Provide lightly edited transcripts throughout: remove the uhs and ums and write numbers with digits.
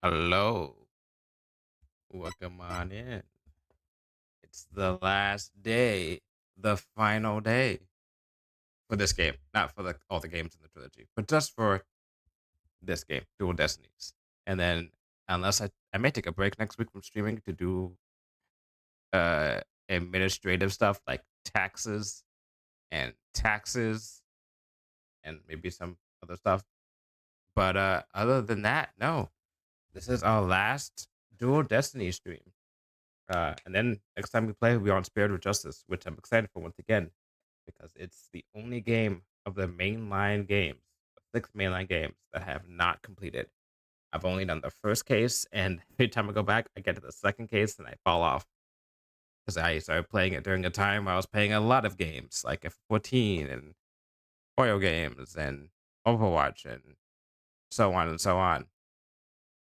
Hello. Welcome on in. It's the last day, the final day for this game. Not for all the games in the trilogy, but just for this game, Dual Destinies. And then, unless I may take a break next week from streaming to do uh, administrative stuff like taxes and maybe some other stuff. But other than that, no. This is our last Dual Destiny stream. And then next time we play, we're on Spirit of Justice, which I'm excited for once again, because it's the only game of the mainline games, the 6 mainline games that I have not completed. I've only done the first case, and every time I go back, I get to the second case and I fall off because I started playing it during a time where I was playing a lot of games like F14 and oil games and Overwatch and so on and so on.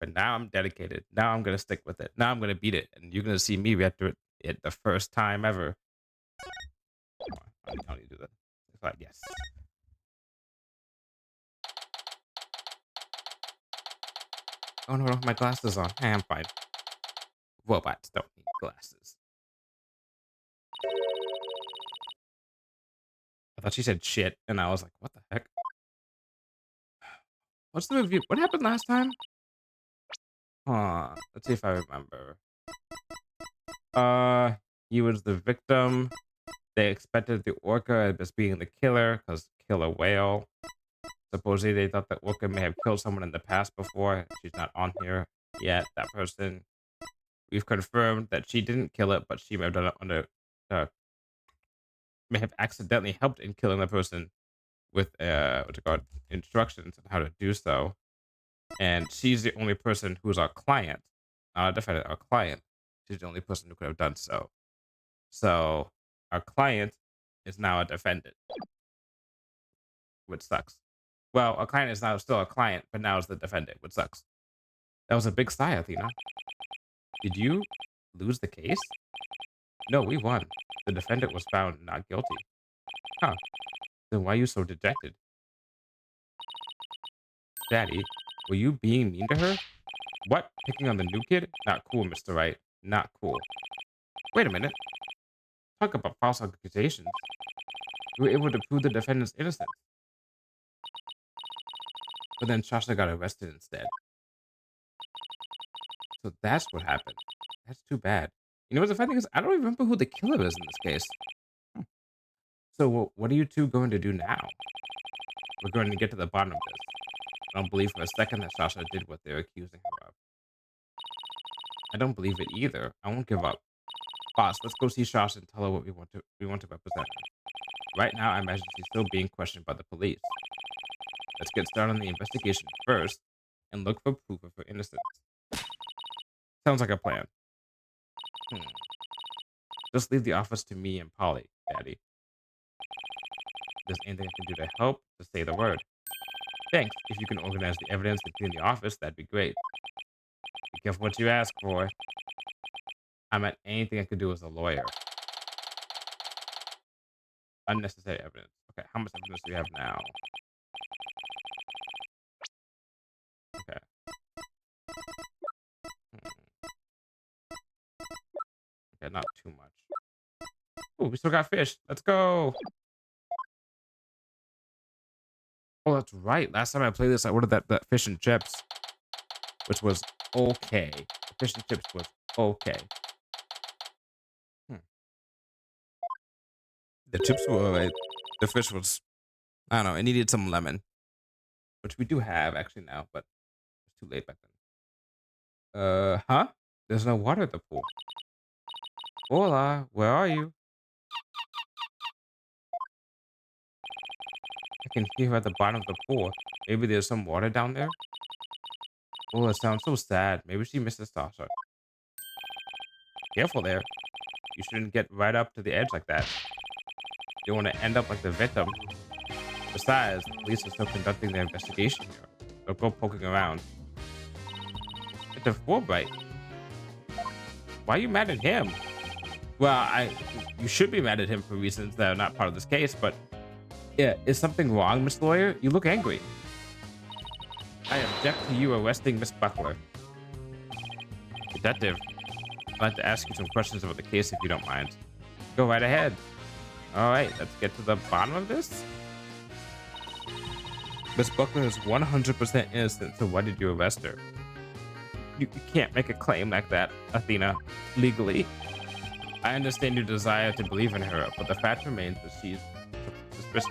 But now I'm dedicated. Now I'm gonna stick with it. Now I'm gonna beat it, and you're gonna see me react to it the first time ever. Come on, I need to do that. It's like yes. Oh no, I don't have my glasses on. Hey, I'm fine. Robots don't need glasses. I thought she said shit, and I was like, what the heck? What's the review? What happened last time? Let's see if I remember. Uh, he was the victim. They expected the orca as being the killer, because killer whale. Supposedly, they thought that orca may have killed someone in the past before. She's not on here yet. That person. We've confirmed that she didn't kill it, but she may have done it under, may have accidentally helped in killing the person with what's it called, instructions on how to do so. And she's the only person who's our client, not a defendant, our client. She's the only person who could have done so. So our client is now a defendant, which sucks. Well, our client is now still a client, but now is the defendant, which sucks. That was a big sigh, Athena. Did you lose the case? No, we won. The defendant was found not guilty. Huh. Then why are you so dejected? Daddy, were you being mean to her? What? Picking on the new kid? Not cool, Mr. Wright. Not cool. Wait a minute. Talk about false accusations. You were able to prove the defendant's innocence. But then Shasha got arrested instead. So that's what happened. That's too bad. You know what's the funny thing is? I don't remember who the killer is in this case. Hmm. So what are you two going to do now? We're going to get to the bottom of this. I don't believe for a second that Sasha did what they're accusing her of. I don't believe it either. I won't give up. Boss, let's go see Sasha and tell her what we want to represent her. Right now, I imagine she's still being questioned by the police. Let's get started on the investigation first and look for proof of her innocence. Sounds like a plan. Hmm. Just leave the office to me and Polly, Daddy. If there's anything I can do to help, just say the word. Thanks. If you can organize the evidence and clean the office, that'd be great. Be careful what you ask for. I'm at anything I could do as a lawyer. Unnecessary evidence. Okay, how much evidence do we have now? Okay. Hmm. Okay, not too much. Oh, we still got fish. Let's go. Oh, that's right. Last time I played this, I ordered that fish and chips, which was okay. The fish and chips was okay. Hmm. The chips were alright. The fish was, I don't know, it needed some lemon, which we do have actually now, but it's too late back then. Huh? There's no water at the pool. Hola, where are you? I can hear her at the bottom of the pool. Maybe there's some water down there? Oh, it sounds so sad. Maybe she misses Sasha. Careful there. You shouldn't get right up to the edge like that. You don't want to end up like the victim. Besides, the police are still conducting their investigation here. Don't go poking around. It's a Fulbright. Why are you mad at him? Well, you should be mad at him for reasons that are not part of this case, but yeah, is something wrong, Miss Lawyer? You look angry. I object to you arresting Miss Buckler. Detective, I'd like to ask you some questions about the case if you don't mind. Go right ahead. All right, let's get to the bottom of this. Miss Buckler is 100% innocent, so why did you arrest her? You can't make a claim like that, Athena, legally. I understand your desire to believe in her, but the fact remains that she's suspicious.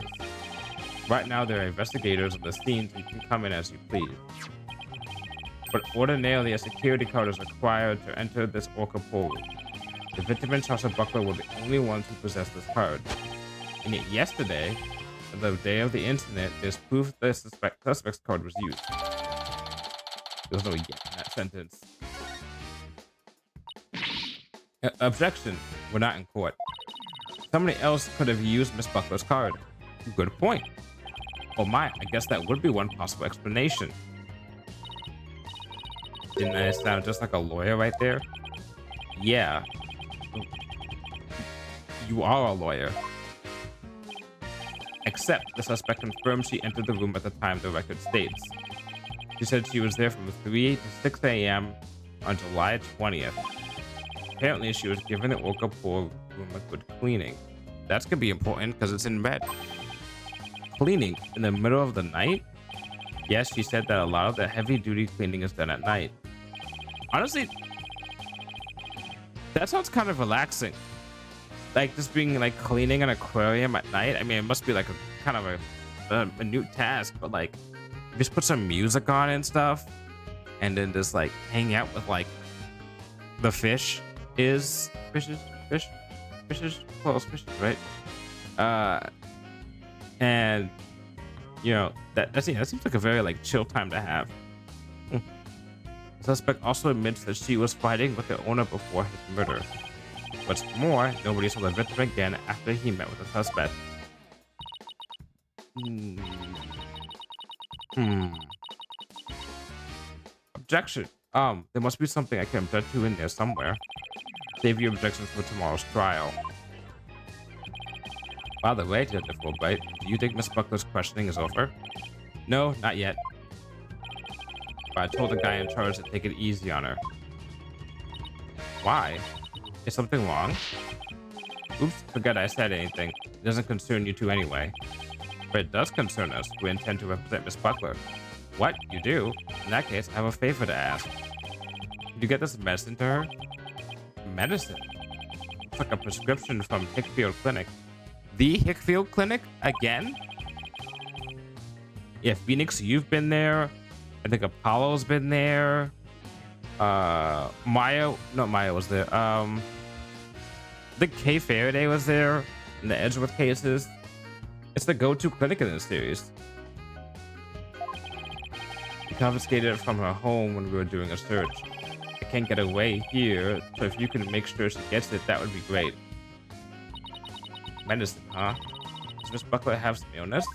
Right now, there are investigators on the scene, so you can come in as you please. But ordinarily, a security card is required to enter this Orca pool room. The victim and Charles Buckler were the only ones who possessed this card. And yet yesterday, the day of the incident, there's proof the suspect's card was used. There's no yet in that sentence. Objection. We're not in court. Somebody else could have used Miss Buckler's card. Good point. Oh my, I guess that would be one possible explanation. Didn't I sound just like a lawyer right there? Yeah. You are a lawyer. Except the suspect confirmed she entered the room at the time the record states. She said she was there from 3 to 6 a.m. on July 20th. Apparently, she was given the Orca pool room a good cleaning. That's gonna be important because it's in bed. Cleaning in the middle of the night? Yes, she said that a lot of the heavy-duty cleaning is done at night. Honestly, that sounds kind of relaxing. Like just being like cleaning an aquarium at night. I mean, it must be like a kind of a new task, but like just put some music on and stuff, and then just like hang out with like the fishes, close fishes, right? And you know that seems like a very like chill time to have. The suspect also admits that she was fighting with the owner before his murder. What's more, nobody saw the victim again after he met with the suspect. Objection. There must be something I can object to in there somewhere. Save your objections for tomorrow's trial. By the way, Detective Wright, do you think Miss Buckler's questioning is over? No, not yet. But I told the guy in charge to take it easy on her. Why? Is something wrong? Oops, forgot I said anything. It doesn't concern you two anyway. But it does concern us. We intend to represent Miss Buckler. What? You do? In that case, I have a favor to ask. Could you get this medicine to her? Medicine? It's like a prescription from Hickfield Clinic. The Hickfield Clinic? Again? Yeah, Phoenix, you've been there. I think Apollo's been there. Maya was there. I think Kay Faraday was there in the Edgeworth cases. It's the go-to clinic in this series. We confiscated it from her home when we were doing a search. I can't get away here, so if you can make sure she gets it, that would be great. Medicine, huh? Does Miss Buckler have some illness?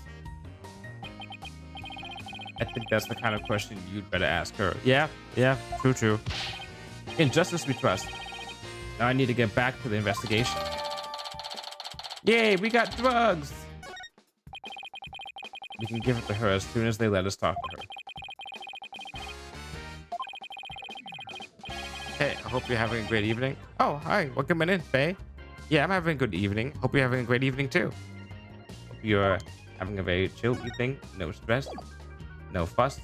I think that's the kind of question you'd better ask her. Yeah, true. In justice we trust. Now I need to get back to the investigation. Yay, we got drugs! We can give it to her as soon as they let us talk to her. Hey, I hope you're having a great evening. Oh, hi, welcome in, Faye. Yeah, I'm having a good evening. Hope you're having a great evening too. Hope you're having a very chill evening. No stress. No fuss.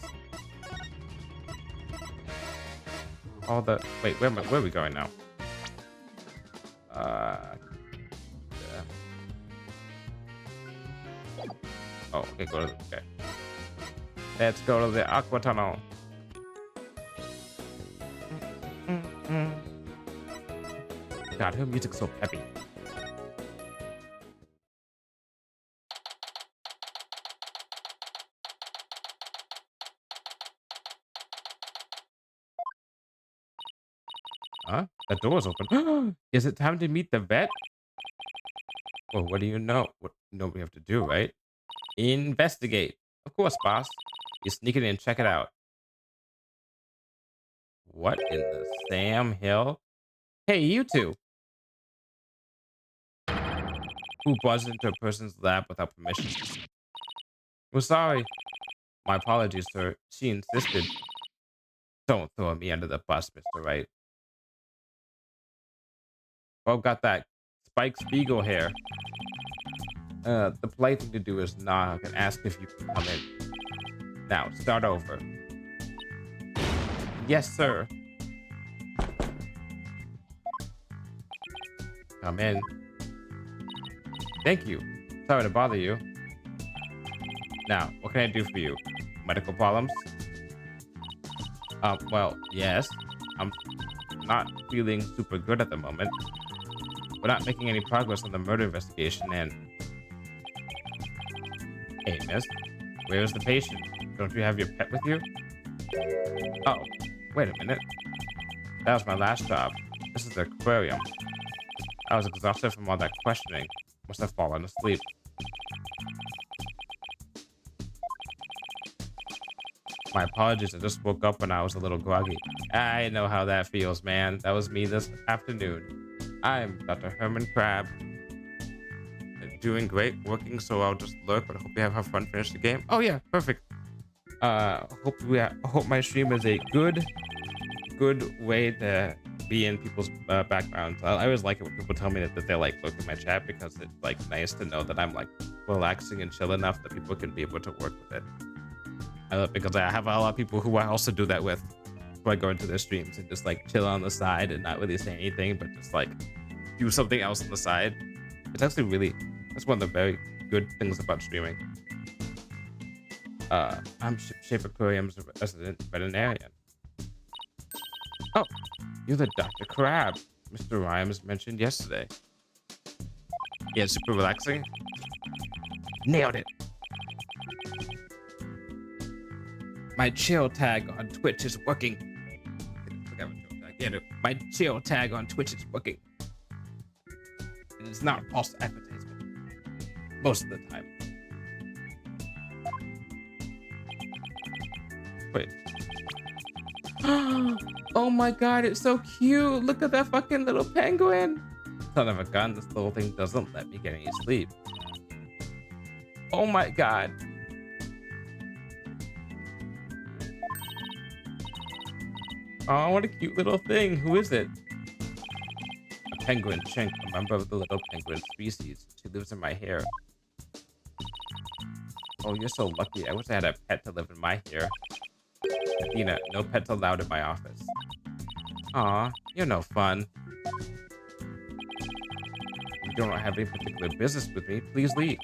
All the wait, where are we going now? Yeah. Oh, okay, okay. Let's go to the Aqua Tunnel. God, her music's so peppy. Huh? The door's open. Is it time to meet the vet? Well, what do you know? What we have to do, right? Investigate. Of course, boss. You sneak it in and check it out. What in the Sam Hill? Hey, you two. Who buzzed into a person's lab without permission? We're sorry. My apologies, sir. She insisted. Don't throw me under the bus, Mr. Wright. Well, got that Spike Spiegel hair. The polite thing to do is knock and ask if you can come in. Now, start over. Yes, sir. Come in. Thank you. Sorry to bother you. Now, what can I do for you? Medical problems? Well, yes. I'm not feeling super good at the moment. We're not making any progress on the murder investigation, and... Hey, miss. Where's the patient? Don't you have your pet with you? Oh, wait a minute. That was my last job. This is the aquarium. I was exhausted from all that questioning. Must have fallen asleep. My apologies, I just woke up when I was a little groggy. I know how that feels, man. That was me this afternoon. I'm Dr. Herman Crab. Doing great, working, so I'll just lurk, but I hope you have fun, finish the game. Oh yeah, perfect. Hope my stream is a good way to be in people's backgrounds. I always like it when people tell me that they like look at my chat, because it's like nice to know that I'm like relaxing and chill enough that people can be able to work with it. Because I have a lot of people who I also do that with, who I go into their streams and just like chill on the side and not really say anything, but just like do something else on the side. It's actually really, that's one of the very good things about streaming. I'm Shape Aquarium's resident veterinarian. Oh, you're the Dr. Crab Mr. Rhymes mentioned yesterday. Yeah, super relaxing. Nailed it. My chill tag on Twitch is working. My chill tag on Twitch is working. And it's not false advertisement. Most of the time. Wait. Oh my god, it's so cute. Look at that fucking little penguin. Son of a gun, this little thing doesn't let me get any sleep. Oh my god. Oh, what a cute little thing. Who is it? A penguin, Chink, a member of the little penguin species. She lives in my hair. Oh, you're so lucky. I wish I had a pet to live in my hair. Athena, no pets allowed in my office. Aw, you're no fun. If you don't have any particular business with me, please leave.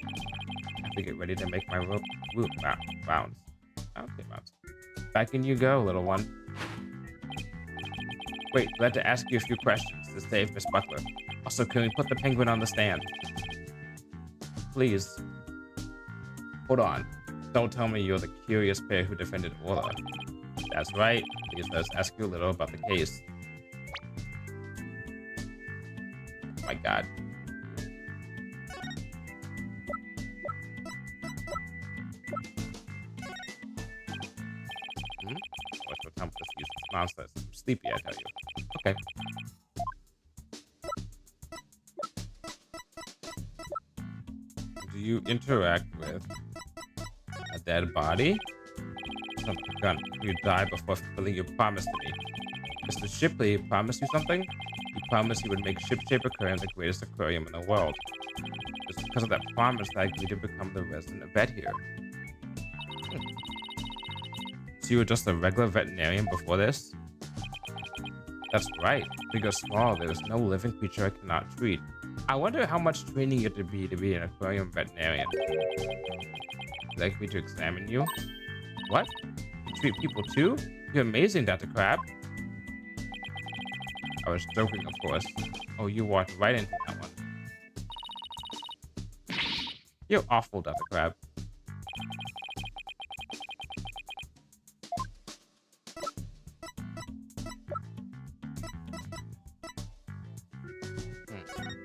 I have to get ready to make my rounds. Okay, rounds. Back in you go, little one. Wait, glad to ask you a few questions to save Miss Butler. Also, can we put the penguin on the stand? Please. Hold on. Don't tell me you're the curious pair who defended Orla. That's right. Please, let's ask you a little about the case. Oh my god. What's the time with this useless nonsense? I'm sleepy, I tell you. Okay. Do you interact with a dead body? Son of a gun. You die before fulfilling your promise to me. Mr. Shipley promised you something? He promised he would make Ship-Shape Aquarium the greatest aquarium in the world. It's because of that promise that I agreed to become the resident vet here. So you were just a regular veterinarian before this? That's right. Big or small, there is no living creature I cannot treat. I wonder how much training you have to be an aquarium veterinarian. Would you like me to examine you? What? You treat people too? You're amazing, Dr. Crab. I was joking, of course. Oh, you walked right into that one. You're awful, Dr. Crab.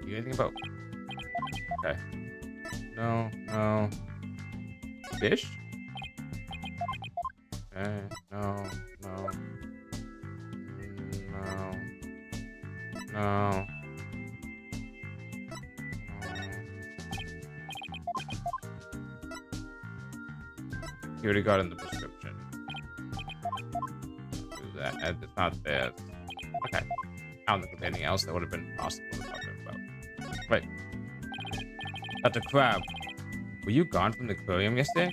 Anything about... Okay. No, no. Fish? Okay, no, no. No. No. You already got in the prescription. Do that. It's not there. Okay. I don't think there's anything else that would have been possible about it. Dr. Crab, were you gone from the aquarium yesterday?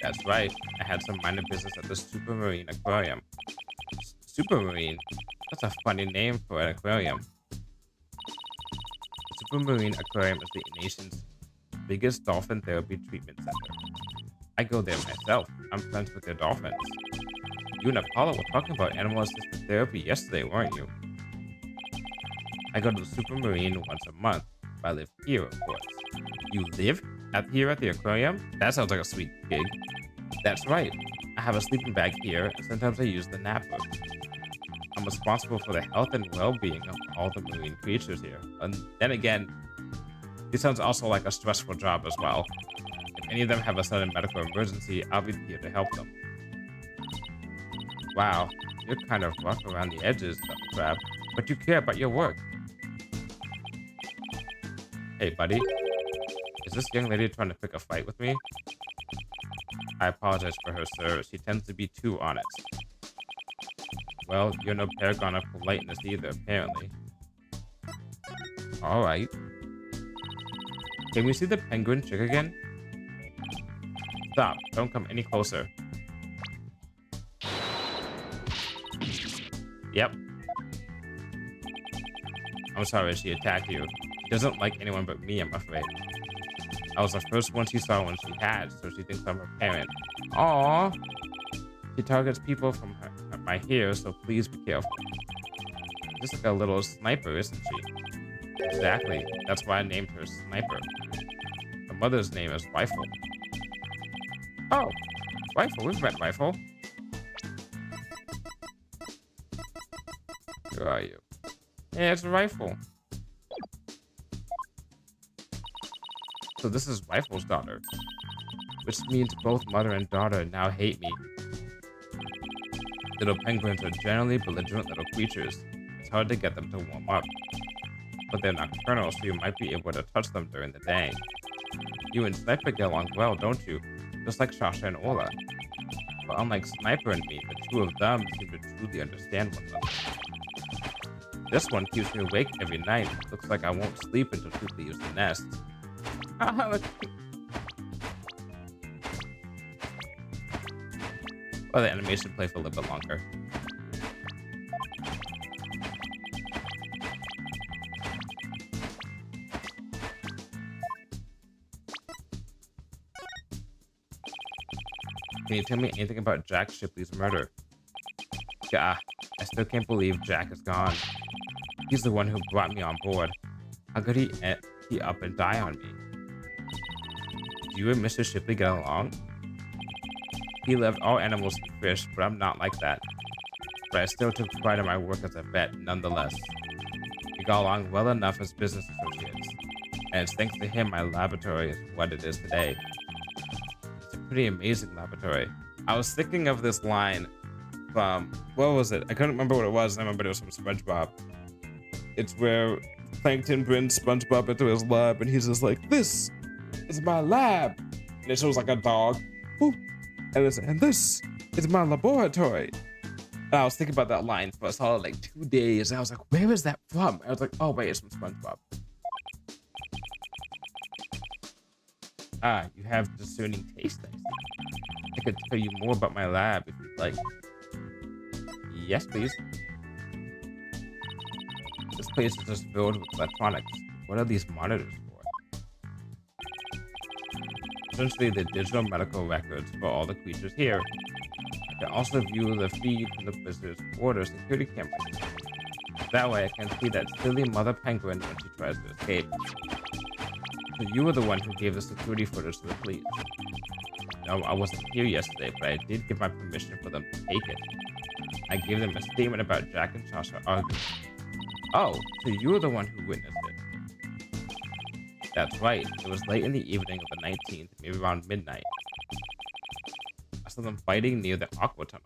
That's right. I had some minor business at the Supermarine Aquarium. Supermarine? That's a funny name for an aquarium. The Supermarine Aquarium is the nation's biggest dolphin therapy treatment center. I go there myself. I'm friends with their dolphins. You and Apollo were talking about animal-assisted therapy yesterday, weren't you? I go to the Supermarine once a month, but I live here, of course. You live here at the aquarium? That sounds like a sweet gig. That's right. I have a sleeping bag here, and sometimes I use the nap room. I'm responsible for the health and well-being of all the marine creatures here. And then again, it sounds also like a stressful job as well. If any of them have a sudden medical emergency, I'll be here to help them. Wow, you're kind of rough around the edges, Dr. Crab, but you care about your work. Hey, buddy. Is this young lady trying to pick a fight with me? I apologize for her, sir. She tends to be too honest. Well, you're no paragon of politeness either, apparently. Alright. Can we see the penguin chick again? Stop. Don't come any closer. Yep. I'm sorry she attacked you. She doesn't like anyone but me, I'm afraid. I was the first one she saw when she had, so she thinks I'm her parent. Aww. She targets people from my hair, so please be careful. Just like a little sniper, isn't she? Exactly. That's why I named her Sniper. Her mother's name is Rifle. Oh, Rifle. We've met Rifle. Where are you? Yeah, it's Rifle. So this is Rifle's daughter, which means both mother and daughter now hate me. Little penguins are generally belligerent little creatures. It's hard to get them to warm up. But they're nocturnal, so you might be able to touch them during the day. You and Sniper get along well, don't you? Just like Sasha and Ola. But unlike Sniper and me, the two of them seem to truly understand one another. This one keeps me awake every night. Looks like I won't sleep until she leaves the nest. Well, the animation play for a little bit longer. Can you tell me anything about Jack Shipley's murder? Yeah, I still can't believe Jack is gone. He's the one who brought me on board. How could he up and die on me? Do you and Mr. Shipley get along? He loved all animals and fish, but I'm not like that. But I still took pride in my work as a vet, nonetheless. We got along well enough as business associates, and it's thanks to him my laboratory is what it is today. It's a pretty amazing laboratory. I was thinking of this line from, what was it? I couldn't remember what it was. I remember it was from SpongeBob. It's where Plankton brings SpongeBob into his lab, and he's just like, "This is my lab," and it shows like a dog. Ooh. And this is my laboratory. And I was thinking about that line for a solid like 2 days. And I was like, where is that from? I was like, oh wait, it's from SpongeBob. Ah, you have discerning taste, I see. I could tell you more about my lab if you'd like. Yes, please. This place is just filled with electronics. What are these monitors for? Essentially the digital medical records for all the creatures here. I can also view the feed from the visitor's border security cameras. That way I can see that silly mother penguin when she tries to escape. So you were the one who gave the security footage to the police. No, I wasn't here yesterday, but I did give my permission for them to take it. I gave them a statement about Jack and Sasha arguing. Oh, so you were the one who witnessed it. That's right. It was late in the evening of the 19th, maybe around midnight. I saw them fighting near the aqua tunnel.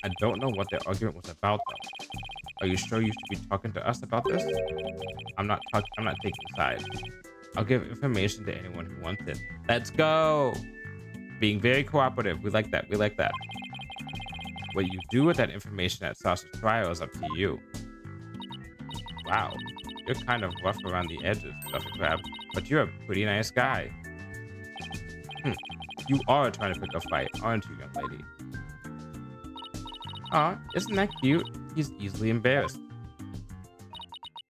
I don't know what their argument was about, though. Are you sure you should be talking to us about this? I'm not taking sides. I'll give information to anyone who wants it. Let's go! Being very cooperative. We like that. We like that. What you do with that information at Sasha's trial is up to you. Wow. You're kind of rough around the edges, Dr. Crab. but you're a pretty nice guy. Hmm. You are trying to pick a fight, aren't you, young lady? Aw, isn't that cute? He's easily embarrassed.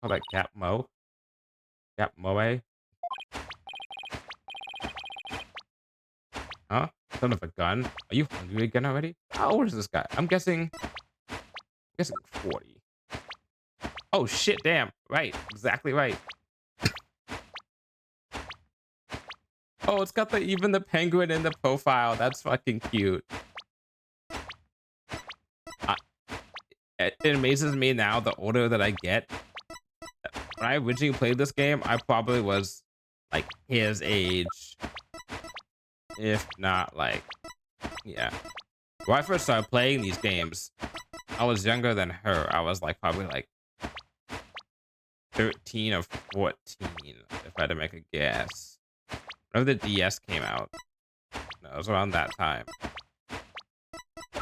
Call that Cat Mo? Cat Moe? Huh? Son of a gun? Are you hungry again already? How old is this guy? I'm guessing 40. Oh shit, damn. Right. Exactly right. Oh, it's got even the penguin in the profile. That's fucking cute. I, it amazes me now, the older that I get. When I originally played this game, I probably was like his age. If not like, yeah. When I first started playing these games, I was younger than her. I was like probably like 13 or 14, if I had to make a guess. Whenever the DS came out. No, it was around that time.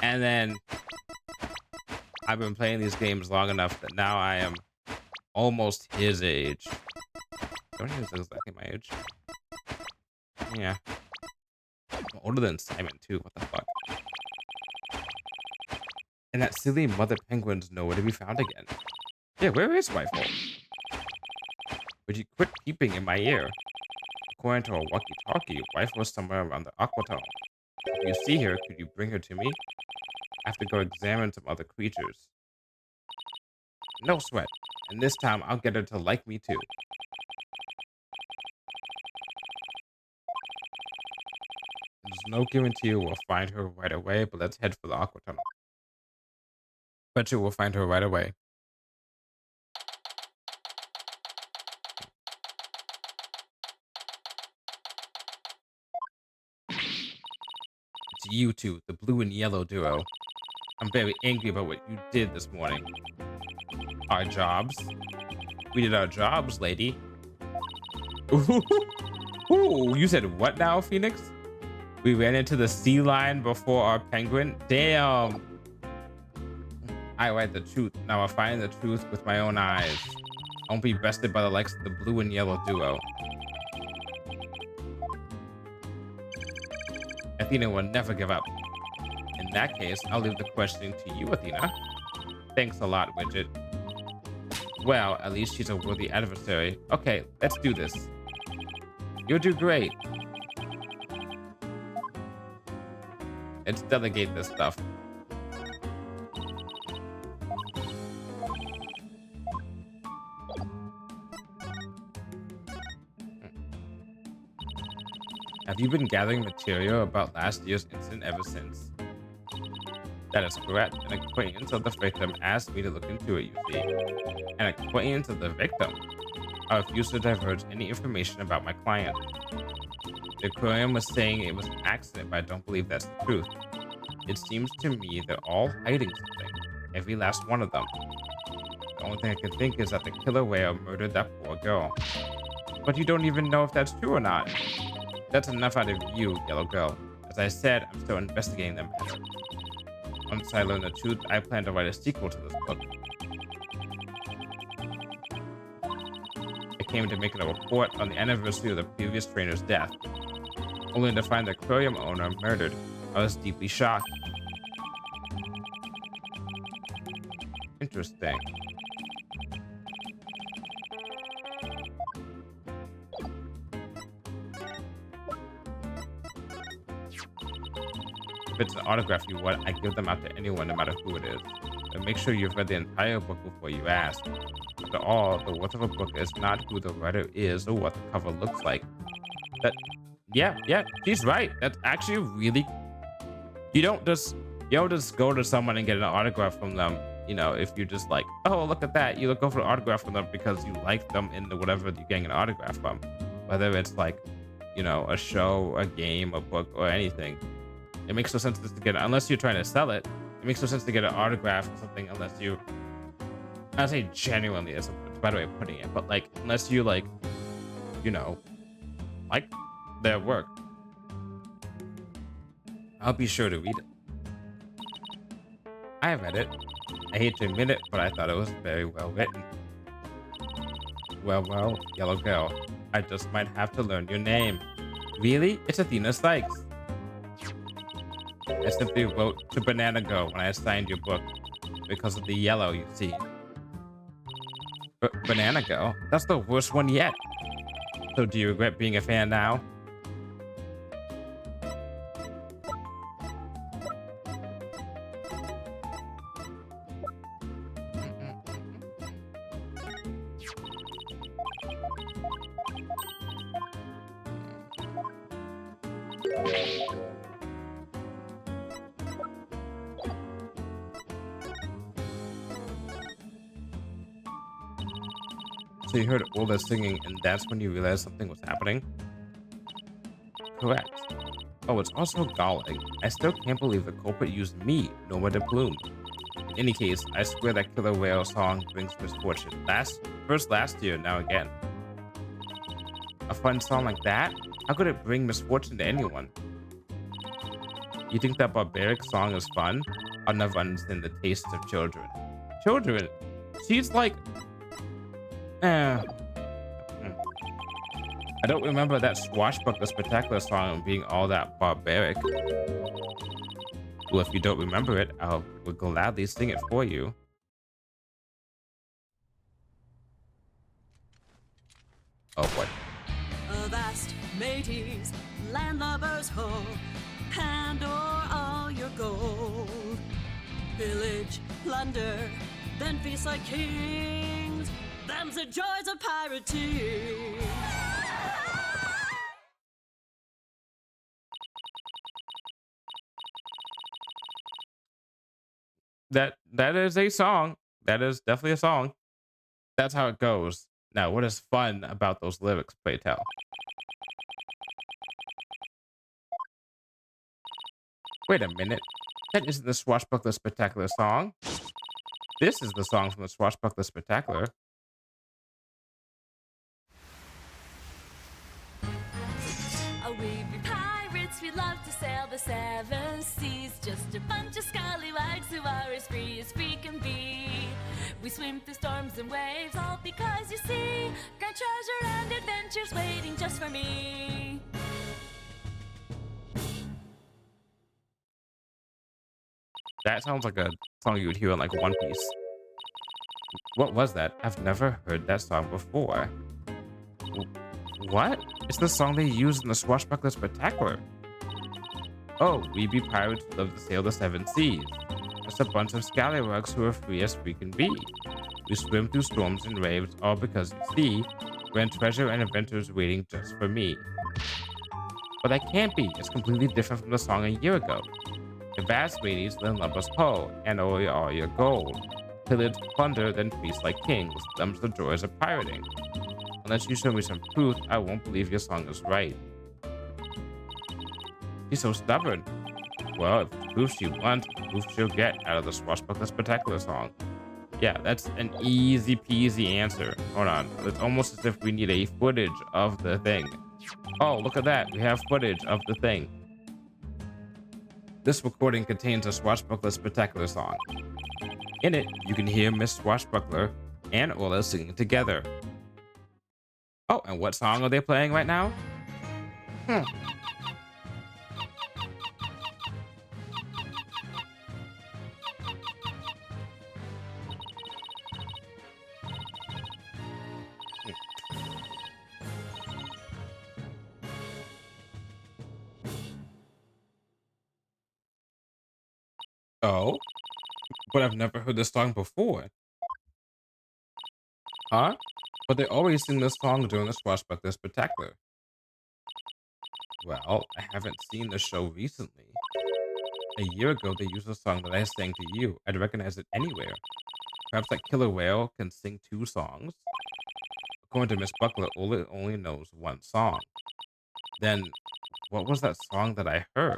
And then I've been playing these games long enough that now I am almost his age. Don't he is exactly my age? Yeah. I'm older than Simon too. What the fuck? And that silly mother penguin's nowhere to be found again. Yeah, where is Rifle? Would you quit peeping in my ear? According to a walkie-talkie, Rifle was somewhere around the Aqua Tunnel. If you see her, could you bring her to me? I have to go examine some other creatures. No sweat. And this time, I'll get her to like me too. There's no guarantee we'll find her right away, but let's head for the Aqua Tunnel. Bet you we'll find her right away. It's you two, the blue and yellow duo. I'm very angry about what you did this morning. Our jobs? We did our jobs, lady. Ooh, you said what now, Phoenix? We ran into the sea lion before our penguin? Damn. I write the truth. Now I'll find the truth with my own eyes. I won't be bested by the likes of the blue and yellow duo. Athena will never give up. In that case, I'll leave the questioning to you, Athena. Thanks a lot, Widget. Well, at least she's a worthy adversary. Okay, let's do this. You'll do great. Let's delegate this stuff. Have you been gathering material about last year's incident ever since? That is correct. An acquaintance of the victim asked me to look into it, you see. An acquaintance of the victim? I refuse to divulge any information about my client. The aquarium was saying it was an accident, but I don't believe that's the truth. It seems to me they're all hiding something. Every last one of them. The only thing I can think is that the killer whale murdered that poor girl. But you don't even know if that's true or not. That's enough out of you, yellow girl. As I said, I'm still investigating the matter. Once I learn the truth, I plan to write a sequel to this book. I came to make a report on the anniversary of the previous trainer's death, only to find the aquarium owner murdered. I was deeply shocked. Interesting. If it's an autograph you want, I give them out to anyone, no matter who it is. But make sure you've read the entire book before you ask. After all, the worth of a book is not who the writer is or what the cover looks like. Yeah, she's right. That's actually really. You don't just go to someone and get an autograph from them. You know, if you're just like, oh, look at that. You go for an autograph from them because you like them in the whatever you're getting an autograph from. Whether it's like, you know, a show, a game, a book, or anything. It makes no sense to get it unless you're trying to sell it. It makes no sense to get an autograph or something unless you. I say genuinely, it's a better way of putting it, but like unless you like, you know, like their work. I'll be sure to read it. I read it. I hate to admit it, but I thought it was very well written. Well, yellow girl. I just might have to learn your name. Really? It's Athena Sykes. I simply wrote to Banana Girl when I signed your book because of the yellow, you see. Banana Girl? That's the worst one yet. So do you regret being a fan now? So you heard all the singing and that's when you realized something was happening? Correct. Oh, it's also galling. I still can't believe the culprit used me, Noma de Plume. In any case, I swear that Killer Whale song brings misfortune. First last year, now again. A fun song like that? How could it bring misfortune to anyone? You think that barbaric song is fun? I'll never understand the tastes of children. Children? She's like... I don't remember that Swashbuckler Spectacular song being all that barbaric. Well, if you don't remember it, I will gladly sing it for you. Oh boy. A vast mateys, landlubbers ho, hand o'er all your gold. Pillage, plunder, then feast like kings. Them's the joys of pirating. That is a song. That is definitely a song. That's how it goes. Now, what is fun about those lyrics, pray tell? Wait a minute. That isn't the Swashbuckler Spectacular song. This is the song from the Swashbuckler Spectacular. Oh, we be pirates, we love to sail the seven seas. Just a bunch of scallywags who are as free can be. We swim through storms and waves, all because you see grand treasure and adventures waiting just for me. That sounds like a song you would hear in like One Piece. What was that? I've never heard that song before. What? It's the song they used in the Swashbuckler Spectacular. Oh, we be pirates who love to sail the seven seas. Just a bunch of scallywags who are free as free can be. We swim through storms and waves, all because you see, grand treasure and adventures waiting just for me. But that can't be. It's completely different from the song a year ago. The vast ladies then love us ho, and o'er all your gold. Pillage, plunder, then feast like kings. Them's the joys of pirating. Unless you show me some proof, I won't believe your song is right. She's so stubborn. Well, if the proof she wants, the proof she'll get out of the Swashbuckler Spectacular song. Yeah, that's an easy peasy answer. Hold on. It's almost as if we need a footage of the thing. Oh, look at that. We have footage of the thing. This recording contains a Swashbuckler Spectacular song. In it, you can hear Miss Swashbuckler and Ola singing together. Oh, and what song are they playing right now? Oh, but I've never heard this song before. Huh? But they always sing this song during the Swashbuckler Spectacular. Well, I haven't seen the show recently. A year ago, they used a song that I sang to you. I'd recognize it anywhere. Perhaps that killer whale can sing two songs? According to Miss Buckler, Ola only knows one song. Then, what was that song that I heard?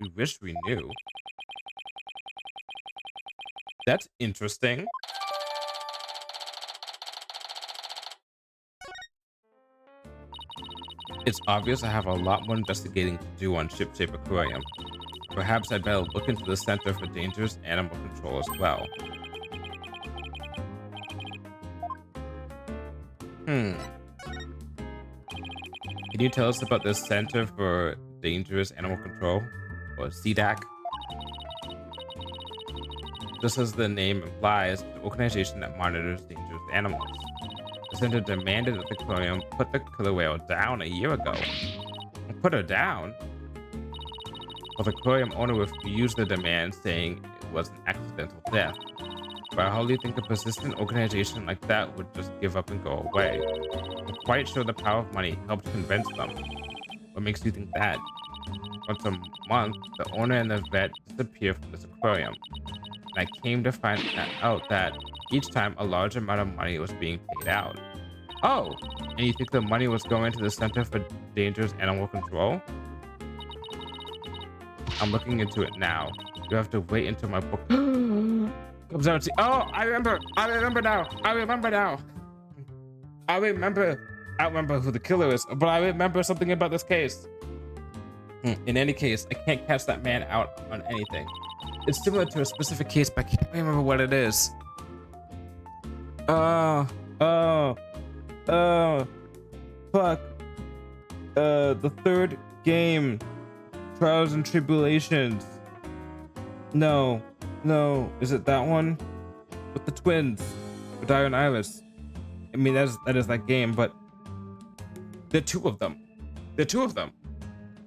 We wish we knew. That's interesting. It's obvious I have a lot more investigating to do on Shipshape Aquarium. Perhaps I'd better look into the Center for Dangerous Animal Control as well. Hmm. Can you tell us about the Center for Dangerous Animal Control, or CDAC? Just as the name implies, it's an organization that monitors dangerous animals. The center demanded that the aquarium put the killer whale down a year ago. Put her down? Well, the aquarium owner refused the demand, saying it was an accidental death. But I hardly think a persistent organization like that would just give up and go away. I'm quite sure the power of money helped convince them. What makes you think that? Once a month, the owner and the vet disappear from this aquarium. And I came to find out that each time a large amount of money was being paid out. Oh, and you think the money was going to the Center for Dangerous Animal Control? I'm looking into it now. You have to wait until my book comes out. Oh, I remember now. I don't remember who the killer is, but I remember something about this case. In any case, I can't catch that man out on anything. It's similar to a specific case, but I can't remember what it is. Fuck. The third game. Trials and Tribulations. No. Is it that one? With the twins. With Iron Iris. I mean, that is that game, but there are two of them.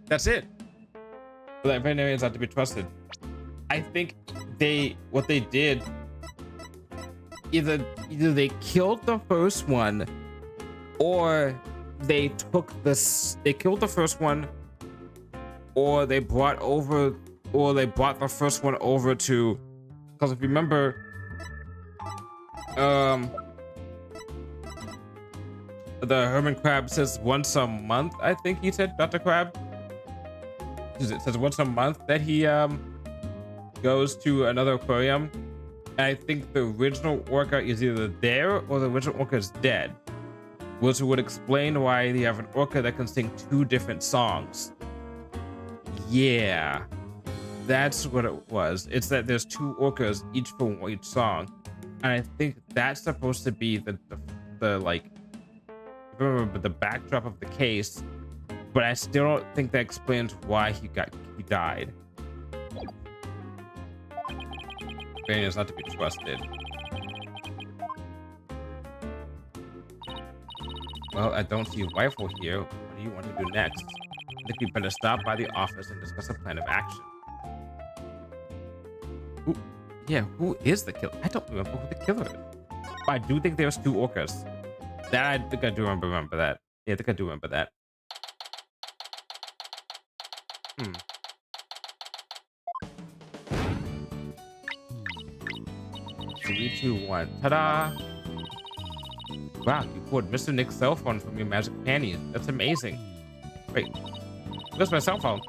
That's it. But that veterinarians have to be trusted. I think what they did, either they killed the first one, or they killed the first one, or they brought the first one over to, because if you remember, the Herman Crab says once a month, I think he said, Dr. Crab. It says once a month that he goes to another aquarium. And I think the original orca is either there or the original orca is dead, which would explain why you have an orca that can sing two different songs. Yeah, that's what it was. It's that there's two orcas, each for each song, and I think that's supposed to be the like, remember the backdrop of the case. But I still don't think that explains why he died. Barry is not to be trusted. Well, I don't see Rifle here. What do you want to do next? I think we better stop by the office and discuss a plan of action. Who is the killer? I don't remember who the killer is. But I do think there's two orcas. That I think I do remember that. Yeah, I think I do remember that. 3, 2, 1. Ta-da! Wow, you pulled Mr. Nick's cell phone from your magic panties. That's amazing. Wait, where's my cell phone?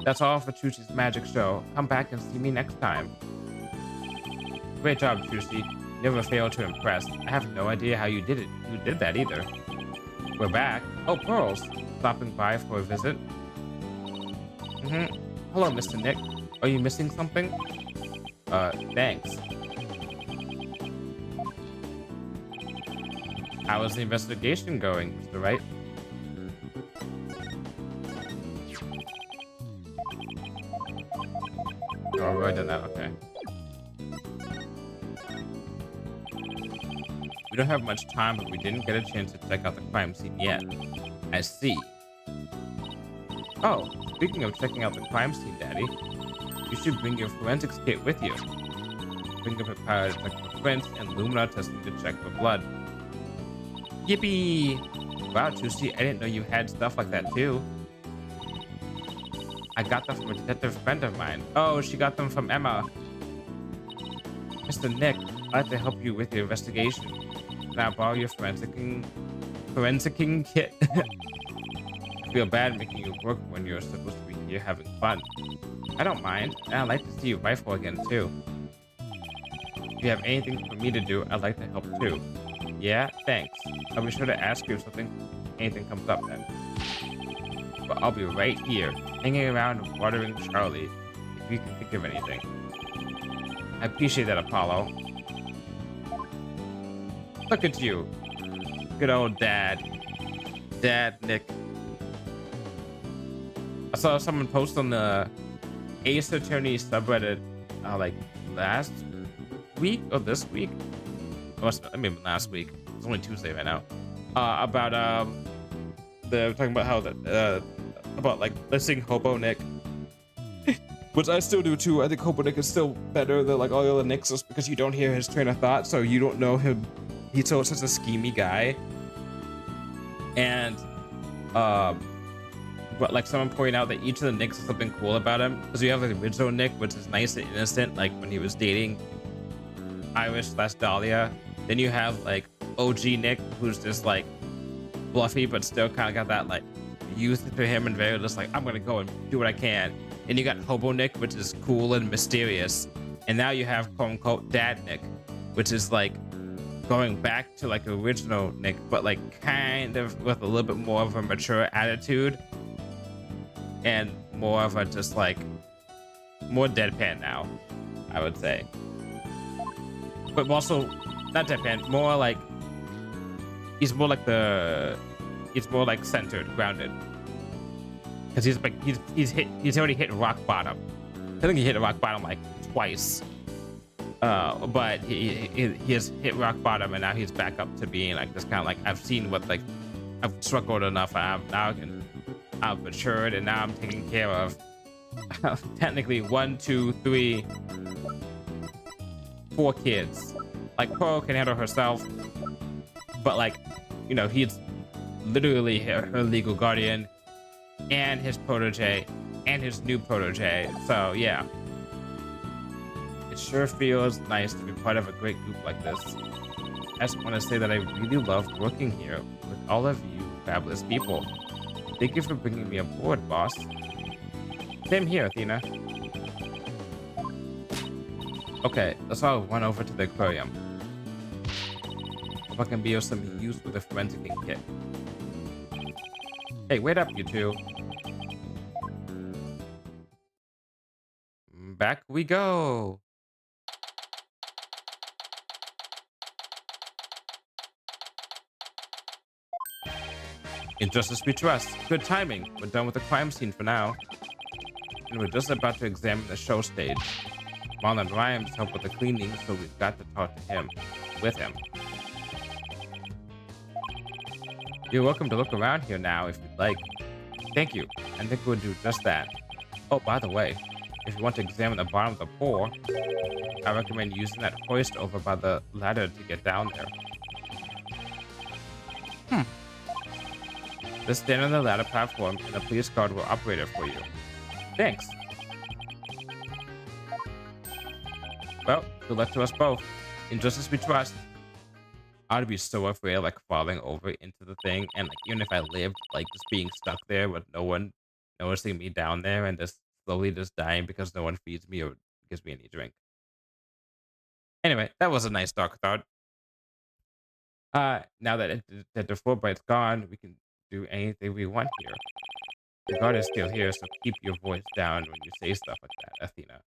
That's all for Chushi's magic show. Come back and see me next time. Great job, Chushi. Never fail to impress. I have no idea how you did it. You did that either. We're back. Oh, Pearls. Stopping by for a visit. Hello, Mr. Nick. Are you missing something? Thanks. How is the investigation going, Mr. Wright? Oh, I've already done that, okay. We don't have much time, but we didn't get a chance to check out the crime scene yet. I see. Oh, speaking of checking out the crime scene, Daddy, you should bring your forensics kit with you. Fingerprint power to check for prints and Lumina testing to check for blood. Yippee! Wow, Chushi, I didn't know you had stuff like that too. I got them from a detective friend of mine. Oh, she got them from Emma. Mr. Nick, I'd like to help you with your investigation. Can I borrow your forensicking kit? I feel bad making you work when you're supposed to be here having fun. I don't mind, and I'd like to see you Rifle again too. If you have anything for me to do, I'd like to help too. Yeah, thanks. I'll be sure to ask you if anything comes up then. But I'll be right here, hanging around and watering Charlie, if you can think of anything. I appreciate that, Apollo. Look at you. Good old dad. Dad Nick. I saw someone post on the Ace Attorney subreddit like last week or this week. I mean last week. It's only Tuesday right now. About they're talking about how about like listing Hobo Nick. Which I still do too. I think Hobo Nick is still better than like all the other Nicks just because you don't hear his train of thought, so you don't know him. He's such a schemy guy. And but like someone pointed out that each of the Nicks has something cool about him. Because you have like the original Nick, which is nice and innocent, like when he was dating Irish/Dahlia. Then you have like OG Nick, who's just like bluffy, but still kind of got that like youth to him and very just like, I'm gonna go and do what I can. And you got Hobo Nick, which is cool and mysterious. And now you have quote unquote Dad Nick, which is like going back to like original Nick, but like kind of with a little bit more of a mature attitude and more of a just like more deadpan now, I would say. But also not deadpan, more like he's more like centered, grounded. Because he's like he's already hit rock bottom. I think he hit rock bottom like twice. But he has hit rock bottom and now he's back up to being like this kind of like I've seen what like I've struggled enough. I've matured and now I'm taking care of technically 1, 2, 3, 4 kids. Like Pearl can handle herself, but like you know he's literally her legal guardian and his protege and his new protege. So yeah, it sure feels nice to be part of a great group like this. I just want to say that I really love working here with all of you fabulous people. Thank you for bringing me aboard, boss. Same here, Athena. Okay, let's all run over to the aquarium. Hope I can be of some use with a forensic kit. Hey, wait up, you two. Back we go. In justice we trust. Good timing. We're done with the crime scene for now. And we're just about to examine the show stage. Marlon Rhymes helped with the cleaning, so we've got to talk to him. With him. You're welcome to look around here now if you'd like. Thank you. I think we'll do just that. Oh, by the way, if you want to examine the bottom of the pool, I recommend using that hoist over by the ladder to get down there. Just stand on the ladder platform and the police guard will operate it for you. Thanks. Well, good luck to us both. In justice we trust. I'd be so afraid of like falling over into the thing and like even if I lived like just being stuck there with no one noticing me down there and just slowly just dying because no one feeds me or gives me any drink. Anyway, that was a nice dark thought. Now that the Fulbright's gone, we can do anything we want here. The guard is still here, so keep your voice down when you say stuff like that, Athena.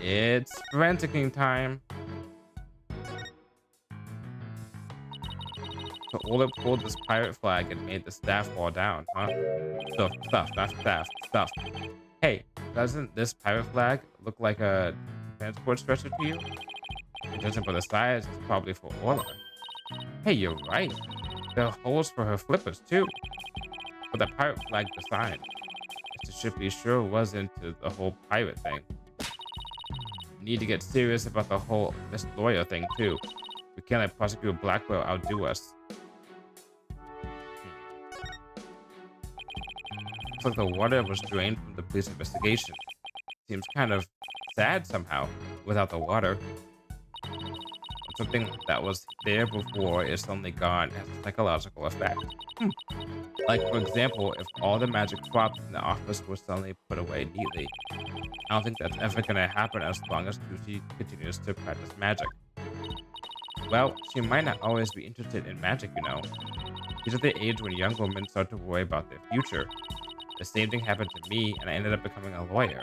It's forensic time. So Ola pulled this pirate flag and made the staff fall down, huh? Stuff, not staff, stuff. Hey, doesn't this pirate flag look like a transport stretcher to you? It doesn't for the size, it's probably for Ola. Hey, you're right. There are holes for her flippers too. But the pirate flag design. Mr. Shipley sure was into the whole pirate thing. We need to get serious about the whole Miss Lawyer thing too. We can't let Prosecutor Blackwell outdo us. Looks like the water was drained from the police investigation. Seems kind of sad somehow without the water. When something that was there before is suddenly gone, it has a psychological effect. Like, for example, if all the magic props in the office were suddenly put away neatly. I don't think that's ever going to happen as long as Lucy continues to practice magic. Well, she might not always be interested in magic, you know. She's at the age when young women start to worry about their future. The same thing happened to me, and I ended up becoming a lawyer.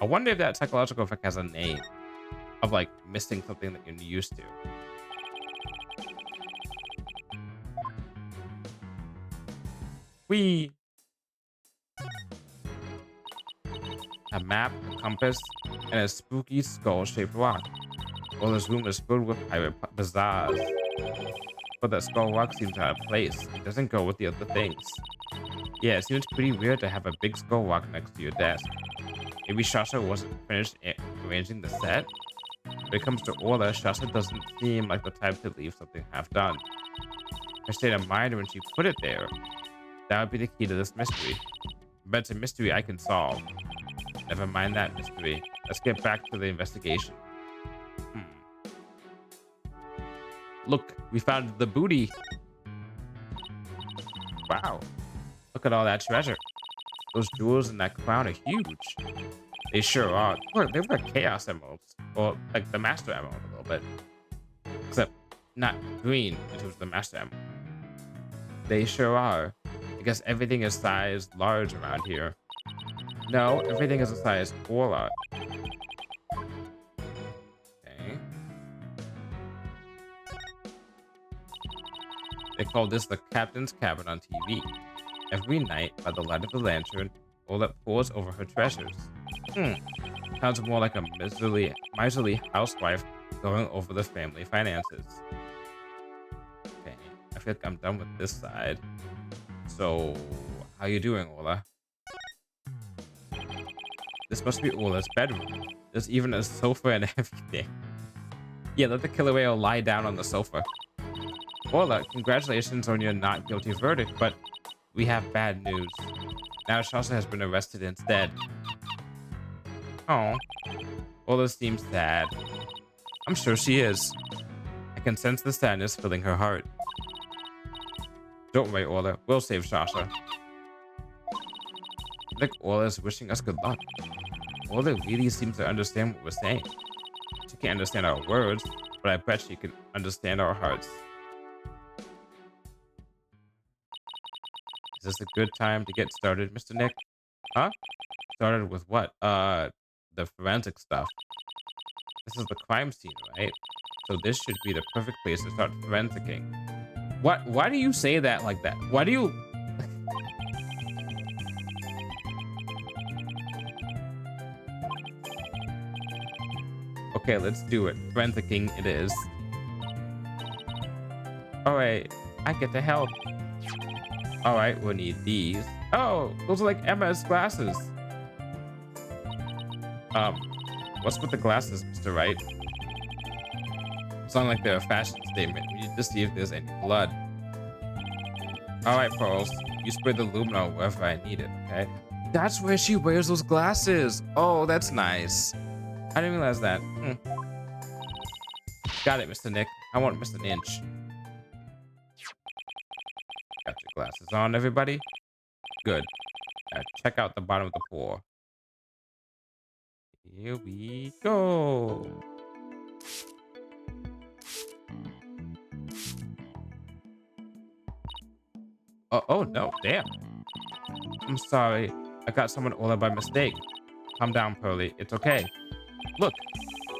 I wonder if that psychological effect has a name. of like missing something that you're used to. We a map, a compass, and a spooky skull-shaped rock. Well, this room is filled with pirate bazaars, but that skull rock seems out of place. It doesn't go with the other things. Yeah, it seems pretty weird to have a big skull rock next to your desk. Maybe Shasha wasn't finished arranging the set? When it comes to Orla, Shasha doesn't seem like the type to leave something half done. Her state of mind when she put it there, that would be the key to this mystery. But it's a mystery I can solve. Never mind that mystery. Let's get back to the investigation. Hmm. Look, we found the booty. Wow. Look at all that treasure. Those jewels and that crown are huge. They sure are. Look, they're like chaos emeralds. Or like the master emerald a little bit. Except not green, which was the master emerald. They sure are. I guess everything is sized large around here. No, everything is a size Orla. Okay. They call this the captain's cabin on TV. Every night, by the light of the lantern, Orla pours over her treasures. Sounds more like a miserly housewife going over the family finances. Okay, I feel like I'm done with this side. So, how you doing, Orla? This must be Orla's bedroom. There's even a sofa and everything. Yeah, let the killer whale lie down on the sofa. Orla, congratulations on your not guilty verdict, but we have bad news. Now Shasha has been arrested instead. Oh, Orla seems sad. I'm sure she is. I can sense the sadness filling her heart. Don't worry, Orla. We'll save Shasha. I think Orla is wishing us good luck. Orla really seems to understand what we're saying. She can't understand our words, but I bet she can understand our hearts. Is this a good time to get started, Mr. Nick? Huh? Started with what? The forensic stuff. This is the crime scene, right? So this should be the perfect place to start forensicking. What? Why do you say that like that? Why do you... Okay, let's do it. Forensicking it is. Alright, I get to help. Alright, we'll need these. Oh, those are like Emma's glasses. What's with the glasses, Mr. Wright? It's not like they're a fashion statement. We need to see if there's any blood. Alright, Pearls. You spread the lumina wherever I need it, okay? That's where she wears those glasses. Oh, that's nice. I didn't realize that. Got it, Mr. Nick. I want Mr. Ninch. Got your glasses on, everybody? Good. Now check out the bottom of the pour. Here we go. Oh no, damn. I'm sorry. I got someone Orla by mistake. Calm down, Pearly. It's okay. Look,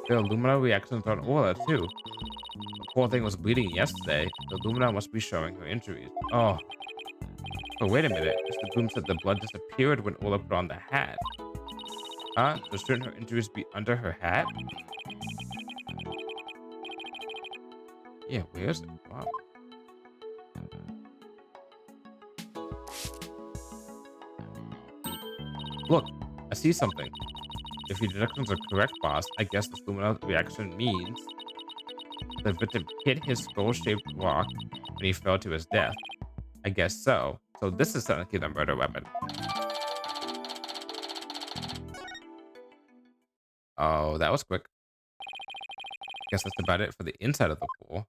there are Lumina reactions on Orla, too. The poor thing was bleeding yesterday. The Lumina must be showing her injuries. Oh. But wait a minute. Mr. Bloom said the blood disappeared when Orla put on the hat. Huh? So shouldn't her injuries be under her hat? Yeah, where is it? Wow. Look, I see something. If your deductions are correct, boss, I guess this Lumina reaction means the victim hit his skull-shaped rock when he fell to his death. I guess so. So this is technically the murder weapon. Oh, that was quick. Guess that's about it for the inside of the pool.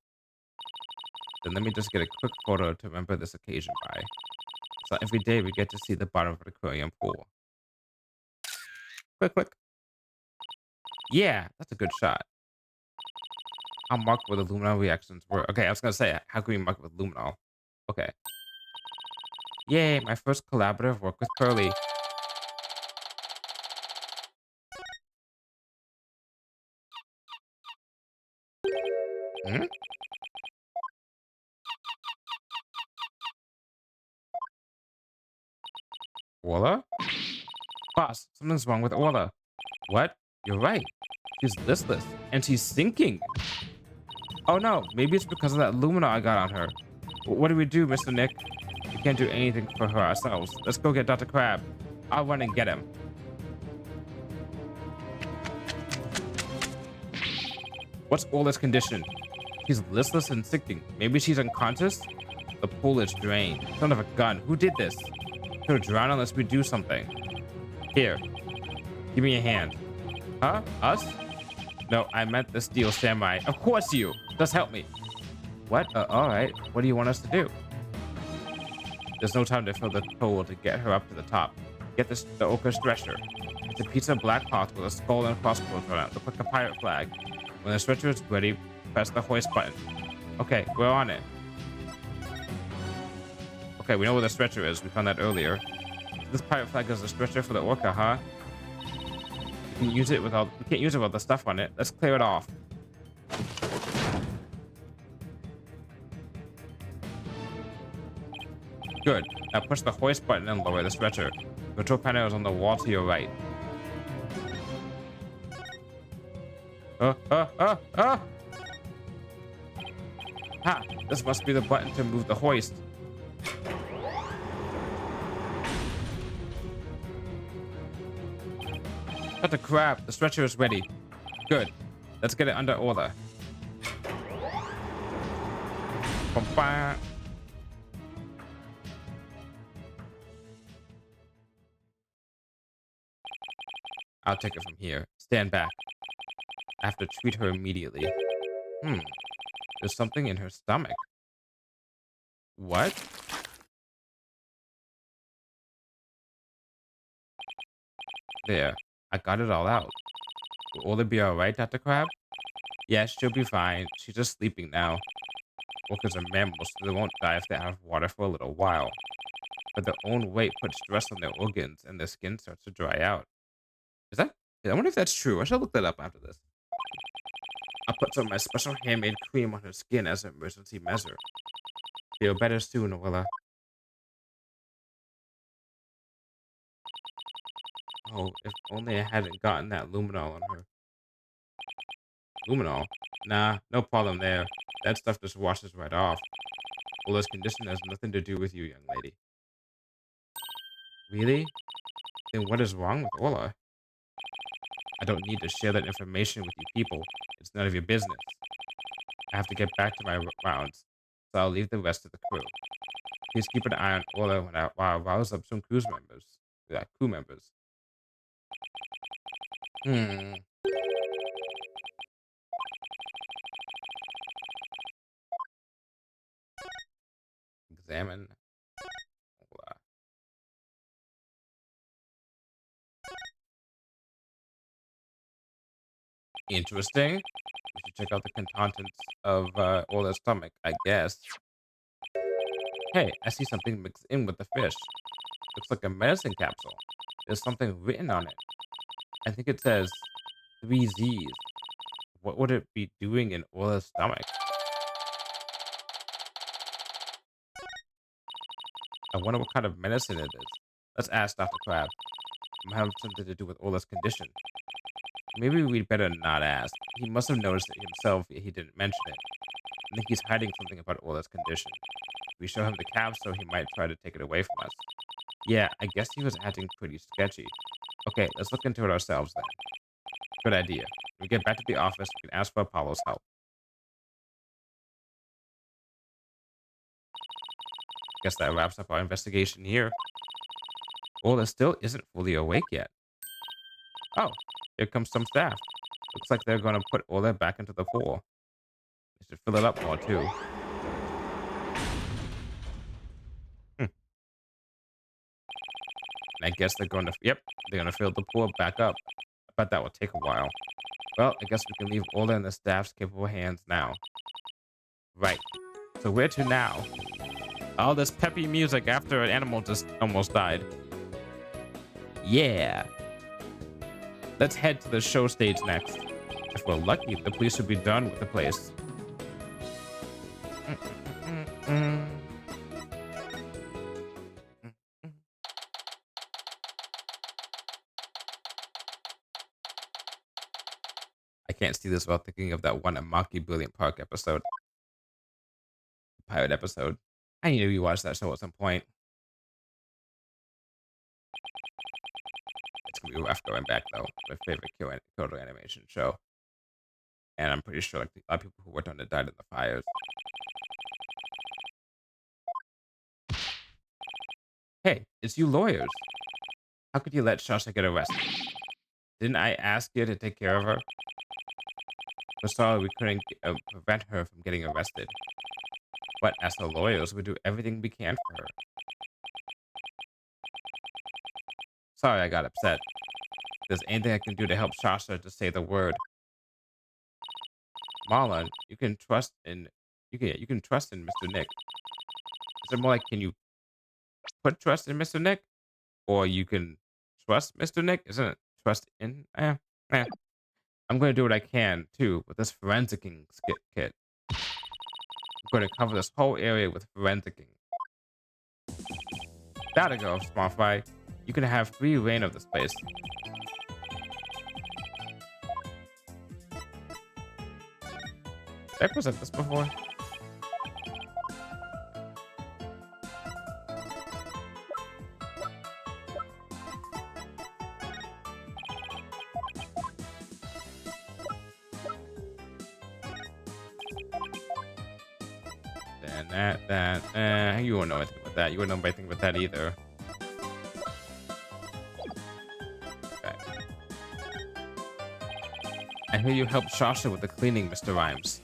Then let me just get a quick photo to remember this occasion by. So every day we get to see the bottom of the aquarium pool. Quick, quick. Yeah, that's a good shot. I'll mark where the luminol reactions were. Okay, I was gonna say, how can we mark with luminol? Okay. Yay, my first collaborative work with Pearly. Hmm? Orla? Boss, something's wrong with Orla. What? You're right. She's listless, and she's sinking. Oh no, maybe it's because of that lumina I got on her. What do we do, Mr. Nick? We can't do anything for her ourselves. Let's go get Dr. Crab. I'll run and get him. What's Orla's condition? She's listless and sinking. Maybe she's unconscious? The pool is drained. Son of a gun. Who did this? She'll drown unless we do something. Here. Give me a hand. Huh? Us? No, I meant the Steel Samurai. Of course you! Just help me. What? Alright. What do you want us to do? There's no time to fill the hole to get her up to the top. Get the ochre stretcher. It's a piece of black cloth with a skull and crossbones on it. Look like a pirate flag. When the stretcher is ready, press the hoist button. Okay, we're on it. Okay, we know where the stretcher is. We found that earlier. This pirate flag is a stretcher for the orca, huh? We can't use it with all the stuff on it. Let's clear it off. Good. Now push the hoist button and lower the stretcher. The control panel is on the wall to your right. Ha! This must be the button to move the hoist. Cut the crab. The stretcher is ready. Good. Let's get it under order. I'll take it from here. Stand back. I have to treat her immediately. There's something in her stomach. What? There. I got it all out. Will Orla be alright, Dr. Crab? Yes, she'll be fine. She's just sleeping now. Orcas are mammals, so they won't die if they're out of water for a little while. But their own weight puts stress on their organs, and their skin starts to dry out. Is that? I wonder if that's true. I should look that up after this. I'll put some of my special handmade cream on her skin as an emergency measure. Feel better soon, Orla. Oh, if only I hadn't gotten that luminol on her. Luminol? Nah, no problem there. That stuff just washes right off. Orla's condition has nothing to do with you, young lady. Really? Then what is wrong with Orla? I don't need to share that information with you people. It's none of your business. I have to get back to my rounds, so I'll leave the rest to the crew. Please keep an eye on Orla while I rouse up some crew members. Yeah, crew members. Examine Orla. Interesting. We should check out the contents of Orla's stomach, I guess. Hey, I see something mixed in with the fish. Looks like a medicine capsule. There's something written on it. I think it says 3 Z's. What would it be doing in Orla's stomach? I wonder what kind of medicine it is. Let's ask Dr. Crab. It might have something to do with Orla's condition. Maybe we'd better not ask. He must have noticed it himself, yet he didn't mention it. I think he's hiding something about Orla's condition. We show him the capsule, he might try to take it away from us. Yeah, I guess he was acting pretty sketchy. Okay, let's look into it ourselves then. Good idea. When we get back to the office, we can ask for Apollo's help. Guess that wraps up our investigation here. Orla still isn't fully awake yet. Oh, here comes some staff. Looks like they're going to put Orla back into the pool. They should fill it up more, too. And I guess they're going to, yep, they're going to fill the pool back up. I bet that will take a while. Well, I guess we can leave Orla in the staff's capable hands now. Right. So where to now? All this peppy music after an animal just almost died. Yeah. Let's head to the show stage next. If we're lucky, the police will be done with the place. I can't see this without thinking of that one Monkey Brilliant Park episode, pirate episode. I knew you watched that show at some point. It's gonna be rough going back though. My favorite Kyoto animation show, and I'm pretty sure like a lot of people who worked on it died in the fires. Hey, it's you lawyers. How could you let Shasha get arrested? Didn't I ask you to take care of her? We're sorry we couldn't prevent her from getting arrested. But as the lawyers, we do everything we can for her. Sorry I got upset. If there's anything I can do to help Shasha to say the word. Marlon, you can trust in Mr. Nick. Is it more like can you put trust in Mr. Nick? Or you can trust Mr. Nick? Isn't it trust in? I'm going to do what I can, too, with this forensicing kit. I'm going to cover this whole area with forensicing. That'll go, small fry. You can have free reign of this place. Did I present this before? You won't know anything about that. You wouldn't know anything about that either. Okay. I hear you helped Shasha with the cleaning, Mr. Rhymes.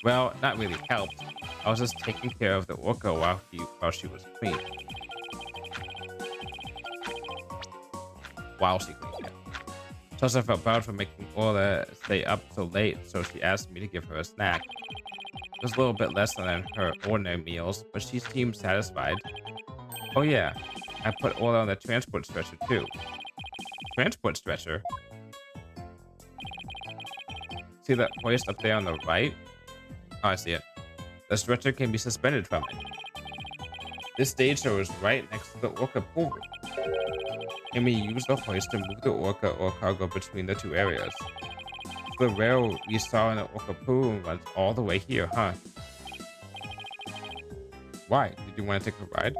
Well, not really helped. I was just taking care of the orca while she was clean. While she cleaned it. Shasha felt bad for making Orla stay up so late, so she asked me to give her a snack. It was a little bit less than her ordinary meals, but she seemed satisfied. Oh yeah, I put Orla on the transport stretcher too. Transport stretcher? See that hoist up there on the right? Oh, I see it. The stretcher can be suspended from it. This stage show is right next to the orca pool room. And we use the hoist to move the orca or cargo between the two areas. The rail we saw in the orca pool room runs all the way here, huh? Why? Did you want to take a ride?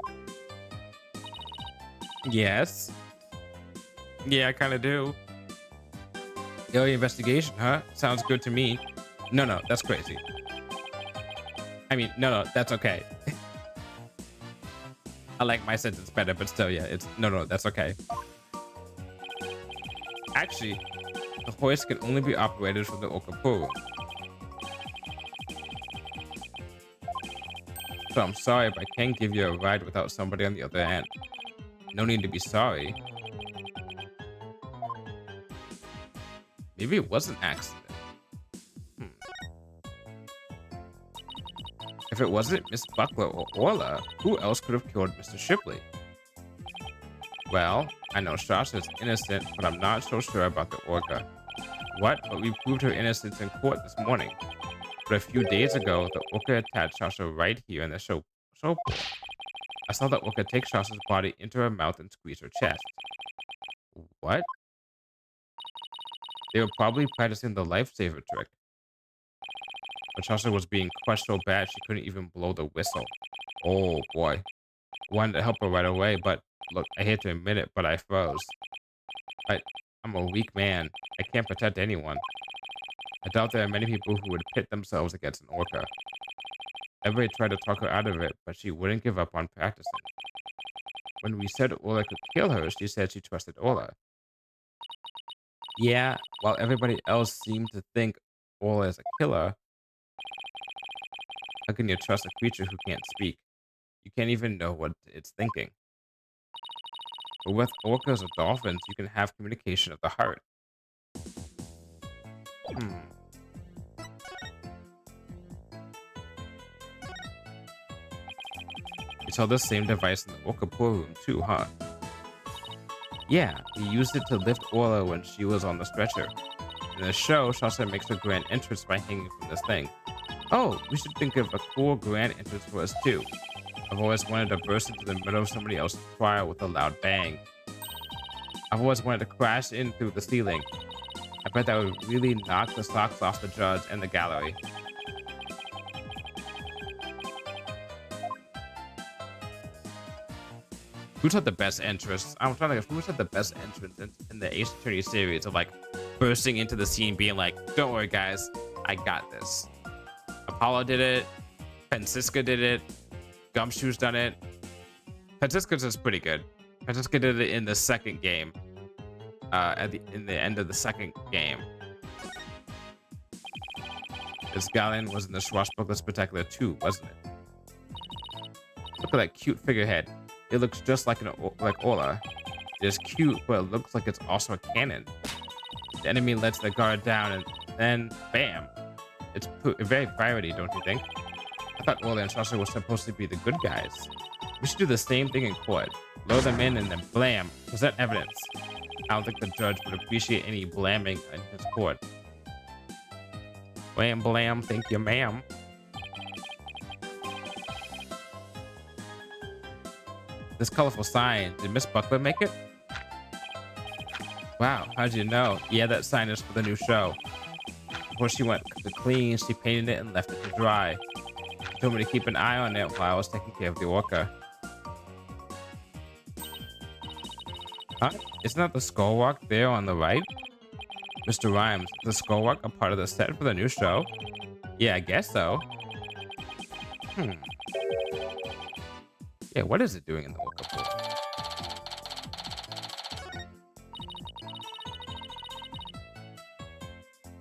Yes. Yeah, I kind of do. Area investigation, huh? Sounds good to me. No, that's crazy. I mean, no, that's okay. I like my sentence better, but still, yeah, it's no, that's okay. Actually, the hoist can only be operated from the orca pool room. So I'm sorry, but I can't give you a ride without somebody on the other end. No need to be sorry. Maybe it was an accident. If it wasn't Miss Buckler or Orla, who else could have killed Mr. Shipley? Well, I know Shasha is innocent, but I'm not so sure about the orca. What? But we proved her innocence in court this morning. But a few days ago, the orca attacked Shasha right here in the show pool. I saw the orca take Shasha's body into her mouth and squeeze her chest. What? They were probably practicing the lifesaver trick. But Shasha was being crushed so bad she couldn't even blow the whistle. Oh boy. I wanted to help her right away, but look, I hate to admit it, but I froze. I'm a weak man. I can't protect anyone. I doubt there are many people who would pit themselves against an orca. Everybody tried to talk her out of it, but she wouldn't give up on practicing. When we said Orla could kill her, she said she trusted Orla. Yeah, while everybody else seemed to think Orla is a killer, how can you trust a creature who can't speak? You can't even know what it's thinking. But with orcas or dolphins, you can have communication of the heart. You saw the same device in the orca pool room too, huh? Yeah, he used it to lift Orla when she was on the stretcher. In the show, Shasha makes her grand entrance by hanging from this thing. Oh, we should think of a cool grand entrance for us too. I've always wanted to burst into the middle of somebody else's trial with a loud bang. I've always wanted to crash in through the ceiling. I bet that would really knock the socks off the judge and the gallery. Who's had the best entrance? I'm trying to think of who's had the best entrance in the Ace Attorney series of like bursting into the scene, being like, "Don't worry, guys, I got this." Apollo did it. Francisca did it. Gumshoe's done it. Francisca's is pretty good. Francisca did it in the second game. In the end of the second game. This Galen was in the Swashbuckler Spectacular too, wasn't it? Look at that cute figurehead. It looks just like like Ola. It's cute, but it looks like it's also a cannon. The enemy lets the guard down, and then bam! It's very piratey, don't you think? I thought Ola and Sasha were supposed to be the good guys. We should do the same thing in court. Lure them in and then blam, present evidence. I don't think the judge would appreciate any blamming in his court. Blam, blam, thank you, ma'am. This colorful sign, did Miss Buckler make it? Wow, how'd you know? Yeah, that sign is for the new show. Before she went to clean, she painted it and left it to dry. She told me to keep an eye on it while I was taking care of the orca. Huh? Isn't that the skull walk there on the right? Mr. Rhymes, is the skull walk a part of the set for the new show? Yeah, I guess so. Yeah, what is it doing in the orca pool?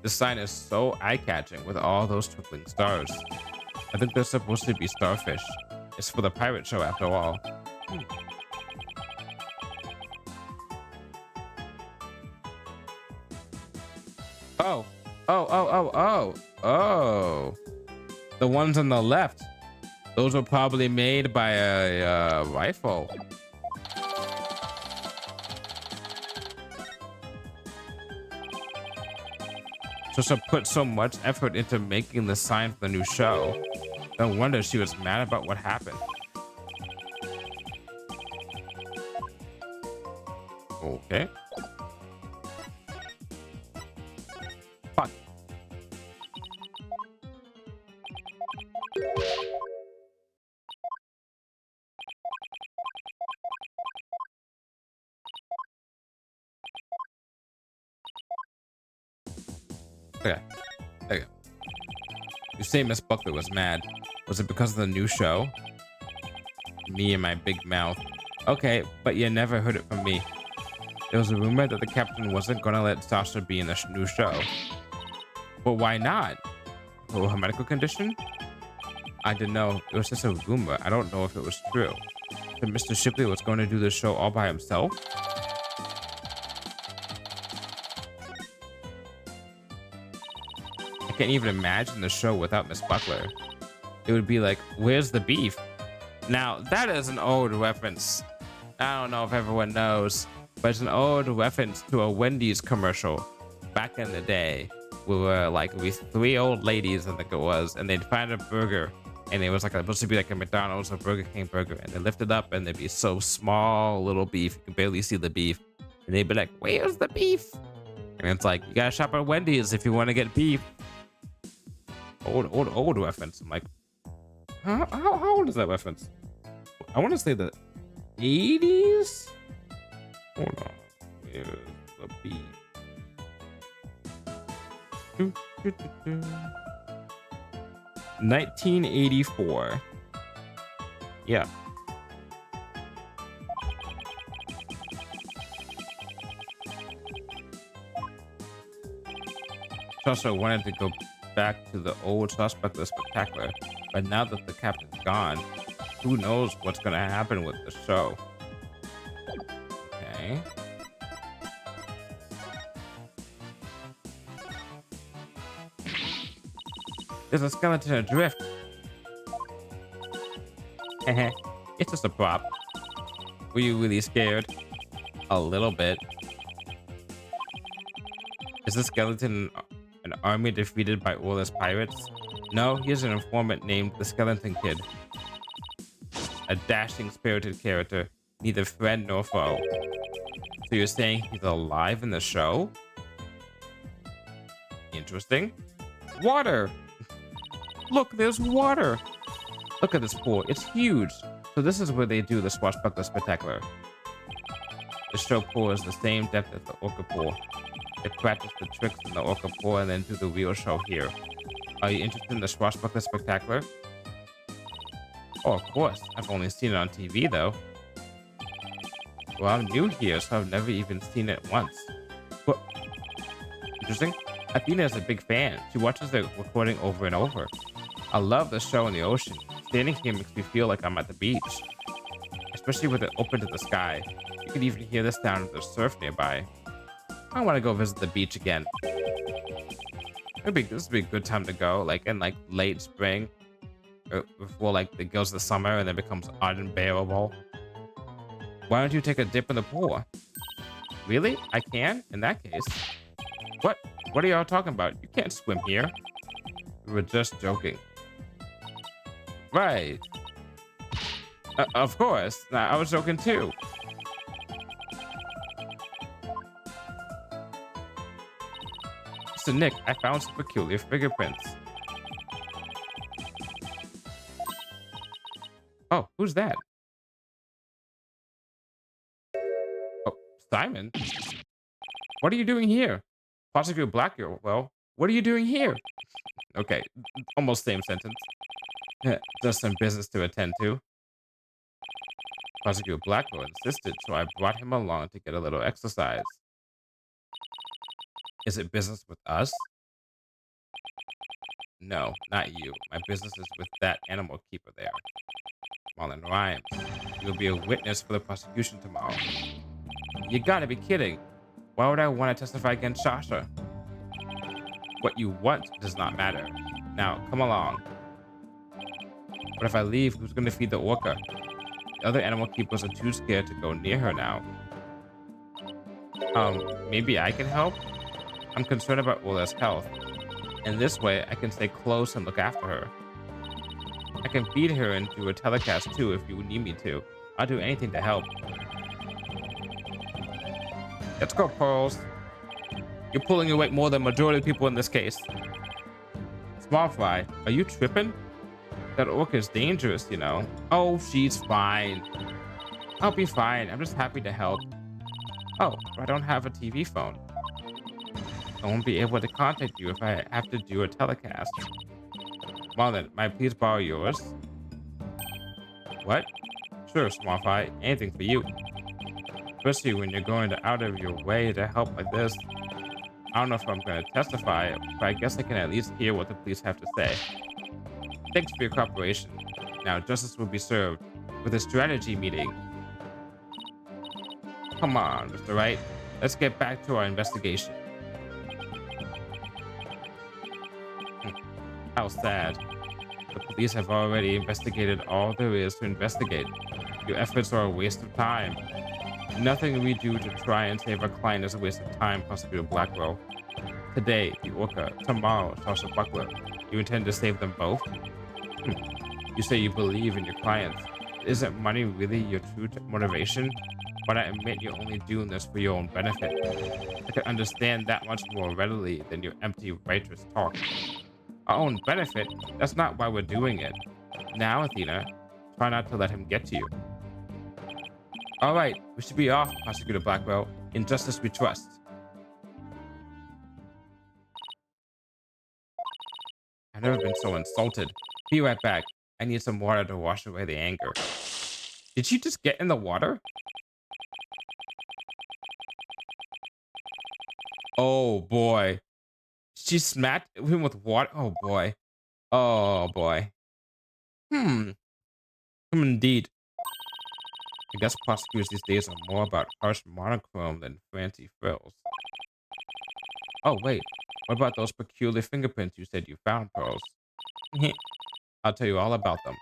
The sign is so eye-catching with all those twinkling stars. I think they're supposed to be starfish. It's for the pirate show after all. Oh. The ones on the left. Those were probably made by a rifle. Trisha put so much effort into making the sign for the new show. No wonder she was mad about what happened. Okay. Fuck. Okay. You say Miss Buckler was mad. Was it because of the new show? Me and my big mouth. Okay, but you never heard it from me. There was a rumor that the captain wasn't gonna let Sasha be in the new show. But why not? For her medical condition? I didn't know. It was just a rumor. I don't know if it was true. That Mr. Shipley was going to do the show all by himself? I can't even imagine the show without Miss Buckler. It would be like, where's the beef? Now, that is an old reference. I don't know if everyone knows, but it's an old reference to a Wendy's commercial back in the day. We were like these three old ladies, I think it was, and they'd find a burger, and it was like supposed to be like a McDonald's or Burger King burger, and they lift it up, and there'd be so small little beef, you could barely see the beef, and they'd be like, where's the beef? And it's like, you gotta shop at Wendy's if you want to get beef. Old reference. I'm like, how old is that reference? I want to say the 80s. Hold on, where's the beef? 1984. Yeah. Also wanted to go back to the old Suspect Spectacular, but now that the captain's gone, who knows what's gonna happen with the show. Okay. There's a skeleton adrift. It's just a prop. Were you really scared? A little bit. Is the skeleton an army defeated by Orla's pirates? No, he is an informant named the Skeleton Kid, a dashing, spirited character, neither friend nor foe. So you're saying he's alive in the show? Interesting. Water! Look, there's water! Look at this pool. It's huge. So this is where they do the Swashbuckler Spectacular. The show pool is the same depth as the Orca pool. They practice the tricks in the Orca pool and then do the real show here. Are you interested in the Swashbuckler Spectacular? Oh, of course. I've only seen it on TV, though. Well, I'm new here, so I've never even seen it once. What? Interesting. Athena is a big fan. She watches the recording over and over. I love the show in the ocean. Standing here makes me feel like I'm at the beach. Especially with it open to the sky. You can even hear the sound of the surf nearby. I want to go visit the beach again. This would be a good time to go, like in like late spring. Or before like it goes to summer and then becomes unbearable. Why don't you take a dip in the pool? Really? I can? In that case. What? What are y'all talking about? You can't swim here. We were just joking. Right. Of course. Nah, I was joking too. So Nick, I found some peculiar fingerprints. Oh, who's that? Oh, Simon? What are you doing here? Possibly black girl. Well, what are you doing here? Okay, almost same sentence. Just some business to attend to. Possibly black girl insisted, so I brought him along to get a little exercise. Is it business with us? No, not you. My business is with that animal keeper there. Marlon Rhymes. You'll be a witness for the prosecution tomorrow. You gotta be kidding. Why would I want to testify against Sasha? What you want does not matter. Now, come along. But if I leave, who's gonna feed the orca? The other animal keepers are too scared to go near her now. Maybe I can help? I'm concerned about Willa's health. In this way, I can stay close and look after her. I can feed her and do a telecast too if you need me to. I'll do anything to help. Let's go, Pearls. You're pulling your weight more than majority of people in this case. Small fry, are you tripping? That orca is dangerous, you know. Oh, she's fine. I'll be fine. I'm just happy to help. Oh, I don't have a TV phone. I won't be able to contact you if I have to do a telecast. Well then, might I please borrow yours? What? Sure, small fry. Anything for you. Especially when you're going out of your way to help like this. I don't know if I'm going to testify, but I guess I can at least hear what the police have to say. Thanks for your cooperation. Now justice will be served with a strategy meeting. Come on, Mr. Wright. Let's get back to our investigation. How sad. The police have already investigated all there is to investigate. Your efforts are a waste of time. Nothing we do to try and save our client is a waste of time, Prosecutor Blackwell. Today, the orca. Tomorrow, Sasha Buckler. You intend to save them both? You say you believe in your clients. Isn't money really your true motivation? But I admit you're only doing this for your own benefit. I can understand that much more readily than your empty righteous talk. Our own benefit? That's not why we're doing it. Now, Athena, try not to let him get to you. All right, we should be off, Prosecutor Blackwell. In justice we trust. I've never been so insulted. Be right back. I need some water to wash away the anger. Did she just get in the water? Oh boy. She smacked him with water. Oh boy. Oh boy. Indeed. I guess prosecutors these days are more about harsh monochrome than fancy frills. Oh wait. What about those peculiar fingerprints you said you found, Pearls? I'll tell you all about them.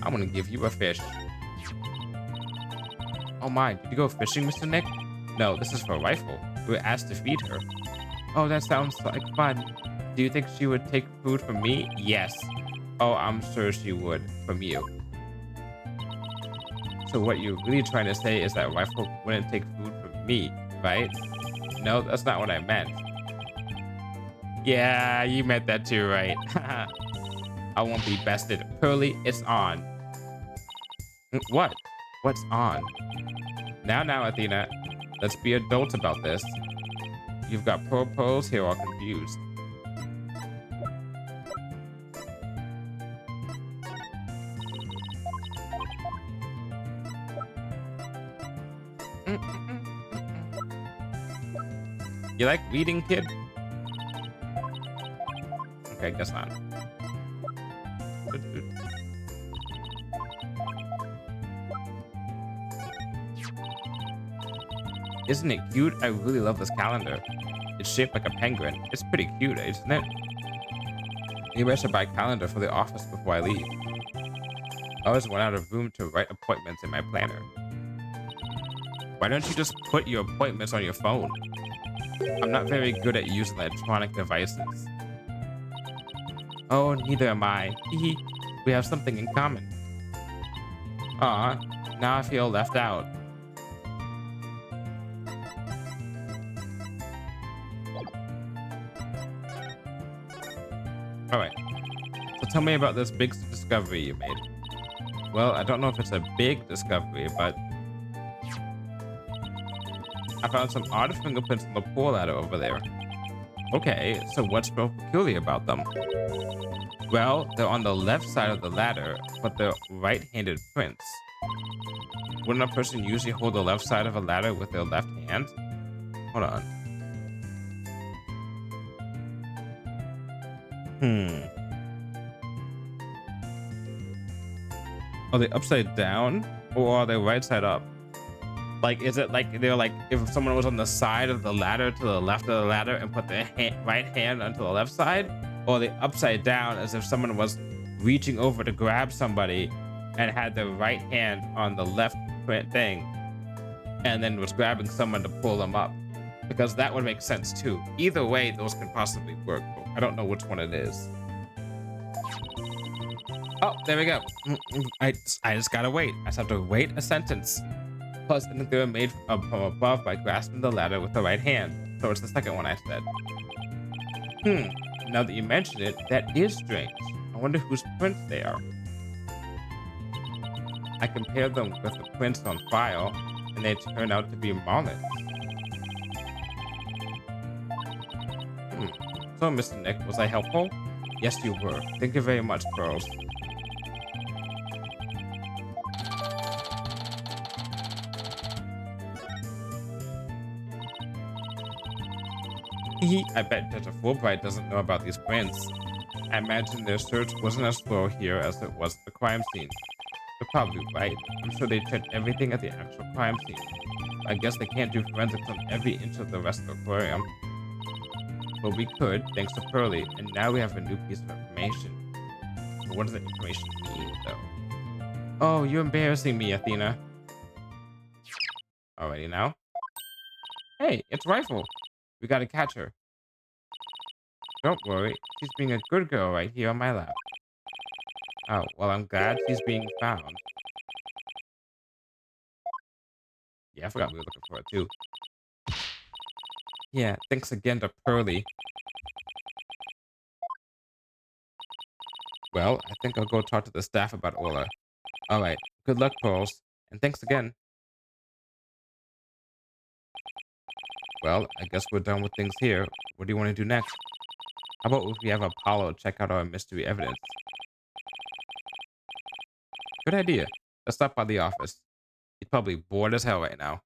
I'm gonna give you a fish. Oh my, did you go fishing, Mr. Nick? No, this is for Rifle. We were asked to feed her. Oh, that sounds like fun. Do you think she would take food from me? Yes. Oh, I'm sure she would from you. So what you're really trying to say is that Rifle wouldn't take food from me, right? No, that's not what I meant. Yeah, you meant that too, right? I won't be bested. Pearly, it's on. What? What's on? Now, Athena. Let's be adults about this. You've got poor pearls here all confused. You like reading, kid? Okay, guess not. Isn't it cute? I really love this calendar. It's shaped like a penguin. It's pretty cute, isn't it? Maybe I should buy a calendar for the office before I leave. I always run out of room to write appointments in my planner. Why don't you just put your appointments on your phone? I'm not very good at using electronic devices. Oh, neither am I. Hee. We have something in common. Aw, now I feel left out. Alright, so tell me about this big discovery you made. Well, I don't know if it's a big discovery, but I found some odd fingerprints on the pool ladder over there. Okay, so what's so peculiar about them? Well, they're on the left side of the ladder, but they're right-handed prints. Wouldn't a person usually hold the left side of a ladder with their left hand? Hold on. Are they upside down or are they right side up? Like, is it like they're like if someone was on the side of the ladder to the left of the ladder and put their right hand onto the left side? Or are they upside down as if someone was reaching over to grab somebody and had their right hand on the left print thing and then was grabbing someone to pull them up? Because that would make sense too. Either way, those can possibly work. I don't know which one it is. Oh, there we go. I just gotta wait. I just have to wait a sentence. Plus, I think they were made from above by grasping the ladder with the right hand. So it's the second one I said. Now that you mention it, that is strange. I wonder whose prints they are. I compared them with the prints on file, and they turned out to be Marlin's. So, Mr. Nick, was I helpful? Yes, you were. Thank you very much, Pearls. I bet Dr. Fulbright doesn't know about these prints. I imagine their search wasn't as thorough here as it was at the crime scene. You're probably right. I'm sure they checked everything at the actual crime scene. I guess they can't do forensics on every inch of the rest of the aquarium. But we could, thanks to Pearly, and now we have a new piece of information. But what does that information mean, though? Oh, you're embarrassing me, Athena. Alrighty now. Hey, it's Rifle. We gotta catch her. Don't worry, she's being a good girl right here on my lap. Oh, well, I'm glad she's being found. Yeah, I forgot we were looking for it too. Yeah, thanks again to Pearly. Well, I think I'll go talk to the staff about Ola. Alright, good luck, Pearls, and thanks again. Well, I guess we're done with things here. What do you want to do next? How about if we have Apollo check out our mystery evidence? Good idea. Let's stop by the office. He's probably bored as hell right now.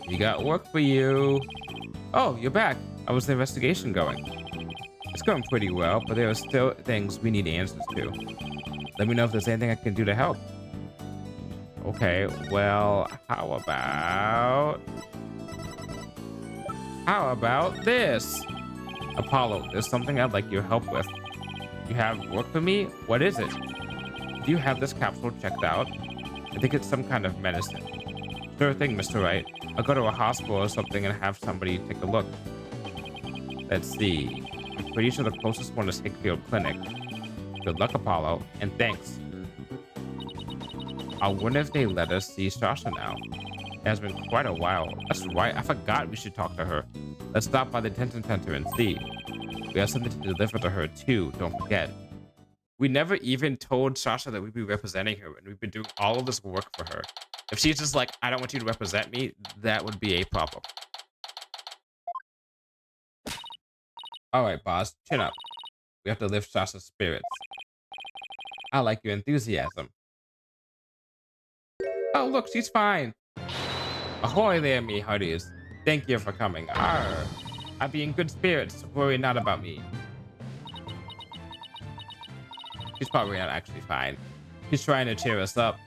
We got work for you. Oh, you're back. How was the investigation going? It's going pretty well, but there are still things we need answers to. Let me know if there's anything I can do to help. Okay, well, how about this? Apollo, there's something I'd like your help with. You have work for me? What is it? Do you have this capsule checked out? I think it's some kind of medicine. Sure thing, Mr. Wright. I'll go to a hospital or something and have somebody take a look. Let's see. I'm pretty sure the closest one is Hickfield Clinic. Good luck, Apollo, and thanks. I wonder if they let us see Sasha now. It has been quite a while. That's right, I forgot we should talk to her. Let's stop by the detention center and see. We have something to deliver to her too, don't forget. We never even told Sasha that we'd be representing her, and we've been doing all of this work for her. If she's just like, I don't want you to represent me, that would be a problem. All right, boss, chin up. We have to lift Sasha's spirits. I like your enthusiasm. Oh, look, she's fine. Ahoy there, me hearties. Thank you for coming. Arr. I'll be in good spirits. Worry not about me. She's probably not actually fine. She's trying to cheer us up.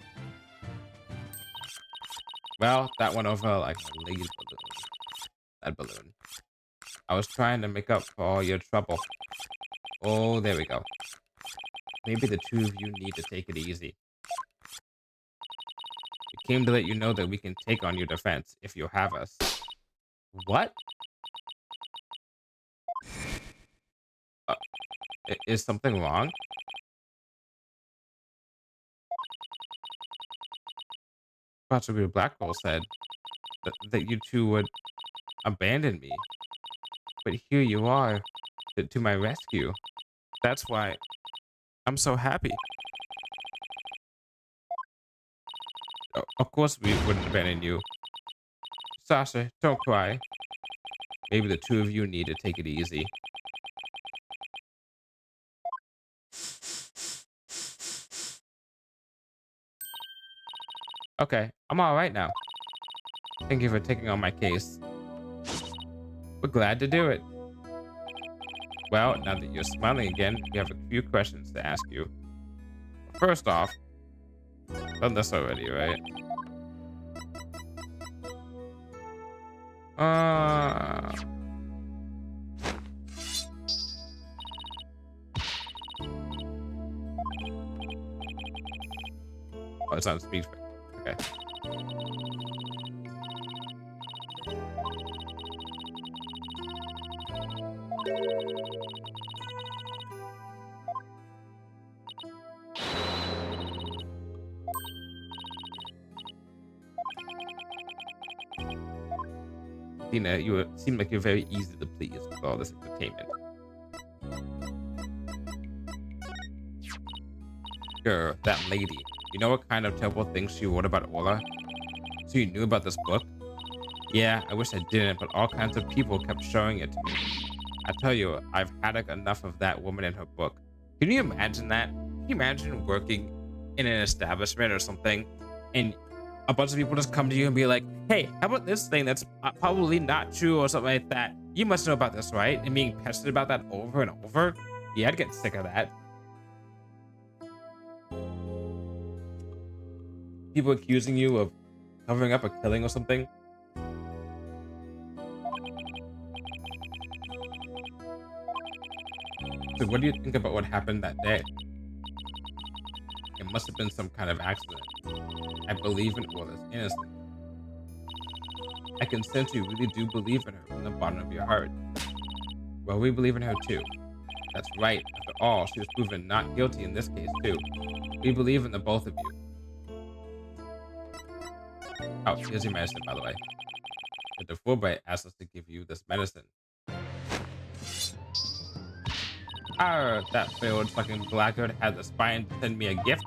Well, that went over like a lazy balloon. That balloon. I was trying to make up for all your trouble. Oh, there we go. Maybe the two of you need to take it easy. We came to let you know that we can take on your defense if you have us. What? Uh, is something wrong? Possibly Black Girl said that you two would abandon me. But here you are, to my rescue. That's why I'm so happy. Of course we wouldn't abandon you. Sasha, don't cry. Maybe the two of you need to take it easy. Okay, I'm all right now. Thank you for taking on my case. We're glad to do it. Well, now that you're smiling again, we have a few questions to ask you. First off, done this already, right? Oh, it's on speed. Okay. Tina, you seem like you're very easy to please with all this entertainment. Sure, that lady. You know what kind of terrible things she wrote about Ola? So you knew about this book? Yeah, I wish I didn't, but all kinds of people kept showing it to me. I tell you, I've had enough of that woman in her book. Can you imagine that? Can you imagine working in an establishment or something, and a bunch of people just come to you and be like, hey, how about this thing that's probably not true or something like that? You must know about this, right? And being pestered about that over and over? Yeah, I'd get sick of that. People accusing you of covering up a killing or something. So what do you think about what happened that day? It must have been some kind of accident. I believe in Orla's innocence. I can sense you really do believe in her from the bottom of your heart. Well, we believe in her too. That's right. After all, she was proven not guilty in this case too. We believe in the both of you. Oh, here's your medicine, by the way. The Fulbright asked us to give you this medicine. Arr, that failed fucking blackguard had the spine to send me a gift.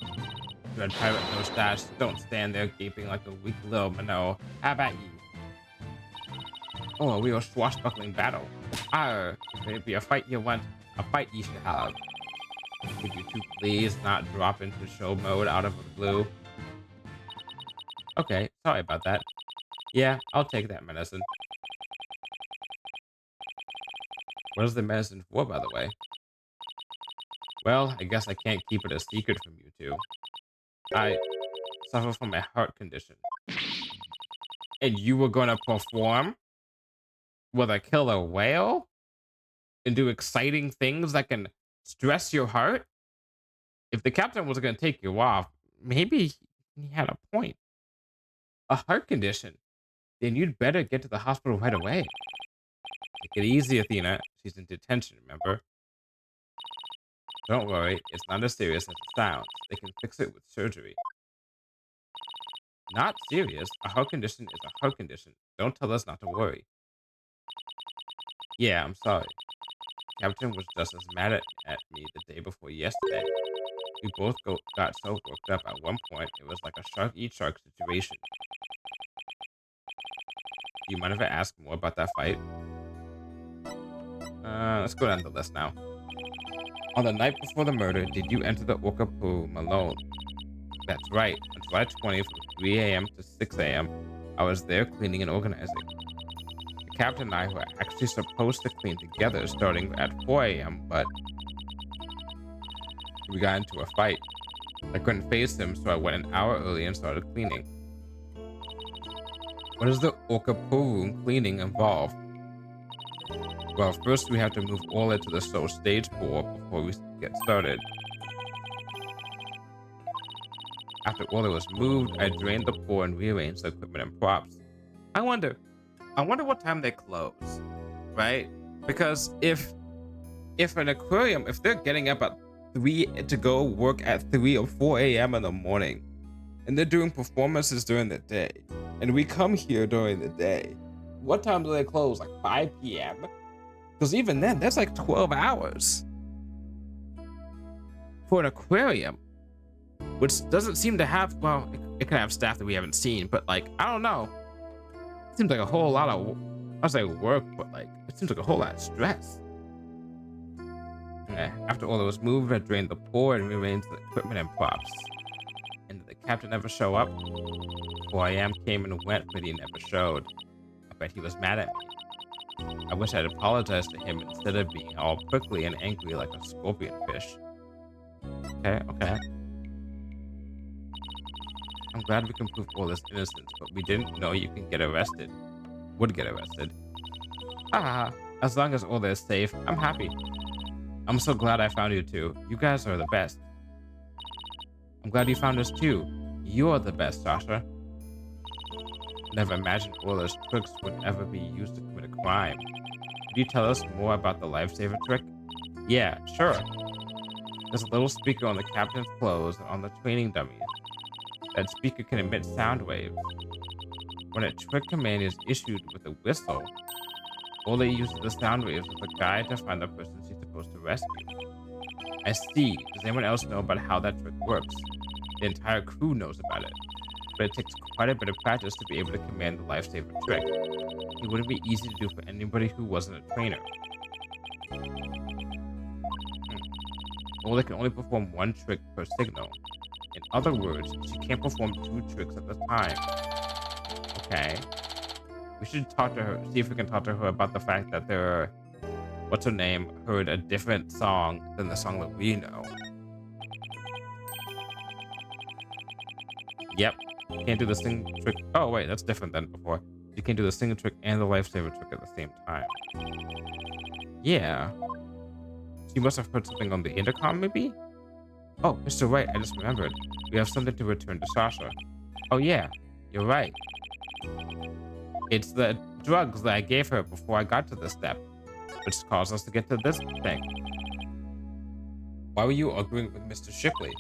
You had pirate no stash. Don't stand there gaping like a weak little minnow. How about you? Oh, a real swashbuckling battle. Arr, if it be a fight you want, a fight you should have. Could you two please not drop into show mode out of the blue? Okay, sorry about that. Yeah, I'll take that medicine. What is the medicine for, by the way? Well, I guess I can't keep it a secret from you two. I suffer from a heart condition. And you were gonna perform with a killer whale? and do exciting things that can stress your heart? If the captain was going to take you off, maybe he had a point. A heart condition. Then you'd better get to the hospital right away. Take it easy, Athena. She's in detention, remember? Don't worry, it's not as serious as it sounds. They can fix it with surgery. Not serious. A heart condition is a heart condition. Don't tell us not to worry. Yeah, I'm sorry. Captain was just as mad at me the day before yesterday. We both got so worked up at one point, it was like a shark eat shark situation. Do you mind if I ask more about that fight? Let's go down the list now. On the night before the murder, did you enter the Orca pool alone? That's right. On July 20th from 3 a.m. to 6 a.m., I was there cleaning and organizing. The captain and I were actually supposed to clean together starting at 4 a.m., but we got into a fight. I couldn't face him, so I went an hour early and started cleaning. What does the Orca pool room cleaning involve? Well, first we have to move all into the stage pool before we get started. After all it was moved, I drained the pool and rearranged the equipment and props. I wonder what time they close, right? Because if an aquarium, if they're getting up at 3 to go work at 3 or 4 a.m. in the morning, and they're doing performances during the day, and we come here during the day, what time do they close? Like 5 p.m.? Because even then, that's like 12 hours for an aquarium, which doesn't seem to have, well, it can have staff that we haven't seen, but like, I don't know. It seems like a whole lot of, I say work, but like, it seems like a whole lot of stress. After all it was moved, I drained the pool and rearranged the equipment and props. And did the captain ever show up? 4 a.m. came and went, but he never showed. I bet he was mad at me. I wish I'd apologized to him instead of being all prickly and angry like a scorpion fish. Okay. I'm glad we can prove all this innocence, but we didn't know you can get arrested. Would get arrested. As long as all is safe, I'm happy. I'm so glad I found you two. You guys are the best. I'm glad you found us too. You're the best, Sasha. Never imagined all those tricks would ever be used to commit a crime. Could you tell us more about the lifesaver trick? Yeah, sure. There's a little speaker on the captain's clothes and on the training dummies. That speaker can emit sound waves. When a trick command is issued with a whistle, all they use is the sound waves as a guide to find the person she's supposed to rescue. I see. Does anyone else know about how that trick works? The entire crew knows about it, but it takes quite a bit of practice to be able to command the lifesaver trick. It wouldn't be easy to do for anybody who wasn't a trainer. Well, they can only perform one trick per signal. In other words, she can't perform 2 tricks at the time. Okay. We should talk to her, see if we can talk to her about the fact that what's her name, heard a different song than the song that we know. Yep. Can't do the sing trick. Oh, wait, that's different than before. You can't do the sing trick and the lifesaver trick at the same time. Yeah. She must have heard something on the intercom, maybe? Oh, Mr. Wright, I just remembered. We have something to return to Sasha. Oh, yeah. You're right. It's the drugs that I gave her before I got to this step, which caused us to get to this thing. Why were you arguing with Mr. Shipley?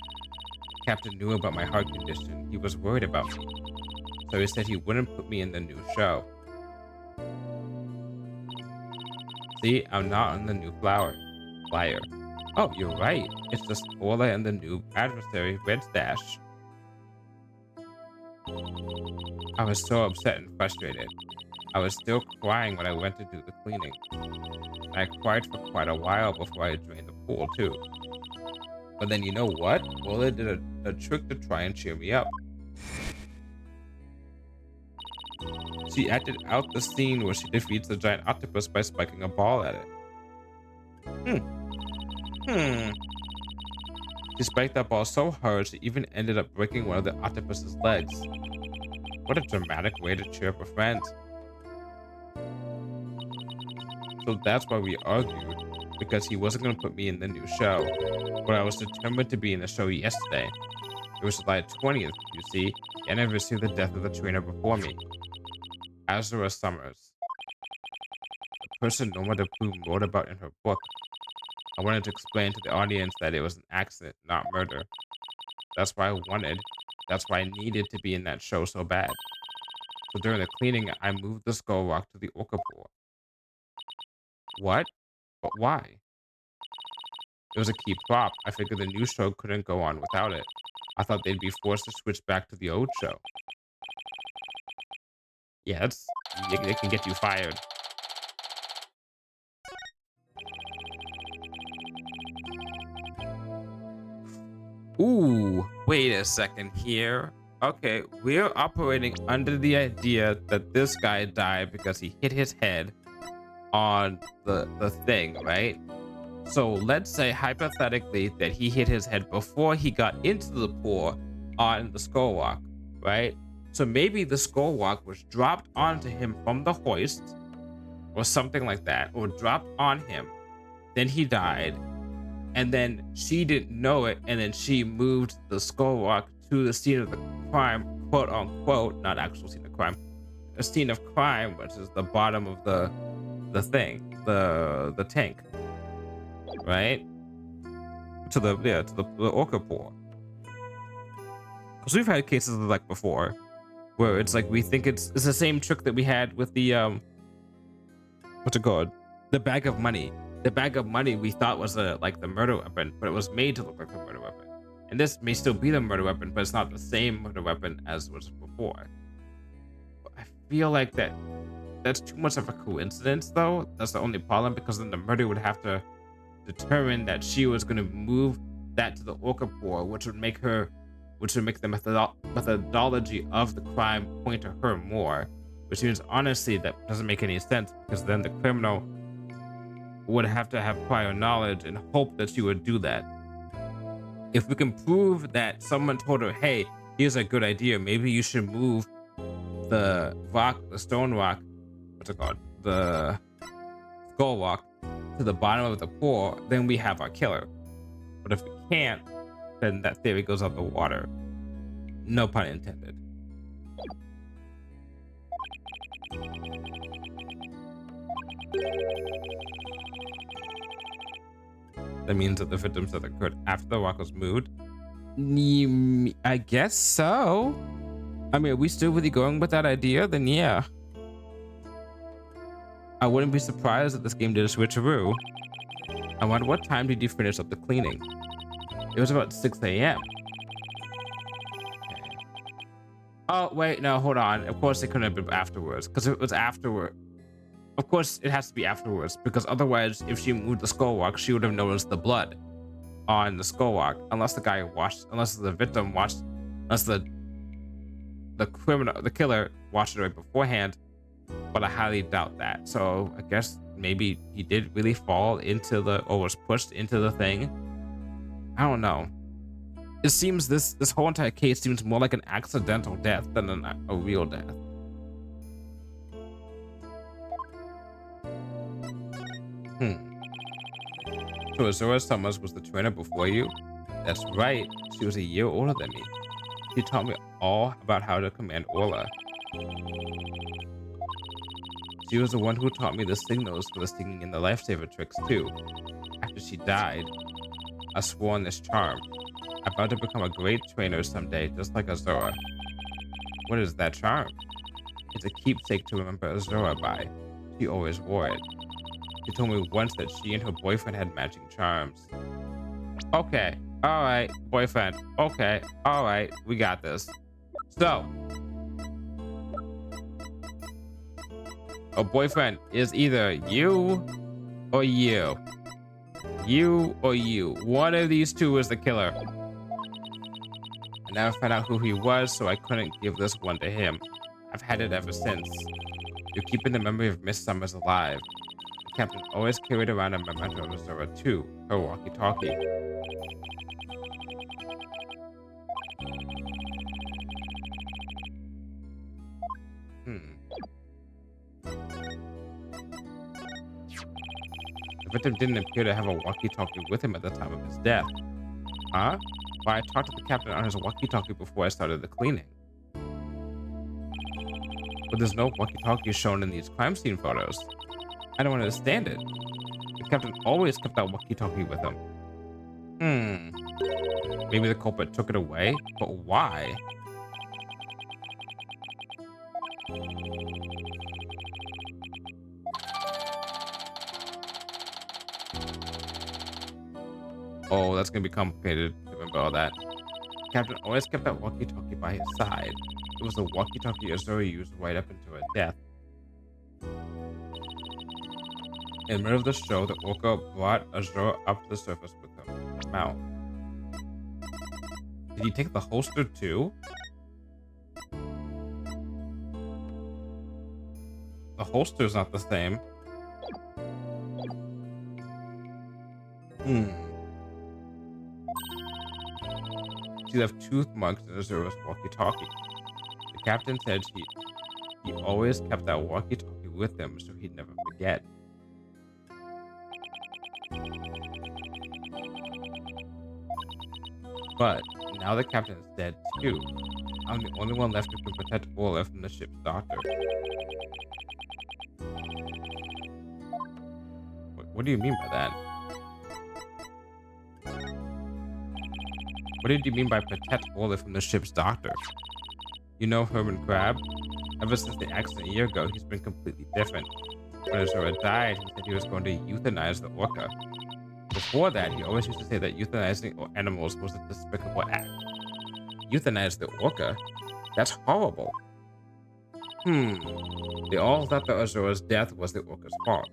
Captain knew about my heart condition. He was worried about me, so he said he wouldn't put me in the new show. See, I'm not on the new flyer. Oh, you're right. It's just Ola and the new adversary, Red Stash. I was so upset and frustrated. I was still crying when I went to do the cleaning. I cried for quite a while before I drained the pool, too. But then you know what? Ola did a trick to try and cheer me up. She acted out the scene where she defeats the giant octopus by spiking a ball at it. She spiked that ball so hard she even ended up breaking one of the octopus's legs. What a dramatic way to cheer up a friend. So that's why we argued, because he wasn't going to put me in the new show, but I was determined to be in the show yesterday. It was July 20th, you see, the anniversary of the death of the trainer before me, Azura Summers, the person Norma DePlume wrote about in her book. I wanted to explain to the audience that it was an accident, not murder. That's why that's why I needed to be in that show so bad. So during the cleaning, I moved the skull rock to the orca pool. What? But why? It was a key prop. I figured the new show couldn't go on without it. I thought they'd be forced to switch back to the old show. Yeah, it can get you fired. Ooh, wait a second here. Okay, we're operating under the idea that this guy died because he hit his head on the thing, right? So let's say hypothetically that he hit his head before he got into the pool on the skull walk, right? So maybe the skull walk was dropped onto him from the hoist or something like that, or dropped on him. Then he died, and then she didn't know it, and then she moved the skull walk to the scene of the crime, quote unquote, not actual scene of crime, a scene of crime, which is the bottom of the thing, the tank, right? To the orca pool. Because we've had cases like before, where it's like we think it's the same trick that we had with the what's it called? The bag of money. The bag of money we thought was like the murder weapon, but it was made to look like the murder weapon. And this may still be the murder weapon, but it's not the same murder weapon as was before. I feel like that's too much of a coincidence, though. That's the only problem, because then the murder would have to determine that she was going to move that to the orca pool, which would make the methodology of the crime point to her more. Which means, honestly, that doesn't make any sense, because then the criminal would have to have prior knowledge and hope that she would do that. If we can prove that someone told her, hey, here's a good idea, maybe you should move the stone rock, what's it called? The skull rock to the bottom of the pool, then we have our killer. But if we can't, then that theory goes out the water. No pun intended. That means that the victims that occurred after the rock was moved? I guess so. I mean, are we still really going with that idea? Then yeah. I wouldn't be surprised if this game did a switcheroo. I wonder, what time did you finish up the cleaning? It was about 6 a.m. Oh, wait, no, hold on. Of course it couldn't have been afterwards, because if it was afterward. Of course it has to be afterwards, because otherwise, if she moved the skull walk, she would have noticed the blood on the skull walk, unless the victim watched, unless the killer watched it right beforehand. But I highly doubt that. So I guess maybe he did really fall into or was pushed into the thing. I don't know. It seems this whole entire case seems more like an accidental death than a real death. So Azura Summers was the trainer before you? That's right. She was a year older than me. She taught me all about how to command Orla. She was the one who taught me the signals for the singing and the lifesaver tricks too. After she died, I swore on this charm. I vowed to become a great trainer someday, just like Azura. What is that charm? It's a keepsake to remember Azura by. She always wore it. She told me once that she and her boyfriend had matching charms. Okay, alright, boyfriend. Okay, alright, we got this. So, a boyfriend is either you or you. You or you. One of these two is the killer. I never found out who he was, so I couldn't give this one to him. I've had it ever since. You're keeping the memory of Miss Summers alive. The captain always carried around a memento of Azura too, her walkie-talkie. victim didn't appear to have a walkie-talkie with him at the time of his death. Huh? Well, I talked to the captain on his walkie-talkie before I started the cleaning. But there's no walkie-talkie shown in these crime scene photos. I don't understand it. The captain always kept that walkie-talkie with him. Maybe the culprit took it away? But why? Oh, that's gonna be complicated to remember all that. Captain always kept that walkie-talkie by his side. It was the walkie-talkie Azura used right up into her death. In the middle of the show, the orca brought Azura up to the surface with her mouth. Did he take the holster too? The holster's not the same. She left tooth marks in Azura's walkie-talkie. The captain said he always kept that walkie-talkie with him so he'd never forget. But now the captain is dead too. I'm the only one left who can protect Orla from the ship's doctor. What do you mean by that? What did you mean by protect Orla from the ship's doctor? You know Herman Crab? Ever since the accident a year ago, he's been completely different. When Azura died, he said he was going to euthanize the orca. Before that, he always used to say that euthanizing animals was a despicable act. Euthanize the orca? That's horrible. They all thought that Azura's death was the orca's fault.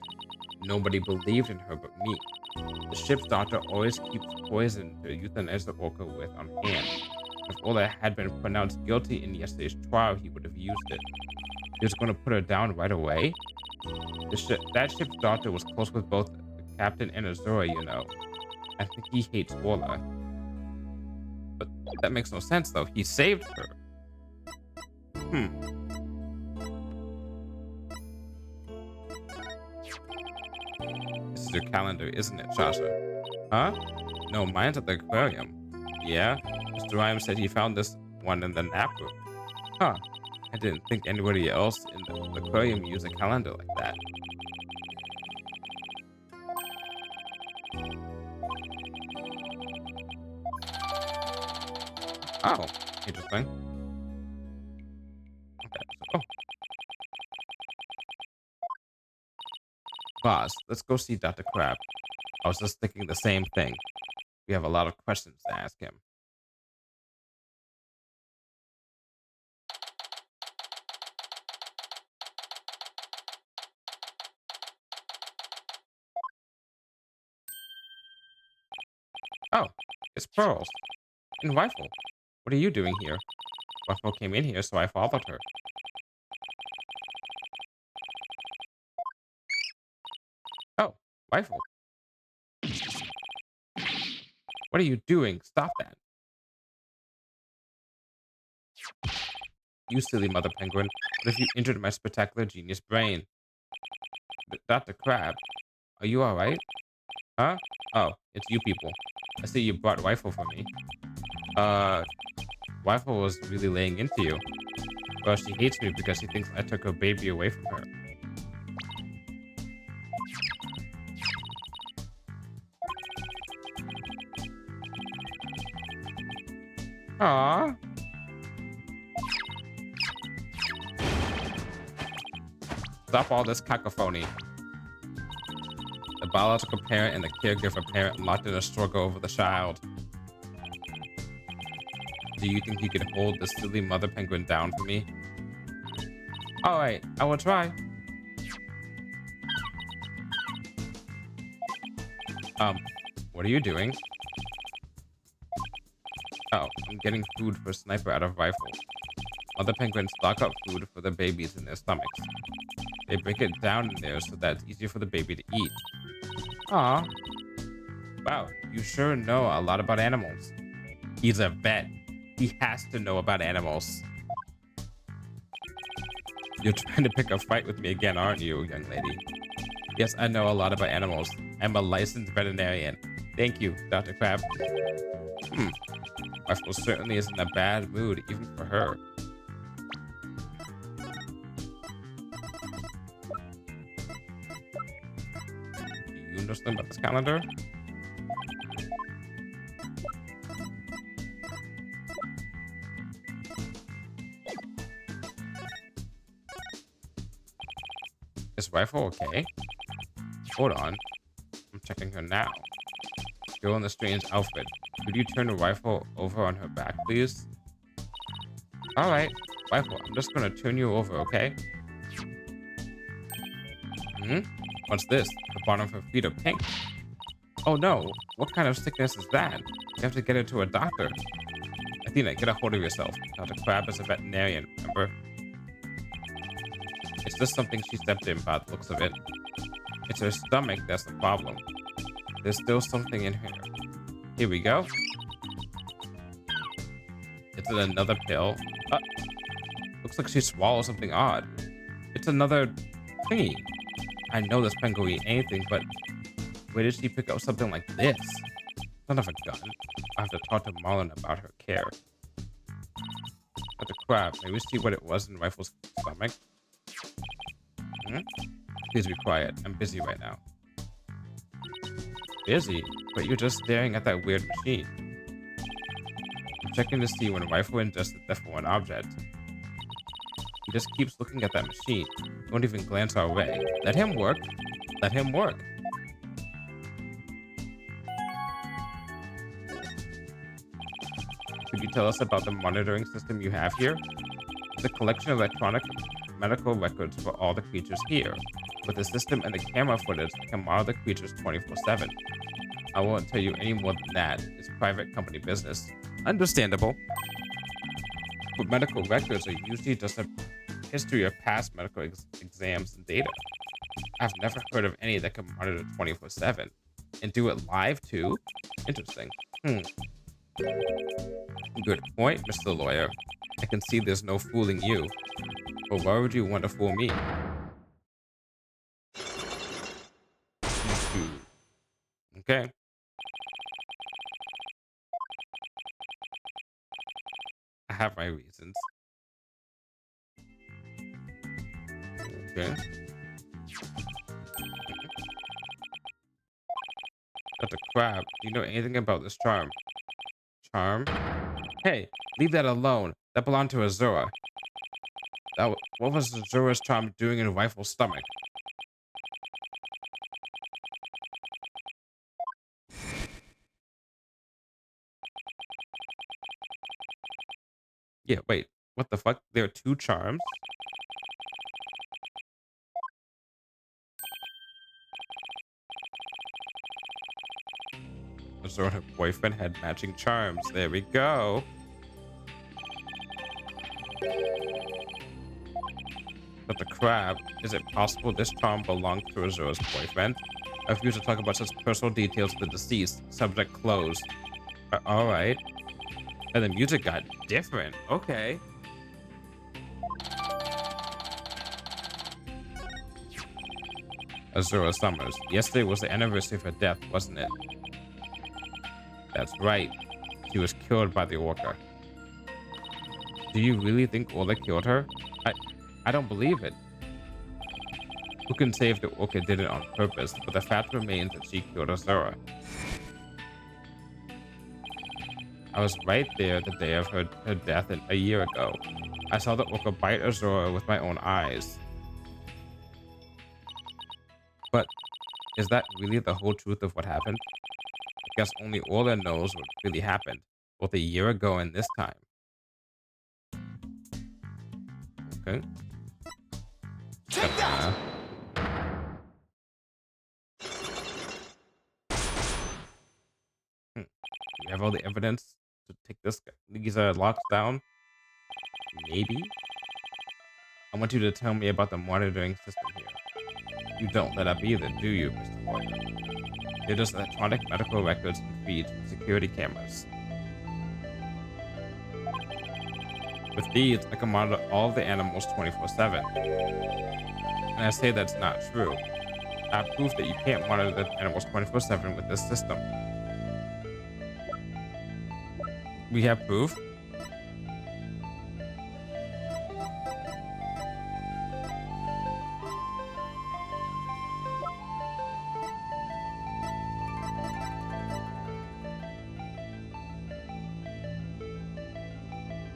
Nobody believed in her but me. The ship's doctor always keeps poison to euthanize the orca with on hand. If Orla had been pronounced guilty in yesterday's trial, he would have used it. He was going to put her down right away? That ship's doctor was close with both the captain and Azura, you know. I think he hates Orla. But that makes no sense, though. He saved her. This is your calendar, isn't it, Shasha? Huh? No, mine's at the aquarium. Yeah? Mr. Rhyme said he found this one in the nap room. Huh. I didn't think anybody else in the aquarium used a calendar like that. Oh, interesting. Okay, so, Boss, let's go see Dr. Crab. I was just thinking the same thing. We have a lot of questions to ask him. Oh, it's Pearls. And Rifle. What are you doing here? Rifle came in here, so I followed her. Oh, Rifle. What are you doing? Stop that. You silly mother penguin. What if you injured my spectacular genius brain? Dr. Crab, are you alright? Huh? Oh, it's you people. I see you brought Rifle for me. Rifle was really laying into you. Well, she hates me because she thinks I took her baby away from her. Aww. Stop all this cacophony. The biological parent and the caregiver parent locked in a struggle over the child. Do you think you could hold the silly mother penguin down for me? Alright, I will try. What are you doing? Oh, I'm getting food for Sniper out of Rifle. Mother penguins stock up food for the babies in their stomachs. They break it down in there so that it's easier for the baby to eat. Aw. Wow, you sure know a lot about animals. He's a vet. He has to know about animals. You're trying to pick a fight with me again, aren't you, young lady? Yes, I know a lot about animals. I'm a licensed veterinarian. Thank you, Dr. Crab. Hmm. Rifle certainly is in a bad mood, even for her. Do you know something about this calendar? Is Rifle okay? Hold on. I'm checking her now. Girl in the strange outfit. Could you turn the rifle over on her back, please? Alright. Rifle, I'm just gonna turn you over, okay? Hmm? What's this? The bottom of her feet are pink. Oh no. What kind of sickness is that? You have to get her to a doctor. Athena, get a hold of yourself. Dr. Crab is a veterinarian, remember? It's just something she stepped in by the looks of it. It's her stomach that's the problem. There's still something in her. Here we go. Is it another pill? Looks like she swallowed something odd. It's another thingy. I know this pen can eat anything, but where did she pick up something like this? Son of a gun. I have to talk to Marlon about her care. Dr. Crab, may we see what it was in Rifle's stomach? Hmm? Please be quiet. I'm busy right now. Busy? But you're just staring at that weird machine. I'm checking to see when Rifle ingested the foreign object. He just keeps looking at that machine. Won't even glance our way. Let him work. Let him work. Could you tell us about the monitoring system you have here? It's a collection of electronic medical records for all the creatures here. With the system and the camera footage, I can monitor the creatures 24/7. I won't tell you any more than that. It's private company business. Understandable. But medical records are usually just a history of past medical exams and data. I've never heard of any that can monitor 24/7 and do it live too. Interesting. Good point, Mr. Lawyer. I can see there's no fooling you. But why would you want to fool me? Okay. I have my reasons. Okay. Dr. Crab, do you know anything about this charm? Charm? Hey, leave that alone. That belonged to Azura. What was Azura's charm doing in Rifle's stomach? Yeah, wait. What the fuck? There are two charms? Azura and her boyfriend had matching charms. There we go. But the crab, is it possible this charm belonged to Azura's boyfriend? I refuse to talk about such personal details of the deceased. Subject closed. Alright. And the music got different. Okay. Azura Summers. Yesterday was the anniversary of her death, wasn't it? That's right. She was killed by the orca. Do you really think Orca killed her? I don't believe it. Who can say if the orca did it on purpose, but the fact remains that she killed Azura. I was right there the day of her death a year ago. I saw the orca bite Azura with my own eyes. But is that really the whole truth of what happened? I guess only Orla knows what really happened, both a year ago and this time. Okay. You have all the evidence to take these locks down? Maybe? I want you to tell me about the monitoring system here. You don't let up either, do you, Mr. Lawyer? They're just electronic medical records and feeds from security cameras. With these, I can monitor all the animals 24/7. And I say that's not true. Proof that you can't monitor the animals 24/7 with this system. We have proof.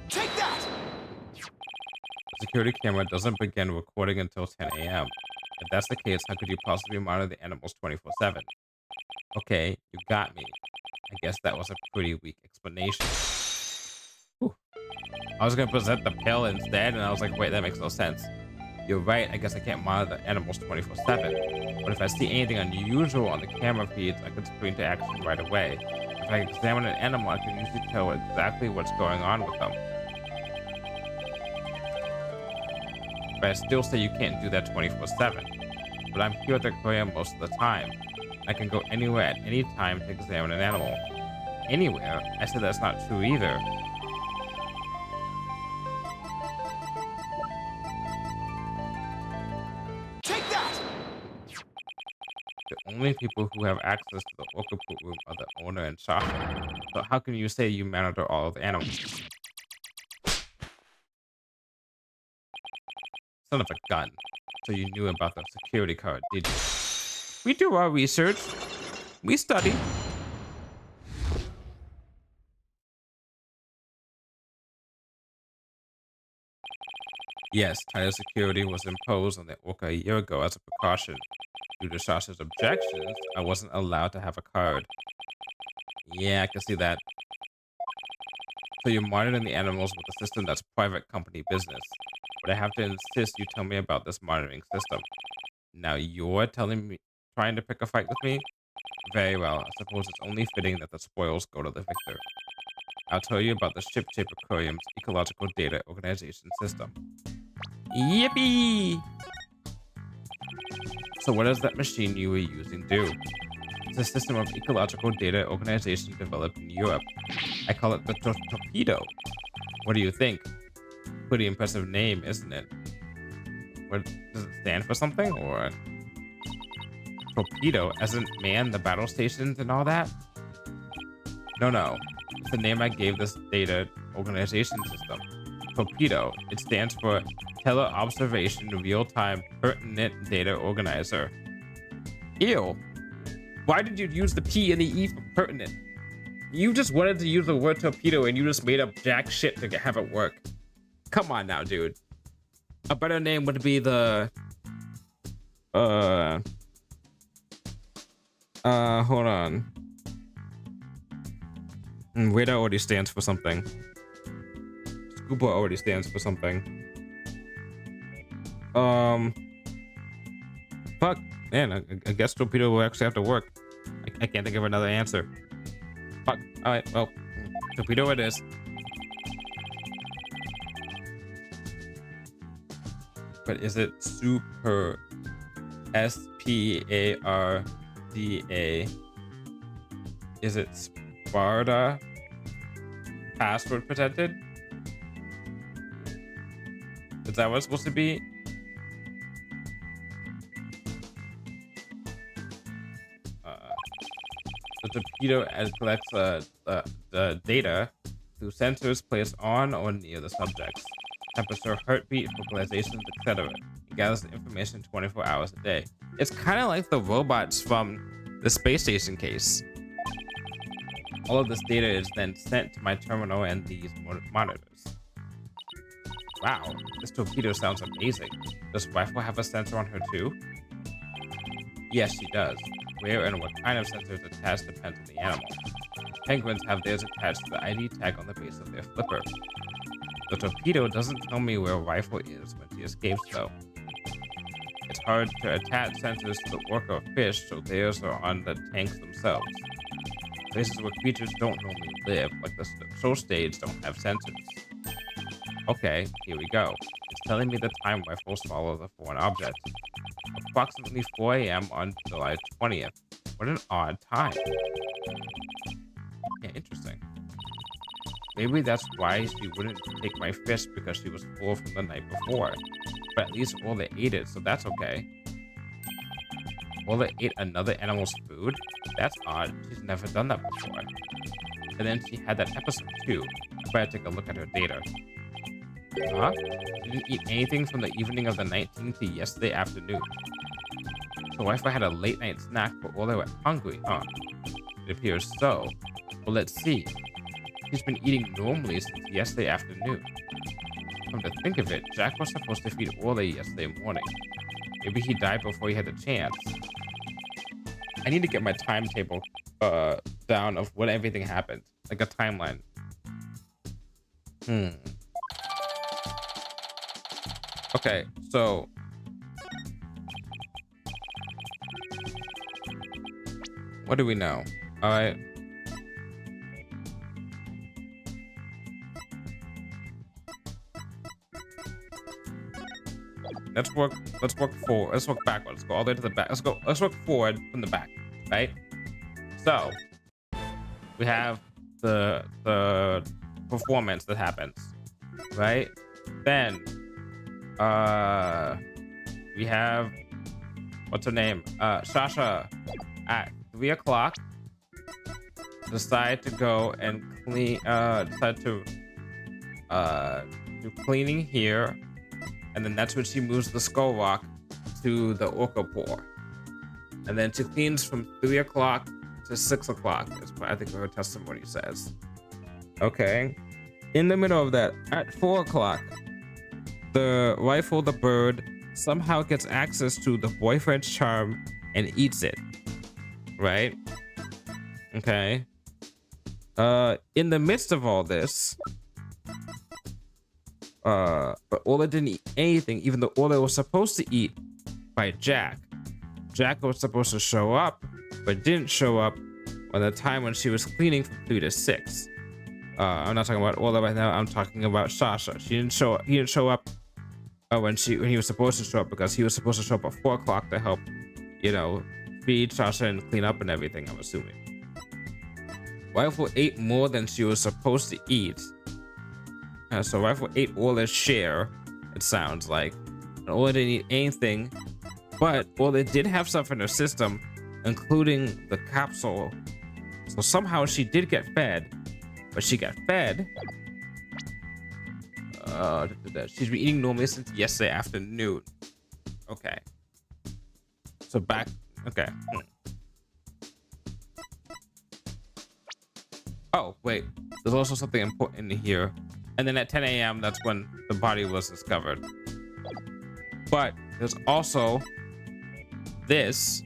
Take that! The security camera doesn't begin recording until 10 a.m. If that's the case, how could you possibly monitor the animals 24/7? Okay, you got me. I guess that was a pretty weak explanation. Whew. I was gonna present the pill instead, and I was like, wait, that makes no sense. You're right, I guess I can't monitor the animals 24/7. But if I see anything unusual on the camera feeds, I could spring to action right away. If I examine an animal, I can usually tell exactly what's going on with them. But I still say you can't do that 24/7. But I'm here at the aquarium most of the time. I can go anywhere at any time to examine an animal. Anywhere? I said that's not true either. Take that! The only people who have access to the orca pool room are the owner and Sasha. So how can you say you monitor all of the animals? Son of a gun. So you knew about the security card, did you? We do our research. We study. Yes, tighter security was imposed on the orca a year ago as a precaution. Due to Sasha's objections, I wasn't allowed to have a card. Yeah, I can see that. So you're monitoring the animals with a system that's private company business. But I have to insist you tell me about this monitoring system. Now you're telling me, trying to pick a fight with me? Very well, I suppose it's only fitting that the spoils go to the victor. I'll tell you about the Ship-Shape Aquarium's ecological data organization system. Yippee! So what does that machine you were using do? It's a system of ecological data organization developed in Europe. I call it the Torpedo. What do you think? Pretty impressive name, isn't it? What does it stand for something, or torpedo as in man the battle stations and all that? No. It's the name I gave this data organization system. Torpedo. It stands for Tele-Observation Real-Time Pertinent Data Organizer. Ew. Why did you use the P and the E for pertinent? You just wanted to use the word torpedo and you just made up jack shit to have it work. Come on now, dude. A better name would be the hold on. Wait, already stands for something. Scuba already stands for something. Fuck, man, I guess torpedo will actually have to work. I can't think of another answer. Fuck, alright, well, torpedo it is. But is it super? SPARDA? Is it Sparta? Password protected? Is that what it's supposed to be? The torpedo collects the data through sensors placed on or near the subjects. Temperature, heartbeat, vocalizations, etc. It gathers the information 24 hours a day. It's kind of like the robots from the space station case. All of this data is then sent to my terminal and these monitors. Wow, this torpedo sounds amazing. Does Rifle have a sensor on her too? Yes, she does. Where and what kind of sensors attached depends on the animal. Penguins have theirs attached to the ID tag on the base of their flipper. The torpedo doesn't tell me where Rifle is when she escapes though. It's hard to attach sensors to the orca fish, so theirs are on the tanks themselves. Places where creatures don't normally live, like the show stage, don't have sensors. Okay, here we go. It's telling me the time Rifles follow the foreign object. Approximately 4 a.m. on July 20th. What an odd time. Yeah, interesting. Maybe that's why she wouldn't take my fish, because she was full from the night before. But at least all they ate it, so that's okay. Ola ate another animal's food? That's odd. She's never done that before. And then she had that episode too. I better take a look at her data. Huh? She didn't eat anything from the evening of the 19th to yesterday afternoon. So Wi-Fi had a late night snack, but Ola went hungry, huh? It appears so. Well, let's see. She's been eating normally since yesterday afternoon. Come to think of it, Jack was supposed to feed Ola yesterday morning. Maybe he died before he had the chance. I need to get my timetable down of when everything happened. Like a timeline. Okay, so... what do we know? Alright. Let's work forward. Let's work backwards. Let's go all the way to the back. Let's work forward from the back, right? So we have the performance that happens, right? Then we have, what's her name? Sasha at 3 o'clock decide to go and clean decide to do cleaning here. And then that's when she moves the skull rock to the orca pour. And then she cleans from 3 o'clock to 6 o'clock. That's what I think her testimony says. Okay. In the middle of that, at 4 o'clock, the rifle, the bird, somehow gets access to the boyfriend's charm and eats it. Right? Okay. In the midst of all this, but Ola didn't eat anything, even though Ola was supposed to eat by Jack. Jack was supposed to show up, but didn't show up by the time when she was cleaning from 3 to 6. I'm not talking about Ola right now. I'm talking about Sasha. He didn't show up when he was supposed to show up, because he was supposed to show up at 4 o'clock to help, feed Sasha and clean up and everything, I'm assuming. Rifle ate more than she was supposed to eat. So Rifle ate Ola's share, it sounds like. And Ola didn't eat anything, but Ola did have stuff in her system, including the capsule. So somehow she did get fed, but she got fed. She's been eating normally since yesterday afternoon. Okay. So back, okay. Oh, wait. There's also something important in here. And then at 10 a.m., that's when the body was discovered. But there's also this.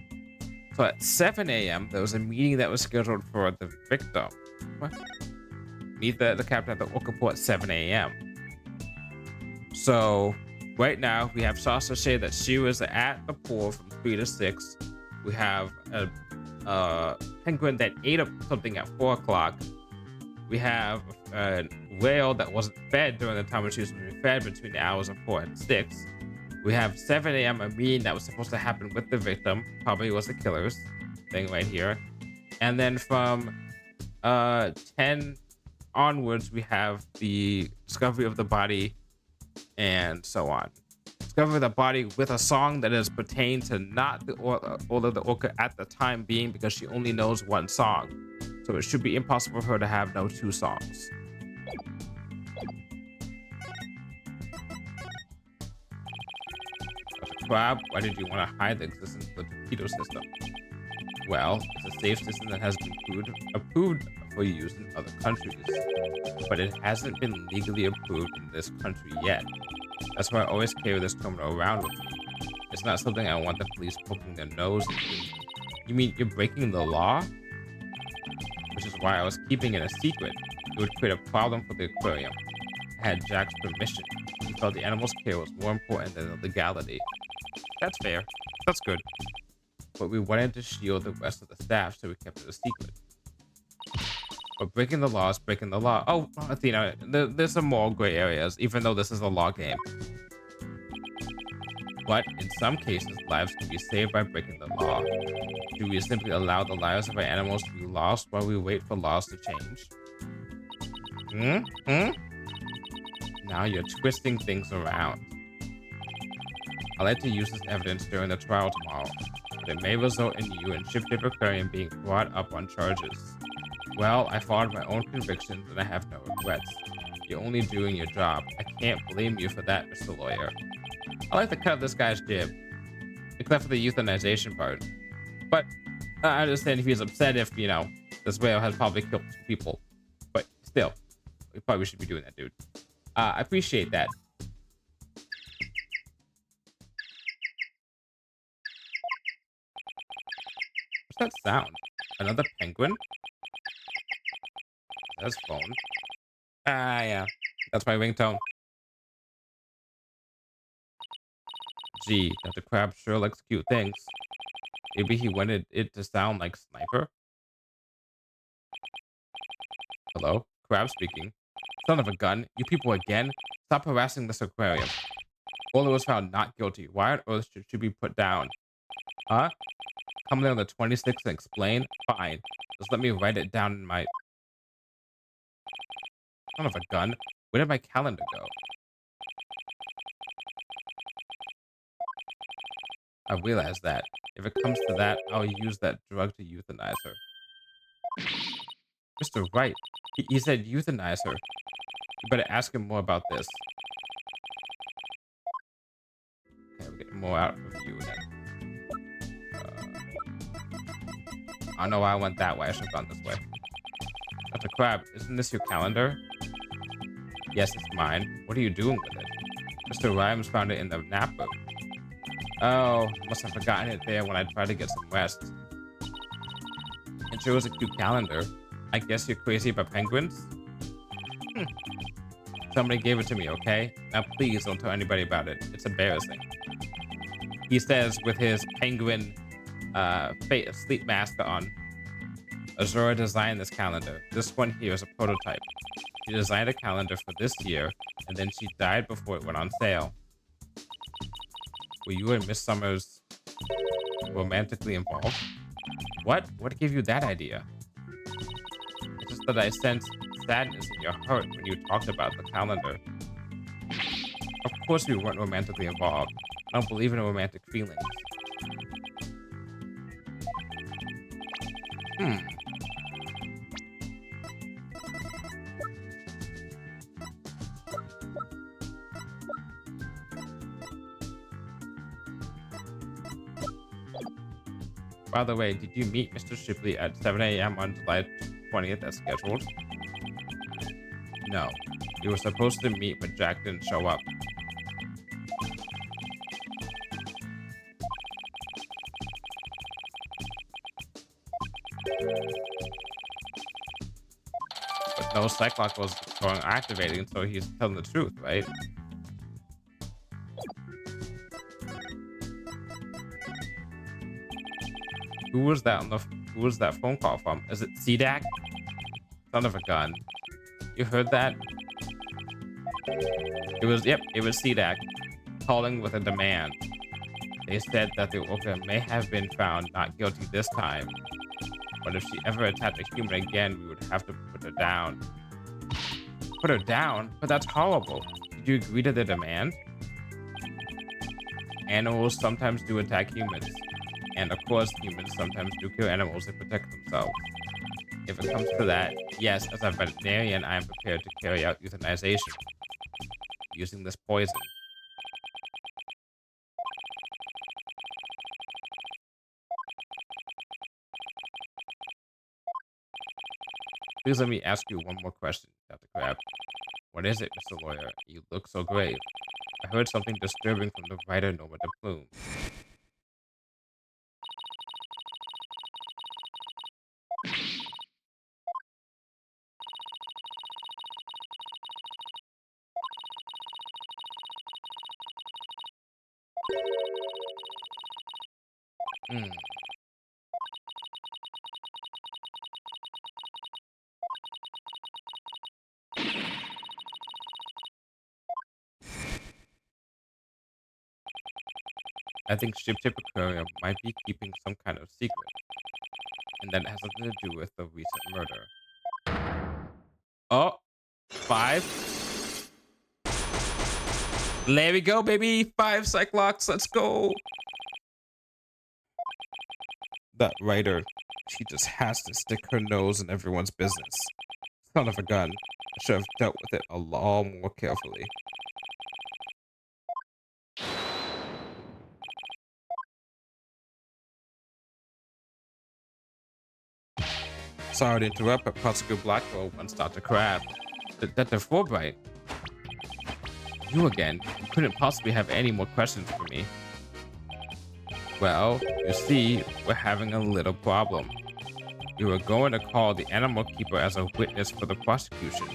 So at 7 a.m., there was a meeting that was scheduled for the victim. What? Meet the captain at the orca pool at 7 a.m. So right now, we have Sasha say that she was at the pool from 3 to 6. We have a penguin that ate up something at 4 o'clock. We have a whale that wasn't fed during the time when she was being fed between the hours of 4 and 6. We have 7 a.m. a meeting that was supposed to happen with the victim. Probably was the killer's thing right here. And then from 10 onwards, we have the discovery of the body and so on. Discovery of the body with a song that is pertained to not the orca at the time being, because she only knows one song. So it should be impossible for her to have no 2 songs. Crab, why did you want to hide the existence of the torpedo system? Well, it's a safe system that has been approved for use in other countries, but it hasn't been legally approved in this country yet. That's why I always carry this terminal around with me. It's not something I want the police poking their nose into. You mean you're breaking the law? Which is why I was keeping it a secret. It would create a problem for the aquarium. I had Jack's permission. He felt the animal's care was more important than the legality. That's fair. That's good. But we wanted to shield the rest of the staff, so we kept it a secret. But breaking the law is breaking the law. Oh, Athena, there's some moral gray areas, even though this is a law game. But in some cases, lives can be saved by breaking the law. Do we simply allow the lives of our animals to be lost while we wait for laws to change? Now you're twisting things around. I'd like to use this evidence during the trial tomorrow, but that may result in you and Ship-Tip Aquarium being brought up on charges. Well, I followed my own convictions and I have no regrets. You're only doing your job. I can't blame you for that, Mr. Lawyer. I like the cut of this guy's jib, except for the euthanization part. But I understand if he's upset if, this whale has probably killed 2 people. But still, we probably should be doing that, dude. I appreciate that. What's that sound? Another penguin? That's phone. Ah, yeah. That's my ringtone. Gee, Dr. Crab sure likes cute things. Maybe he wanted it to sound like Sniper? Hello? Crab speaking. Son of a gun. You people again? Stop harassing this aquarium. Bowler was found not guilty. Why on earth should she be put down? Huh? Come there on the 26th and explain? Fine. Just let me write it down in my... Son of a gun. Where did my calendar go? I realize that. If it comes to that, I'll use that drug to euthanize her. Mr. Wright. He said euthanize her. You better ask him more about this. Okay, we're getting more out of you then. I don't know why I went that way. I should have gone this way. Dr. Crab, isn't this your calendar? Yes, it's mine. What are you doing with it? Mr. Rhymes found it in the nap room. Oh, must have forgotten it there when I tried to get some rest. It sure was a cute calendar. I guess you're crazy about penguins? Somebody gave it to me, okay? Now please don't tell anybody about it. It's embarrassing. He says with his penguin sleep mask on. Azura designed this calendar. This one here is a prototype. She designed a calendar for this year, and then she died before it went on sale. Were you and Miss Summers romantically involved? What? What gave you that idea? It's just that I sensed sadness in your heart when you talked about the calendar. Of course we weren't romantically involved. I don't believe in romantic feelings. By the way, did you meet Mr. Shipley at 7 a.m. on July 20th as scheduled? No. You were supposed to meet, but Jack didn't show up. But no Cyclops was going activating, so he's telling the truth, right? Who was that phone call from? Is it CDAC? Son of a gun. You heard that? It was CDAC calling with a demand. They said that the orca may have been found not guilty this time, but if she ever attacked a human again, we would have to put her down. Put her down? But that's horrible. Did you agree to the demand? Animals sometimes do attack humans. And of course, humans sometimes do kill animals to protect themselves. If it comes to that, yes, as a veterinarian, I am prepared to carry out euthanization using this poison. Please let me ask you one more question, Dr. Crab. What is it, Mr. Lawyer? You look so grave. I heard something disturbing from the writer Noma de Plume. I think Ship-Tip Aquarium might be keeping some kind of secret, and that has something to do with the recent murder. Oh, 5. There we go, baby. 5 Cyclops. Let's go. That writer, she just has to stick her nose in everyone's business. Son of a gun. I should have dealt with it a lot more carefully. Sorry to interrupt, but Prosecutor Blackwell wants Dr. Crab. Detective Fulbright. You again? You couldn't possibly have any more questions for me. Well, you see, we're having a little problem. We were going to call the animal keeper as a witness for the prosecution,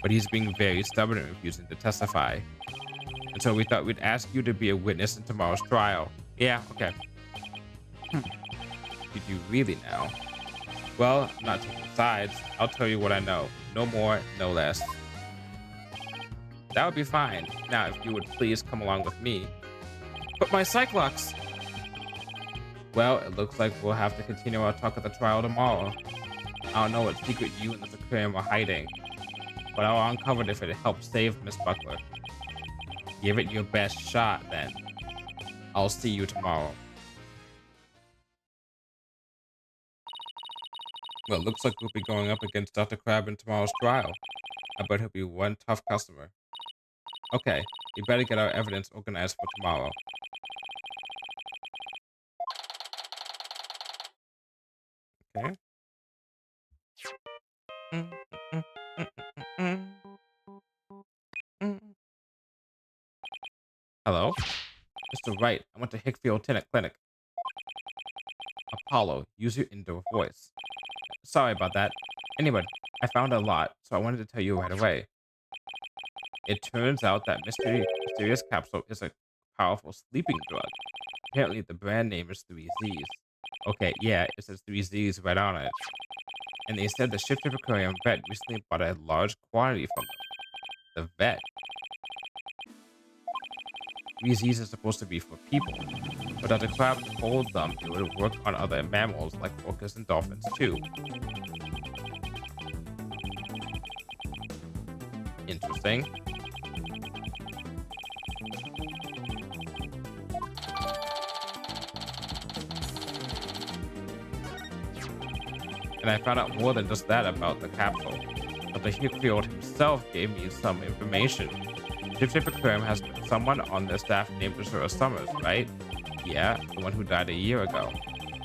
but he's being very stubborn and refusing to testify. And so we thought we'd ask you to be a witness in tomorrow's trial. Yeah, okay. Did you really now? Well, I'm not taking sides. I'll tell you what I know. No more, no less. That would be fine. Now, if you would please come along with me. But my Cyclops! Well, it looks like we'll have to continue our talk at the trial tomorrow. I don't know what secret you and this aquarium are hiding, but I'll uncover it if it helps save Miss Buckler. Give it your best shot, then. I'll see you tomorrow. Well, it looks like we'll be going up against Dr. Crab in tomorrow's trial. I bet he'll be one tough customer. Okay, we better get our evidence organized for tomorrow. Okay. Hello? Mr. Wright, I went to Hickfield Tenant Clinic. Apollo, use your indoor voice. Sorry about that. Anyway, I found a lot, so I wanted to tell you right away. It turns out that mysterious capsule is a powerful sleeping drug. Apparently, the brand name is 3Z's. Okay, yeah, it says 3Z's right on it. And they said the Shifter Aquarium vet recently bought a large quantity from them. The vet. 3Z's is supposed to be for people, but Dr. Crab told them it would work on other mammals like orcas and dolphins too. Interesting. And I found out more than just that about the capsule. Dr. Hickfield himself gave me some information. Ship Aquarium has someone on their staff named Azura Summers, right? Yeah, the one who died a year ago.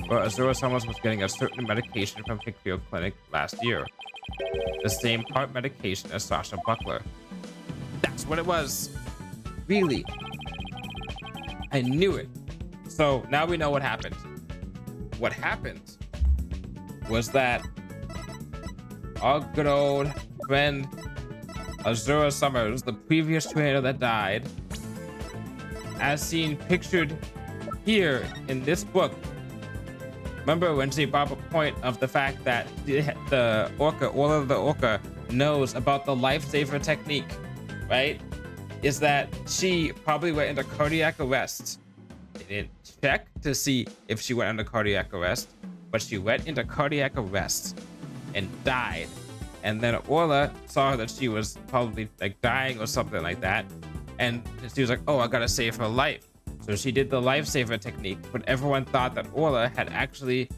Well, Azura Summers was getting a certain medication from Hickfield Clinic last year. The same heart medication as Sasha Buckler. That's what it was. Really? I knew it. So now we know what happened. What happened was that our good old friend Azura Summers, the previous trainer that died, as seen pictured here in this book. Remember when she brought up a point of the fact that the orca, all of the orca, knows about the lifesaver technique, right? Is that she probably went into cardiac arrest. They didn't check to see if she went under cardiac arrest, but she went into cardiac arrest and died. And then Orla saw that she was probably like dying or something like that. And she was like, oh, I gotta save her life. So she did the lifesaver technique, but everyone thought that Orla had actually,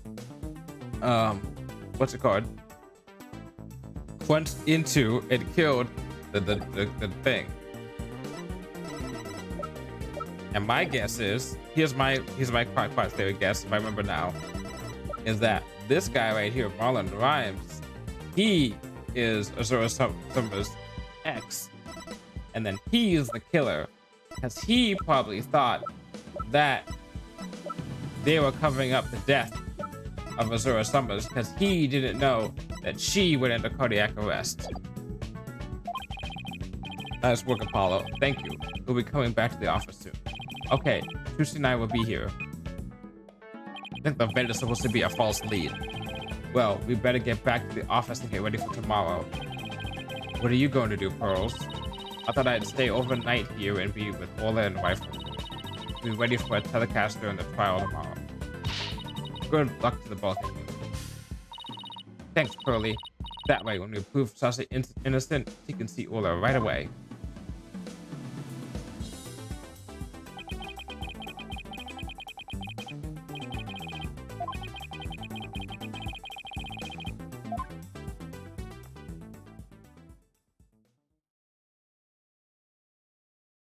what's it called? Crunched into and killed the thing. And my guess is, here's my quite favorite guess, if I remember now, is that this guy right here, Marlon Rhymes, he is Azura Summers' ex, and then he's the killer, because he probably thought that they were covering up the death of Azura Summers, because he didn't know that she went into cardiac arrest. Nice work, Apollo. Thank you. We'll be coming back to the office soon. Okay, Tuesday and I will be here. I think the vet is supposed to be a false lead. Well, we better get back to the office and get ready for tomorrow. What are you going to do, Pearls? I thought I'd stay overnight here and be with Orla and wife. Be ready for a telecast during the trial tomorrow. Good luck to the both of you. Thanks, Pearly. That way, when we prove Sasha innocent, he can see Orla right away.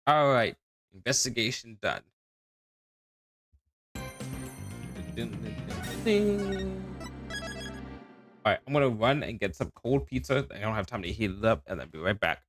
All right, investigation done. All right, I'm gonna run and get some cold pizza. I don't have time to heat it up, and then be right back.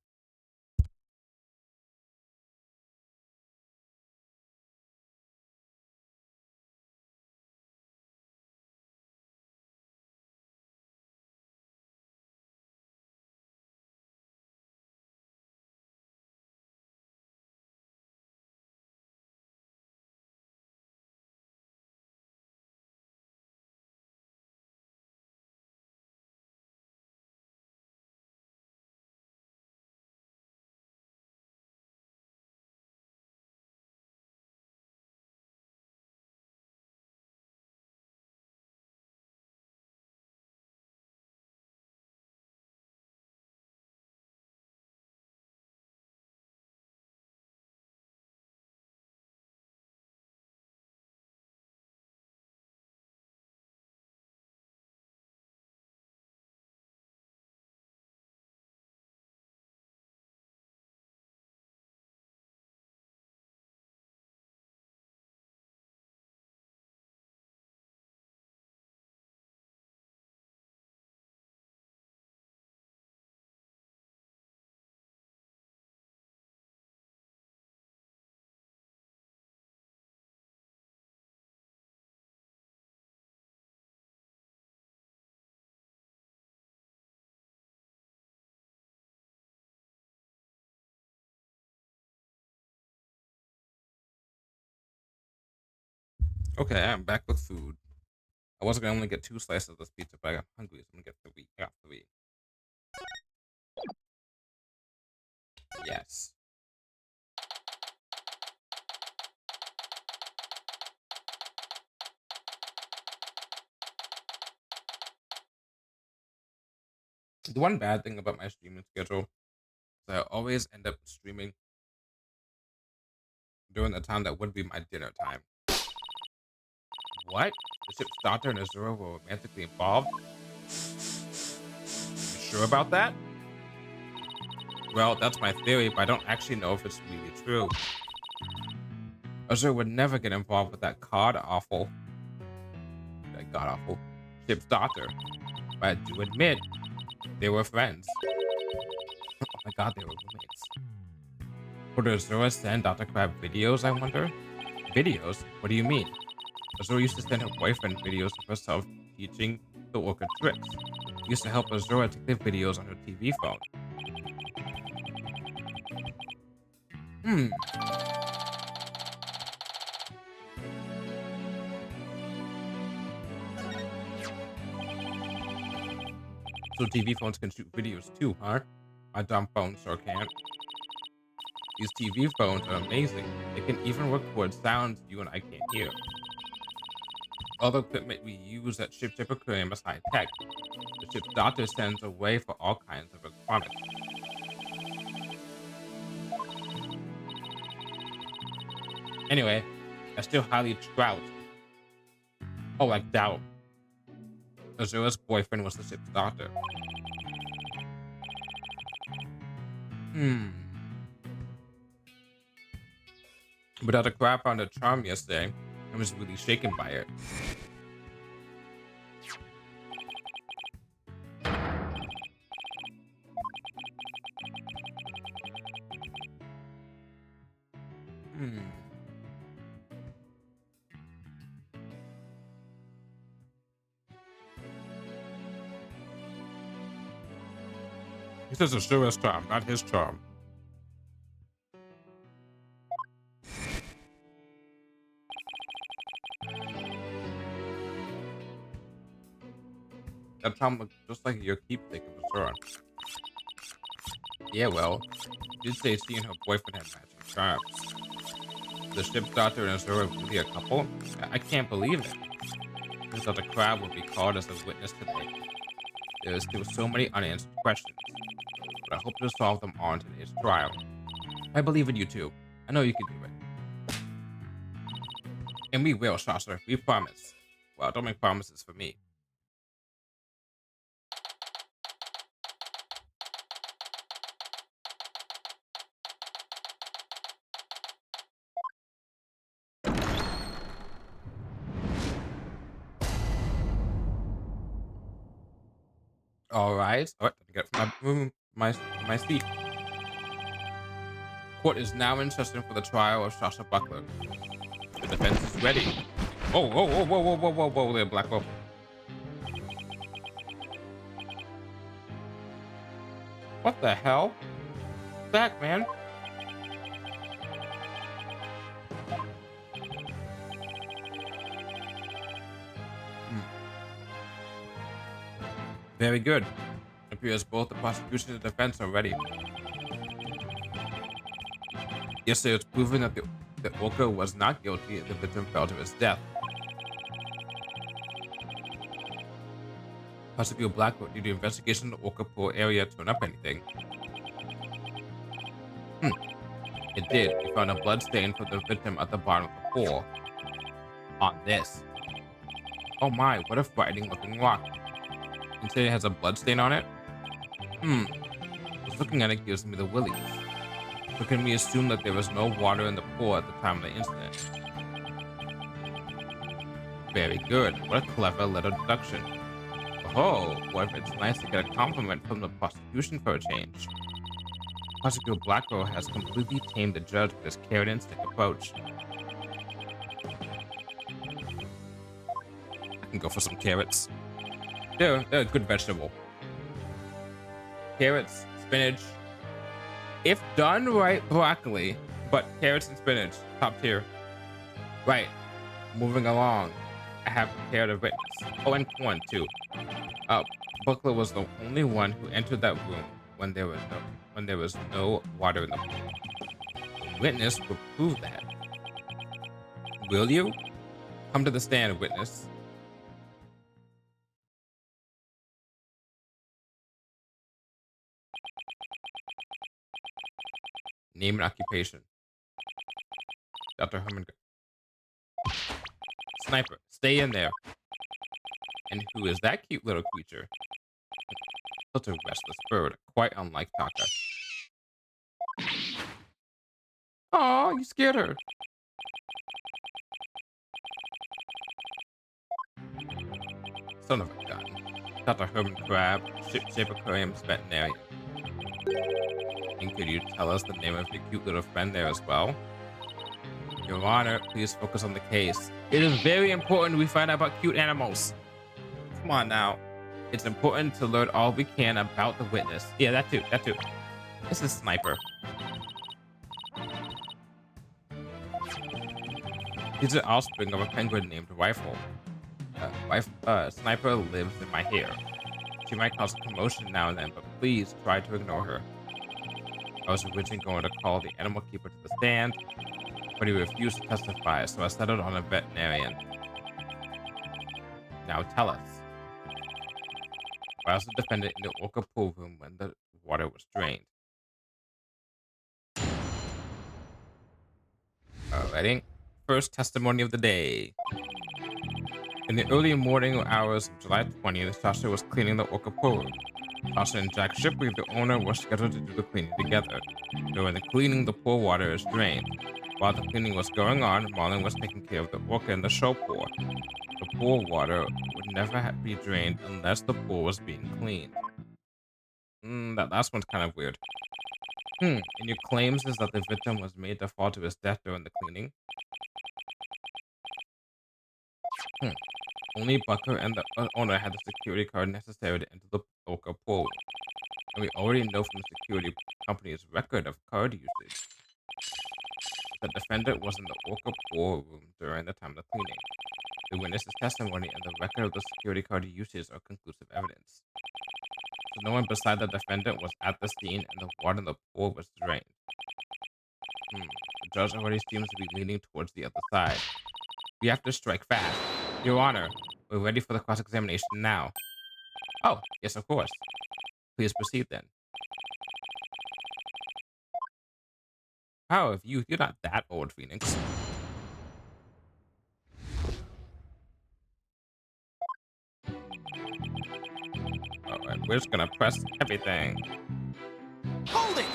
Okay, I'm back with food. I wasn't gonna only get 2 slices of this pizza, but I got hungry, so I'm gonna get three. I got three. Yes. The one bad thing about my streaming schedule is I always end up streaming during the time that would be my dinner time. What? The ship's doctor and Azura were romantically involved? You sure about that? Well, that's my theory, but I don't actually know if it's really true. Azura would never get involved with that god awful ship's doctor. But I do admit, they were friends. Oh my god, they were roommates. Would Azura send Dr. Crab videos, I wonder? Videos? What do you mean? Azura used to send her boyfriend videos of herself teaching the orca tricks. He used to help Azura take the videos on her TV phone. Hmm. So TV phones can shoot videos too, huh? My dumb phone sure can't. These TV phones are amazing. They can even record sounds you and I can't hear. All the equipment we use at Ship Ship Aquarium is high tech. The ship's doctor sends away for all kinds of electronics. Anyway, I still highly doubt. Oh, like doubt. Azura's boyfriend was the ship's doctor. Hmm. But Dr. Crab found a charm yesterday and was really shaken by it. Hmm. He says Azura's charm, not his charm. That charm looks just like your keepsake of Azura. Yeah, well, she did say she and her boyfriend had matching charms. The ship's doctor and Azura really a couple? I can't believe it. This Dr. Crab will be called as a witness today. There are still so many unanswered questions, but I hope to solve them all in today's trial. I believe in you too. I know you can do it. And we will, Shasha. We promise. Well, don't make promises for me. All right. All right. Let me get from my room, my seat. Court is now in session for the trial of Sasha Buckler. The defense is ready. Oh, whoa, whoa, whoa, whoa, whoa, whoa, whoa, there, Black Rope. What the hell? Back, man. Hmm. Very good. It appears both the prosecution and defense are ready. Yes, sir, it's proven that the Orca was not guilty and the victim fell to his death. Prosecutor Blackwood, did the investigation in the Orca pool area turn up anything? It did. We found a blood stain from the victim at the bottom of the pool. On this. Oh my, what a frightening looking rock. You say it has a blood stain on it? Just looking at it gives me the willies. So can we assume that there was no water in the pool at the time of the incident? Very good. What a clever little deduction. Oh, what if it's nice to get a compliment from the prosecution for a change? Prosecutor Blackwell has completely tamed the judge with his carrot and stick approach. I can go for some carrots. They're a good vegetable. Carrots, spinach. If done right, broccoli, but carrots and spinach, top tier. Right, moving along. I have prepared a witness. Oh, and corn too. Buckler was the only one who entered that room when there was no water in the pool. The witness will prove that. Will you? Come to the stand, witness. Name and occupation. Dr. Herman. Sniper, stay in there. And who is that cute little creature? Such a restless bird, quite unlike Taka. Aw, you scared her. Son of a gun. Dr. Herman Crab, Ship Aquarium's veterinarian. And could you tell us the name of your cute little friend there as well? Your Honor, please focus on the case. It is very important we find out about cute animals. Come on now. It's important to learn all we can about the witness. Yeah, that too, that too. This is Sniper. He's the offspring of a penguin named Rifle. Sniper lives in my hair. She might cause a commotion now and then, but please try to ignore her. I was originally going to call the animal keeper to the stand, but he refused to testify, so I settled on a veterinarian. Now tell us. Why was the defendant in the Orca pool room when the water was drained? Alrighty. First testimony of the day. In the early morning hours of July 20th, Sasha was cleaning the Orca pool room. Sasha and Jack Shipley, the owner, were scheduled to do the cleaning together. During the cleaning, the pool water is drained. While the cleaning was going on, Marlon was taking care of the Orca in the show pool. The pool water would never be drained unless the pool was being cleaned. That last one's kind of weird. And your claims is that the victim was made to fall to his death during the cleaning? Only Bucker and the owner had the security card necessary to enter the Orca pool. And we already know from the security company's record of card usage. The defendant was in the Orca pool room during the time of the cleaning. The witness's testimony and the record of the security card usage are conclusive evidence. So no one beside the defendant was at the scene and the water in the pool was drained. The judge already seems to be leaning towards the other side. We have to strike fast. Your Honor, we're ready for the cross-examination now. Oh, yes, of course. Please proceed then. How have you? You're not that old, Phoenix. Alright, we're just gonna press everything. Hold it!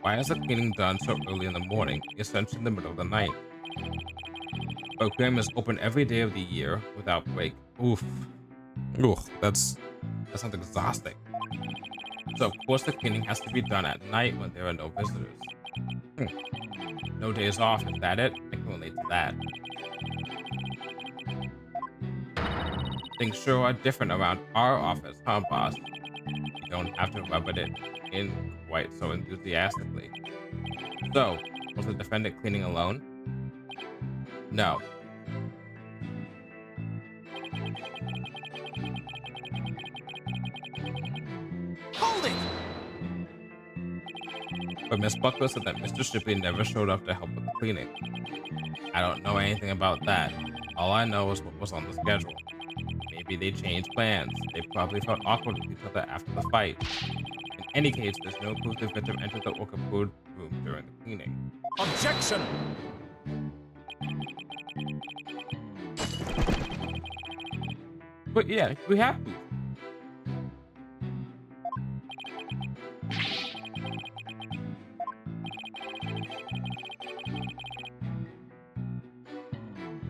Why is the cleaning done so early in the morning, essentially in the middle of the night? The aquarium is open every day of the year without break. Oof. Ugh, that sounds exhausting. So of course the cleaning has to be done at night when there are no visitors. Hmm. No days off, is that it? I can relate to that. Things sure are different around our office, huh, boss? You don't have to rub it in quite so enthusiastically. So, was the defendant cleaning alone? No. Hold it! But Miss Buckler said that Mr. Shipley never showed up to help with the cleaning. I don't know anything about that. All I know is what was on the schedule. Maybe they changed plans. They probably felt awkward with each other after the fight. In any case, there's no proof the victim entered the orca food room during the cleaning. Objection! But yeah, we have proof.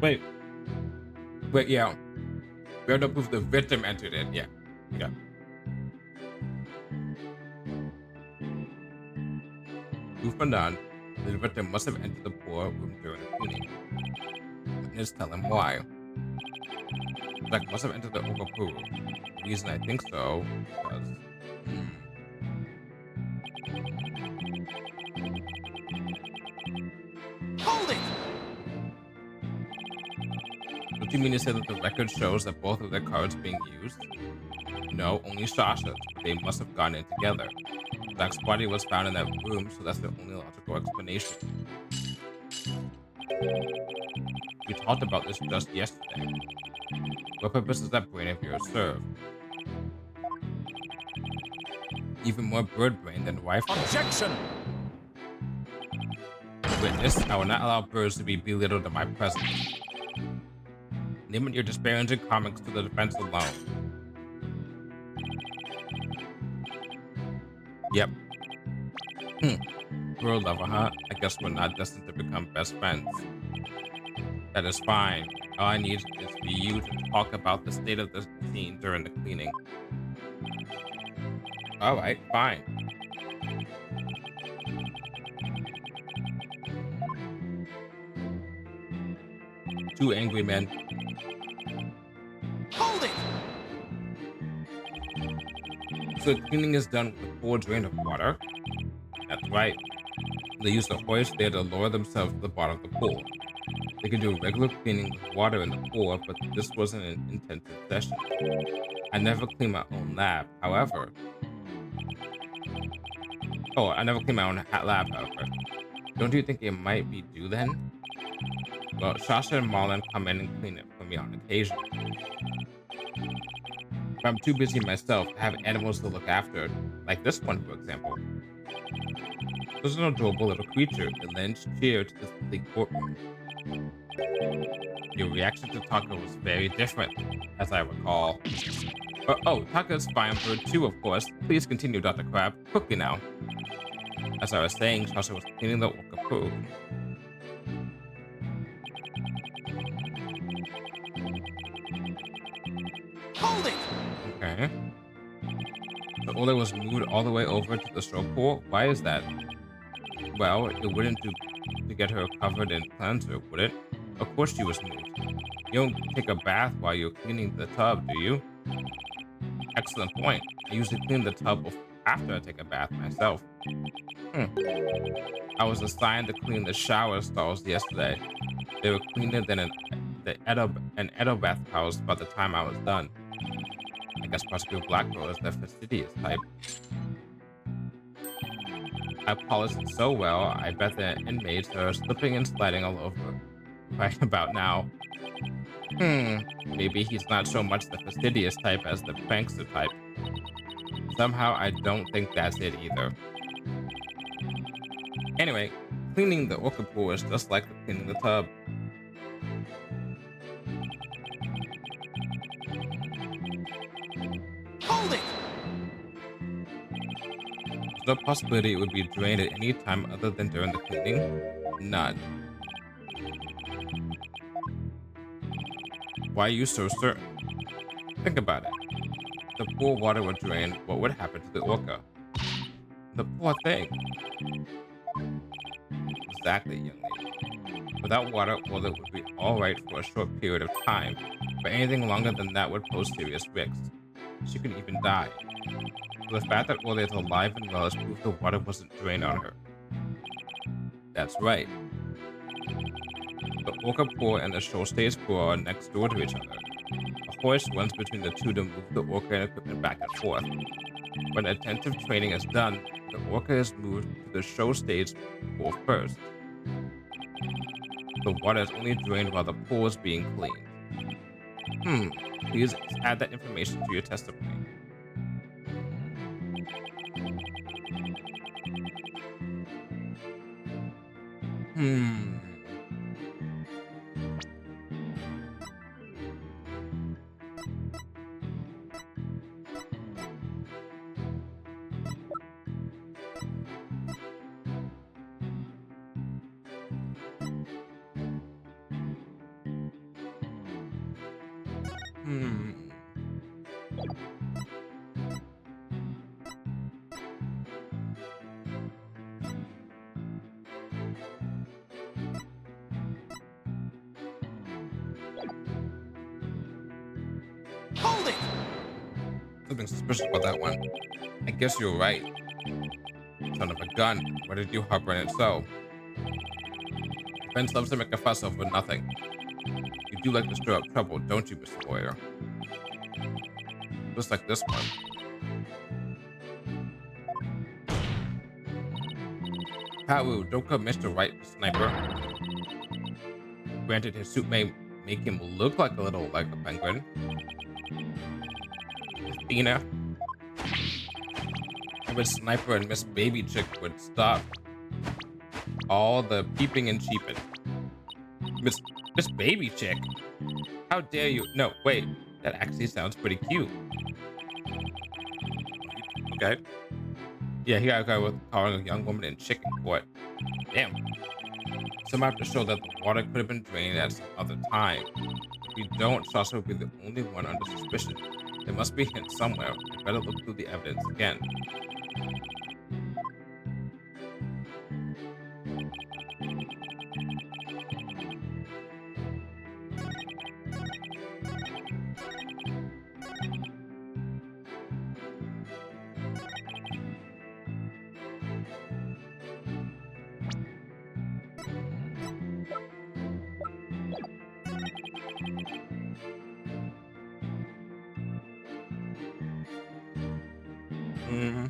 Wait, wait, yeah. We have no proof the victim entered it. Yeah, yeah. Proof or none, the victim must have entered the poor room during the cleaning. Witness tell him why. Jack must have entered the orca pool room. The reason I think so, because Hold it! what do you mean to say that the record shows that both of their cards being used? No, only Sasha's, but they must have gone in together. Zach's body was found in that room, so that's the only logical explanation. We talked about this just yesterday. What purpose does that brain of yours serve? Even more bird brain than rifle. Objection! Witness, I will not allow birds to be belittled in my presence. Limit your disparaging comments to the defense alone. Yep. Bird lover, huh? I guess we're not destined to become best friends. That is fine. All I need is for you to talk about the state of the scene during the cleaning. Alright, fine. Two angry men. Hold it! So the cleaning is done with a full drain of water? That's right. They use the hoist there to lower themselves to the bottom of the pool. They can do regular cleaning with water in the pool, but this wasn't an intensive session. I never clean my own lab, however. Oh, I never clean my own lab, however. Don't you think it might be due then? Well, Sasha and Marlon come in and clean it for me on occasion. If I'm too busy myself, I have animals to look after, like this one, for example. This is an adorable little creature. It lends cheer to the courtroom. Your reaction to Taka was very different, as I recall. Oh, Taka's fine bird too, of course. Please continue, Dr. Crab. Quickly now. As I was saying, Sasha was cleaning the orca poo. Hold it! Okay. The Ole was moved all the way over to the straw pool. Why is that? Well, it wouldn't do to get her covered in cleanser, would it? Of course she was moved. You don't take a bath while you're cleaning the tub, do you? Excellent point. I usually clean the tub after I take a bath myself. I was assigned to clean the shower stalls yesterday. They were cleaner than an Edo bath house by the time I was done. I guess Prosecutor Blackwell is the fastidious type. I polished it so well, I bet the inmates are slipping and sliding all over right about now. Maybe he's not so much the fastidious type as the prankster type. Somehow, I don't think that's it either. Anyway, cleaning the orca pool is just like cleaning the tub. Hold it! There's no possibility it would be drained at any time other than during the cleaning? None. Why are you so certain? Think about it. The pool water would drain. What would happen to the orca? The poor thing. Exactly, young lady. Without water, well, it would be all right for a short period of time, but anything longer than that would pose serious risks. She could even die. So the fact that Orla is alive and well is proof the water wasn't drained on her. That's right. The Orca pool and the shoal stage pool are next door to each other. A hoist runs between the two to move the Orca and equipment back and forth. When attentive training is done, the Orca is moved to the show stage pool first. The water is only drained while the pool is being cleaned. Please add that information to your testimony. Hmm. Hmm. Hold it! Something suspicious about that one. I guess you're right. Son of a gun. Why did you harbor in it so? Friends loves to make a fuss over nothing. You do like to stir up trouble, don't you, Mr. Lawyer? Just like this one. Haru, don't call Mr. Wright the sniper. Granted, his suit may make him look like a little like a penguin. Athena, I wish Sniper and Miss Baby Chick would stop all the peeping and cheeping. Miss Miss Baby Chick? How dare you? No, wait. That actually sounds pretty cute. Okay. Yeah, here I go with calling a young woman in chicken. What? Damn. Some have to show that the water could have been drained at some other time. If we don't, Sasha will be the only one under suspicion. There must be a hint somewhere. I better look through the evidence again. Mm,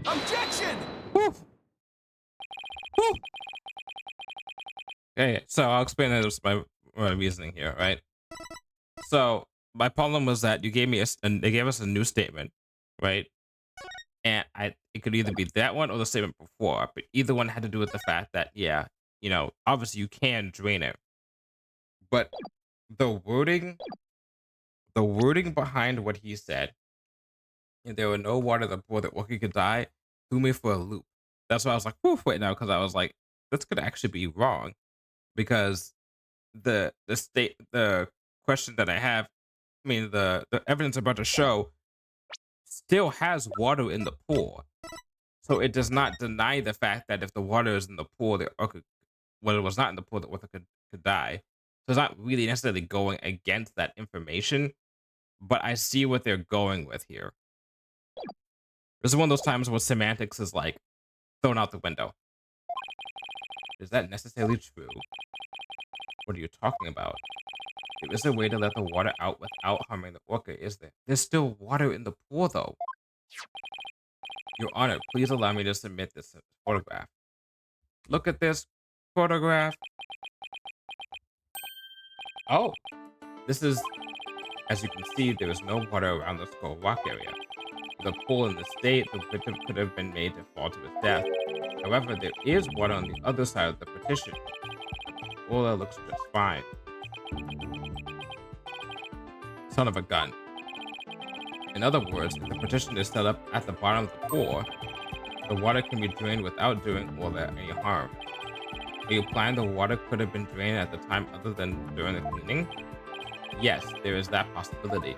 Objection! whew, whew. Okay, so I'll explain this my reasoning here, right? So my problem was that you gave me they gave us a new statement, right? And it could either be that one or the statement before, but either one had to do with the fact that yeah, obviously you can drain it, but the wording, the wording behind what he said, and there were no water in the pool that Wookie could die, threw me for a loop. That's why I was like, woof, wait now, because I was like, this could actually be wrong because the question that I have, I mean the evidence about the show still has water in the pool. So it does not deny the fact that if the water is in the pool, the orca, when it was not in the pool, the orca could die. So it's not really necessarily going against that information, but I see what they're going with here. This is one of those times where semantics is like thrown out the window. Is that necessarily true? What are you talking about? There is a way to let the water out without harming the orca, is there? There's still water in the pool, though. Your Honor, please allow me to submit this photograph. Look at this photograph. Oh, this is, as you can see, there is no water around the Skull Rock area. With a pool in the state, the victim could have been made to fall to his death. However, there is water on the other side of the petition. Ola looks just fine. Son of a gun. In other words, if the petition is set up at the bottom of the pool, the water can be drained without doing Ola any harm. Are you implying the water could have been drained at the time other than during the cleaning? Yes, there is that possibility.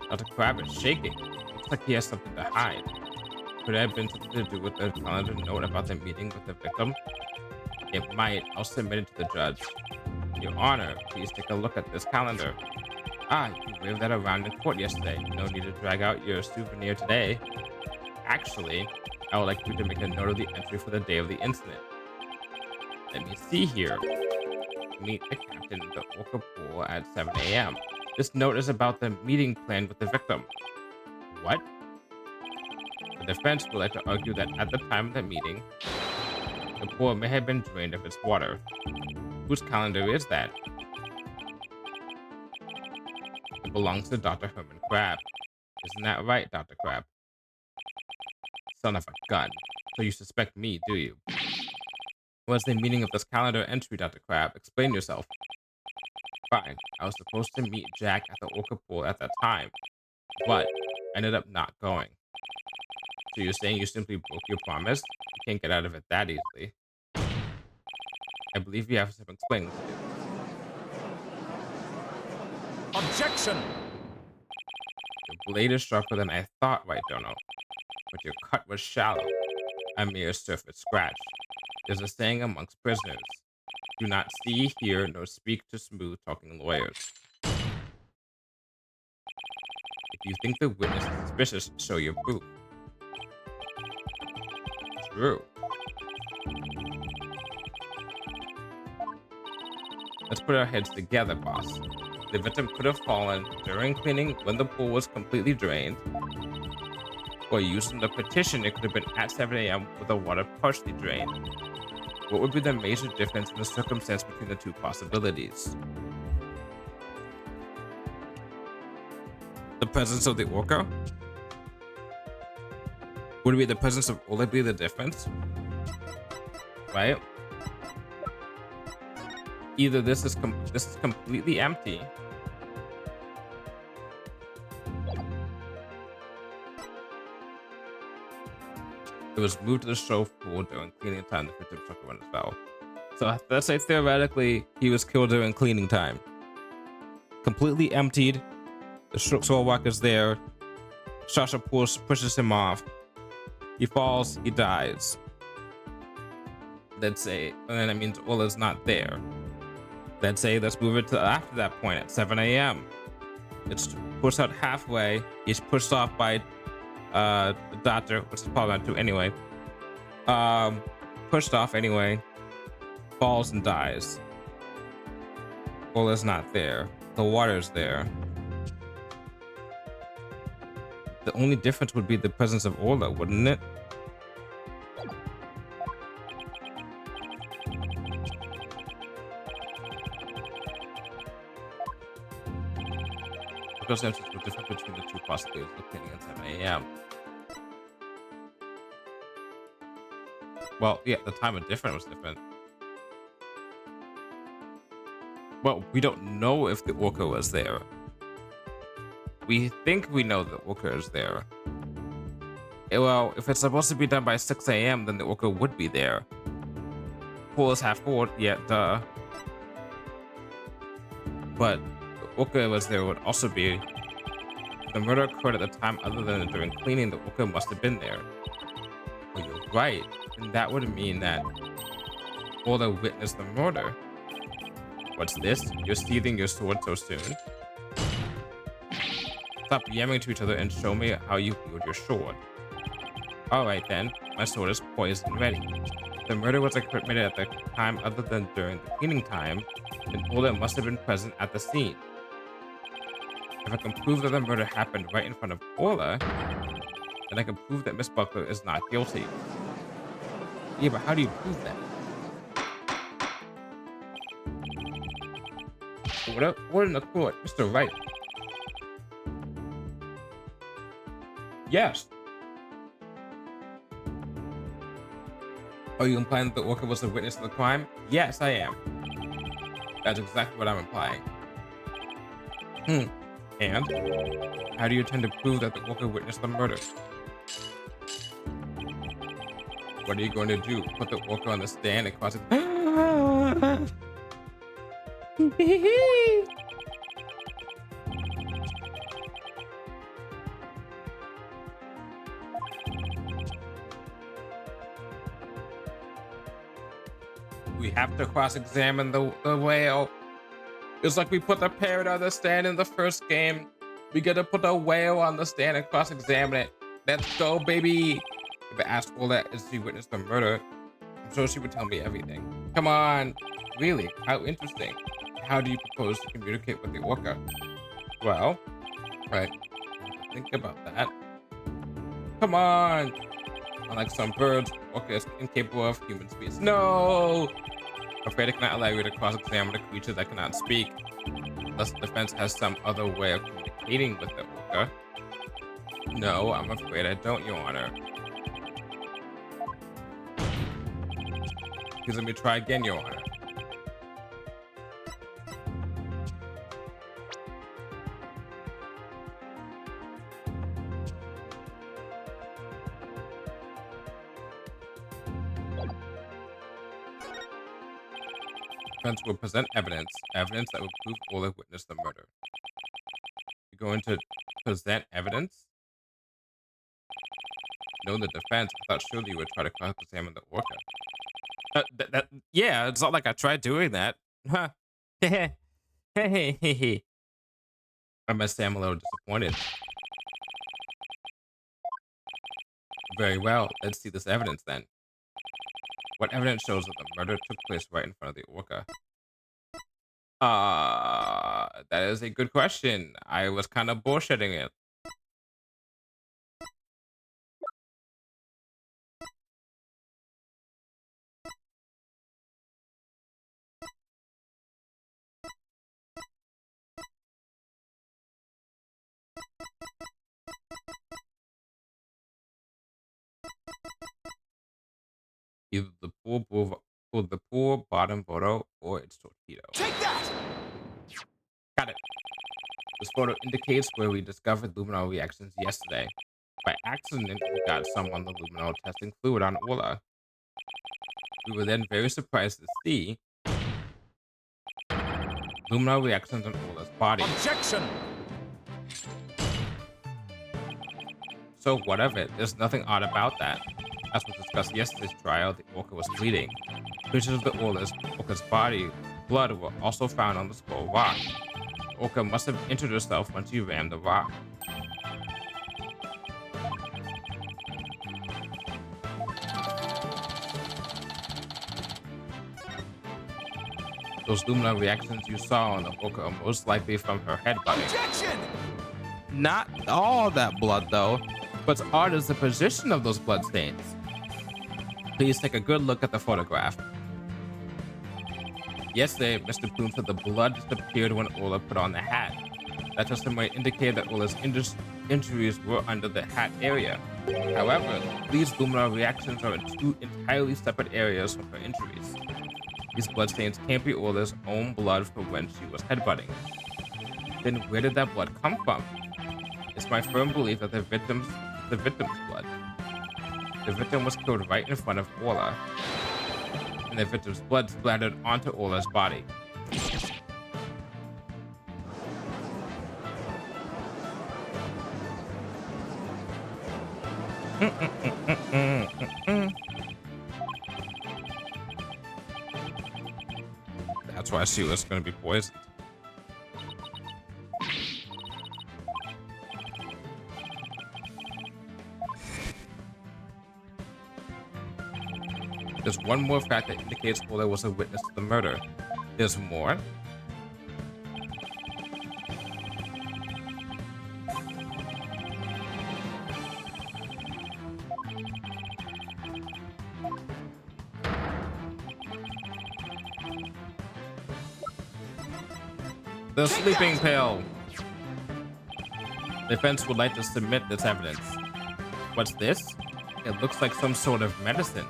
Dr. Crab is shaking. Looks like he has something to hide. Could it have been something to do with the calendar note about the meeting with the victim? It might. I'll submit it to the judge. Your Honor, please take a look at this calendar. Ah, you waved that around in court yesterday. No need to drag out your souvenir today. Actually, I would like you to make a note of the entry for the day of the incident. Let me see here. Meet the captain of the Orca pool at 7 a.m. This note is about the meeting planned with the victim. What? The defense would like to argue that at the time of the meeting, the pool may have been drained of its water. Whose calendar is that? It belongs to Dr. Herman Crab. Isn't that right, Dr. Crab? Son of a gun. So you suspect me, do you? What's the meaning of this calendar entry, Dr. Crab? Explain yourself. Fine. I was supposed to meet Jack at the Orca pool at that time, but ended up not going. So you're saying you simply broke your promise? You can't get out of it that easily. I believe you have some explaining to do. Objection! Your blade is sharper than I thought, Wright Dono, but your cut was shallow, a mere surface scratch. There's a saying amongst prisoners: do not see, hear, nor speak to smooth-talking lawyers. If you think the witness is suspicious, show your proof. True. Let's put our heads together, boss. The victim could have fallen during cleaning when the pool was completely drained, or using the petition, it could have been at 7 a.m. with the water partially drained. What would be the major difference in the circumstance between the two possibilities? The presence of the orca? Would it be the presence of Ola be the difference? Right? Either this is completely empty, it was moved to the show pool during cleaning time. The victim took it when it fell. So let's say theoretically he was killed during cleaning time. Completely emptied. The soul rock is there. Shasha pushes him off. He falls. He dies. Let's say, and then that means Ola's not there. Let's say let's move it to after that point at 7 a.m. It's pushed out halfway. He's pushed off by the doctor, which is probably not true anyway. Pushed off anyway. Falls and dies. Ola's not there. The water's there. The only difference would be the presence of Ola, wouldn't it? Because there's a difference between the two possibilities of cleaning at 7 a.m. Well, yeah, the time of difference was different. Well, we don't know if the orca was there. We think we know the orca is there. Well, if it's supposed to be done by 6 a.m., then the orca would be there. Pool is half full, yeah, duh. But the orca was there would also be. If the murder occurred at the time other than during cleaning, the orca must have been there. Well, you're right. And that would mean that Ola witnessed the murder. What's this? You're stealing your sword so soon? Stop yammering to each other and show me how you wield your sword. Alright then, my sword is poised and ready. If the murder was committed at the time other than during the cleaning time, then Ola must have been present at the scene. If I can prove that the murder happened right in front of Ola, then then I can prove that Miss Buckler is not guilty. Yeah, but how do you prove that? What in the court, Mr. Wright? Yes. Are you implying that the orca was a witness to the crime? Yes, I am. That's exactly what I'm implying. And? How do you intend to prove that the orca witnessed the murder? What are you going to do? Put the orca on the stand and cross it? We have to cross-examine the whale. It's like we put the parrot on the stand in the first game. We get to put the whale on the stand and cross-examine it. Let's go, baby. If I asked Ola if she witnessed the murder, I'm sure she would tell me everything. Come on. Really? How interesting. How do you propose to communicate with the orca? Well, right. Think about that. Come on. Unlike some birds, orca is incapable of human speech. No! I'm afraid I cannot allow you to cross-examine a creature that cannot speak. Unless the defense has some other way of communicating with the orca. No, I'm afraid I don't, Your Honor. Please let me try again, Your Honor. Defense will present evidence that will prove Ola witnessed the murder. You're going to present evidence? No, the defense. I thought surely you would try to cross-examine the orca. Yeah, it's not like I tried doing that. Huh. I must say I'm a little disappointed. Very well, let's see this evidence then. What evidence shows that the murder took place right in front of the orca? That is a good question. I was kind of bullshitting it. Either the poor bottom photo or its torpedo. Take that! Got it. This photo indicates where we discovered luminol reactions yesterday. By accident, we got some on the luminol testing fluid on Ola. We were then very surprised to see luminol reactions on Ola's body. Objection! So what of it? There's nothing odd about that. As was discussed yesterday's trial, the orca was bleeding. Pieces of the orca's body blood were also found on the skull rock. The orca must have injured herself when she rammed the rock. Those luminol reactions you saw on the orca are most likely from her headbutting. Objection! Not all that blood, though. What's odd is the position of those bloodstains. Please take a good look at the photograph. Yesterday, Mr. Bloom said the blood disappeared when Ola put on the hat. That testimony indicated that Ola's injuries were under the hat area. However, these luminol reactions are in two entirely separate areas from her injuries. These bloodstains can't be Ola's own blood from when she was headbutting. Then where did that blood come from? It's my firm belief that the victim's blood. The victim was killed right in front of Ola, and the victim's blood splattered onto Ola's body. That's why she was going to be poisoned. There's one more fact that indicates Ola was a witness to the murder. There's more? The sleeping pill. Defense would like to submit this evidence. What's this? It looks like some sort of medicine.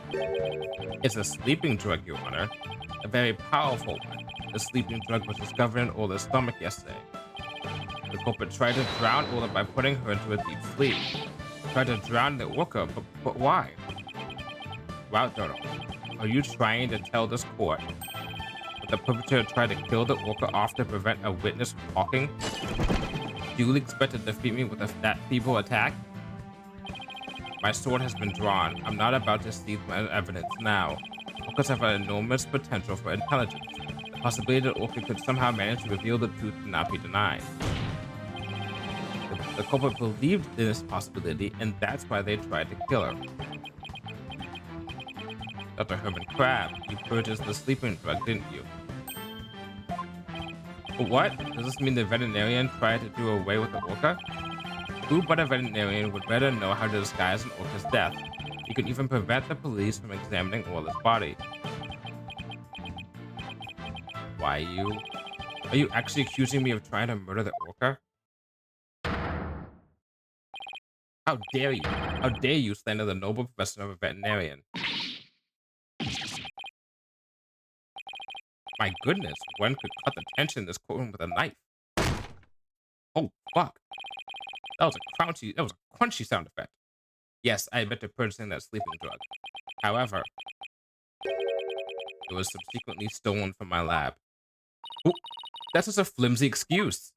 It's a sleeping drug, Your Honor. A very powerful one. The sleeping drug was discovered in Ola's stomach yesterday. The culprit tried to drown Ola by putting her into a deep sleep. Tried to drown the orca, but why? Wow, Dodo, are you trying to tell this court that the perpetrator tried to kill the orca off to prevent a witness from talking? Do you expect to defeat me with that feeble attack? My sword has been drawn. I'm not about to cede my evidence now. Orcas have an enormous potential for intelligence. The possibility that Orca could somehow manage to reveal the truth cannot be denied. The culprit believed in this possibility, and that's why they tried to kill her. Dr. Herman Crab, you purchased the sleeping drug, didn't you? But what? Does this mean the veterinarian tried to do away with the orca? Who but a veterinarian would better know how to disguise an orca's death? You could even prevent the police from examining Orla's body. Why you? Are you actually accusing me of trying to murder the orca? How dare you? How dare you slander the noble profession of a veterinarian? My goodness, one could cut the tension in this courtroom with a knife. Oh fuck. That was a crunchy sound effect. Yes, I admit to purchasing that sleeping drug. However, it was subsequently stolen from my lab. Ooh, that's just a flimsy excuse.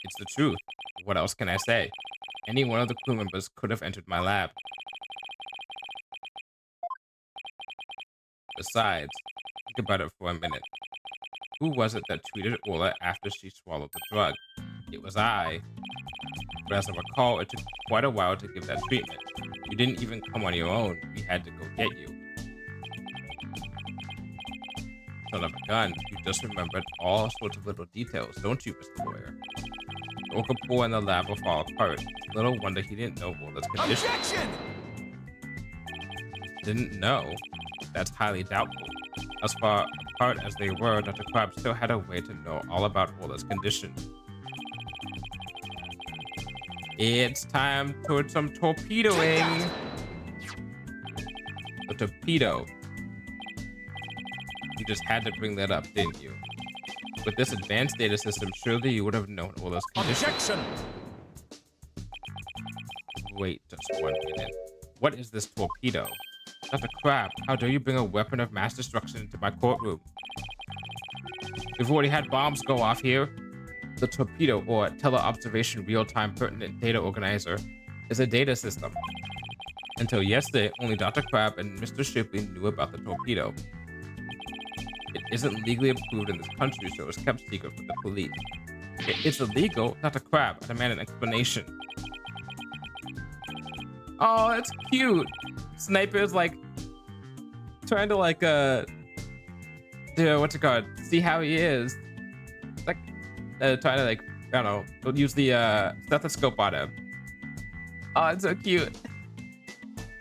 It's the truth. What else can I say? Any one of the crew members could have entered my lab. Besides, think about it for a minute. Who was it that treated Orla after she swallowed the drug? It was I. But as I recall, it took quite a while to give that treatment. You didn't even come on your own. We had to go get you. Son of a gun, you just remembered all sorts of little details, don't you, Mr. Lawyer? The orca pool and the lab will fall apart. It's little wonder he didn't know Orla's condition. Objection! Didn't know? That's highly doubtful. As far apart as they were, Dr. Crab still had a way to know all about Orla's condition. It's time for some torpedoing. A torpedo. You just had to bring that up, didn't you? With this advanced data system, surely you would have known Orla's condition. Objection! Wait just 1 minute. What is this torpedo? Dr. Crab, how dare you bring a weapon of mass destruction into my courtroom? We've already had bombs go off here. The torpedo, or teleobservation real-time pertinent data organizer, is a data system. Until yesterday, only Dr. Crab and Mr. Shipley knew about the torpedo. It isn't legally approved in this country, so it's kept secret from the police. It's illegal? Dr. Crab, I demand an explanation. Oh, it's cute. Sniper's like trying to like what's it called? See how he is. Like trying to like I don't know, use the stethoscope on him. Oh, it's so cute.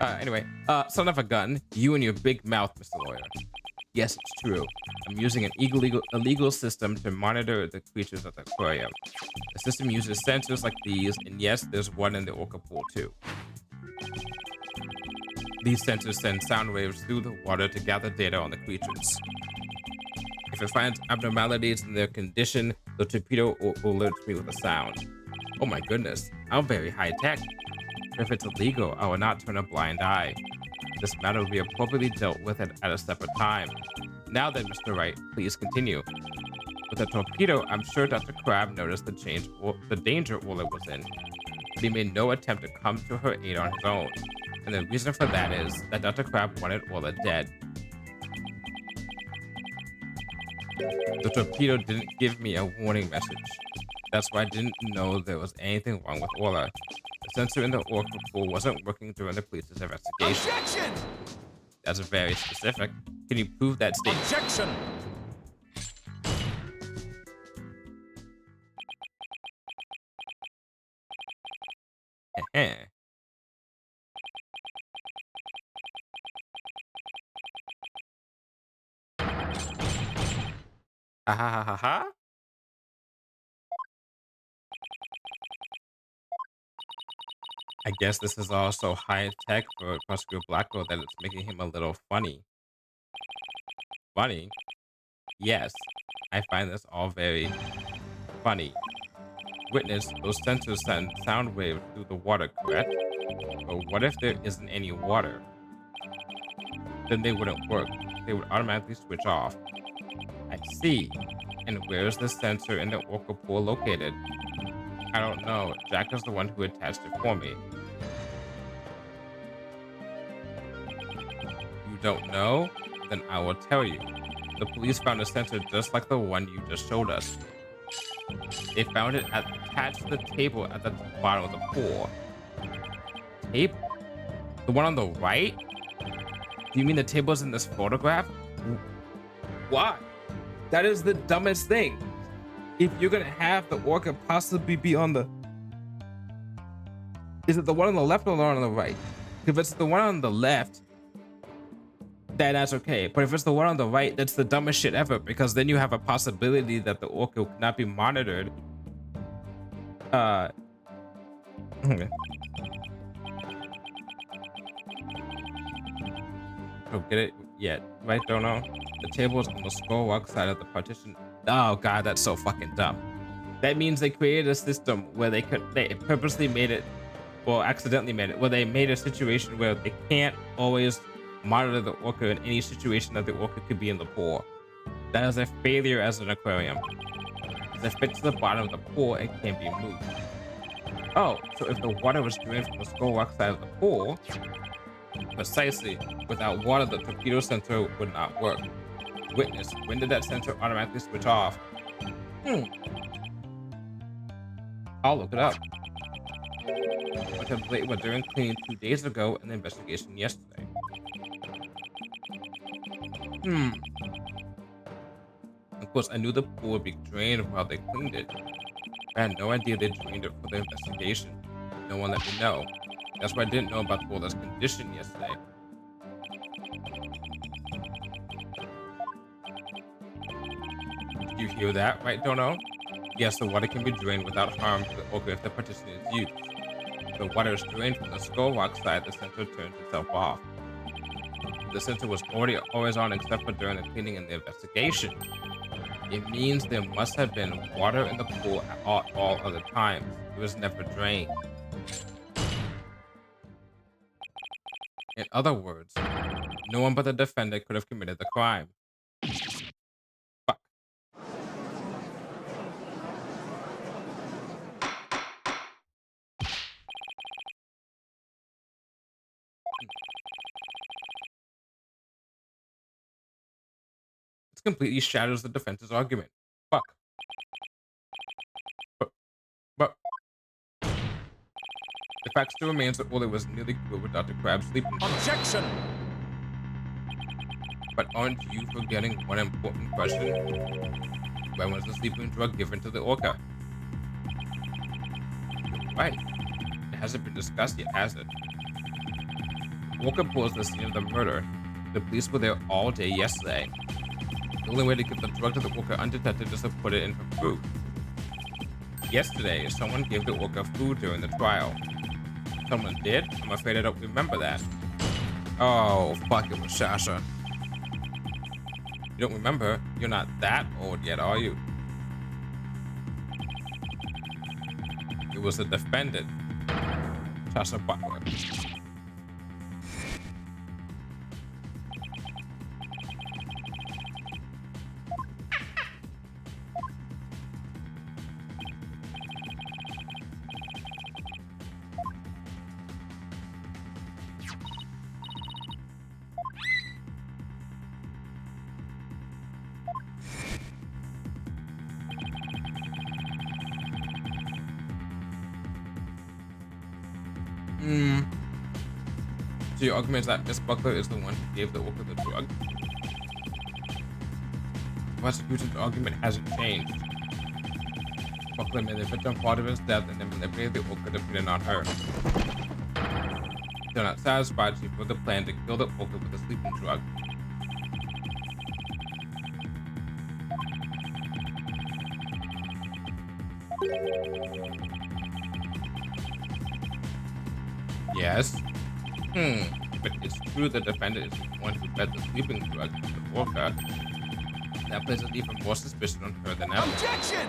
Anyway, son of a gun, you and your big mouth, Mr. Lawyer. Yes, it's true. I'm using an illegal system to monitor the creatures at the aquarium. The system uses sensors like these, and yes, there's one in the orca pool too. These sensors send sound waves through the water to gather data on the creatures. If it finds abnormalities in their condition, the torpedo alerts me with a sound. Oh my goodness, I'm very high tech. If it's illegal, I will not turn a blind eye. This matter will be appropriately dealt with at a separate time. Now then, Mr. Wright, please continue. With the torpedo, I'm sure Dr. Crab noticed the danger Orla was in, but he made no attempt to come to her aid on his own. And the reason for that is that Dr. Crab wanted Orla dead. The torpedo didn't give me a warning message. That's why I didn't know there was anything wrong with Orla. The sensor in the orca pool wasn't working during the police's investigation. Objection! That's very specific. Can you prove that statement? Objection! Heh. Ha ha ha ha ha. I guess this is also high tech for Prosecutor Blackwell that it's making him a little funny. Funny? Yes. I find this all very funny. Witness, those sensors send sound waves through the water, correct? But what if there isn't any water? Then they wouldn't work. They would automatically switch off. I see. And where is the sensor in the orca pool located? I don't know. Jack is the one who attached it for me. You don't know? Then I will tell you. The police found a sensor just like the one you just showed us. They found it attached to the table at the bottom of the pool. Table? The one on the right? Do you mean the tables in this photograph? Why? That is the dumbest thing. If you're gonna have the orca possibly be on the... Is it the one on the left or the one on the right? If it's the one on the left, then that's okay. But if it's the one on the right, that's the dumbest shit ever, because then you have a possibility that the orca cannot be monitored. Okay. Oh, get it yet? Right? Don't know. The table is on the skull walk side of the partition. Oh god, that's so fucking dumb. That means they created a system where they purposely made it, or accidentally made it, where they made a situation where they can't always monitor the orca in any situation that the orca could be in the pool. That is a failure as an aquarium. If it fits to the bottom of the pool, it can't be moved. Oh, so if the water was drained from the skull walk side of the pool, precisely, without water, the torpedo sensor would not work. Witness, when did that sensor automatically switch off? I'll look it up. Contemplate what during cleaning 2 days ago and the investigation yesterday. Of course, I knew the pool would be drained while they cleaned it. I had no idea they drained it for the investigation. No one let me know. That's why I didn't know about the pool's condition yesterday. Did you hear that, right, Dono? Yes, the water can be drained without harm to the orca if the partition is used. If the water is drained from the skull rock side, the sensor turns itself off. The sensor was always on except for during the cleaning and the investigation. It means there must have been water in the pool at all other times. It was never drained. In other words, no one but the defendant could have committed the crime. Fuck. This completely shatters the defense's argument. Fuck. But the fact still remains that Ole was nearly killed with Dr. Crab's sleeping drug. Objection! But aren't you forgetting one important question? When was the sleeping drug given to the orca? You're right. It hasn't been discussed yet, has it? The orca pool is the scene of the murder. The police were there all day yesterday. The only way to get the drug to the orca undetected is to put it in for food. Yesterday, someone gave the orca food during the trial. Someone did? I'm afraid I don't remember that. Oh, fuck, it was Sasha. You don't remember? You're not that old yet, are you? It was the defendant, Sasha Butler. So your argument is that Miss Buckler is the one who gave the orca the drug? The prosecution's argument hasn't changed. Buckler made the victim part of his death and then manipulated the orca to put it on her. Still not satisfied, she put the plan to kill the orca with a sleeping drug. Yes. Hmm. But it's true the defendant is the one who fed the sleeping drug to the orca. That places even more suspicion on her than ever. Objection!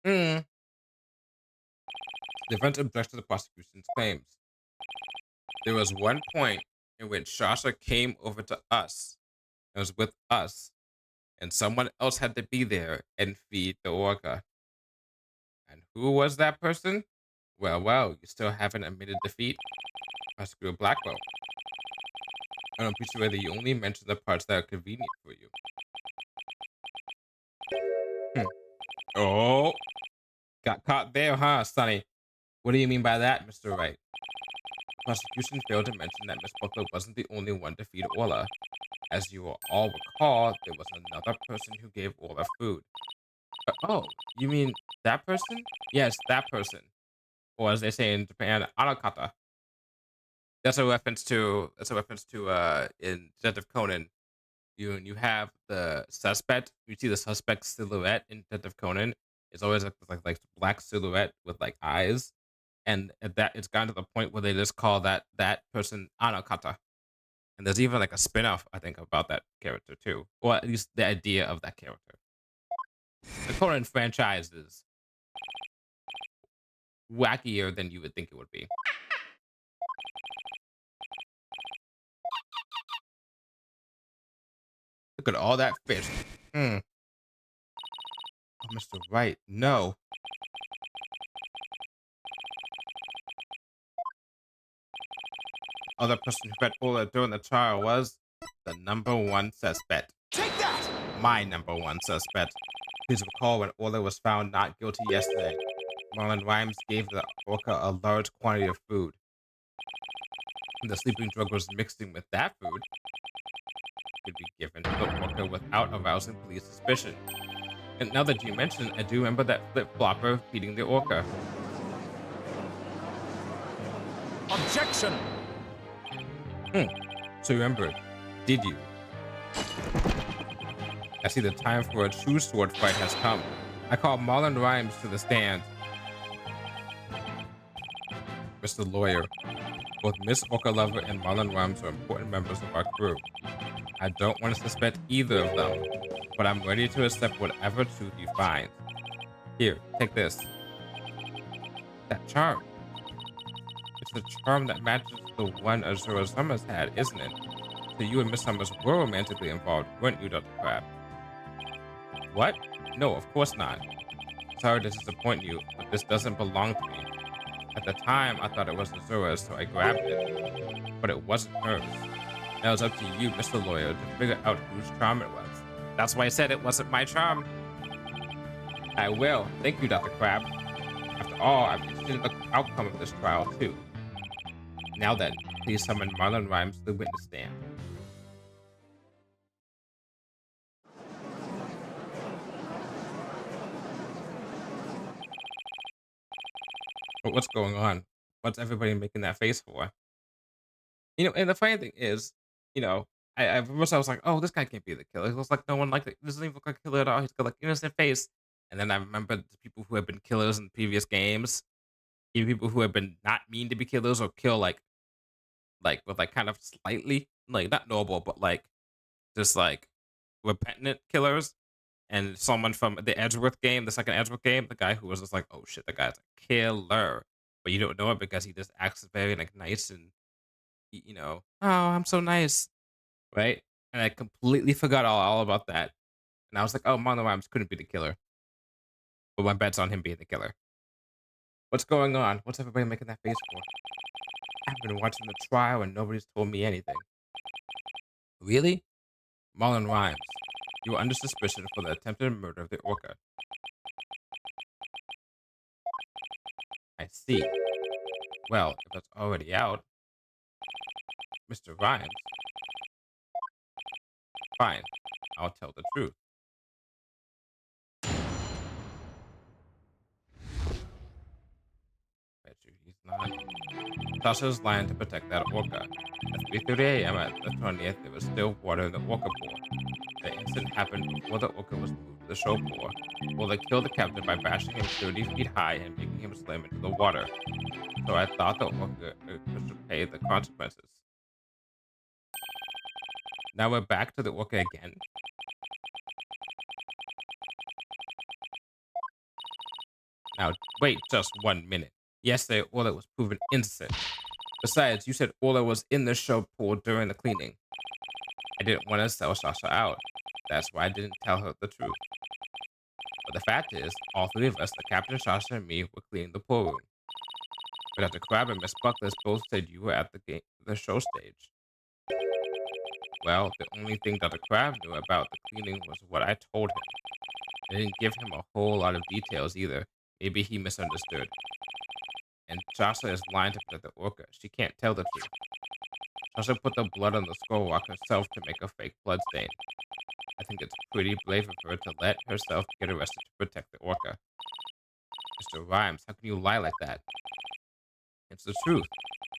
Mm-mm. The defense objects to the prosecution's claims. There was one point in which Shasha came over to us. It was with us, and someone else had to be there and feed the orca. And who was that person? Well, you still haven't admitted defeat. Prosecutor Blackwell. I don't appreciate whether you only mention the parts that are convenient for you. Hmm. Oh, got caught there, huh, Sonny? What do you mean by that, Mr. Wright? Prosecution failed to mention that Miss Buckler wasn't the only one to feed Orla. As you will all recall, there was another person who gave Orla food. Oh, you mean that person? Yes, that person. Or as they say in Japan, Anakata. That's a reference to in Detective Conan. You have the suspect. You see the suspect's silhouette in Detective Conan. It's always like black silhouette with like eyes, and at that it's gotten to the point where they just call that person Anakata. And there's even like a spin-off, I think, about that character too, or at least the idea of that character. The Conan franchise is wackier than you would think it would be. Look at all that fish. Mm. Oh, Mr. Wright, no. Other person who fed Ola during the trial was the number one suspect. Take that! My number one suspect. Please recall when Ola was found not guilty yesterday. Marlon Rhymes gave the orca a large quantity of food. The sleeping drug was mixing with that food. Could be given to the orca without arousing police suspicion. And now that you mention it, I do remember that flip-flopper feeding the orca. Objection! So remember, did you? I see the time for a true sword fight has come. I call Marlon Rhymes to the stand. Mr. Lawyer, both Miss Orca Lover and Marlon Rhymes are important members of our crew. I don't want to suspect either of them, but I'm ready to accept whatever truth you find. Here, take this. That charm. It's the charm that matches the one Azura Summers had, isn't it? So you and Miss Summers were romantically involved, weren't you, Dr. Crab? What? No, of course not. Sorry to disappoint you, but this doesn't belong to me. At the time, I thought it was Azura's, so I grabbed it. But it wasn't hers. Now it's up to you, Mr. Lawyer, to figure out whose charm it was. That's why I said it wasn't my charm. I will. Thank you, Dr. Crab. After all, I'm interested in the outcome of this trial, too. Now then, please summon Marlon Rhymes to the witness stand. But what's going on? What's everybody making that face for? And the funny thing is, at first I was like, oh, this guy can't be the killer. It looks like no one like it. Doesn't even look like a killer at all. He's got like innocent face. And then I remember the people who have been killers in previous games, even people who have been not mean to be killers or kill like with like kind of slightly like not noble, but like just like repentant killers. And someone from the Edgeworth game, the second Edgeworth game, the guy who was just like, oh shit, the guy's a killer. But you don't know it because he just acts very like nice and oh, I'm so nice. Right? And I completely forgot all about that. And I was like, oh, Marlon Rhymes couldn't be the killer. But my bet's on him being the killer. What's going on? What's everybody making that face for? I've been watching the trial and nobody's told me anything. Really? Marlon Rhymes, you are under suspicion for the attempted murder of the orca. I see. Well, if that's already out, Mr. Rhymes, fine, I'll tell the truth. Bet you he's not. Tasha's lying to protect that orca. At 3:30 a.m. at the 20th, there was still water in the orca pool. The incident happened before the orca was moved to the show pool. Well, they killed the captain by bashing him 30 feet high and making him slam into the water. So I thought the orca should pay the consequences. Now we're back to the orca again. Now, wait just 1 minute. Yesterday, Orla was proven innocent. Besides, you said Orla was in the show pool during the cleaning. I didn't want to sell Sasha out. That's why I didn't tell her the truth. But the fact is, all three of us, the captain, Sasha, and me, were cleaning the pool room. But Dr. Crab and Miss Buckless both said you were at the show stage. Well, the only thing Dr. Crab knew about the cleaning was what I told him. I didn't give him a whole lot of details either. Maybe he misunderstood. And Sasha is lying to protect the orca. She can't tell the truth. Sasha put the blood on the skull rock herself to make a fake blood stain. I think it's pretty brave of her to let herself get arrested to protect the orca. Mr. Rhymes, how can you lie like that? It's the truth.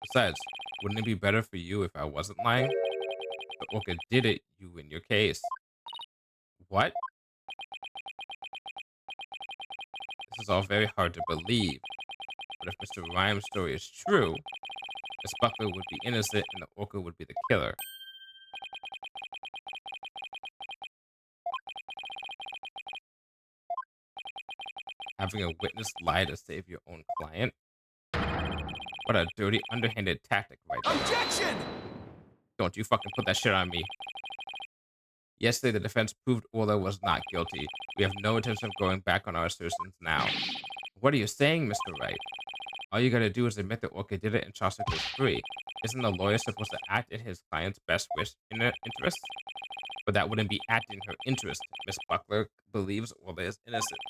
Besides, wouldn't it be better for you if I wasn't lying? The orca did it, you in your case. What? This is all very hard to believe. But if Mr. Rhymes' story is true, Miss Buckler would be innocent and the orca would be the killer. Having a witness lie to save your own client? What a dirty, underhanded tactic right there. Objection! Don't you fucking put that shit on me. Yesterday, the defense proved Orla was not guilty. We have no intention of going back on our assertions now. What are you saying, Mr. Wright? All you gotta do is admit that Orca did it and Chaucer goes free. Isn't the lawyer supposed to act in his client's best interest? But that wouldn't be acting in her interest. Miss Buckler believes Orla is innocent.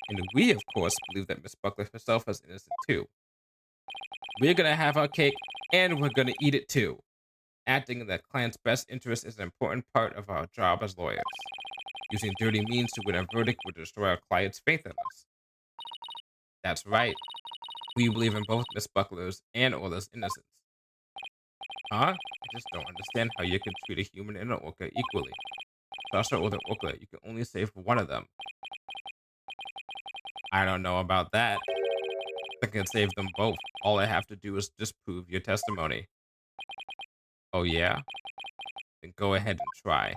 And we, of course, believe that Miss Buckler herself is innocent too. We're gonna have our cake, and we're gonna eat it too. Acting in the client's best interest is an important part of our job as lawyers. Using dirty means to win a verdict would destroy our client's faith in us. That's right. We believe in both Miss Buckler's and Orla's innocence. Huh? I just don't understand how you can treat a human and an orca equally. Sasha or the orca, you can only save one of them. I don't know about that. I can save them both. All I have to do is disprove your testimony. Oh yeah? Then go ahead and try.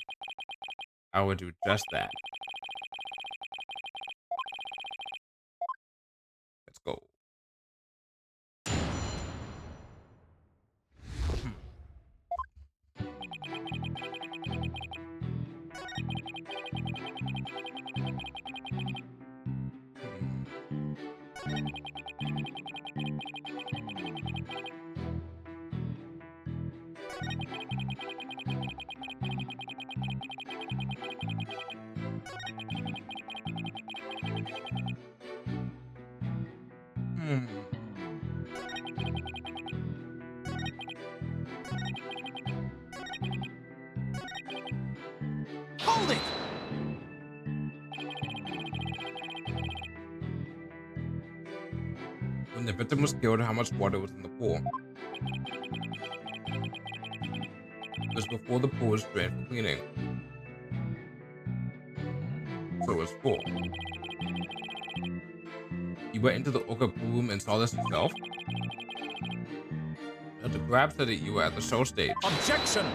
I will do just that. Let's go. Hmm. Hold it! When the victim was killed, how much water was in the pool? It was before the pool was drained for cleaning. So it was full. You went into the orca pool room and saw this yourself? Dr. Crab said that you were at the show stage. Objection!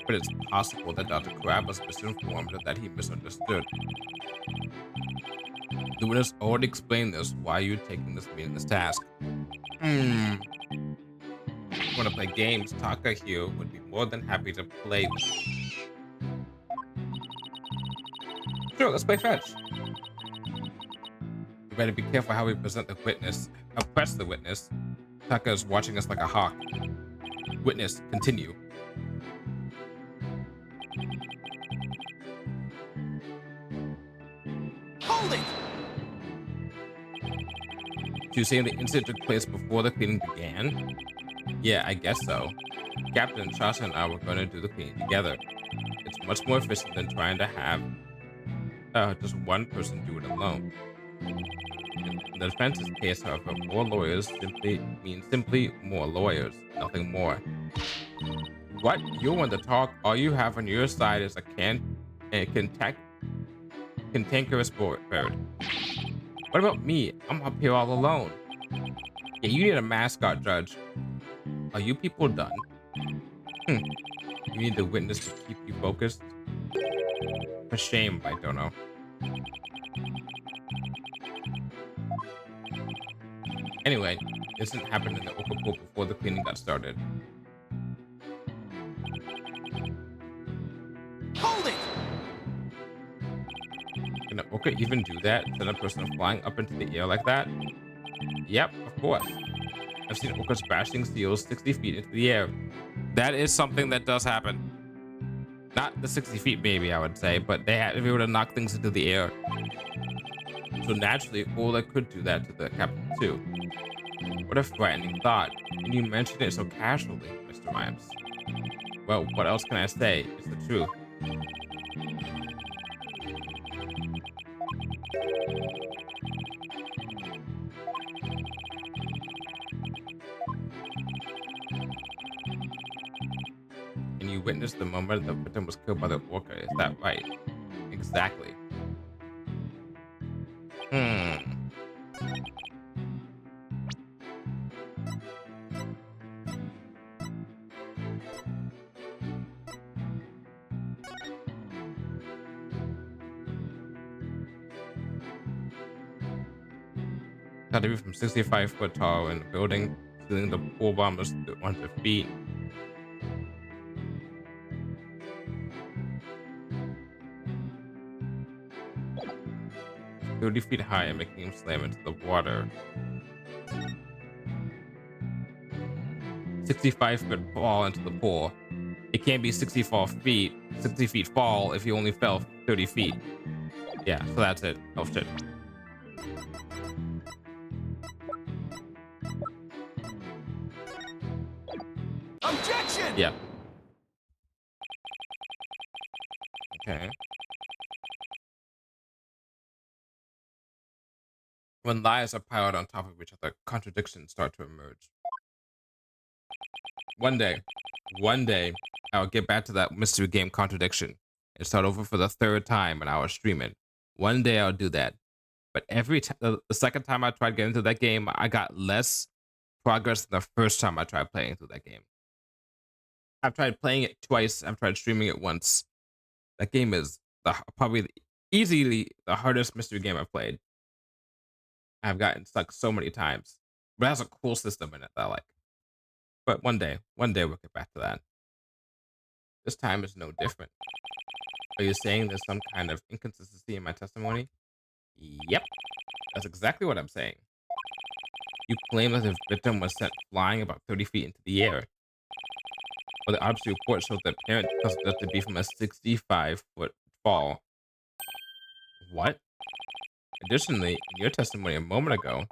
But it's possible that Dr. Crab was misinformed or that he misunderstood. The witness already explained this. Why are you taking this meaningless task? Want to play games? Taka here would be more than happy to play with you. Sure, let's play fetch. We better be careful how we present the witness. Oppress the witness. Taka is watching us like a hawk. Witness, continue. Hold it! So you're saying the incident took place before the cleaning began? Yeah, I guess so. Captain Shasha and I were going to do the cleaning together. It's much more efficient than trying to have just one person do it alone. In the defense's case, however, more lawyers simply more lawyers, nothing more. What? You want to talk? All you have on your side is a cantankerous bird. What about me? I'm up here all alone. Yeah, you need a mascot, Judge. Are you people done? Hmm. You need the witness to keep you focused? For shame, I don't know. Anyway, this didn't happen in the Oka pool before the cleaning got started. Hold it! Can an Oka even do that? Send a person flying up into the air like that? Yep, of course. I've seen Okas bashing seals 60 feet into the air. That is something that does happen. Not the 60 feet, maybe, I would say, but they had to be able to knock things into the air. So naturally, Ola could do that to the captain too. What a frightening thought. And you mentioned it so casually, Mr. Rhymes. Well, what else can I say? It's the truth. And you witnessed the moment the victim was killed by the orca, is that right? Exactly. Hmm. Had to be from 65 foot tall in the building, stealing the pool bombers to 100 feet. He's 30 feet high and making him slam into the water. 65 foot fall into the pool. It can't be 64 feet, 60 feet fall if you only fell 30 feet. Yeah, so that's it. Oh shit. Objection! Yeah. Okay. When lies are piled on top of each other, contradictions start to emerge. One day, I'll get back to that mystery game contradiction and start over for the third time and I'll stream it. One day I'll do that. But every time, the second time I tried getting into that game, I got less progress than the first time I tried playing through that game. I've tried playing it twice. I've tried streaming it once. That game is probably easily the hardest mystery game I've played. I've gotten stuck so many times, but it has a cool system in it that I like. But one day we'll get back to that. This time is no different. Are you saying there's some kind of inconsistency in my testimony? Yep, that's exactly what I'm saying. You claim that the victim was sent flying about 30 feet into the air. But the autopsy report showed that parent caused death to be from a 65-foot fall. What? Additionally, in your testimony a moment ago,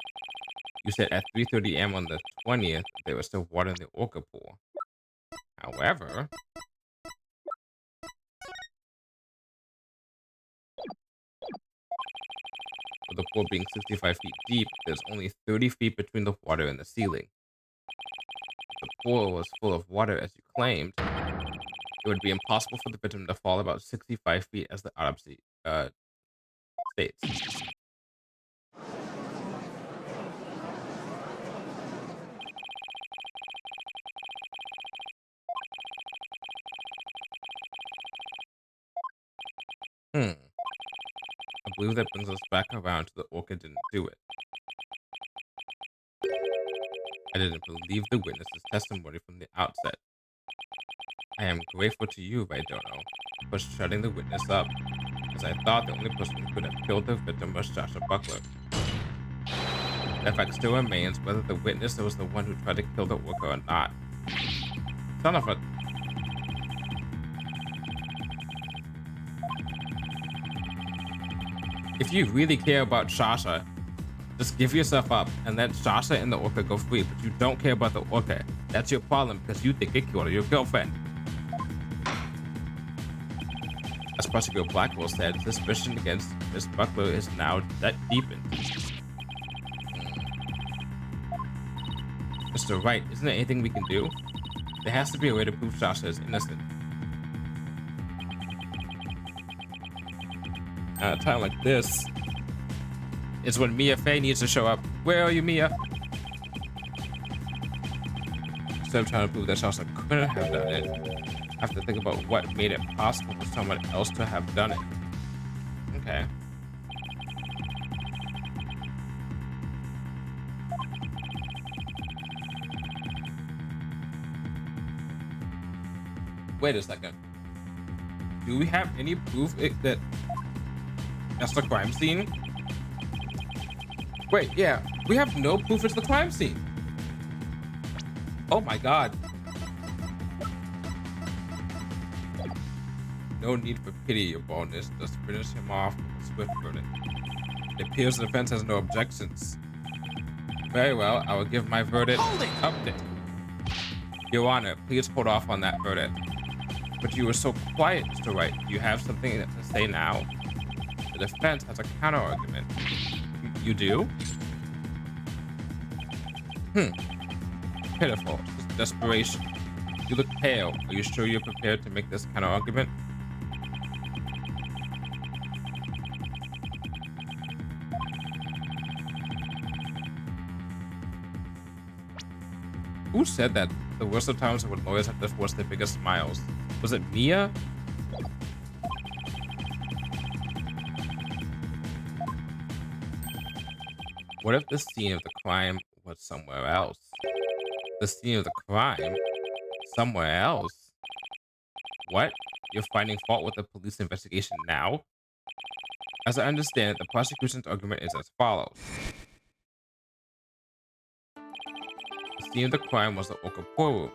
you said at 3:30 a.m. on the 20th, there was still water in the orca pool. However, with the pool being 65 feet deep, there's only 30 feet between the water and the ceiling. If the pool was full of water, as you claimed, it would be impossible for the victim to fall about 65 feet, as the autopsy states. Hmm. I believe that brings us back around to the orca didn't do it. I didn't believe the witness's testimony from the outset. I am grateful to you, Raidono, for shutting the witness up, as I thought the only person who could have killed the victim was Joshua Buckler. The fact still remains whether the witness was the one who tried to kill the orca or not. Son of a... If you really care about Shasha, just give yourself up and let Shasha and the orca go free, but you don't care about the orca. That's your problem because you think it killed your girlfriend. As Prosecutor Blackwell said, suspicion against Miss Buckler is now that deepened. Mr. Wright, isn't there anything we can do? There has to be a way to prove Shasha is innocent. At a time like this, It's when Mia Fey needs to show up. Where are you, Mia? Instead of trying to prove that Shasta couldn't have done it, I have to think about what made it possible for someone else to have done it. Okay. Wait a second. Do we have any proof that that's the crime scene? Wait, yeah. We have no proof it's the crime scene. Oh my god. No need for pity, your boldness. Just finish him off with a swift verdict. It appears the defense has no objections. Very well, I will give my verdict update. Your Honor, please hold off on that verdict. But you were so quiet, Mr. Wright. Do you have something to say now? The defense has a counter argument. You do? Pitiful. Just desperation. You look pale. Are you sure you're prepared to make this counter argument? Who said that the worst of times when lawyers have to force their biggest smiles? Was it Mia? What if the scene of the crime was somewhere else? The scene of the crime? Somewhere else? What? You're finding fault with the police investigation now? As I understand it, the prosecution's argument is as follows. The scene of the crime was the Orca pool room.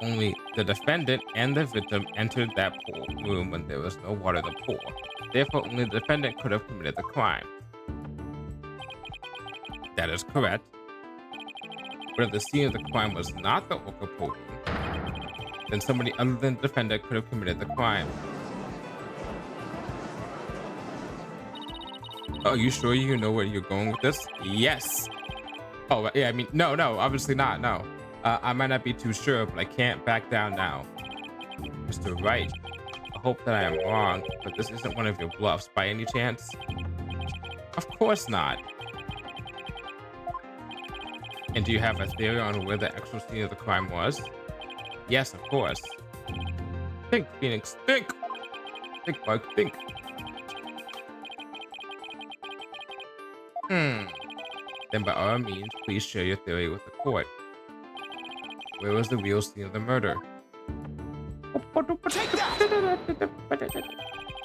Only the defendant and the victim entered that pool room when there was no water to pour. Therefore, only the defendant could have committed the crime. That is correct. But if the scene of the crime was not the Orca pool room, then somebody other than the defendant could have committed the crime. Oh, you sure you know where you're going with this? Yes. Oh, yeah, I mean, no, obviously not, no. I might not be too sure, but I can't back down now. Mr. Wright, I hope that I am wrong, but this isn't one of your bluffs by any chance? Of course not. And do you have a theory on where the actual scene of the crime was? Yes, of course. Think, Phoenix, think! Think, Bug, think. Then by all means, please share your theory with the court. Where was the real scene of the murder? Take that!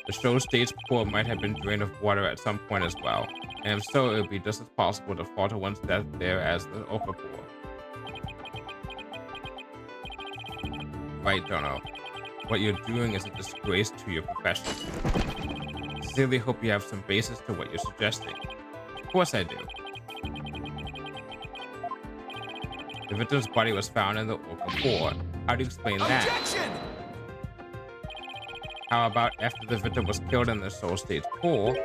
The show stage pool might have been drained of water at some point as well, and if so, it would be just as possible to fall to one's death there as the Orca pool. Right, Dono. What you're doing is a disgrace to your profession. I sincerely hope you have some basis to what you're suggesting. Of course I do. The victim's body was found in the Orca pool. How do you explain that? Objection! How about after the victim was killed in the soul stage pool,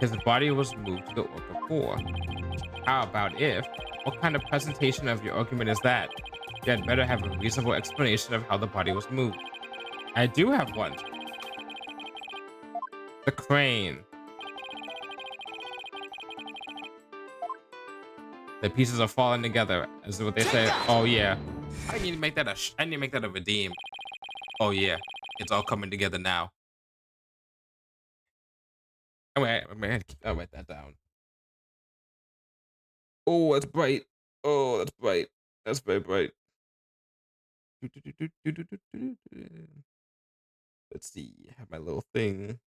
his body was moved to the Orca pool? How about if? What kind of presentation of your argument is that? You had better have a reasonable explanation of how the body was moved. I do have one. The crane. The pieces are falling together, is what they say. Oh yeah, I need to make that I need to make that a redeem. Oh yeah, it's all coming together now. I'll write that down. Oh, that's bright. Oh, that's bright. That's very bright. Let's see. I have my little thing.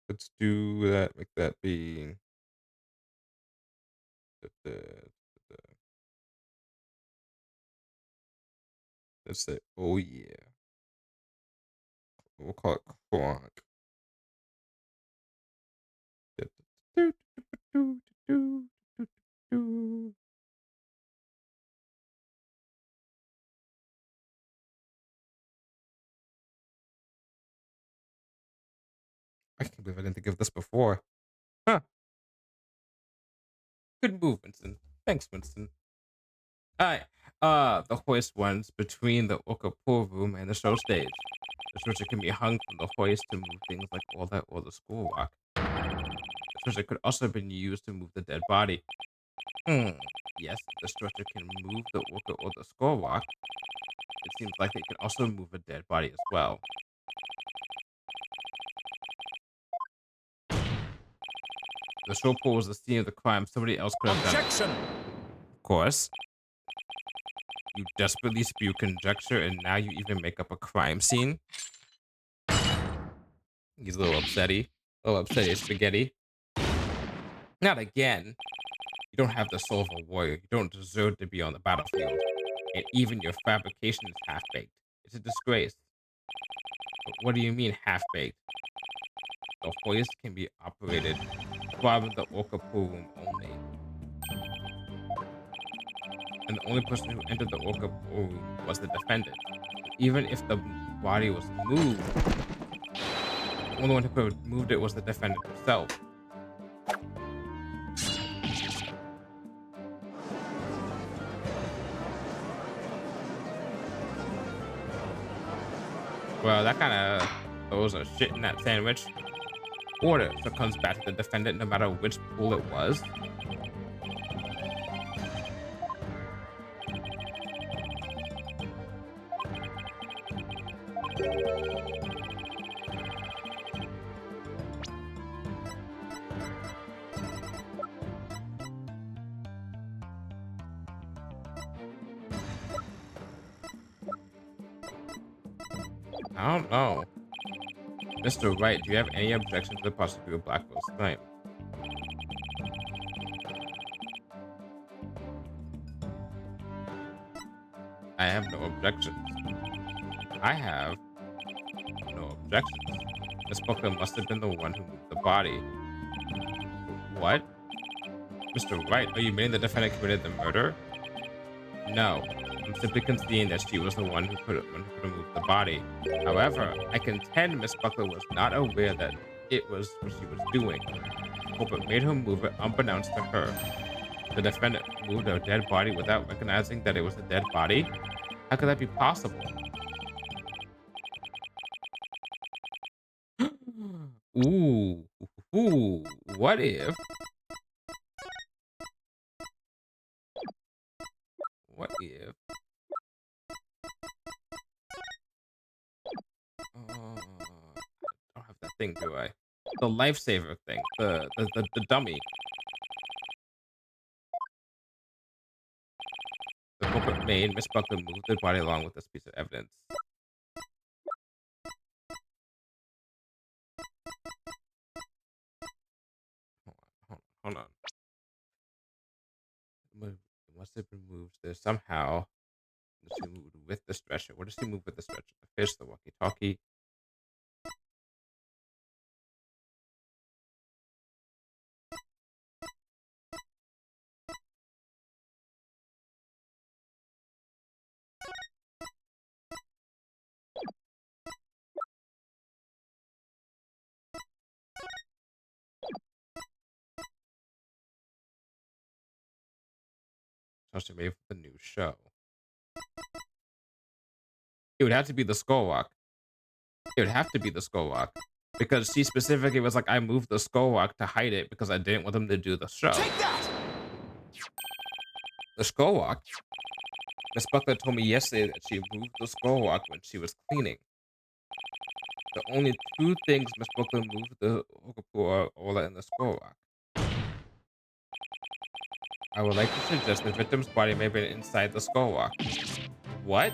Let's do that. Make that be. Let's say, oh yeah. We'll call it Kronk. I can't believe I didn't think of this before. Huh. Good move, Winston. Thanks, Winston. All right. The hoist runs between the orca pool room and the show stage. The stretcher can be hung from the hoist to move things like all that or the school rock. The stretcher could also have been used to move the dead body. Yes, the stretcher can move the orca or the skull rock. It seems like it can also move a dead body as well. The show pool was the scene of the crime. Somebody else could have done it. Objection! Of course. You desperately spew conjecture, and now you even make up a crime scene. He's a little upsetty. A little upsetty spaghetti. Not again. You don't have the soul of a warrior. You don't deserve to be on the battlefield. And even your fabrication is half-baked. It's a disgrace. But what do you mean half-baked? The hoist can be operated from the orca pool room only. And the only person who entered the orca pool room was the defendant. Even if the body was moved, the only one who could have moved it was the defendant herself. Well, that kind of throws a shit in that sandwich. Order, so it comes back to the defendant no matter which pool it was. I don't know. Mr. Wright, do you have any objection to the prosecutor Blackwell's claim? I have no objections. I have no objections. Miss Booker must have been the one who moved the body. What? Mr. Wright, are you admitting the defendant committed the murder? No. I'm simply conceding that she was the one who could have moved the body. However, I contend Miss Buckler was not aware that it was what she was doing. The culprit made her move it unbeknownst to her. The defendant moved a dead body without recognizing that it was a dead body? How could that be possible? Ooh, ooh, what if? What if? I don't have that thing, do I? The lifesaver thing, the dummy. The culprit made Miss Buckler move the body along with this piece of evidence. Hold on. It must have been moved there somehow. She moved with the stretcher. What does she move with the stretcher? The fish, the walkie-talkie. So she made for the new show. It would have to be the skull walk. It would have to be the skull walk. Because she specifically was like, I moved the skull walk to hide it because I didn't want them to do the show. Take that! The skull walk. Miss Buckler told me yesterday that she moved the skull walk when she was cleaning. The only two things Miss Buckler moved the Okapu Ola and the skull walk. I would like to suggest the victim's body may have been inside the skull walk. What?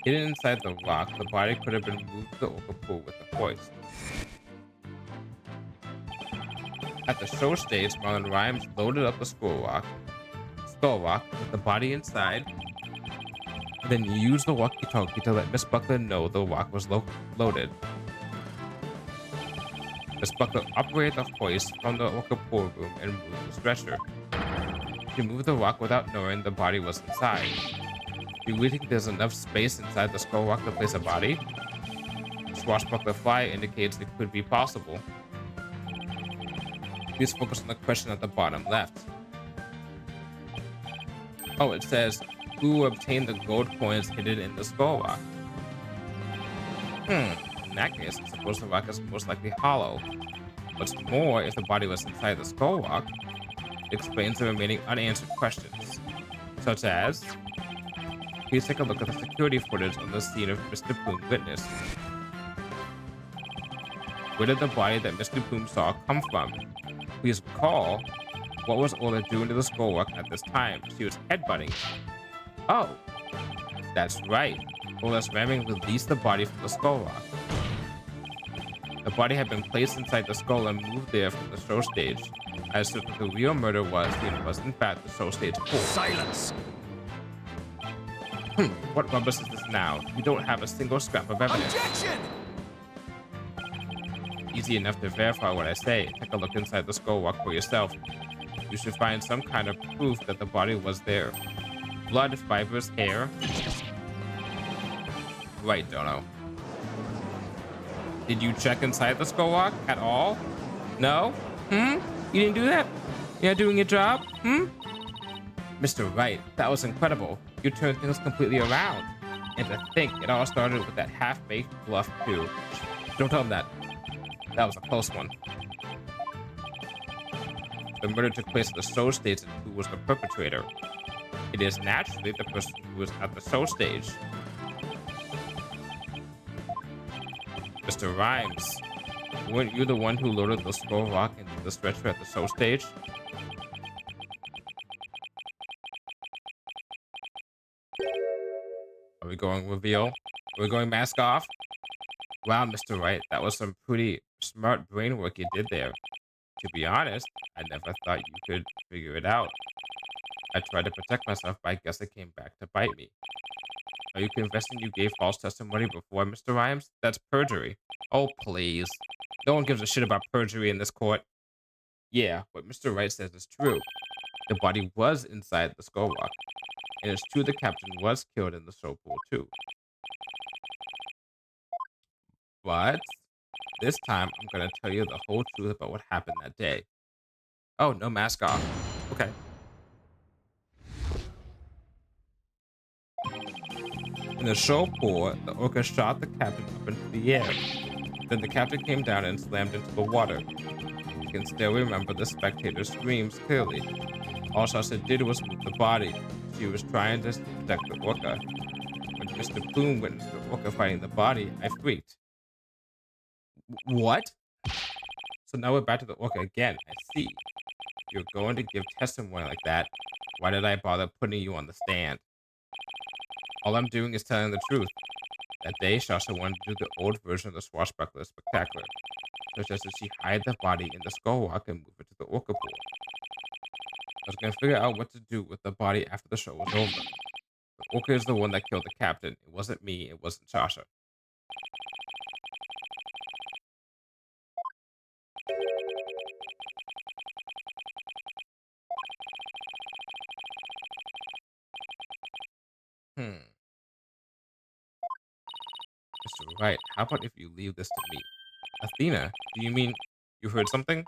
Hidden inside the rock, the body could have been moved to the Okapu with the hoist. At the show stage, Marlon Rhymes loaded up the skull walk with the body inside, and then used the walkie-talkie to let Miss Buckler know the walk was loaded. Miss Buckler operated the hoist from the Okapu room and moved the stretcher. She moved the rock without knowing the body was inside. Do you really think there's enough space inside the skull rock to place a body? Swashbuckler Fly indicates it could be possible. Please focus on the question at the bottom left. Oh, it says, who obtained the gold coins hidden in the skull rock? In that case, I suppose the rock is most likely hollow. What's more, if the body was inside the skull rock, it explains the remaining unanswered questions, such as, please take a look at the security footage on the scene of Mr. Plume witnessed. Where did the body that Mr. Plume saw come from? Please recall, what was Ola doing to the skull rock at this time? She was headbutting it. Oh, that's right. Ola's ramming released the body from the skull rock. The body had been placed inside the skull and moved there from the show stage. As to what the real murder was, it was in fact the show stage pool. Silence! What rubbish is this now? We don't have a single scrap of evidence. Objection! Easy enough to verify what I say. Take a look inside the skull rock for yourself. You should find some kind of proof that the body was there. Blood, fibers, hair. Right, Dono. Did you check inside the skull rock at all? No? You didn't do that? You're not doing your job? Mr. Wright, that was incredible. You turned things completely around. And to think, it all started with that half-baked bluff, too. Don't tell him that. That was a close one. The murder took place at the show stage, and who was the perpetrator? It is naturally the person who was at the show stage. Mr. Rhymes, weren't you the one who loaded the skull rock into the stretcher at the show stage? Are we going reveal? Are we going mask off? Wow, Mr. Wright, that was some pretty smart brain work you did there. To be honest, I never thought you could figure it out. I tried to protect myself, but I guess it came back to bite me. Are you confessing you gave false testimony before, Mr. Rhymes? That's perjury. Oh, please. No one gives a shit about perjury in this court. Yeah, what Mr. Wright says is true. The body was inside the skull rock. And it's true the captain was killed in the show pool, too. But this time, I'm going to tell you the whole truth about what happened that day. Oh, no mask off. Okay. In the show pool, the orca shot the captain up into the air. Then the captain came down and slammed into the water. You can still remember the spectator's screams clearly. All Sasha did was move the body. She was trying to protect the orca. When Mr. Plume witnessed the orca fighting the body, I freaked. What? So now we're back to the orca again. I see. If you're going to give testimony like that, why did I bother putting you on the stand? All I'm doing is telling the truth. That day, Sasha wanted to do the old version of the swashbuckler spectacular, such as she hide the body in the skull rock and move it to the orca pool. I was going to figure out what to do with the body after the show was over. The orca is the one that killed the captain. It wasn't me. It wasn't Sasha. Mr. Wright, how about if you leave this to me? Athena, do you mean you heard something?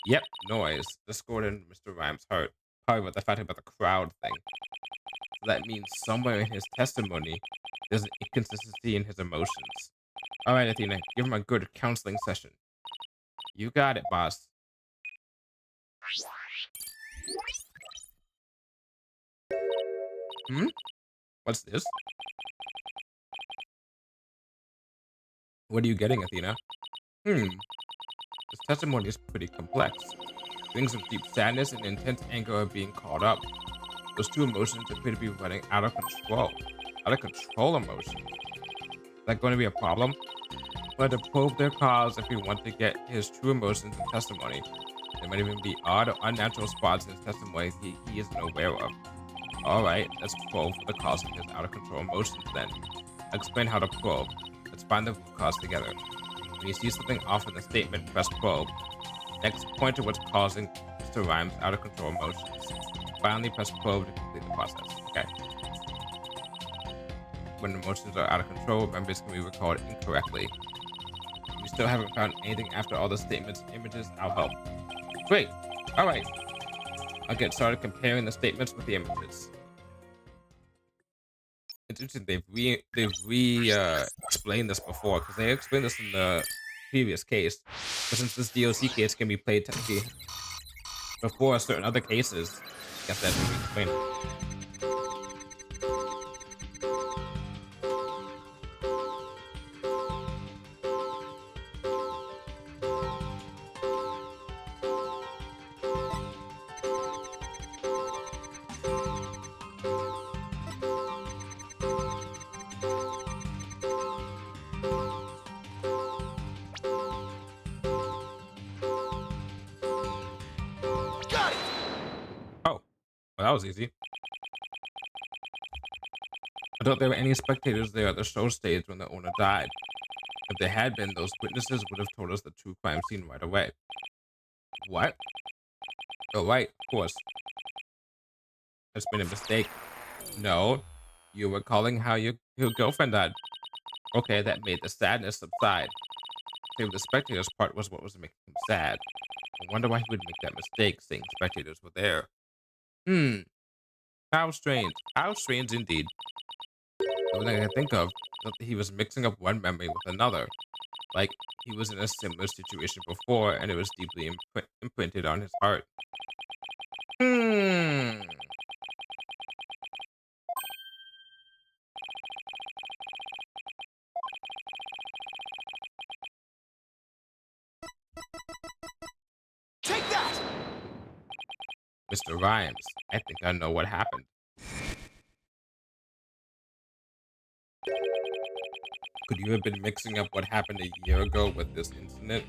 Yep, noise. Discord in Mr. Rhymes' heart. Probably about the fact about the crowd thing. That means somewhere in his testimony, there's an inconsistency in his emotions. Alright, Athena, give him a good counseling session. You got it, boss. What's this? What are you getting, Athena? This testimony is pretty complex. Feelings of deep sadness and intense anger are being called up. Those two emotions appear to be running out of control. Out of control emotions. Is that going to be a problem? We'll have to probe their cause if we want to get his true emotions and testimony. There might even be odd or unnatural spots in his testimony he isn't aware of. Alright, let's probe for the cause of his out of control emotions then. I'll explain how to probe. Let's find the root cause together. When you see something off in the statement, press probe. Next, point to what's causing Mr. Rhymes' out of control emotions. Finally, press probe to complete the process. Okay. When emotions are out of control, memories can be recalled incorrectly. If you still haven't found anything after all the statements and images, I'll help. Great. Alright. I'll get started comparing the statements with the images. It's interesting. They've explained this before because they explained this in the previous case. But since this DOC case can be played technically before certain other cases, I guess that's be explained. Got it! Oh, well, that was easy. I thought there were any spectators there at the show stage when the owner died. If there had been, those witnesses would have told us the true crime scene right away. What? Oh, right, of course. I just made a mistake. No, you were calling how your girlfriend died. Okay, that made the sadness subside. Save the spectators part was what was making him sad. I wonder why he would make that mistake, saying spectators were there. Hmm, how strange. How strange indeed. The only thing I can think of is that he was mixing up one memory with another. Like, he was in a similar situation before, and it was deeply imprinted on his heart. Hmm. Take that! Mr. Rhymes, I think I know what happened. Could you have been mixing up what happened a year ago with this incident?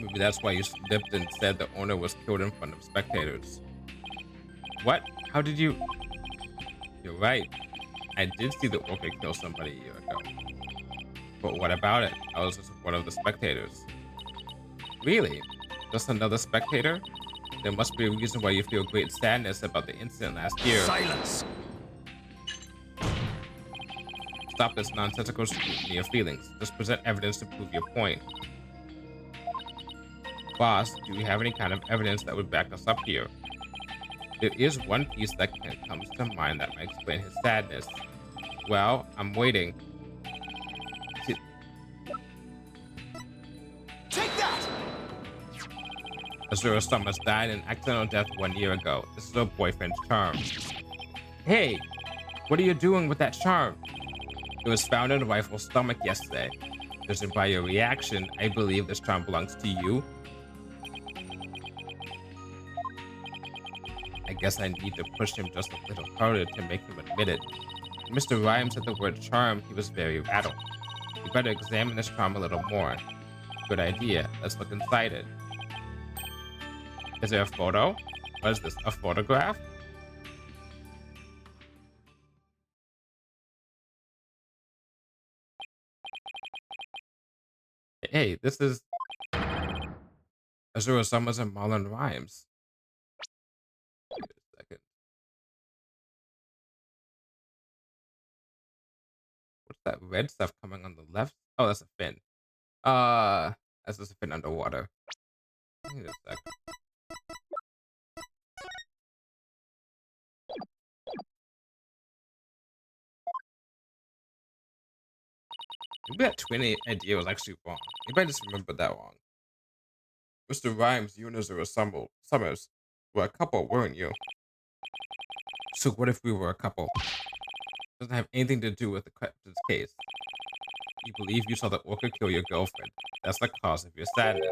Maybe that's why you slipped and said the owner was killed in front of spectators. What? How did you? You're right. I did see the orca kill somebody a year ago. But what about it? I was just one of the spectators. Really? Just another spectator? There must be a reason why you feel great sadness about the incident last year. Silence! Stop this nonsensical scrutiny of feelings. Just present evidence to prove your point. Boss, do you have any kind of evidence that would back us up here? There is one piece that comes to mind that might explain his sadness. Well, I'm waiting. See, Take that! Azura Summers died in accidental death 1 year ago. This is her boyfriend's charm. Hey, what are you doing with that charm? It was found in a rifle's stomach yesterday. Judging by your reaction, I believe this charm belongs to you. I guess I need to push him just a little harder to make him admit it. When Mr. Rhymes said the word charm, he was very rattled. You better examine this charm a little more. Good idea. Let's look inside it. Is there a photo? What is this? A photograph? Hey, this is Azura Summers and Marlon Rhymes. Wait a second. What's that red stuff coming on the left? Oh, that's a fin. That's just a fin underwater. Wait a sec. Maybe that twin idea was actually wrong. Maybe I just remembered that wrong. Mr. Rhymes, you and Azura Summers were a couple, weren't you? So what if we were a couple? Doesn't have anything to do with this case. You believe you saw the orca kill your girlfriend. That's the cause of your sadness.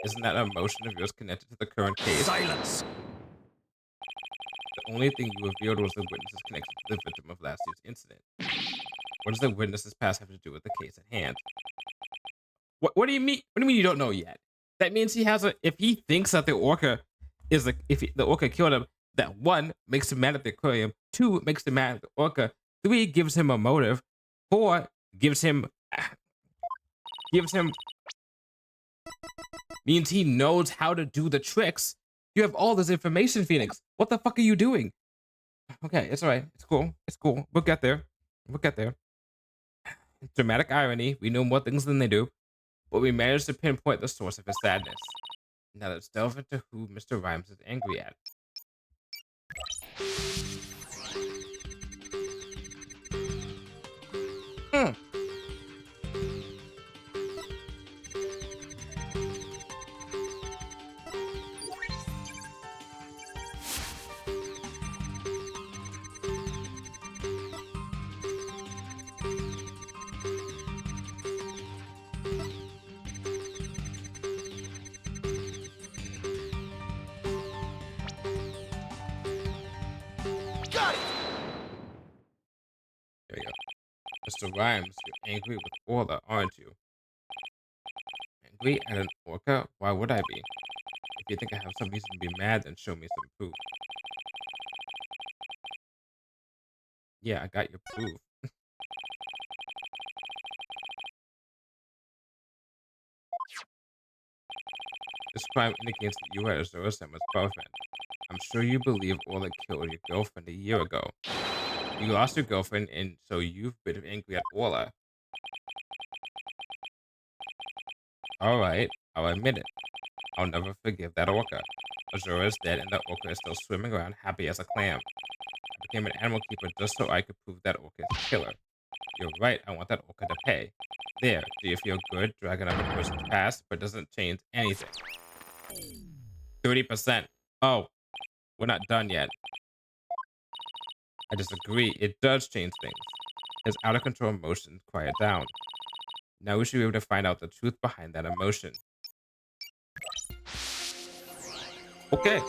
Isn't that emotion of yours connected to the current case? Silence! The only thing you revealed was the witness's connection to the victim of last year's incident. What does the witness's past have to do with the case at hand? What do you mean? What do you mean you don't know yet? That means he has a. If he thinks that the orca is the orca killed him, that one makes him mad at the aquarium. Two makes him mad at the orca. Three gives him a motive. Four gives him means he knows how to do the tricks. You have all this information, Phoenix. What the fuck are you doing? Okay, it's all right. It's cool. It's cool. We'll get there. We'll get there. Dramatic irony. We know more things than they do, but we managed to pinpoint the source of his sadness. Now let's delve into who Mr. Rhymes is angry at. Mr. Rhymes, you're angry with Orla, aren't you? Angry at an orca? Why would I be? If you think I have some reason to be mad, then show me some proof. Yeah, I got your proof. This crime indicates that you are Azura-sama's boyfriend. I'm sure you believe Orla killed your girlfriend a year ago. You lost your girlfriend, and so you've been angry at Orla. Alright, I'll admit it. I'll never forgive that orca. Azura is dead, and that orca is still swimming around happy as a clam. I became an animal keeper just so I could prove that orca is the killer. You're right, I want that orca to pay. There, do you feel good dragging up a person's past, but doesn't change anything? 30%. Oh, we're not done yet. I disagree. It does change things. His out of control emotions quiet down. Now we should be able to find out the truth behind that emotion. Okay.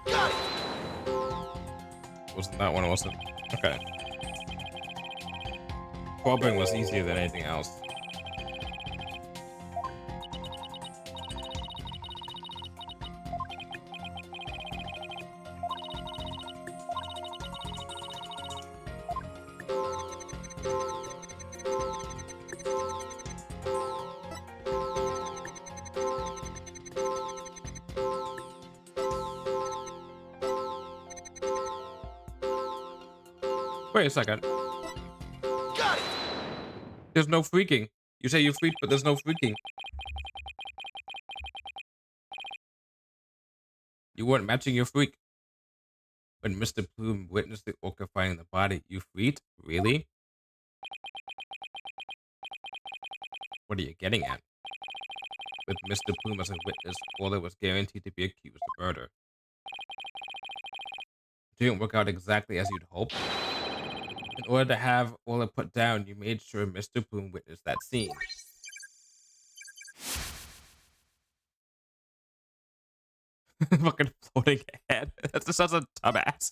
Got it! Wasn't that one? Wasn't. Okay. Probing was easier than anything else. Wait a second. Got it! There's no freaking. You say you freaked, but there's no freaking. You weren't matching your freak. When Mr. Plume witnessed the orca finding the body, you freaked? Really? What are you getting at? With Mr. Plume as a witness, Orla was guaranteed to be accused of murder. It didn't work out exactly as you'd hoped. In order to have Orla put down, you made sure Mr. Plume witnessed that scene. Fucking floating head. That's just such a dumbass.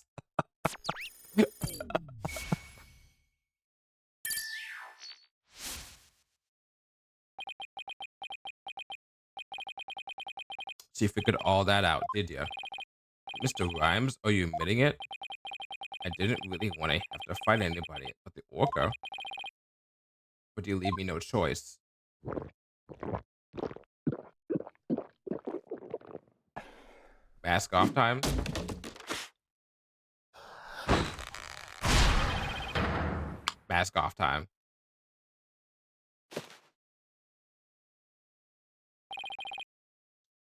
So you figured all that out, did you? Mr. Rhymes, are you admitting it? I didn't really want to have to fight anybody but the orca. But you leave me no choice. Mask off time? Mask off time.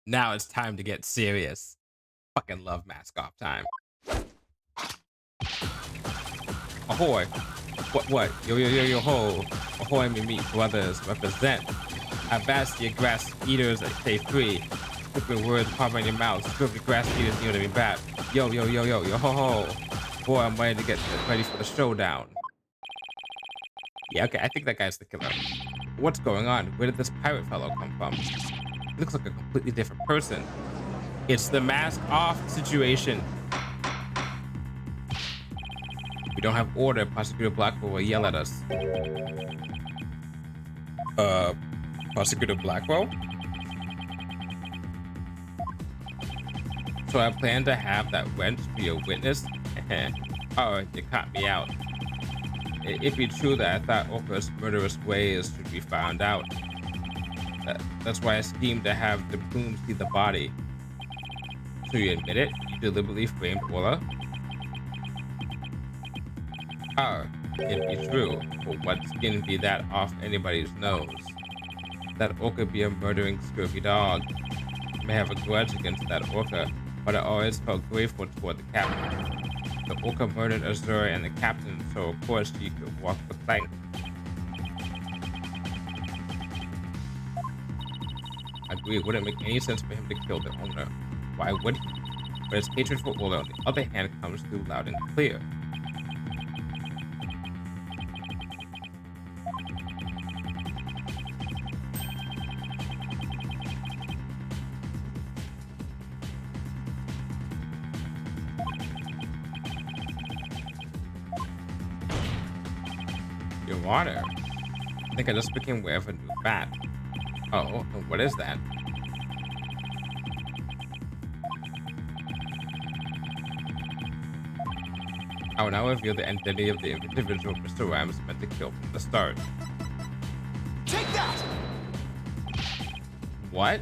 Now it's time to get serious. Fucking love mask off time. Ahoy. What? Yo, ho. Ahoy, me meat brothers represent. Avast grass eaters that stay free. Quick words pop in your mouth. Script the grass eaters, you know what I mean? Bad. Yo, ho. Boy, I'm ready to get ready for the showdown. Yeah, okay, I think that guy's the killer. What's going on? Where did this pirate fellow come from? He looks like a completely different person. It's the mask off situation. If we don't have order, Prosecutor Blackwell will yell at us. Prosecutor Blackwell? So I plan to have that wench be a witness? Oh, you caught me out. If it's true that I thought Orca's murderous ways should be found out. That's why I schemed to have the Plume see the body. So you admit it? You deliberately framed Orla? Oh, it'd be true, but what skin be that off anybody's nose? That orca be a murdering scurvy dog. I may have a grudge against that orca, but I always felt grateful toward the captain. The orca murdered Azura and the captain, so of course she could walk the plank. agree it wouldn't make any sense for him to kill the owner. Why would he? But his hatred for Ola, on the other hand, comes through loud and clear. Your Honor, I think I just became aware of a new fact. Oh, and what is that? I will now reveal the identity of the individual Mr. Rhymes meant to kill from the start. Take that! What?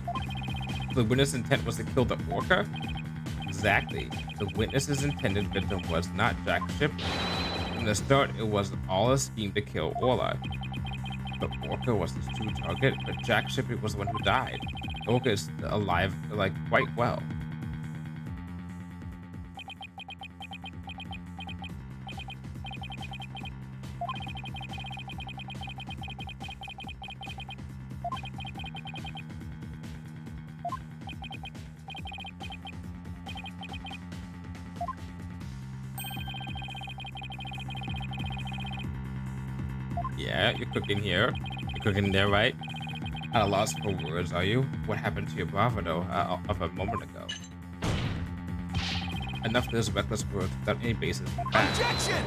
The witness' intent was to kill the orca? Exactly. The witness's intended victim was not Jack Shipley. From the start, it was all a scheme to kill Orla. The orca was his true target, but Jack Shipley was the one who died. The orca is alive, like, quite well. Yeah, you're cooking here. You're cooking there, right? At a loss for words, are you? What happened to your bravado of a moment ago? Enough of those reckless words without any basis in fact. Objection!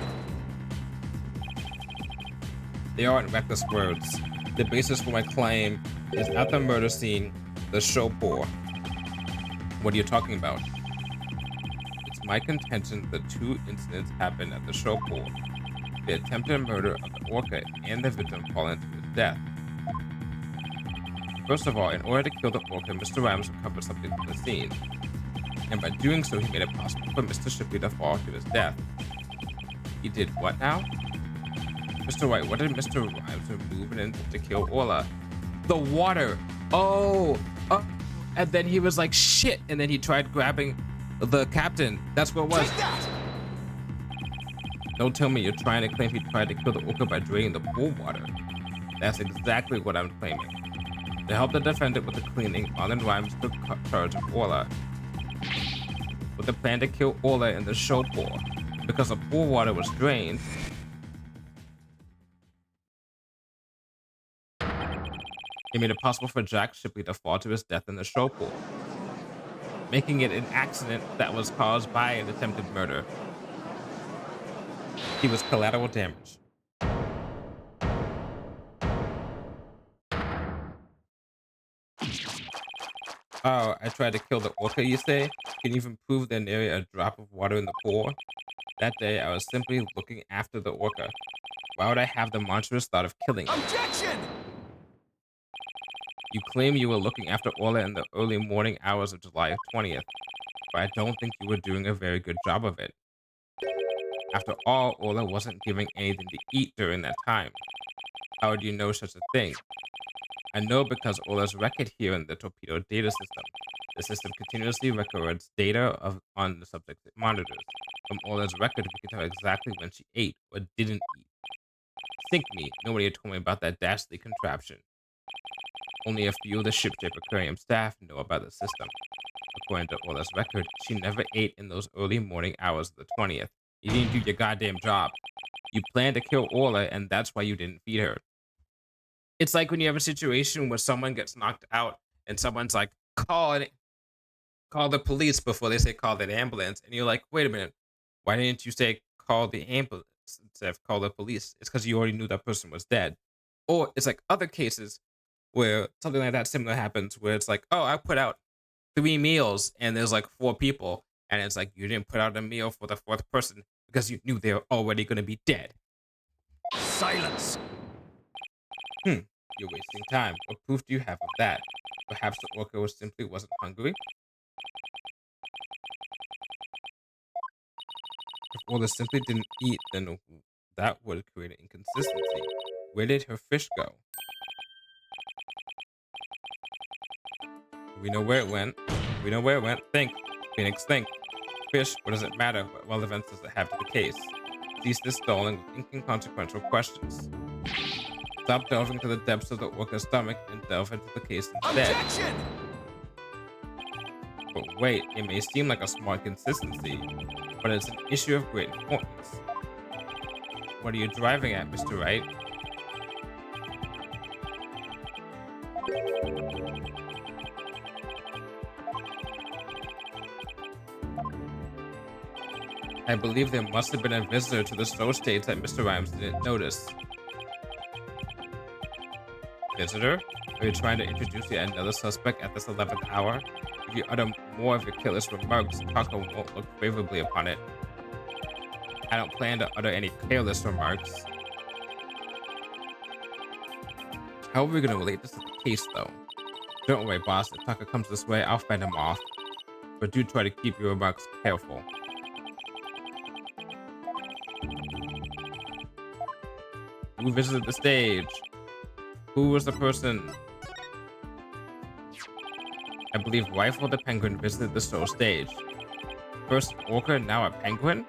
They aren't reckless words. The basis for my claim is at the murder scene, the Shopor. What are you talking about? It's my contention that two incidents happened at the Shopor. The attempted murder of the orca and the victim falling to his death. First of all, in order to kill the orca, Mr. Rhymes recovered something from the scene. And by doing so, he made it possible for Mr. Shipley to fall to his death. He did what now? Mr. Wright, what did Mr. Rhymes remove in to kill Orla? The water! Oh! And then he was like, shit! And then he tried grabbing the captain. That's what it was. Take that! Don't tell me you're trying to claim he tried to kill the orca by draining the pool water. That's exactly what I'm claiming. To help the defendant with the cleaning, Arlen Rhymes took charge of Orla. With the plan to kill Orla in the show pool. Because the pool water was drained, it made it possible for Jack Shipley to fall to his death in the show pool, making it an accident that was caused by an attempted murder. He was collateral damage. Oh, I tried to kill the orca, you say? Can you even prove there nearly a drop of water in the pool? That day, I was simply looking after the orca. Why would I have the monstrous thought of killing it? Objection! You claim you were looking after Orla in the early morning hours of July 20th, but I don't think you were doing a very good job of it. After all, Orla wasn't giving anything to eat during that time. How would you know such a thing? I know because Orla's record here in the torpedo data system. The system continuously records data on the subject it monitors. From Orla's record, we can tell exactly when she ate or didn't eat. Sink me, nobody had told me about that dastardly contraption. Only a few of the ship-shape aquarium staff know about the system. According to Orla's record, she never ate in those early morning hours of the 20th. You didn't do your goddamn job. You planned to kill Orla, and that's why you didn't feed her. It's like when you have a situation where someone gets knocked out, and someone's like, call the police before they say call the ambulance, and you're like, wait a minute, why didn't you say call the ambulance instead of call the police? It's because you already knew that person was dead. Or it's like other cases where something like that similar happens, where it's like, oh, I put out 3 meals and there's like 4 people, and it's like you didn't put out a meal for the 4th person because you knew they were already going to be dead. Silence! You're wasting time. What proof do you have of that? Perhaps the orca simply wasn't hungry? If Orla simply didn't eat, then that would create an inconsistency. Where did her fish go? We know where it went. We know where it went. Think. Phoenix, think. Fish, what does it matter? What relevance does it have to the case? Cease this stalling with inconsequential questions. Stop delving to the depths of the orca's stomach and delve into the case instead. Objection! Wait, it may seem like a small inconsistency, but it's an issue of great importance. What are you driving at, Mr. Wright? I believe there must have been a visitor to the snow stage that Mr. Rhymes didn't notice. Visitor? Are you trying to introduce yet another suspect at this 11th hour? If you utter more of your careless remarks, Taco won't look favorably upon it. I don't plan to utter any careless remarks. How are we going to relate this to the case, though? Don't worry, boss. If Tucker comes this way, I'll fend him off. But do try to keep your remarks careful. Who visited the stage? Who was the person? I believe Rifle the Penguin visited the show stage. First Orca, now a penguin?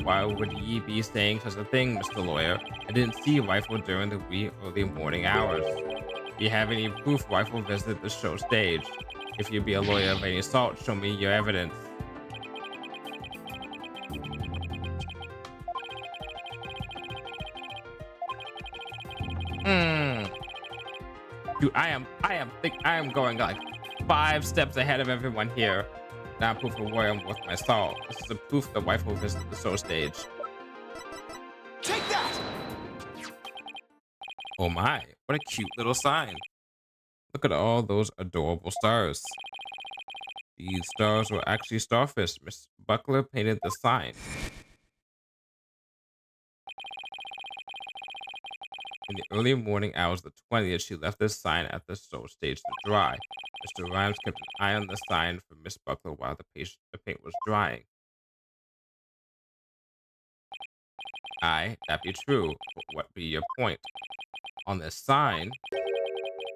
Why would ye be saying such a thing, Mr. Lawyer? I didn't see Rifle during the wee early morning hours. Do you have any proof Rifle visited the show stage? If you be a lawyer of any sort, show me your evidence. Hmm. Dude, I am going like 5 steps ahead of everyone here. Now proof of where I'm worth my salt. This is a proof the wife will visit the show stage. Take that! Oh my, what a cute little sign. Look at all those adorable stars. These stars were actually starfish. Miss Buckler painted the sign. In the early morning hours of the 20th, she left this sign at the show stage to dry. Mr. Rhymes kept an eye on the sign for Miss Buckler while the paint was drying. Aye, that be true, but what be your point? On this sign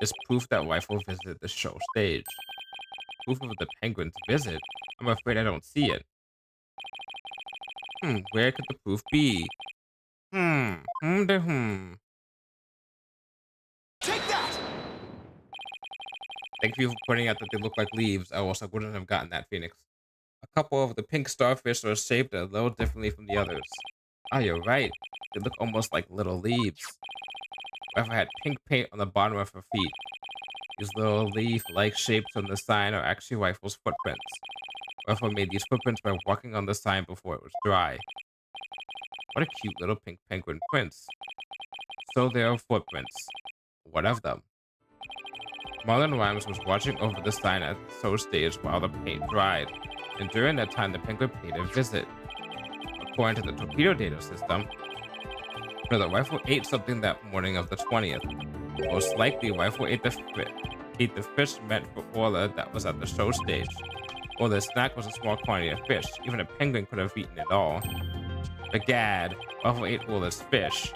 is proof that Rifle visited the show stage. Proof of the penguin's visit? I'm afraid I don't see it. Where could the proof be? Hmm. Take that! Thank you for pointing out that they look like leaves. I also wouldn't have gotten that, Phoenix. A couple of the pink starfish are shaped a little differently from the others. Ah, you're right. They look almost like little leaves. Rifle had pink paint on the bottom of her feet. These little leaf-like shapes on the sign are actually Rifle's footprints. Rifle made these footprints by walking on the sign before it was dry. What a cute little pink penguin prints. So there are footprints. What of them? Marlon Rhymes was watching over the sign at the show stage while the paint dried, and during that time the penguin paid a visit. According to the torpedo data system, the Rifle ate something that morning of the 20th. Most likely, Rifle ate the fish meant for Orla that was at the show stage. Or the snack was a small quantity of fish. Even a penguin could have eaten it all. Begad, Rifle ate Orla's fish.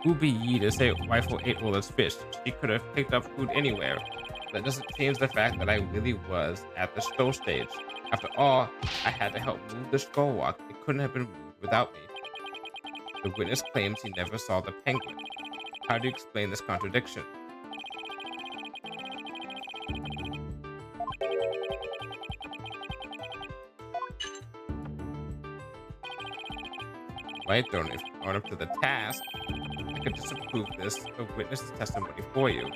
Who be ye to say Rifle ate Orla's fish? She could have picked up food anywhere. That doesn't change the fact that I really was at the show stage. After all, I had to help move the skull walk. It couldn't have been moved without me. The witness claims he never saw the penguin. How do you explain this contradiction? Right, don't if you're up to the task, I could disapprove this witness's testimony for you.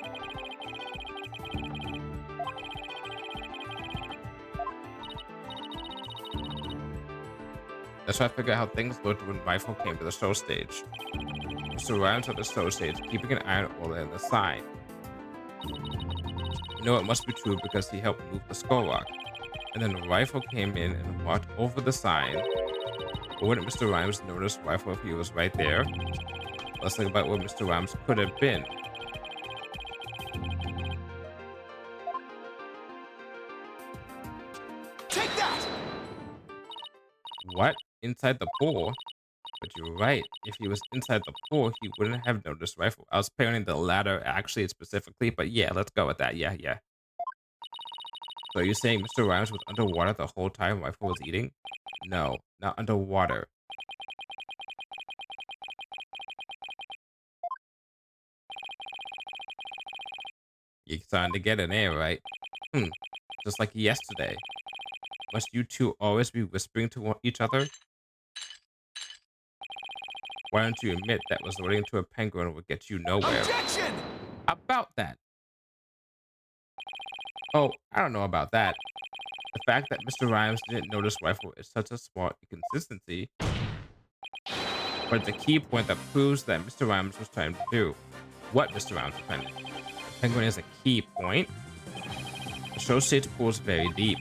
That's why I figure out how things looked when Rifle came to the show stage. Mr. Rhymes at the show stage, keeping an eye on Orla and the sign. You know it must be true because he helped move the skull rock. And then Rifle came in and walked over the sign. But wouldn't Mr. Rhymes notice Rifle if he was right there? Let's think about what Mr. Rhymes could have been. Take that! What? Inside the pool? But you're right. If he was inside the pool, he wouldn't have noticed Rifle. I was pairing the latter actually specifically, but yeah, let's go with that. Yeah. So you're saying Mr. Rhymes was underwater the whole time Rifle was eating? No, not underwater. You're starting to get in there, right? just like yesterday. Must you two always be whispering to each other? Why don't you admit that resorting to a penguin would get you nowhere? Objection! About that. Oh, I don't know about that. The fact that Mr. Rhymes didn't notice Rifle is such a small inconsistency, but it's a key point that proves that Mr. Rhymes was trying to do what Mr. Rhymes was trying to do. Penguin is a key point. The show state's pool is very deep.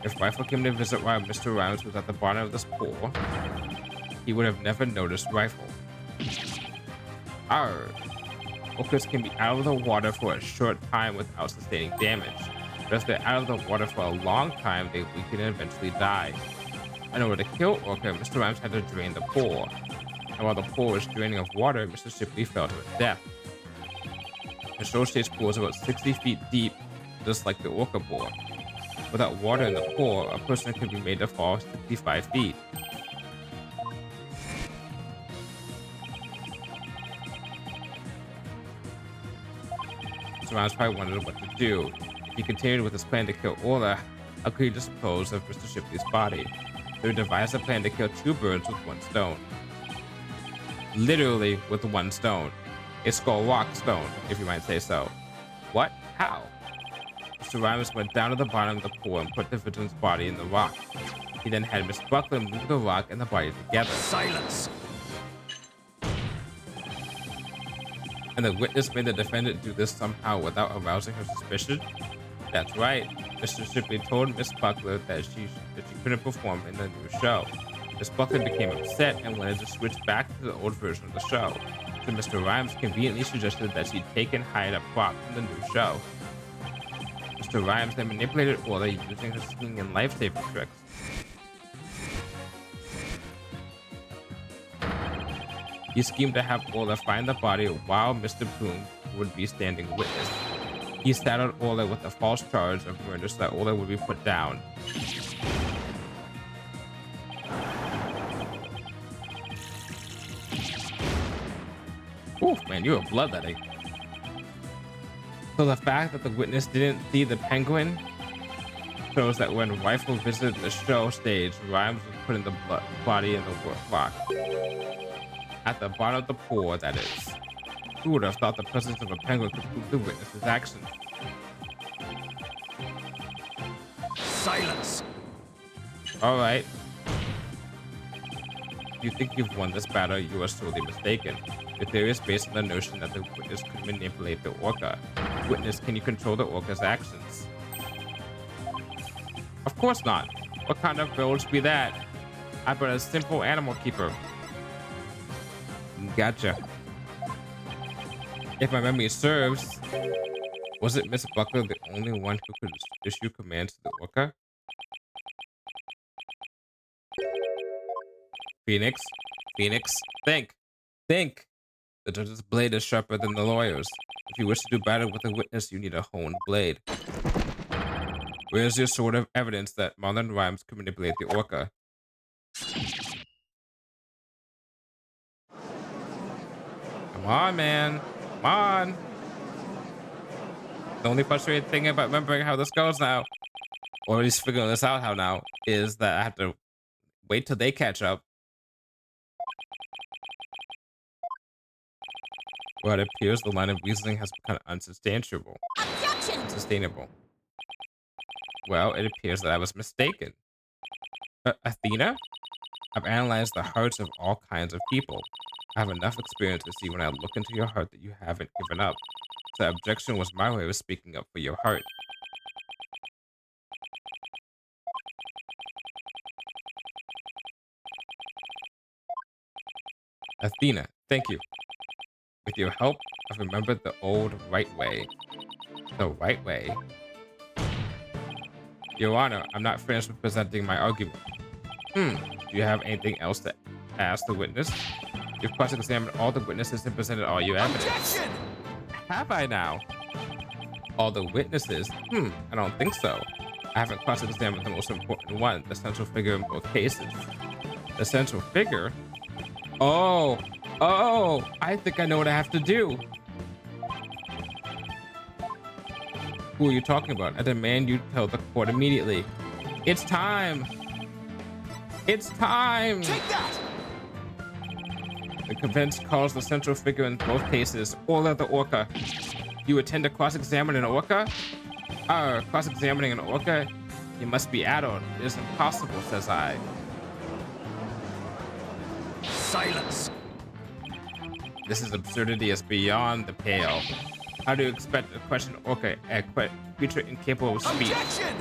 If Rifle came to visit while Mr. Rhymes was at the bottom of this pool, he would have never noticed Rifle. Arr. Orcas can be out of the water for a short time without sustaining damage, but if they're out of the water for a long time, they weaken and eventually die. In order to kill Orca, Mr. Rhymes had to drain the pool, and while the pool was draining of water, Mr. Shipley fell to his death. The show state's pool is about 60 feet deep, just like the Orca pool. Without water in the pool, a person could be made to fall 65 feet. Mr. Rhymes probably wondered what to do. If he continued with his plan to kill Orla, how could he dispose of Mr. Shipley's body? So he devised a plan to kill two birds with one stone. Literally with one stone. A skull rock stone, if you might say so. What? How? Mr. Rhymes went down to the bottom of the pool and put the victim's body in the rock. He then had Miss Buckler move the rock and the body together. Silence! And the witness made the defendant do this somehow without arousing her suspicion? That's right. Mr. Shipley told Miss Buckler that she couldn't perform in the new show. Miss Buckler became upset and wanted to switch back to the old version of the show. So Mr. Rhymes conveniently suggested that she take and hide a prop from the new show. Mr. Rhymes then manipulated Orla using her singing and life-saving tricks. He schemed to have Orla find the body while Mr. Boom would be standing witness. He saddled Orla with a false charge of murder so that Orla would be put down. Oof, man, you were bloodletting. So the fact that the witness didn't see the penguin shows that when Rifle visited the show stage, Rhymes was putting the body in the rock. At the bottom of the pool, that is. Who would have thought the presence of a penguin could prove the witness's actions? Silence! Alright. If you think you've won this battle, you are sorely mistaken. Your theory is based on the notion that the witness could manipulate the orca. Witness, can you control the orca's actions? Of course not. What kind of roach be that? I'm but a simple animal keeper. Gotcha. If my memory serves, wasn't Miss Buckler the only one who could issue commands to the orca? Phoenix, Phoenix, think! The judge's blade is sharper than the lawyer's. If you wish to do battle with a witness, you need a honed blade. Where's your sort of evidence that Marlon Rhymes could manipulate the orca? Come on, man. Come on. The only frustrating thing about remembering how this goes now, or at least figuring this out how now, is that I have to wait till they catch up. Well, it appears the line of reasoning has become unsubstantiable. Objection! Unsustainable. Well, it appears that I was mistaken. Athena? I've analyzed the hearts of all kinds of people. I have enough experience to see when I look into your heart that you haven't given up. So objection was my way of speaking up for your heart. Athena, thank you. With your help, I've remembered the old right way. The right way? Your Honor, I'm not finished with presenting my argument. Do you have anything else to ask the witness? You've cross-examined all the witnesses and presented all your evidence. Objection! Have I now? All the witnesses? I don't think so. I haven't cross-examined the most important one, the central figure in both cases. The central figure? Oh, I think I know what I have to do. Who are you talking about? I demand you tell the court immediately. It's time! It's time! Take that! The convince calls the central figure in both cases, Orla the Orca. You intend to cross-examine an orca? Cross-examining an orca? You must be adult. It is impossible, says I. Silence! This is absurdity is beyond the pale. How do you expect to question orca, a creature incapable of speech? Objection!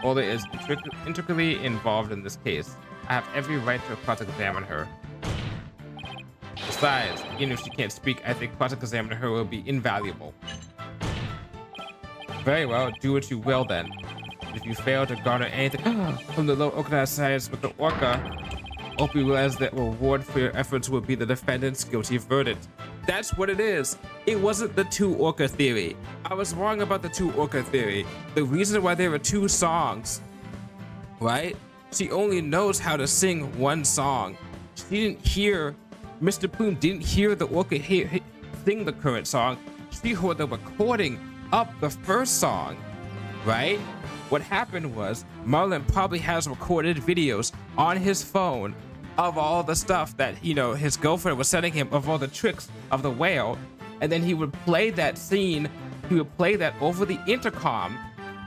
Orla is intricately involved in this case. I have every right to cross-examine her. Besides, even if she can't speak, I think cross-examining her will be invaluable. Very well, do what you will then. If you fail to garner anything from the low organized science with the orca, hope you realize that reward for your efforts will be the defendant's guilty verdict. That's what it is. It wasn't the two orca theory. I was wrong about the two orca theory. The reason why there were two songs, right? She only knows how to sing one song. She didn't hear, Mr. Plume didn't hear the orca sing the current song. She heard the recording of the first song, right? What happened was Marlin probably has recorded videos on his phone of all the stuff that, you know, his girlfriend was sending him, of all the tricks of the whale, and then he would play that scene, he would play that over the intercom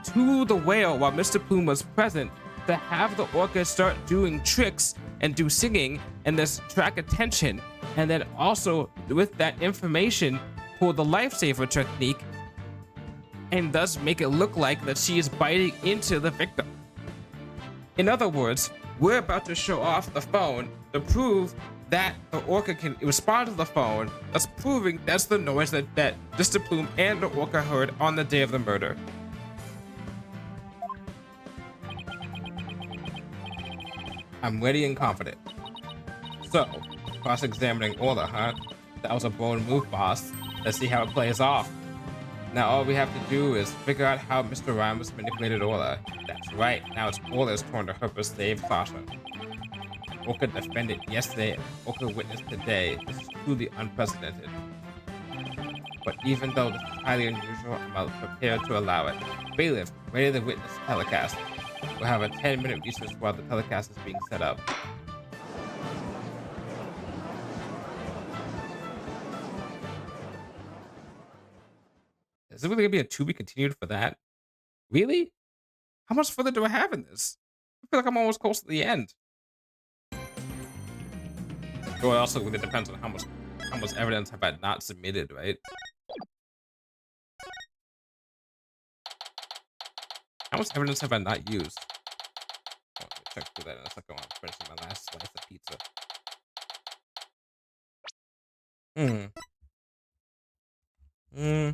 to the whale while Mr. Plume was present, to have the orca start doing tricks and do singing and this track attention, and then also with that information pull the lifesaver technique and thus make it look like that she is biting into the victim. In other words, we're about to show off the phone to prove that the orca can respond to the phone, thus proving that's the noise that Mr. Plume and the orca heard on the day of the murder. I'm ready and confident. So, cross-examining Orla, huh? That was a bold move, boss. Let's see how it plays off. Now all we have to do is figure out how Mr. Rhymes manipulated Orla. That's right, now it's Orla's turn to help us save Sasha. Orca defended yesterday, Orca witnessed today. This is truly unprecedented. But even though this is highly unusual, I'm prepared to allow it. Bailiff, ready to witness the telecast. We'll have a 10-minute recess while the telecast is being set up. Is it really gonna be a to be continued for that? Really? How much further do I have in this? I feel like I'm almost close to the end. Well, it also really depends on how much evidence have I not submitted, right? How much evidence have I not used? Oh, let me check through that in a second while I'm finishing my last slice of pizza. Hmm. Hmm.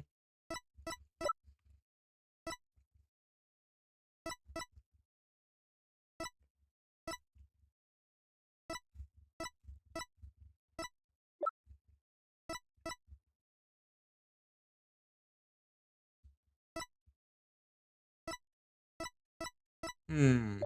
Hmm.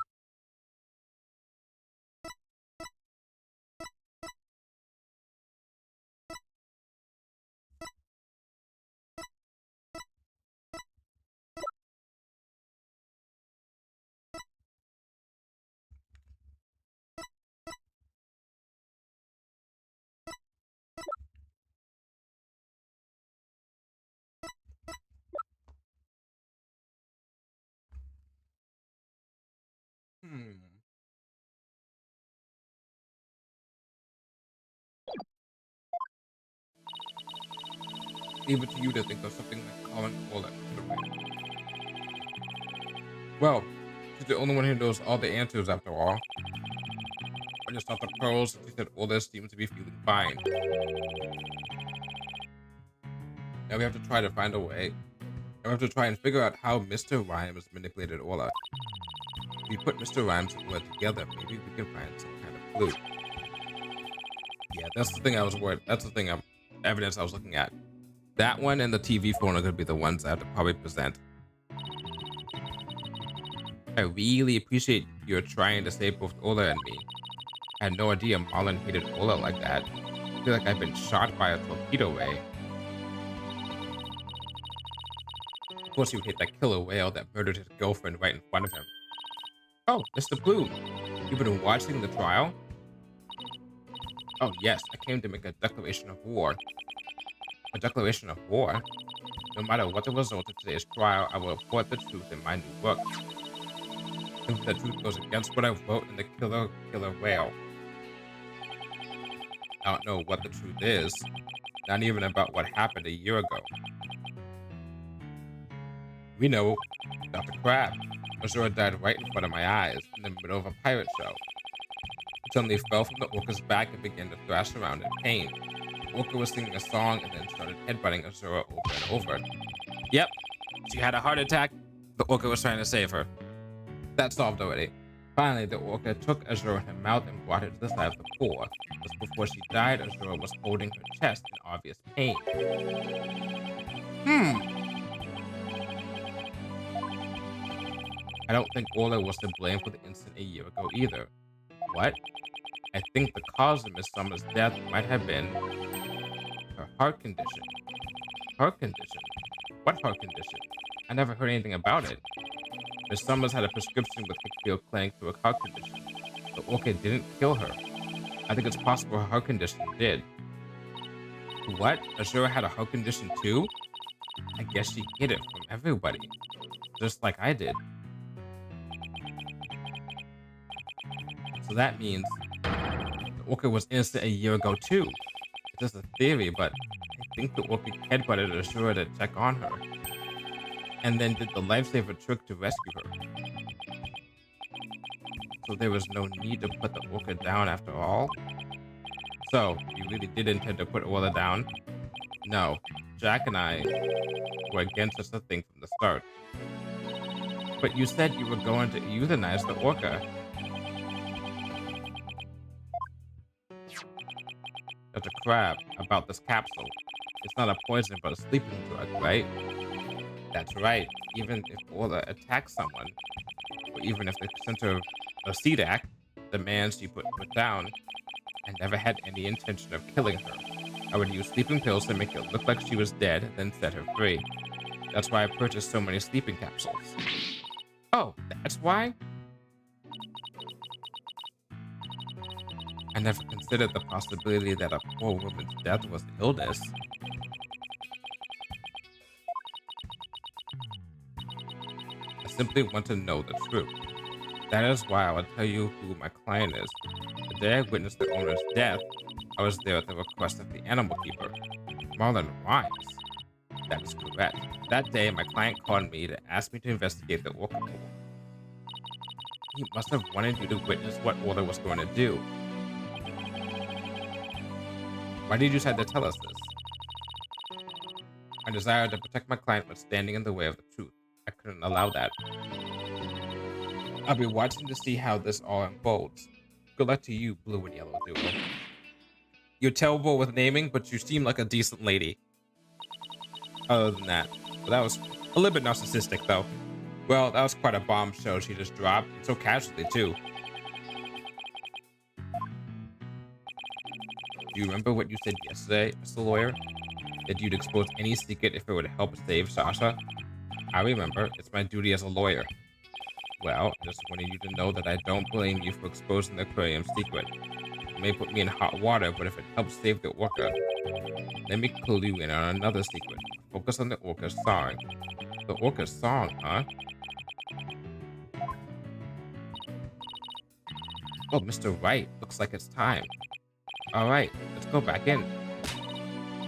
Leave it to you to think of something like common or that could have been. Well, she's the only one who knows all the answers after all. I just thought the pearls, she said all this seems to be feeling fine. Now we have to try to find a way. Now we have to try and figure out how Mr. Rhymes manipulated Orla. If we put Mr. Rhymes and Orla together, maybe we can find some kind of clue. Yeah, that's the thing I was worried. That's the thing evidence I was looking at. That one and the TV phone are gonna be the ones I have to probably present. I really appreciate your trying to save both Orla and me. I had no idea Marlin hated Orla like that. I feel like I've been shot by a torpedo ray. Of course, he would hate that killer whale that murdered his girlfriend right in front of him. Oh, Mr. Bloom, you've been watching the trial? Oh, yes, I came to make a declaration of war. A declaration of war? No matter what the result of today's trial, I will report the truth in my new book. Even if the truth goes against what I wrote in the Killer Whale. I don't know what the truth is. Not even about what happened a year ago. We know Dr. Crab. Azura died right in front of my eyes in the middle of a pirate show. He suddenly fell from the orca's back and began to thrash around in pain. The orca was singing a song and then started headbutting Azura over and over. Yep, she had a heart attack. The orca was trying to save her. That solved already. Finally, the orca took Azura in her mouth and brought her to the side of the pool. Just before she died, Azura was holding her chest in obvious pain. I don't think Orla was to blame for the incident a year ago either. What? I think the cause of Miss Summers' death might have been her heart condition. Heart condition? What heart condition? I never heard anything about it. Miss Summers had a prescription with Hickfield Clank for a heart condition. The orca didn't kill her. I think it's possible her heart condition did. What? Azura had a heart condition too? I guess she hid it from everybody. Just like I did. So that means the orca was innocent a year ago too. It's just a theory, but I think the orca headbutted Azura to check on her. And then did the lifesaver trick to rescue her. So there was no need to put the orca down after all? So, you really did intend to put Orla down? No, Jack and I were against such a thing from the start. But you said you were going to euthanize the orca. Dr. Crab, about this capsule. It's not a poison, but a sleeping drug, right? That's right. Even if Orla attacks someone, or even if the center of CDAC, the man she put down, I never had any intention of killing her. I would use sleeping pills to make it look like she was dead, then set her free. That's why I purchased so many sleeping capsules. Oh, that's why? I never considered the possibility that a poor woman's death was illness. I simply want to know the truth. That is why I will tell you who my client is. The day I witnessed the owner's death, I was there at the request of the animal keeper, Marlon Rhymes. That is correct. That day, my client called me to ask me to investigate the orca pool. He must have wanted you to witness what Orla was going to do. Why did you decide to tell us this? My desire to protect my client was standing in the way of the truth. I couldn't allow that. I'll be watching to see how this all unfolds. Good luck to you, Blue and Yellow Duo. You're terrible with naming, but you seem like a decent lady. Other than that, well, that was a little bit narcissistic, though. Well, that was quite a bombshell she just dropped, and so casually, too. Do you remember what you said yesterday, Mr. Lawyer? That you'd expose any secret if it would help save Sasha? I remember. It's my duty as a lawyer. Well, I just wanted you to know that I don't blame you for exposing the aquarium secret. It may put me in hot water, but if it helps save the orca, let me clue you in on another secret. Focus on the orca's song. The orca's song, huh? Oh, Mr. Wright, looks like it's time. All right, let's go back in.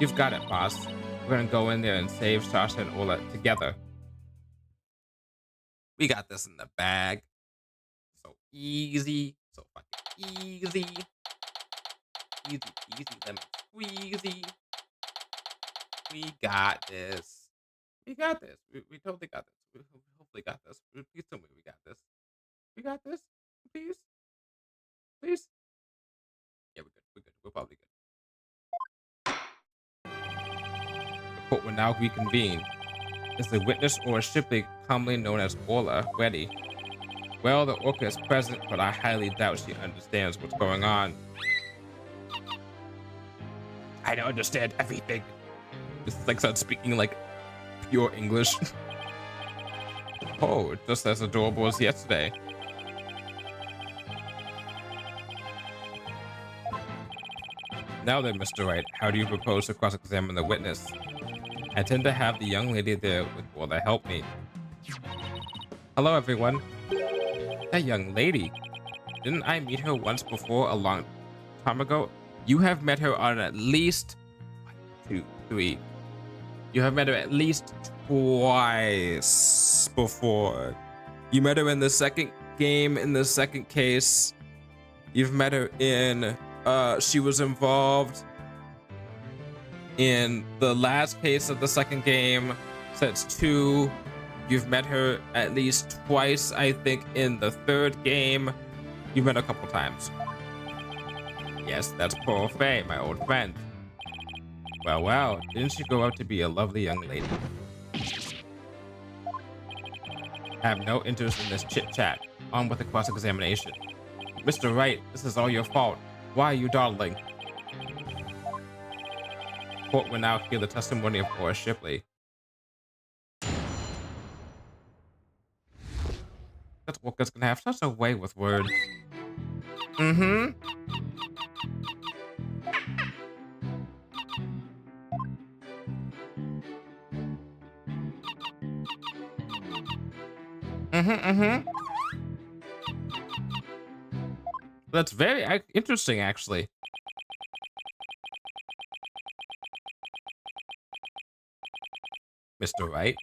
You've got it, boss. We're gonna go in there and save Sasha and Orla together. We got this in the bag. So easy. So fucking easy. Easy, easy, lemon squeezy. We got this. We got this. We totally got this. We hopefully got this. Please tell me we got this. We got this? Please? Please? Yeah, we're good. We're good. We're probably good. The court will now reconvene. Is the witness or shipmate commonly known as Orla ready? Well, the orca is present, but I highly doubt she understands what's going on. I don't understand everything. This is like start speaking like pure English. Oh, just as adorable as yesterday. Now then, Mr. Wright, how do you propose to cross-examine the witness? I tend to have the young lady there with will to help me. Hello, everyone. That young lady. Didn't I meet her once before a long time ago? You have met her on at least 1, 2, 3. You have met her at least twice before. You met her in the second game, in the second case. You've met her in, she was involved in the last case of the second game. So that's 2. You've met her at least twice, I think, in the third game. You've met her a couple times. Yes, that's poor Faye, my old friend. Well, well, didn't she grow up to be a lovely young lady? I have no interest in this chit-chat. On with the cross-examination. Mr. Wright, this is all your fault. Why are you dawdling? Court will now hear the testimony of Horace Shipley. That Walker's gonna have such a way with words. Mm-hmm. Mm-hmm. That's very interesting, actually. Mr. Wright?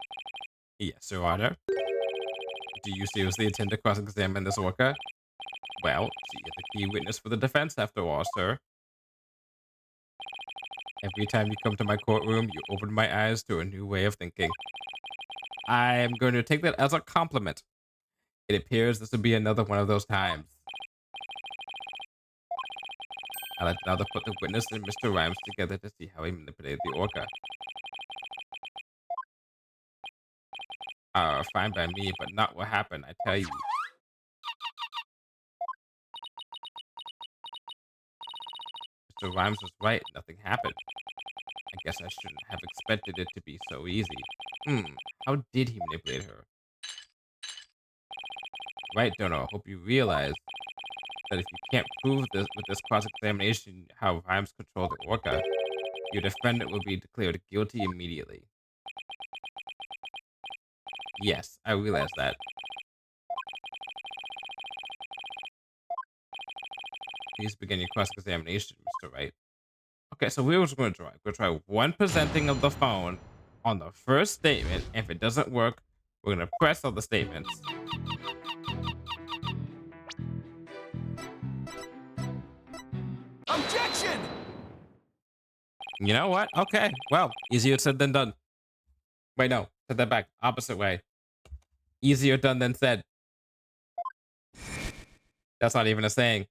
Yes, Your Honor. Do you seriously intend to cross-examine this orca? Well, she is the key witness for the defense after all, sir. Every time you come to my courtroom, you open my eyes to a new way of thinking. I am going to take that as a compliment. It appears this will be another one of those times. I'd like now to put the witness and Mr. Rhymes together to see how he manipulated the orca. Fine by me, but not what happened, I tell you. Mr. Rhymes was right, nothing happened. I guess I shouldn't have expected it to be so easy. How did he manipulate her? Right, Dono, hope you realize that if you can't prove this with this cross-examination how Rhymes controlled the orca, your defendant will be declared guilty immediately. Yes, I realize that. Please begin your cross-examination, Mr. Wright. Okay, so we're just going to try. We're going to try one presenting of the phone on the first statement. If it doesn't work, we're going to press all the statements. Objection! You know what? Okay, well, easier said than done. Wait, no, set that back. Opposite way. Easier done than said. That's not even a saying.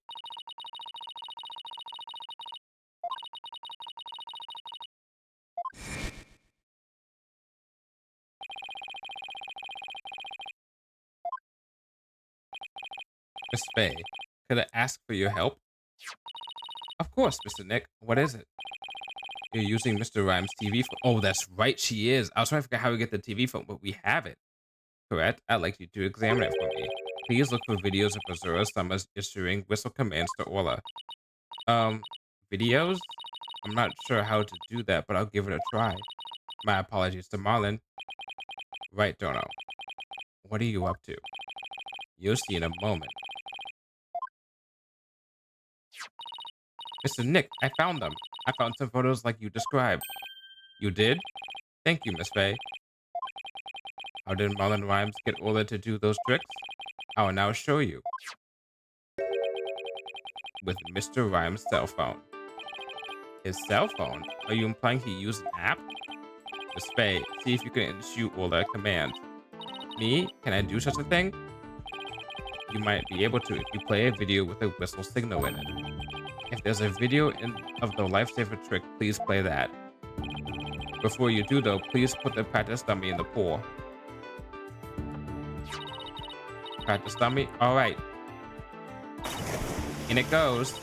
Miss Faye, could I ask for your help? Of course, Mr. Nick. What is it? You're using Mr. Rhymes' TV phone. Oh, that's right, she is. I was trying to figure out how we get the TV phone, but we have it. Correct? I'd like you to examine it for me. Please look for videos of Azura Summers issuing whistle commands to Orla. Videos? I'm not sure how to do that, but I'll give it a try. My apologies to Marlon. Right, Dono. What are you up to? You'll see in a moment. Mr. Nick, I found them. I found some photos like you described. You did? Thank you, Miss Faye. How did Marlon Rhymes get Orla to do those tricks? I will now show you. With Mr. Rhymes' cell phone. His cell phone? Are you implying he used an app? Miss Faye, see if you can issue Orla a command. Me? Can I do such a thing? You might be able to if you play a video with a whistle signal in it. If there's a video of the lifesaver trick, please play that. Before you do though, please put the practice dummy in the pool. Practice dummy? Alright. In it goes.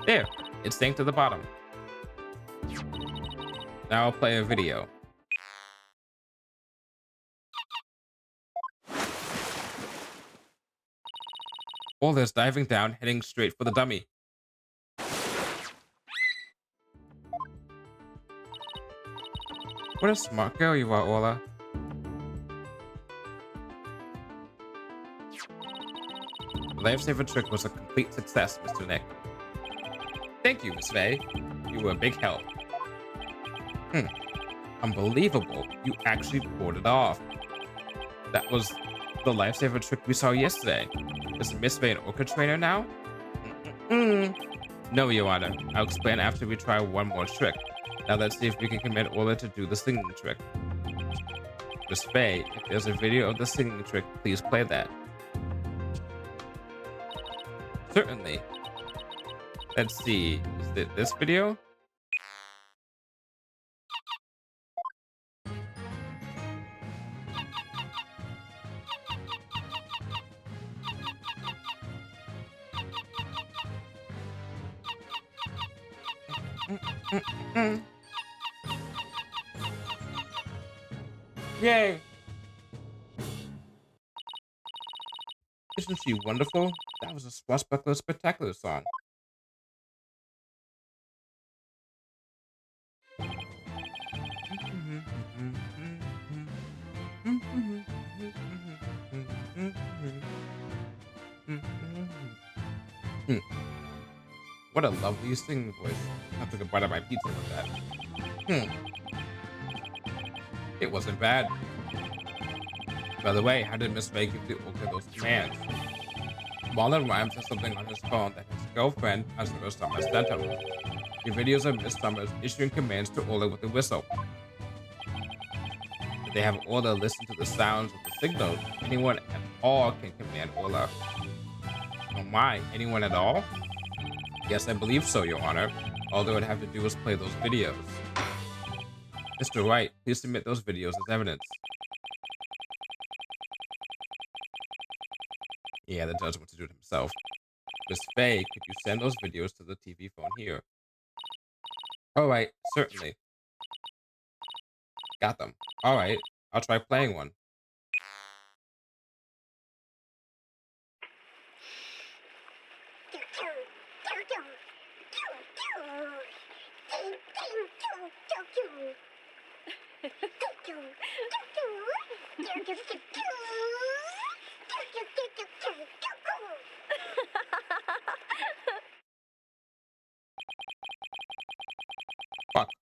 There, it sank to the bottom. Now I'll play a video. Ola's diving down, heading straight for the dummy. What a smart girl you are, Ola. The lifesaver trick was a complete success, Mr. Nick. Thank you, Miss Faye. You were a big help. Hmm. Unbelievable. You actually pulled it off. That was the lifesaver trick we saw yesterday. Is Miss Faye an orca trainer now? No, Your Honor. I'll explain after we try one more trick. Now let's see if we can command Ola to do the singing trick. Miss Faye, if there's a video of the singing trick, please play that. Certainly. Let's see. Is it this video? Yay! Isn't she wonderful? That was a swashbuckler spectacular song. What a lovely singing voice. I took a bite of my pizza with that. It wasn't bad. By the way, how did Miss May give the orca those commands? Marlon Rhymes has something on his phone that his girlfriend, Miss Summers, sent him. The videos of Miss Summers issuing commands to Ola with a whistle. If they have Ola listen to the sounds of the signals, anyone at all can command Ola. Oh my, anyone at all? Yes, I believe so, Your Honor. All they would have to do is play those videos. Mr. Wright, please submit those videos as evidence. Yeah, the judge wants to do it himself. Miss Faye, could you send those videos to the TV phone here? Alright, certainly. Got them. Alright, I'll try playing one.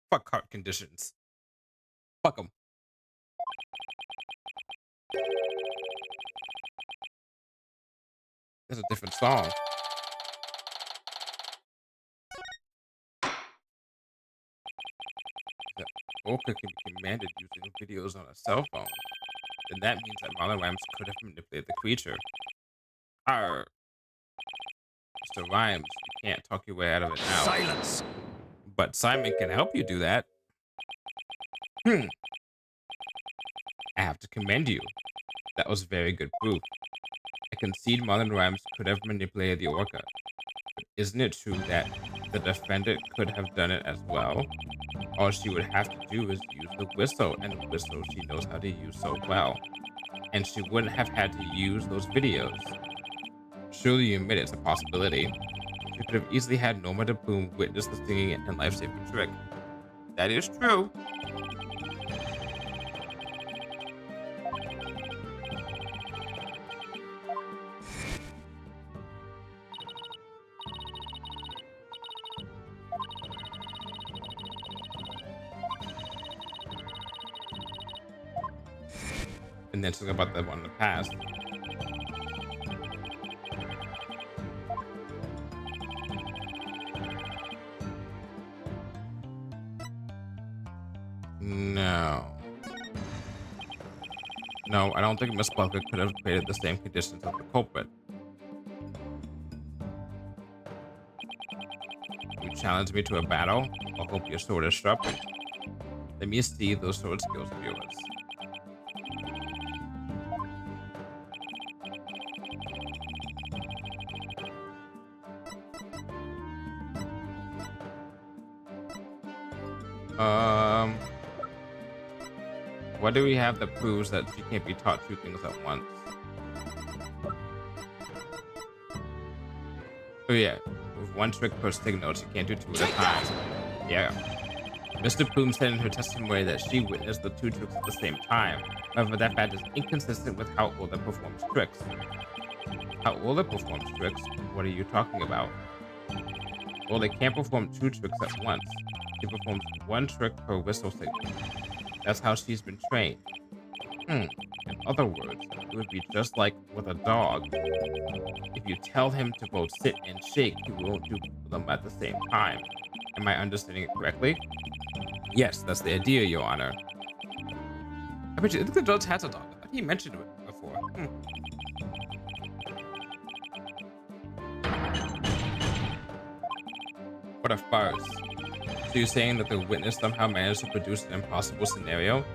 Fuck heart conditions. Fuck them. That's a different song. The orca can be commanded using videos on a cell phone. Then that means that Marlon Rhymes could have manipulated the creature. Arr. Mr. Rhymes, you can't talk your way out of it now. Silence! But Simon can help you do that. I have to commend you. That was very good proof. I concede Marlon Rhymes could have manipulated the orca. But isn't it true that the defendant could have done it as well? All she would have to do is use the whistle, and the whistle she knows how to use so well. And she wouldn't have had to use those videos. Surely you admit it's a possibility. She could have easily had Norma de Plume witness the singing and life-saving trick. That is true. And then something about the one in the past. No. No, I don't think Miss Bucket could have created the same conditions as the culprit. You challenge me to a battle? I hope your sword is sharpened. Let me see those sword skills of yours. What do we have that proves that she can't be taught two things at once? Oh yeah, with one trick per signal, she can't do two at a time. Yeah. Mr. Plume said in her testimony that she witnessed the two tricks at the same time. However, that fact is inconsistent with how Ola performs tricks. How Ola performs tricks? What are you talking about? Ola can't perform two tricks at once. She performs one trick per whistle signal. That's how she's been trained. In other words, it would be just like with a dog. If you tell him to both sit and shake, he won't do them at the same time. Am I understanding it correctly? Yes, that's the idea, Your Honor. I bet you the judge has a dog. I thought he mentioned it before. What a farce. So you're saying that the witness somehow managed to produce an impossible scenario?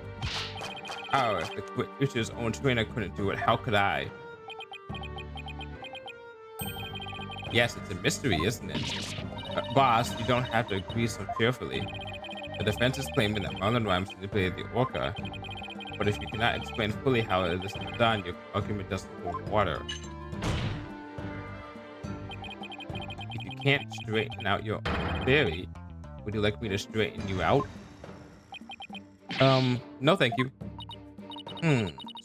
Oh, if the creature's own trainer couldn't do it, how could I? Yes, it's a mystery, isn't it? Boss, you don't have to agree so cheerfully. The defense is claiming that Marlon Rhymes manipulated the orca, but if you cannot explain fully how it is done, your argument doesn't hold water. If you can't straighten out your own theory, would you like me to straighten you out? No thank you.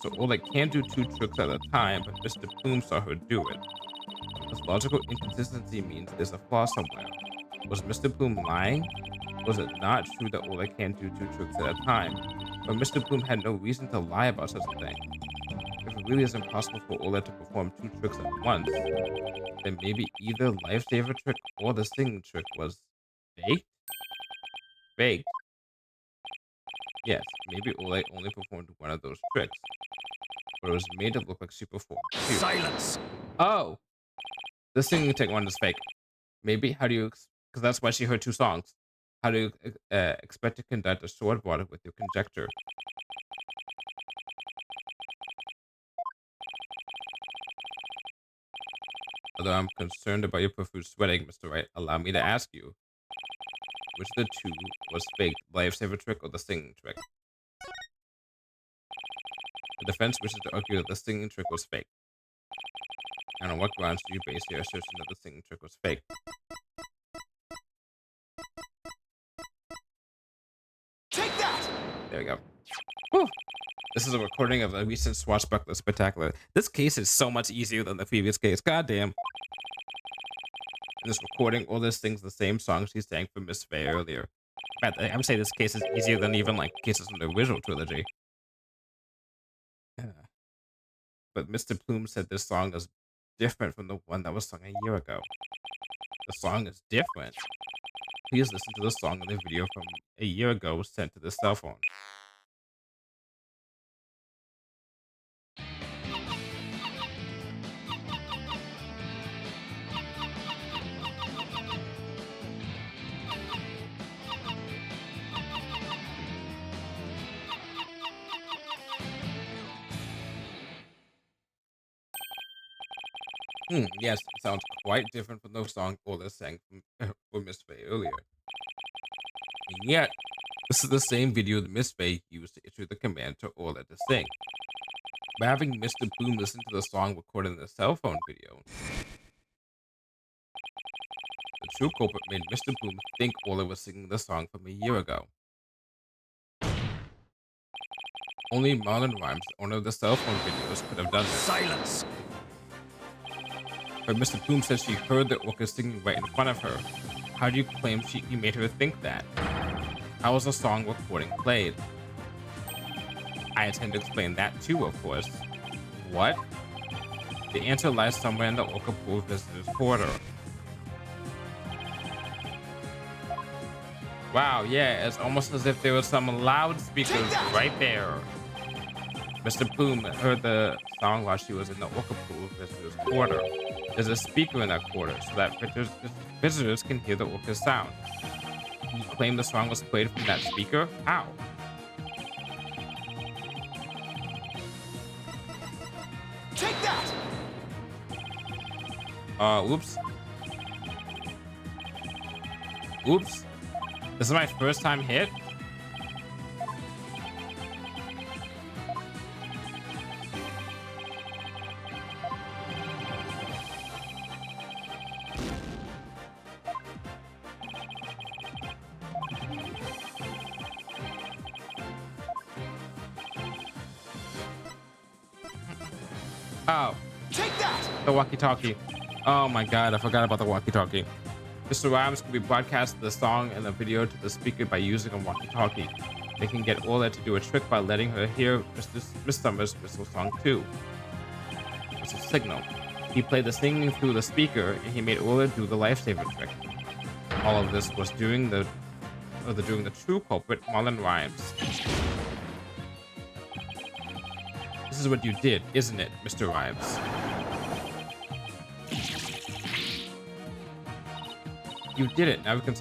So Oleg can do two tricks at a time, but Mr. Plume saw her do it. This logical inconsistency means there's a flaw somewhere. Was Mr. Plume lying? Was it not true that Oleg can do two tricks at a time? But Mr. Plume had no reason to lie about such a thing. If it really is impossible for Oleg to perform two tricks at once, then maybe either lifesaver trick or the singing trick was faked? Faked? Yes, maybe Oleg only performed one of those tricks, but it was made to look like she performed two. Silence! Oh! The singing trick one is fake. Maybe? How do you... Because that's why she heard two songs. How do you expect to conduct a sword battle with your conjecture? Although I'm concerned about your profuse sweating, Mr. Wright, allow me to ask you, which of the two was faked, lifesaver trick or the singing trick? The defense wishes to argue that the singing trick was fake. And on what grounds do you base your assertion that the singing trick was fake? Take that! There we go. Whew. This is a recording of a recent Swashbuckler Spectacular. This case is so much easier than the previous case. Goddamn. In this recording, all this sings the same song she sang for Miss Faye earlier. I'm saying this case is easier than even like cases from the original trilogy. Yeah. But Mr. Plume said this song is different from the one that was sung a year ago. The song is different. Please listen to the song in the video from a year ago sent to the cell phone. Yes, it sounds quite different from the song Ola sang for Miss Faye earlier. And yet, this is the same video that Miss Faye used to issue the command to Ola to sing. By having Mr. Bloom listen to the song recorded in the cell phone video, the true culprit made Mr. Bloom think Ola was singing the song from a year ago. Only Marlon Rhymes, the owner of the cell phone videos, could have done this. Silence! But Mr. Plume says she heard the orca singing right in front of her. How do you claim he made her think that? How was the song recording played? I intend to explain that too, of course. What? The answer lies somewhere in the orca pool visitor's quarter. Wow, yeah, it's almost as if there were some loudspeakers right there. Mr. Plume heard the song while she was in the orca pool visitor's quarter. There's a speaker in that quarter so that visitors can hear the orca's sound. You claim the song was played from that speaker? How? Take that! Oops. Oops. This is my first time hit? Oh, Take that! the walkie-talkie. Oh my god, I forgot about the walkie-talkie. Mr. Rhymes can be broadcast the song and the video to the speaker by using a walkie-talkie. They can get Ola to do a trick by letting her hear Miss Summer's whistle song too. Whistle signal. He played the singing through the speaker and he made Ola do the lifesaver trick. All of this was during the true culprit, Marlon Rhymes. This is what you did, isn't it, Mr. Rhymes? You did it. Now we can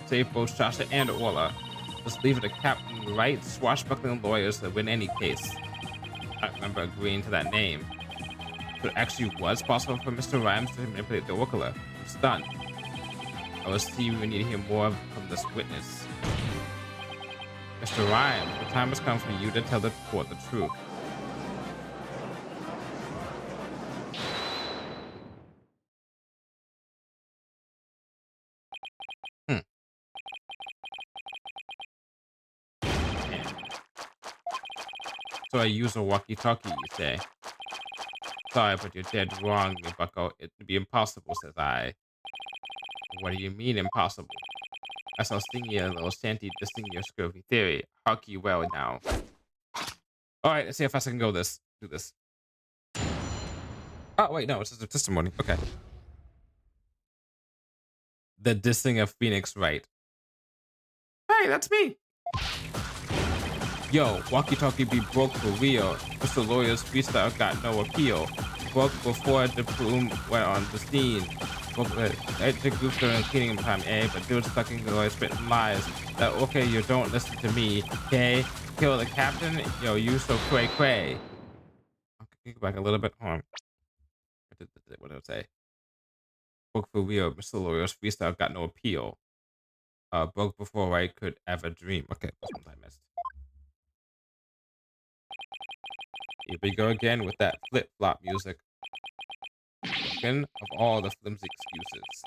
save both Sasha and Orla. Just leave it to Captain Wright, swashbuckling lawyers to win any case. I remember agreeing to that name. But it actually was possible for Mr. Rhymes to manipulate the Orla. I'm stunned. I will see we need to hear more from this witness. Mr. Rhymes, the time has come for you to tell the court the truth. So I use a walkie-talkie, you say? Sorry, but you're dead wrong, me bucko. It'd be impossible, says I. What do you mean, impossible? I shall sing you a little shanty to sing your scurvy theory. Hark you well now. Alright, let's see how fast I can do this. Oh, wait, no, it's just a testimony. Okay. The dissing of Phoenix Wright. Hey, that's me. Yo, walkie-talkie be broke for real. Mr. Lawyer's freestyle got no appeal. Broke before the plume went on the scene. Broke the group during cleaning time, eh? But dude sucking the lawyer spitting lies. That okay, you don't listen to me, okay? Kill the captain? Yo, you so cray. Okay, go back a little bit. Hold on. What did I say? Broke for real. Mr. Lawyer's freestyle got no appeal. Broke before I could ever dream. Okay, that's what I missed. Here we go again with that flip-flop music. Broken of all the flimsy excuses.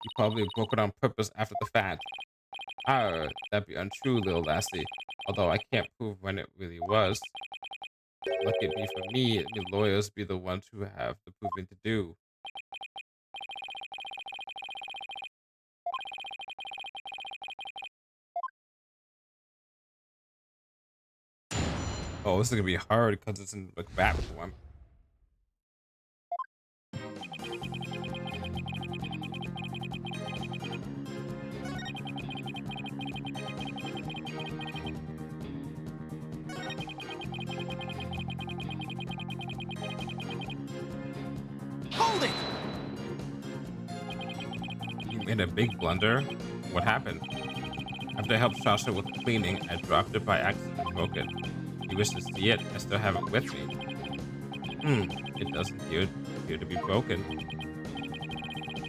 You probably broke it on purpose after the fact. That'd be untrue, little lassie. Although I can't prove when it really was. Lucky it be for me, the lawyers be the ones who have the proving to do. Oh, this is gonna be hard because it's in like bat form. Hold it! You made a big blunder? What happened? After I helped Sasha with cleaning, I dropped it by accident and broke it. You wish to see it? I still have it with me. It doesn't appear to be broken.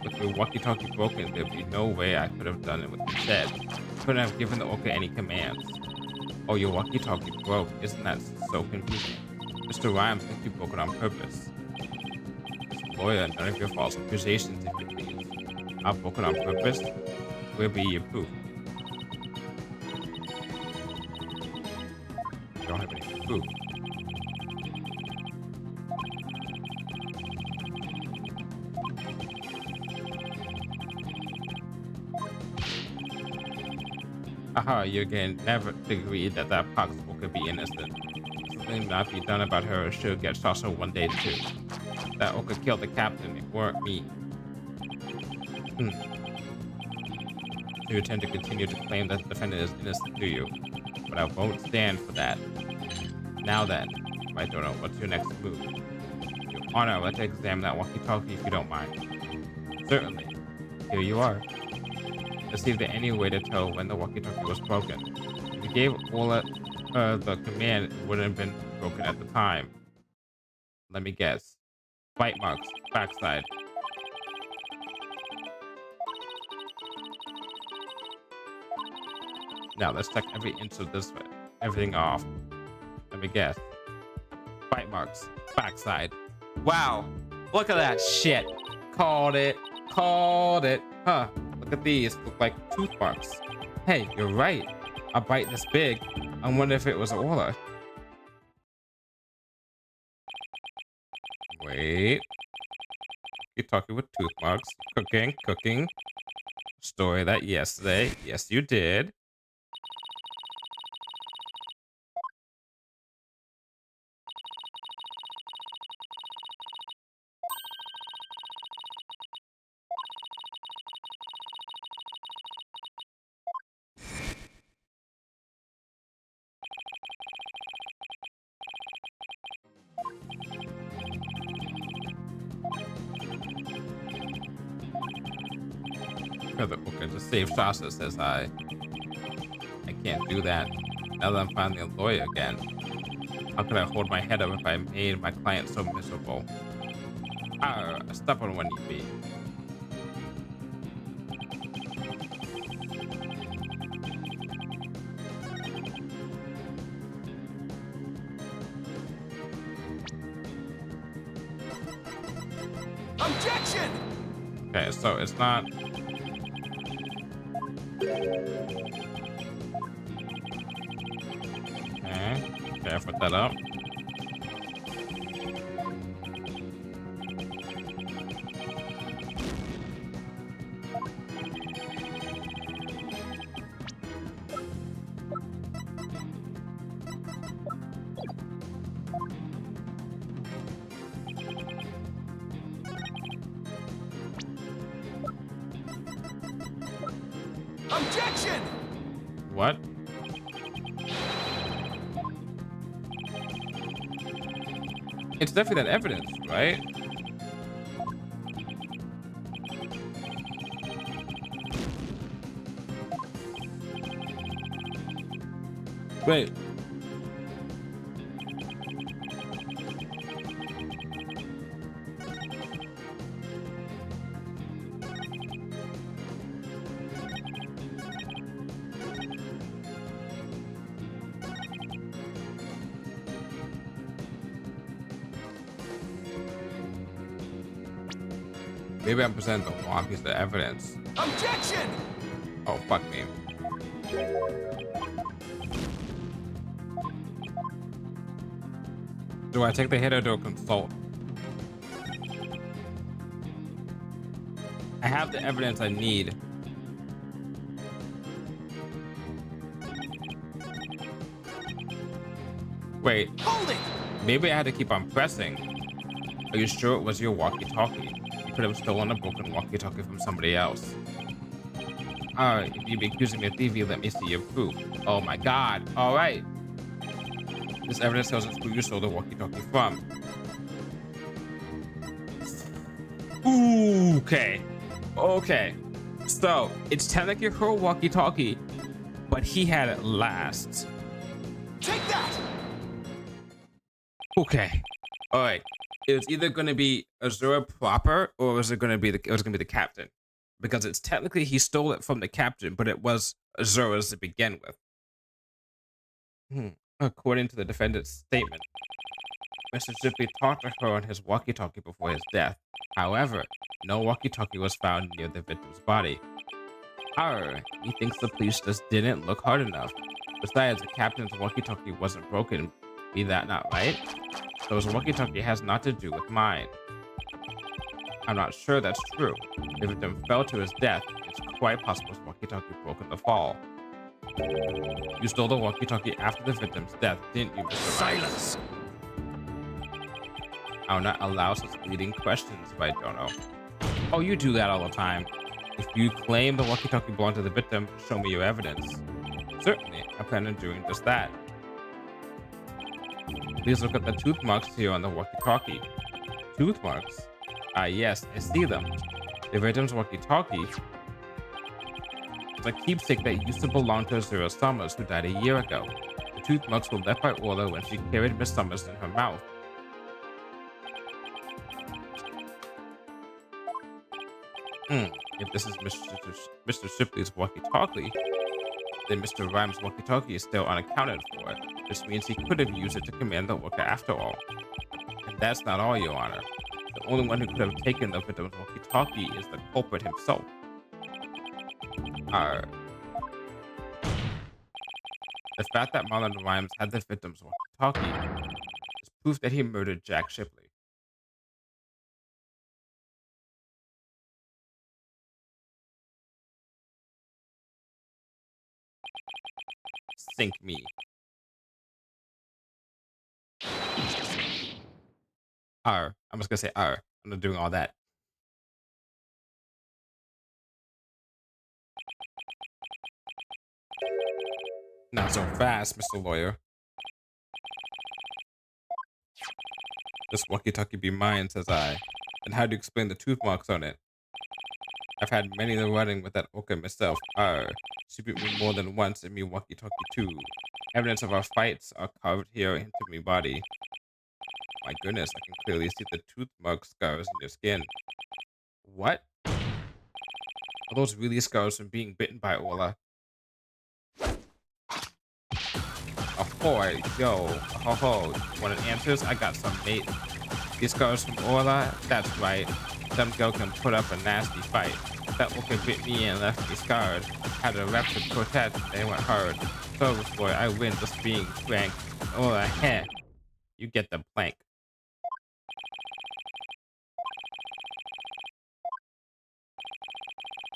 With the walkie-talkie broken, there'd be no way I could have done it with the said. Couldn't have given the orca any commands. Oh, your walkie-talkie broke. Isn't that so confusing? Mr. Rhymes thinks you broke it on purpose. Mr. Lawyer, none of your false accusations, if you please. I broke it on purpose? Where be your proof? I don't have any proof. Aha, you can never agree that Pox could be innocent. Something not be done about her should get Sasha one day too. That Oka killed the captain, it weren't me. You intend to continue to claim that the defendant is innocent, do you? But I won't stand for that. Now then, I don't know, what's your next move? Your Honor, I'd like to examine that walkie-talkie if you don't mind. Certainly. Here you are. Let's see if there's any way to tell when the walkie-talkie was broken. If you gave Ola the command, it wouldn't have been broken at the time. Let me guess. Bite marks, backside. Now let's check every inch of this, everything off. Let me guess. Bite marks, backside. Wow, look at that shit. Called it. Huh, look at these, look like tooth marks. Hey, you're right. A bite this big. I wonder if it was Orla. Wait. You talking with tooth marks. Cooking, cooking. Story that yesterday. Yes, you did. Okay, the safe Shasta says I can't do that. Now that I'm finally a lawyer again. How could I hold my head up if I made my client so miserable? Ah, stop on one you be. Objection! Okay, so it's not. Okay, okay, I put that up. Objection! What? It's definitely that evidence, right? Wait. Maybe I'm presenting the wrong piece of evidence. Objection! Oh, fuck me. Do I take the hit or do I consult? I have the evidence I need. Wait, Hold it! maybe I had to keep on pressing. Are you sure it was your walkie-talkie? You could have stolen a broken walkie-talkie from somebody else. Alright, if you'd be accusing me of thievery, let me see your proof. Oh my god. Alright. This evidence tells us who you stole the walkie-talkie from. Ooh, okay. Okay. So, it's technically her walkie-talkie, but he had it last. Take that! Okay. Alright. It was either gonna be Azura proper, or was it gonna be the captain? Because it's technically he stole it from the captain, but it was Azura's to begin with. According to the defendant's statement, Mr. Shipley talked to her on his walkie-talkie before his death. However, no walkie-talkie was found near the victim's body. He thinks the police just didn't look hard enough. Besides, the captain's walkie-talkie wasn't broken. Be that not right? So his walkie-talkie has not to do with mine. I'm not sure that's true. If the victim fell to his death, it's quite possible his walkie-talkie broke in the fall. You stole the walkie-talkie after the victim's death, didn't you, Mr. Silence! I'll not allow such leading questions if I don't know. Oh, you do that all the time. If you claim the walkie-talkie belonged to the victim, show me your evidence. Certainly, I plan on doing just that. Please look at the tooth marks here on the walkie-talkie. Tooth marks? Ah, yes, I see them. The victim's walkie-talkie is a keepsake that used to belong to Azura Summers, who died a year ago. The tooth marks were left by Orla when she carried Miss Summers in her mouth. If this is Mr. Shipley's walkie-talkie, then Mr. Rhymes' walkie-talkie is still unaccounted for, which means he could have used it to command the orca after all. And that's not all, Your Honor. The only one who could have taken the victim's walkie-talkie is the culprit himself. The fact that Marlon Rhymes had the victim's walkie-talkie is proof that he murdered Jack Shipley. sink me. I'm just gonna say I'm not doing all that. Not so fast, Mr. Lawyer. This walkie-talkie be mine, says I. And how do you explain the tooth marks on it? I've had many a running with that orca myself. She beat me more than once and me walkie-talkie too. Evidence of our fights are carved here into me body. My goodness, I can clearly see the tooth mark scars in your skin. What? Are those really scars from being bitten by Orla? Ahoy, yo, ho ho. Want answers? I got some, mate. These scars from Orla? That's right. Some girl can put up a nasty fight. That orca bit me and left me scarred. Had a rep to protest, they went hard. So, boy, I win just being frank. Orla, heh. You get the plank.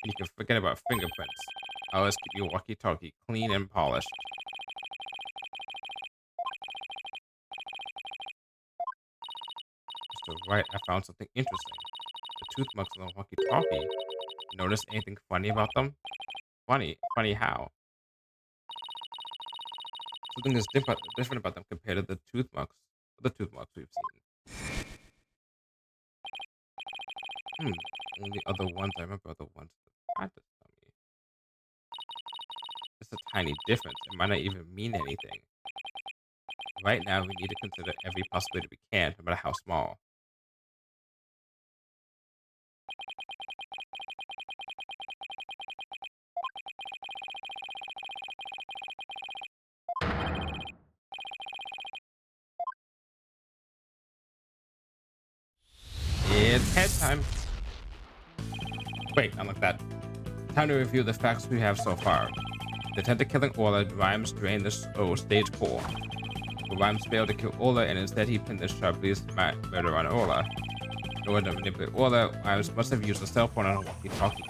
And you can forget about fingerprints. I always keep your walkie-talkie clean and polished. Mr. Wright, I found something interesting. The tooth marks on the walkie-talkie. Notice anything funny about them? Funny? Funny how? Something is different about them compared to the tooth marks. The tooth marks we've seen. Only other ones I remember are the ones that practice on me. It's a tiny difference. It might not even mean anything. Right now, we need to consider every possibility we can, no matter how small. It's head time. Wait, not like that. Time to review the facts we have so far. The attempt at killing Orla, Rhymes drained the stage 4. But Rhymes failed to kill Orla, and instead he pinned the Sharpie's murder on Orla. In order to manipulate Orla, Rhymes must have used a cell phone on a walkie-talkie.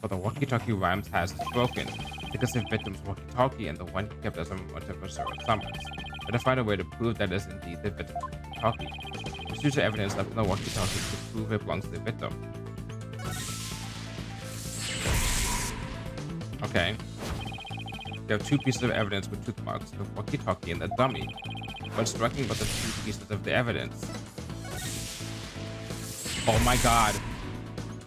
But the walkie-talkie Rhymes has is broken. Take us the victim's walkie-talkie and the one he kept as a memento for Sarah Summers. But to find a way to prove that is indeed the victim's walkie-talkie. Let's use the evidence left in the walkie-talkie to prove it belongs to the victim. Okay. There are two pieces of evidence with tooth marks, the walkie-talkie and the dummy. What's striking about the two pieces of the evidence? Oh my god.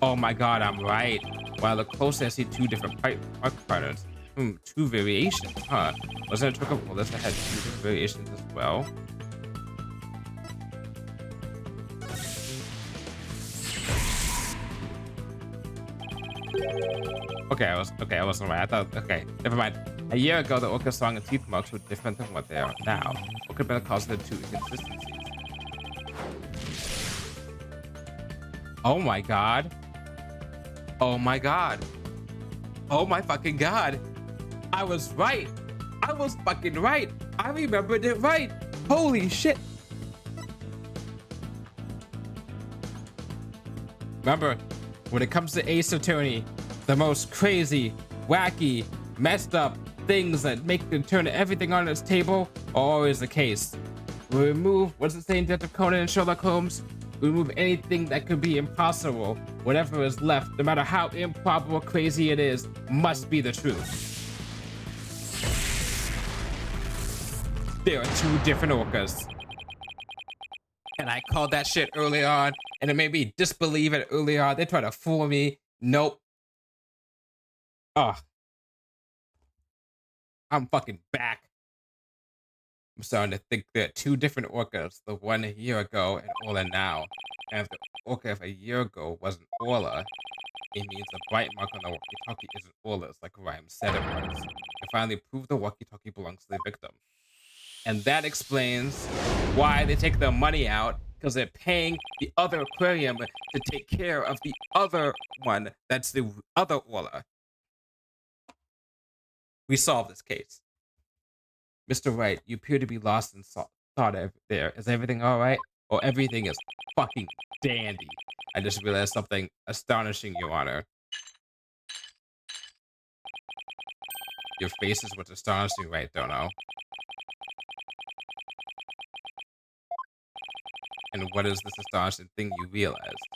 Oh my god, I'm right. While I look closer, I see two different mark patterns. Two variations, huh? Wasn't it a trick of bullets that had two different variations as well? I wasn't right. I thought, okay, never mind. A year ago, the orca song and teeth marks were different than what they are now. What could have been the cause of the two inconsistencies? Oh my god. Oh my god. Oh my fucking god. I was right. I was fucking right. I remembered it right. Holy shit. Remember, when it comes to Ace Attorney, the most crazy, wacky, messed up things that make them turn everything on its table are always the case. We remove, what's it saying, Detective Conan and Sherlock Holmes? We remove anything that could be impossible. Whatever is left, no matter how improbable, crazy it is, must be the truth. There are two different orcas. And I called that shit early on, and it made me disbelieve it early on. They tried to fool me. Nope. Ugh. I'm fucking back. I'm starting to think there are two different orcas, the one a year ago and Orla now. And if the orca of a year ago wasn't Orla, it means the bite mark on the walkie-talkie isn't Orla's, like Rhymes said it was. To finally prove the walkie-talkie belongs to the victim. And that explains why they take their money out, because they're paying the other aquarium to take care of the other one that's the other Orla. We solved this case. Mr. Wright, you appear to be lost in thought there. Is everything all right? Or everything is fucking dandy? I just realized something astonishing, Your Honor. Your face is what's astonishing, right, Dono? And what is this astonishing thing you realized?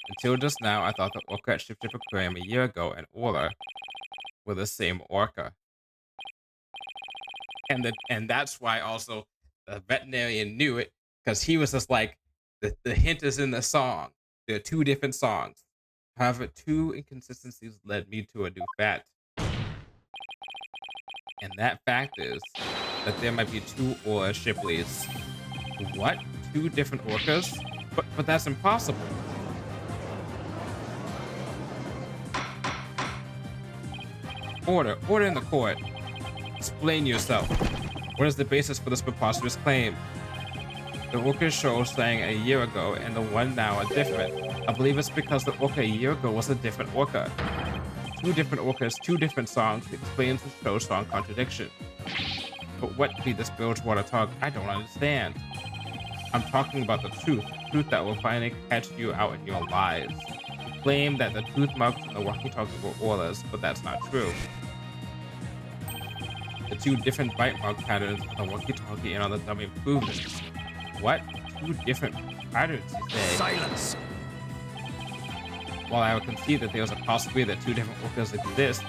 Until just now, I thought the orca at Ship Aquarium a year ago and Orla were the same orca. And that's why also the veterinarian knew it, because he was just like, the hint is in the song. There are two different songs. However, two inconsistencies led me to a new fact. And that fact is that there might be two Orla Shipleys. What? Two different orcas? But that's impossible. Order in the court. Explain yourself. What is the basis for this preposterous claim? The orca show sang a year ago and the one now are different. I believe it's because the orca a year ago was a different orca. Two different orcas, two different songs explains the show's song contradiction. But what be this Bilgewater talk? I don't understand. I'm talking about the truth that will finally catch you out in your lies. You claim that the tooth marks and the walkie-talkie were Orla's, but that's not true. The two different bite mark patterns on the walkie-talkie and on the dummy prove this. What? Two different patterns, you say? Silence! While I would concede that there is a possibility that two different orcas exist,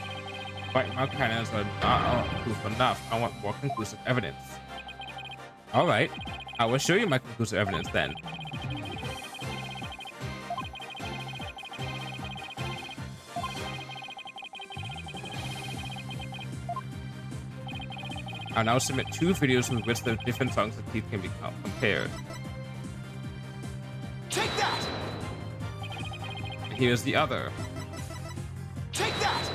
bite mark patterns are not proof enough. I want more conclusive evidence. Alright, I will show you my conclusive evidence then. I'll now submit two videos with which the different songs and teeth can be compared. Take that! Here's the other. Take that!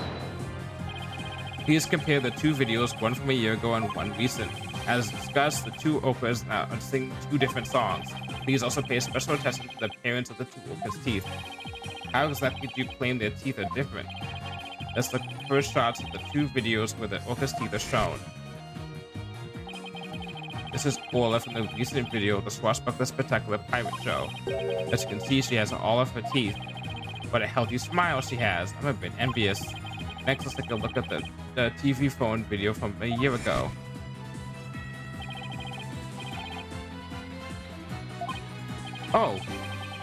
Please compare the two videos, one from a year ago and one recent. As discussed, the two orcas are singing two different songs. Please also pay special attention to the appearance of the two orcas' teeth. How exactly do you claim their teeth are different? Let's look at the first shots of the two videos where the orcas' teeth are shown. This is Orla from the recent video of the Swashbuckler Spectacular Pirate Show. As you can see, she has all of her teeth. What a healthy smile she has. I'm a bit envious. Next, let's take a look at the TV phone video from a year ago. Oh,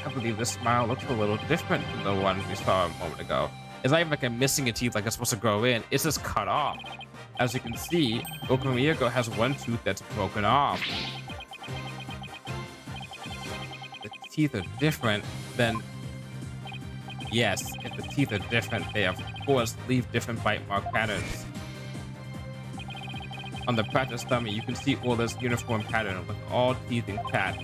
I believe this smile looks a little different than the one we saw a moment ago. It's not even like I'm missing a teeth like it's supposed to grow in. It's just cut off. As you can see, Orca from a year ago has one tooth that's broken off. The teeth are different, then yes, if the teeth are different, they of course leave different bite mark patterns. On the practice dummy, you can see Orla's uniform pattern with all teeth intact.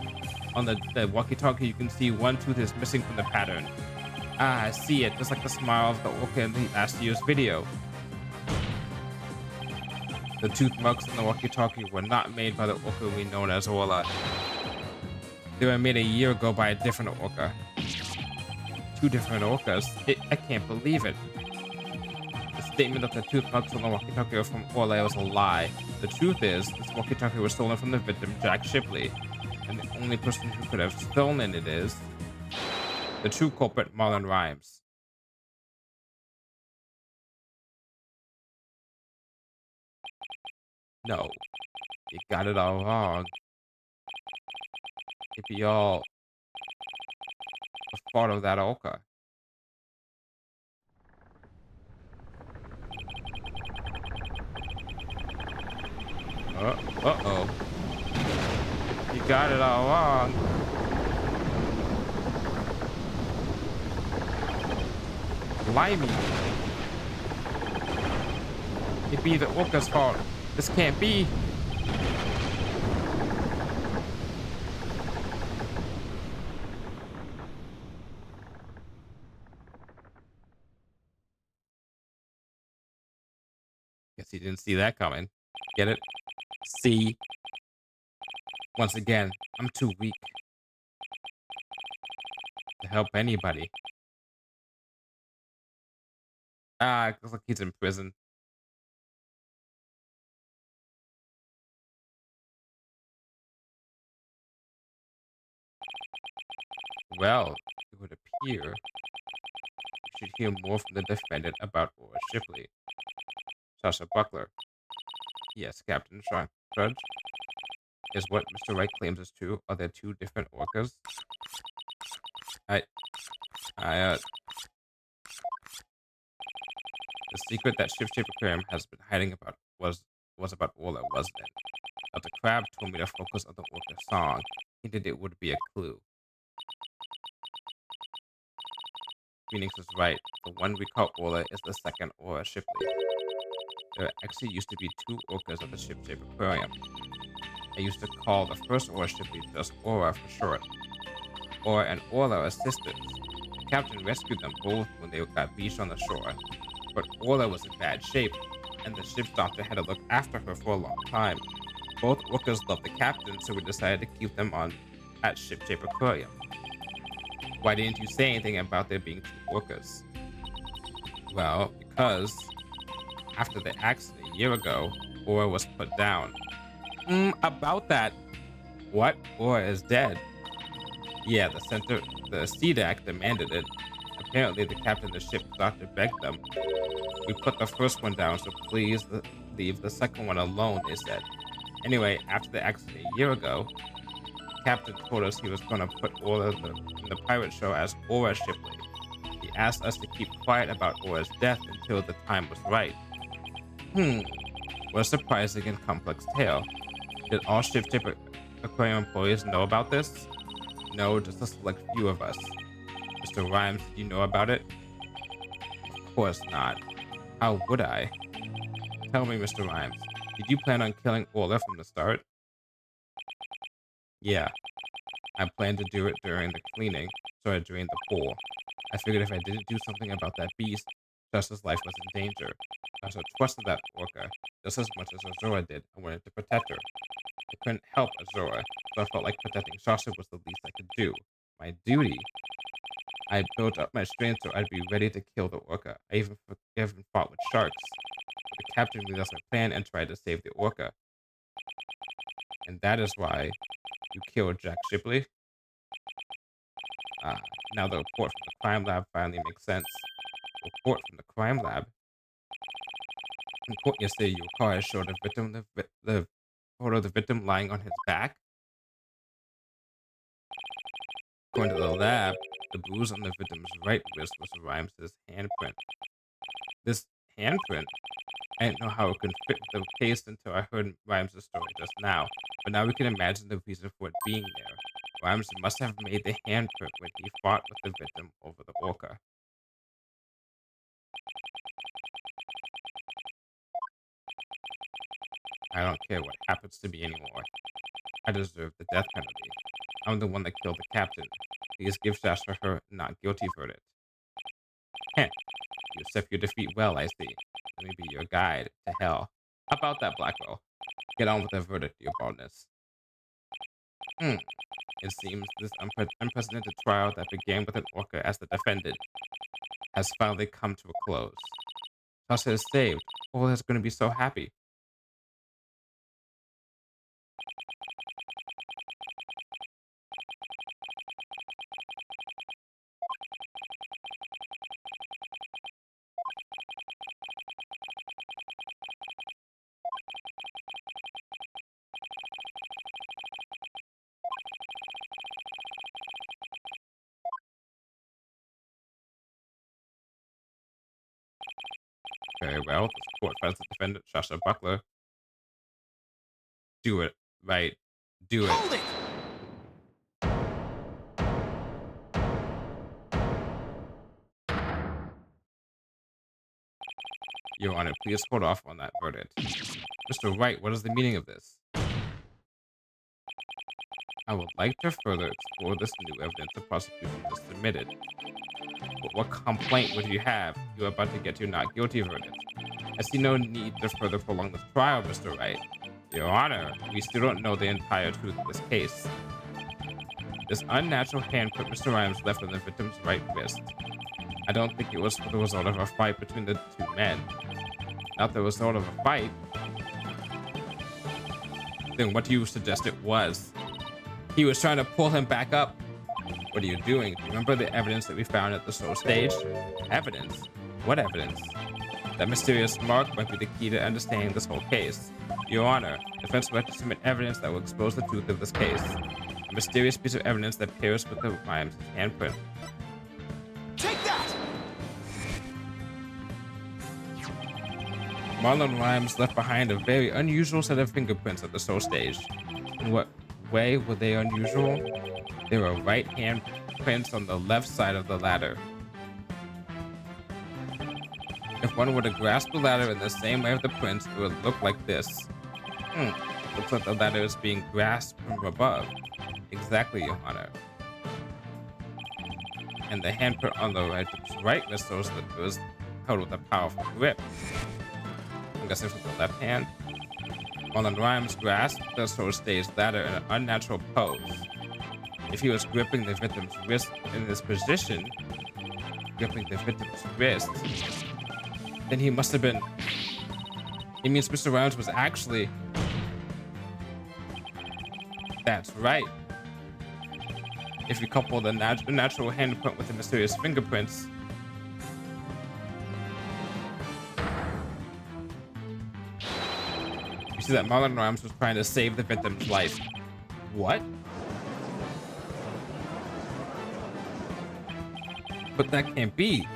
On the walkie-talkie, you can see one tooth is missing from the pattern. Ah, I see it, just like the smile of the orca in the last year's video. The tooth marks on the walkie-talkie were not made by the orca we know as Orla. They were made a year ago by a different orca. Two different orcas? I can't believe it. The statement that the tooth marks on the walkie-talkie are from Orla was a lie. The truth is, this walkie-talkie was stolen from the victim, Jack Shipley. And the only person who could have stolen it is the true culprit, Marlon Rhymes. No, you got it all wrong. It be all the fault of that orca. Uh-oh. You got it all wrong. Blimey. It be the orca's fault. This can't be. Guess he didn't see that coming. Get it? See? Once again, I'm too weak to help anybody. Ah, it looks like he's in prison. Well, it would appear we should hear more from the defendant about Orla Shipley. Sasha Buckler. Yes, Captain Trudge. Is what Mr. Wright claims is true? Are there two different orcas? I, I, the secret that Ship Aquarium has been hiding about was about Orla, wasn't it? Dr. Crab told me to focus on the orca song. He hinted it would be a clue. Phoenix is right. The one we call Orla is the second Aura Shipley. There actually used to be two orcas at the Ship Aquarium. I used to call the first Aura Shipley just Aura for short. Aura and Orla are sisters. The captain rescued them both when they got beached on the shore. But Orla was in bad shape, and the ship's doctor had to look after her for a long time. Both orcas loved the captain, so we decided to keep them on at Ship Aquarium. Why didn't you say anything about there being two orcas? Well, because after the accident a year ago, Aura was put down. About that. What? Aura is dead. Yeah, the CDAC demanded it. Apparently, the captain of the ship's doctor begged them. We put the first one down, so please leave the second one alone, they said. Anyway, after the accident a year ago, the captain told us he was going to put Aura in the pirate show as Aura Shipley. He asked us to keep quiet about Aura's death until the time was right. What a surprising and complex tale. Did all Ship Aquarium employees know about this? No, just a select few of us. Mr. Rhymes, did you know about it? Of course not. How would I? Tell me, Mr. Rhymes, did you plan on killing Orla from the start? Yeah, I planned to do it during the cleaning, so I drained the pool. I figured if I didn't do something about that beast, Justice's life was in danger. I also trusted that orca just as much as Azora did. I wanted to protect her. I couldn't help Azora, so I felt like protecting Sasha was the least I could do. My duty. I built up my strength so I'd be ready to kill the orca. I even fought with sharks. But the captain realized my plan and tried to save the orca. And that is why you killed Jack Shipley? Now the report from the crime lab finally makes sense. Report from the crime lab? In court yesterday, your car showed the photo of the victim lying on his back. According to the lab, the bruise on the victim's right wrist was Rhymes' handprint. This handprint? I didn't know how it could fit the case until I heard Rhymes' story just now, but now we can imagine the reason for it being there. Rhymes must have made the handprint when he fought with the victim over the orca. I don't care what happens to me anymore. I deserve the death penalty. I'm the one that killed the captain. Please give Sasha her not guilty verdict. Heh. You accept your defeat well, I see. Let me be your guide to hell. How about that, Blackwell? Get on with the verdict, your boldness. It seems this unprecedented trial that began with an orca as the defendant has finally come to a close. Sasha is saved. Orla is going to be so happy. Very well. This court finds the defendant, Sasha Buckler. Do it. Right. Do it. Hold it! Your Honor, please hold off on that verdict. Mr. Wright, what is the meaning of this? I would like to further explore this new evidence the prosecution just submitted. But what complaint would you have? You are about to get your not guilty verdict. I see no need to further prolong this trial, Mr. Wright. Your Honor, we still don't know the entire truth of this case. This unnatural handprint Mr. Rhymes left on the victim's right wrist. I don't think it was the result of a fight between the two men. Not the result of a fight. Then what do you suggest it was? He was trying to pull him back up. What are you doing? Remember the evidence that we found at the show stage? Evidence? What evidence? That mysterious mark might be the key to understanding this whole case. Your Honor, defense would like to submit evidence that will expose the truth of this case. A mysterious piece of evidence that pairs with the Rhymes' handprint. Take that! Marlon Rhymes left behind a very unusual set of fingerprints at the soul stage. In what way were they unusual? They were right hand prints on the left side of the ladder. If one were to grasp the ladder in the same way of the prints, it would look like this. Looks like the ladder is being grasped from above. Exactly, Your Honor. And the handprint on the right wrist shows that it was held with a powerful grip. I'm guessing from the left hand. Marlon Rhymes grasped the soul stage ladder in an unnatural pose. If he was gripping the victim's wrist in this position, then he must have been. It means Mr. Rhymes was actually. That's right. If you couple the natural handprint with the mysterious fingerprints, you see that Marlon Rhymes was trying to save the victim's life. What? But that can't be.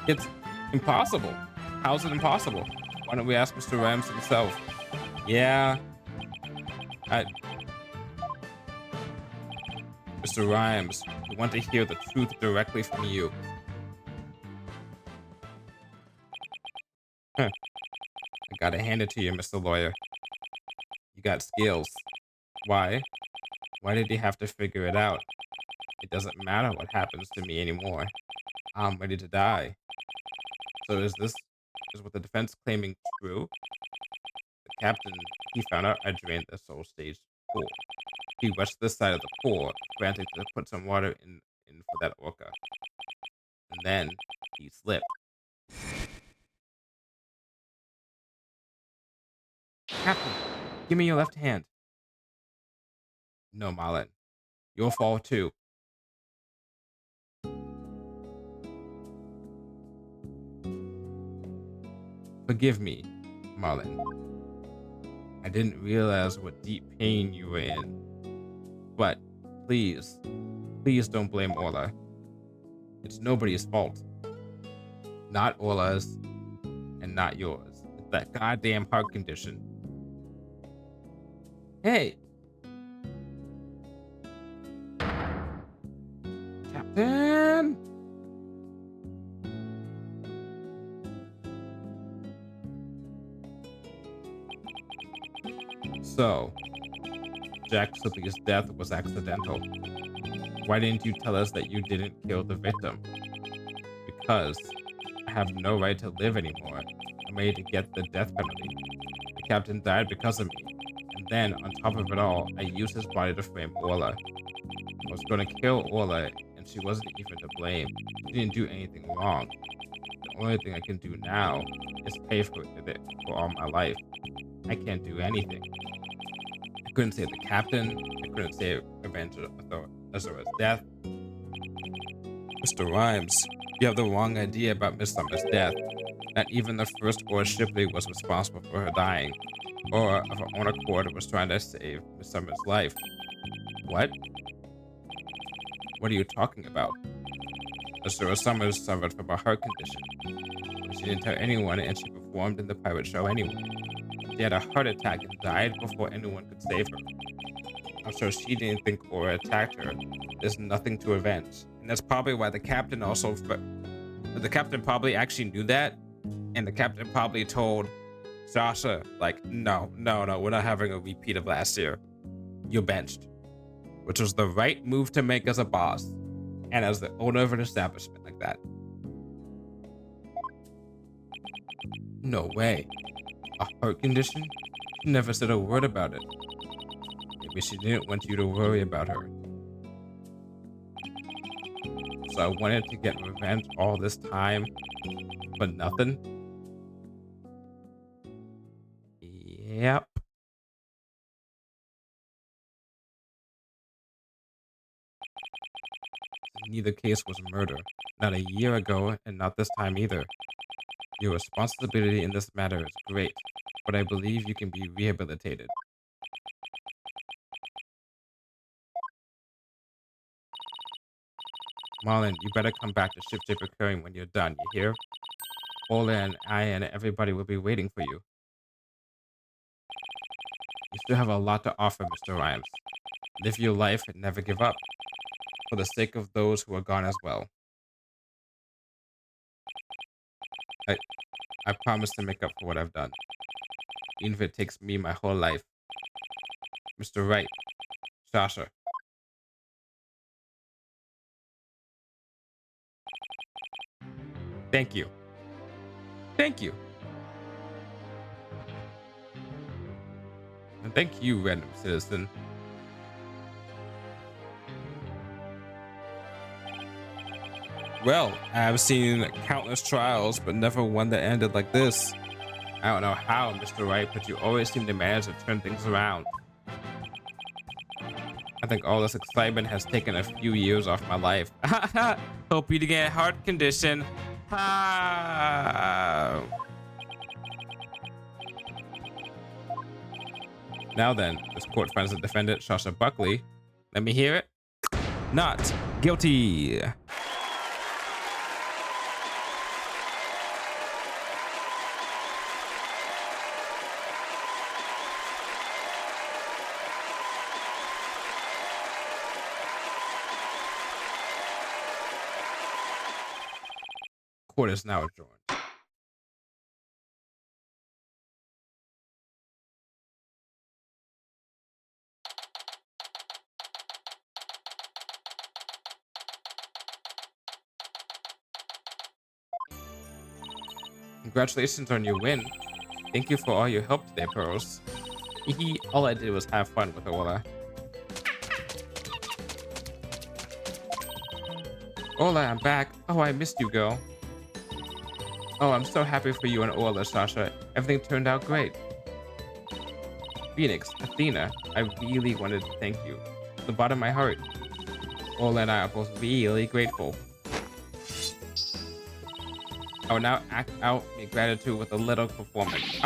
It's impossible. How is it impossible? Why don't we ask Mr. Rhymes himself? Yeah. Mr. Rhymes, we want to hear the truth directly from you. I gotta hand it to you, Mr. Lawyer. You got skills. Why? Why did he have to figure it out? It doesn't matter what happens to me anymore. I'm ready to die. So is what the defense claiming true? The captain, he found out I drained the soul stage pool. He rushed this side of the pool, frantic to put some water in for that orca. And then he slipped. Captain, give me your left hand. No, Marlon. You'll fall too. Forgive me, Marlon. I didn't realize what deep pain you were in. But please don't blame Orla. It's nobody's fault. Not Orla's and not yours. It's that goddamn heart condition. Hey! Captain! So, Jack Slippy's death was accidental. Why didn't you tell us that you didn't kill the victim? Because I have no right to live anymore. I'm ready to get the death penalty. The captain died because of me. And then, on top of it all, I used his body to frame Orla. I was going to kill Orla, and she wasn't even to blame. She didn't do anything wrong. The only thing I can do now is pay for it for all my life. I can't do anything. I couldn't save the captain. I couldn't save avenge Azura's death. Mr. Rhymes, you have the wrong idea about Miss Summer's death. Not even the first Or Shipley was responsible for her dying, or of her own accord was trying to save Miss Summer's life. What? What are you talking about? Azura Summers suffered from a heart condition. She didn't tell anyone, and she performed in the pirate show anyway. She had a heart attack and died before anyone could save her. I'm sure she didn't think Aura attacked her. There's nothing to avenge. And that's probably why the captain also... The captain probably actually knew that. And the captain probably told Sasha, like, no, we're not having a repeat of last year. You're benched. Which was the right move to make as a boss. And as the owner of an establishment like that. No way. A heart condition? She never said a word about it. Maybe she didn't want you to worry about her. So I wanted to get revenge all this time, but nothing? Yep. Neither case was murder. Not a year ago, and not this time either. Your responsibility in this matter is great, but I believe you can be rehabilitated. Marlon, you better come back to Shipshape Aquarium when you're done, you hear? Ola and I and everybody will be waiting for you. You still have a lot to offer, Mr. Rhymes. Live your life and never give up, for the sake of those who are gone as well. I, I promise to make up for what I've done, even if it takes me my whole life. Mr. Wright, Sasha, thank you. Thank you. And thank you, random citizen. Well, I've seen countless trials, but never one that ended like this. I don't know how, Mr. Wright, but you always seem to manage to turn things around. I think all this excitement has taken a few years off my life. Hope you to get a heart condition. Ah. Now then, this court finds the defendant, Sasha Buckley. Let me hear it. Not guilty. Court is now adjourned. Congratulations on your win. Thank you for all your help today, Pearls. All I did was have fun with Ola. Ola, I'm back. Oh, I missed you, girl. Oh, I'm so happy for you and Ola, Sasha. Everything turned out great. Phoenix, Athena, I really wanted to thank you. From the bottom of my heart. Ola and I are both really grateful. I will now act out my gratitude with a little performance.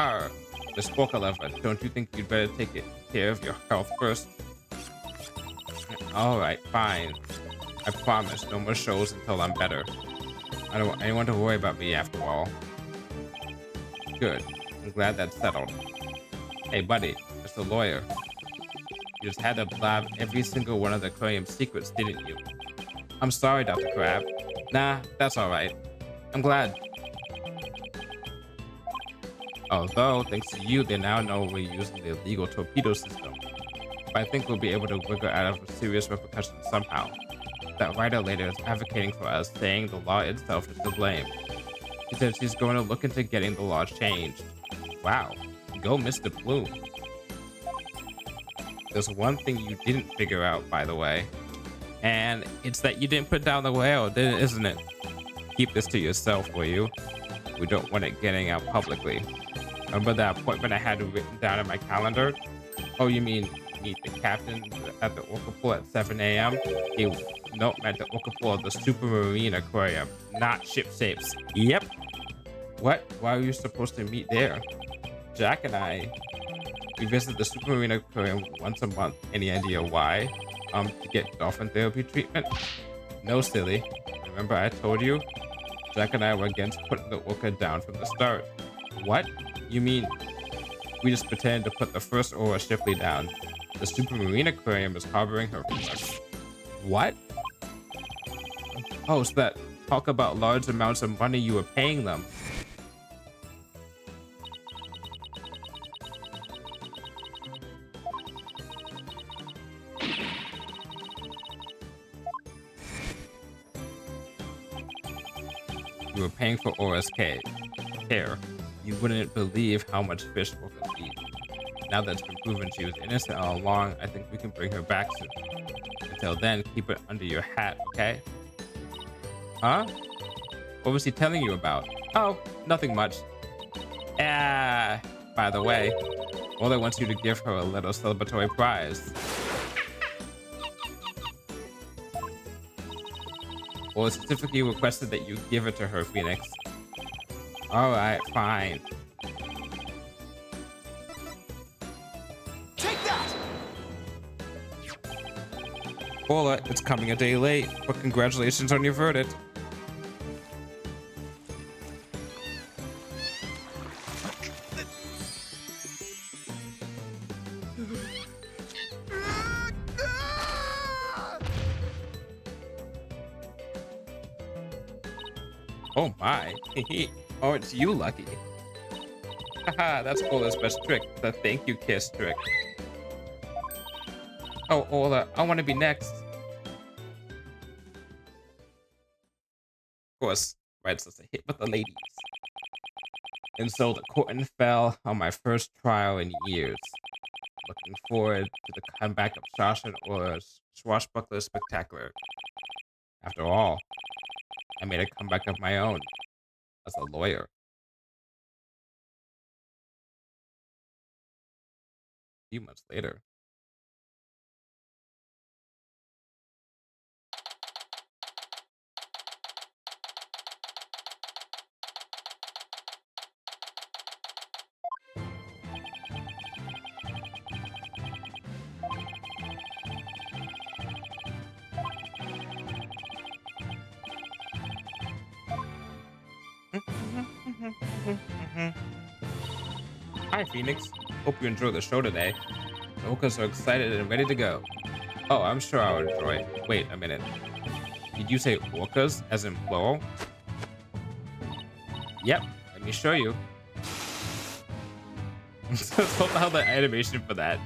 Miss Forkaleva, don't you think you'd better take care of your health first? Alright, fine. I promise, no more shows until I'm better. I don't want anyone to worry about me after all. Good. I'm glad that's settled. Hey, buddy, Mr. Lawyer. You just had to blab every single one of the aquarium's secrets, didn't you? I'm sorry, Dr. Crab. Nah, that's alright. I'm glad. Although, thanks to you, they now know we're using the illegal torpedo system. But I think we'll be able to wiggle out of serious repercussions somehow. That writer later is advocating for us, saying the law itself is to blame. She said she's going to look into getting the law changed. Wow. Go, Mr. Bloom. There's one thing you didn't figure out, by the way. And it's that you didn't put down the whale, isn't it? Keep this to yourself, will you? We don't want it getting out publicly. Remember that appointment I had written down in my calendar? Oh, you mean meet the captain at the orca pool at 7 a.m.? Nope, at the orca pool of the Supermarine Aquarium, not Shipshape's. Yep. What? Why are you supposed to meet there? Jack and I, we visit the Supermarine Aquarium once a month. Any idea why? To get dolphin therapy treatment? No, silly. Remember I told you? Jack and I were against putting the orca down from the start. What? You mean we just pretended to put the first Aura Shipley down? The Supermarine Aquarium is harboring her for us. What? Oh, so that talk about large amounts of money you were paying them. You were paying for Aura's care. You wouldn't believe how much fish orcas eat. Now that it's been proven she was innocent all along, I think we can bring her back soon. Until then, keep it under your hat, okay? Huh? What was he telling you about? Oh, nothing much. By the way, Ola wants you to give her a little celebratory prize. Ola specifically requested that you give it to her, Phoenix. All right, fine. Take that! Paula, it's coming a day late, but congratulations on your verdict. Oh my. Oh, it's you, Lucky. Haha, that's Ola's best trick, the thank you kiss trick. Oh, Ola, I want to be next. Of course, Wright says a hit with the ladies. And so the curtain fell on my first trial in years. Looking forward to the comeback of Sasha and Ola's swashbuckler spectacular. After all, I made a comeback of my own as a lawyer. A few months later. Hi, Phoenix. Hope you enjoy the show today. The Okas are excited and ready to go. Oh, I'm sure I'll enjoy. Wait a minute. Did you say orcas as in plural? Yep, let me show you. So how the animation for that.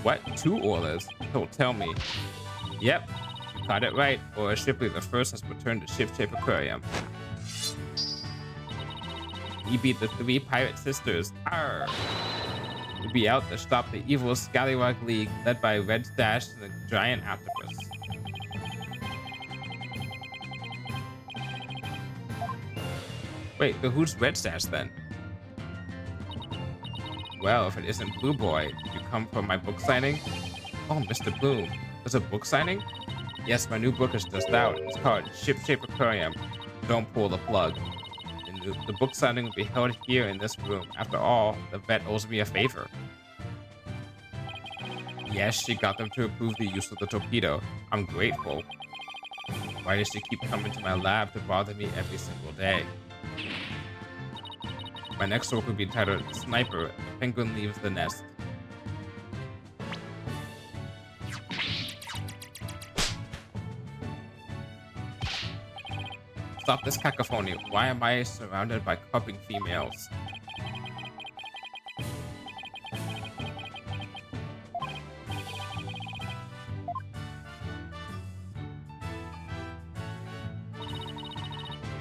What? 2 Orlas? Don't tell me. Yep, you caught it right. Orla Shipley the First has returned to Ship-Shape Aquarium. We beat the 3 pirate sisters. Arr! We'll be out to stop the evil Scallywag League led by Red Stash and the giant octopus. Wait, but who's Red Stash then? Well, if it isn't Blue Boy, did you come for my book signing? Oh, Mr. Bloom, there's a book signing? Yes, my new book is just out. It's called Ship-Shape Aquarium. Don't pull the plug. The book signing will be held here in this room. After all, the vet owes me a favor. Yes, she got them to approve the use of the torpedo. I'm grateful. Why does she keep coming to my lab to bother me every single day? My next work will be titled Sniper, The Penguin Leaves the Nest. Stop this cacophony. Why am I surrounded by cupping females?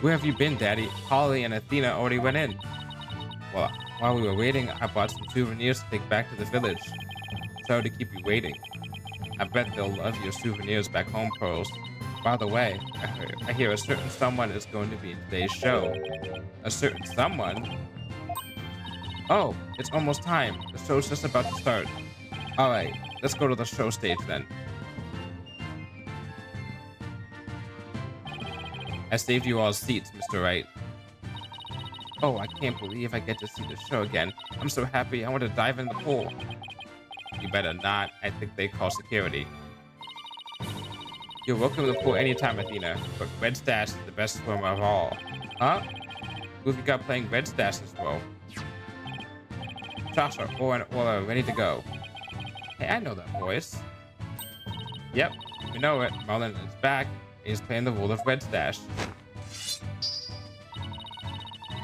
Where have you been, Daddy? Holly and Athena already went in. Well, while we were waiting, I bought some souvenirs to take back to the village. Sorry to keep you waiting. I bet they'll love your souvenirs back home, Pearls. By the way, I hear a certain someone is going to be in today's show. A certain someone? Oh, it's almost time. The show's just about to start. Alright, let's go to the show stage then. I saved you all seats, Mr. Wright. Oh, I can't believe I get to see the show again. I'm so happy, I want to dive in the pool. You better not. I think they call security. You're welcome to the pool anytime, Athena, but Red Stash is the best swimmer of all. Huh? Who have you got playing Red Stash as well? Sasha, Ola, and Ola are ready to go. Hey, I know that voice. Yep, you know it. Marlon is back. He's playing the role of Red Stash.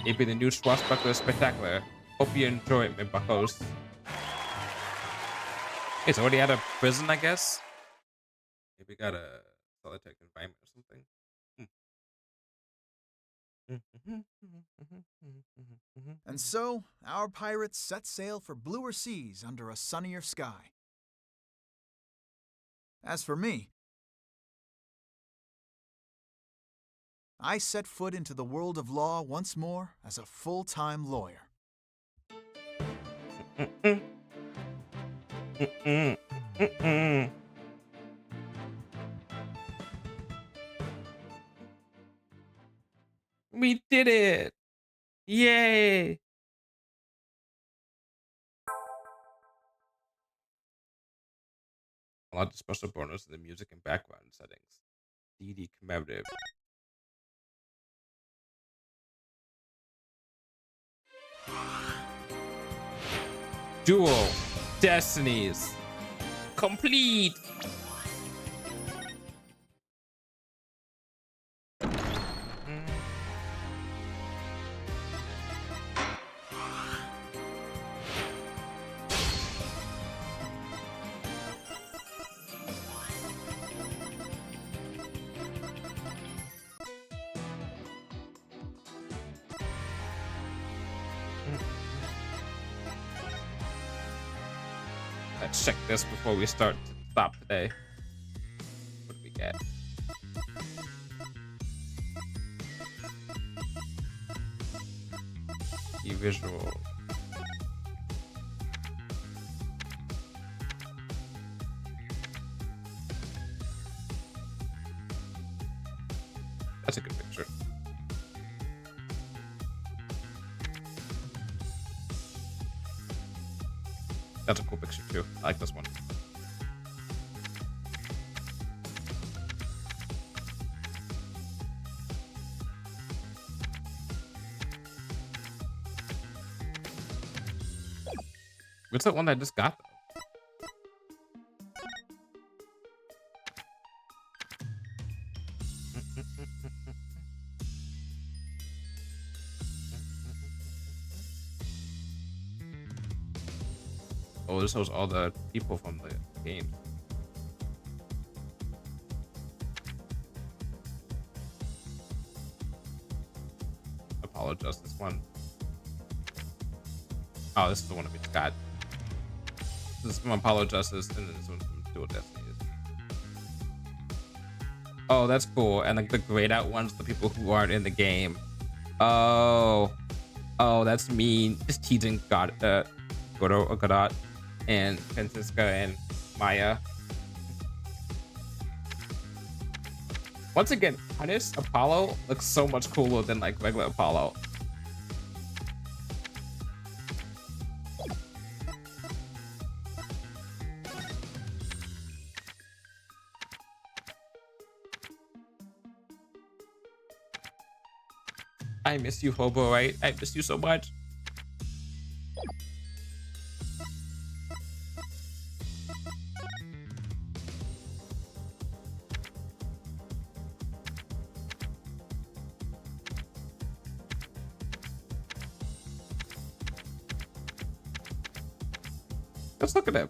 Maybe the new swashbuckler spectacular. Hope you enjoy it, my buckos. He's already out of prison, I guess. Maybe got a solitary confinement or something. And so, our pirates set sail for bluer seas under a sunnier sky. As for me, I set foot into the world of law once more as a full-time lawyer. We did it! Yay! A lot of special bonus in the music and background settings. DD commemorative. Duel. Destinies. Complete. Mm. Let's check this before we stop today. What do we get? Visual. That's a good picture. That's a cool picture too. I like this one. What's that one that I just got though? Oh, this shows all the people from the game. Apologize, this one. Oh, this is the one we just got. This is from Apollo Justice, and then this one's from Dual Destinies. Oh, that's cool. And like the grayed out ones, the people who aren't in the game. Oh, that's mean. Just teasing Godot, and Francisca and Maya. Once again, Punish Apollo looks so much cooler than like regular Apollo. I miss you, Hobo, right? I miss you so much. Let's look at him.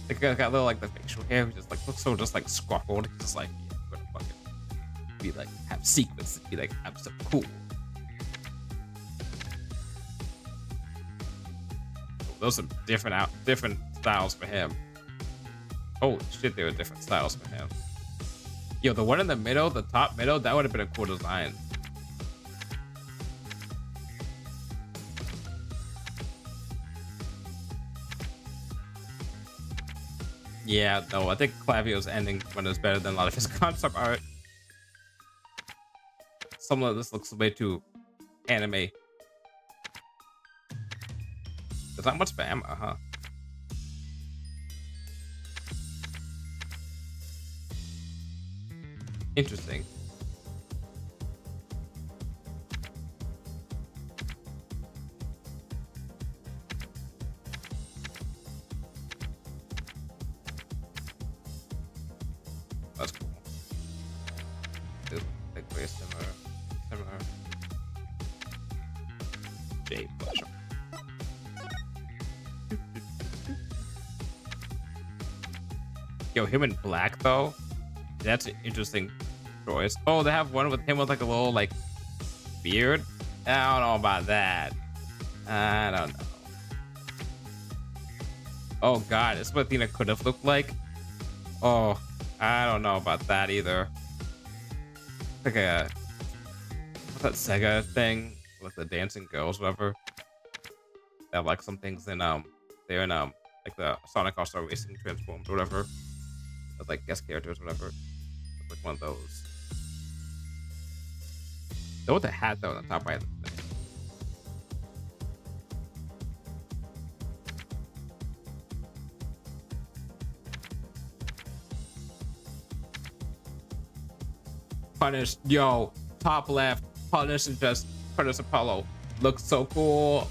Like, got a little like the facial hair, just like looks so just like scruffled. He's just like, yeah, I'm gonna fucking be like have secrets, be like I'm so cool. Those are different styles for him. Holy shit, there are different styles for him. Yo, the one in the middle, the top middle, that would have been a cool design. Yeah, no, I think Clavio's ending one is better than a lot of his concept art. Some of this looks way too anime. There's not much spam, huh? Interesting. That's cool. Like very similar. J pleasure. Yo, him in black though. That's an interesting choice. Oh, they have one with him with like a little like beard. I don't know about that. I don't know. Oh god, this is what Athena could have looked like. Oh, I don't know about that either. Like a what's that Sega thing with the dancing girls, whatever. They have like some things in they're in like the Sonic All-Star Racing Transformed, whatever. With like guest characters, whatever. Like one of those. Though with the hat though on the top right looks nice. Punish, yo, top left. Punish is just Punish Apollo. Looks so cool.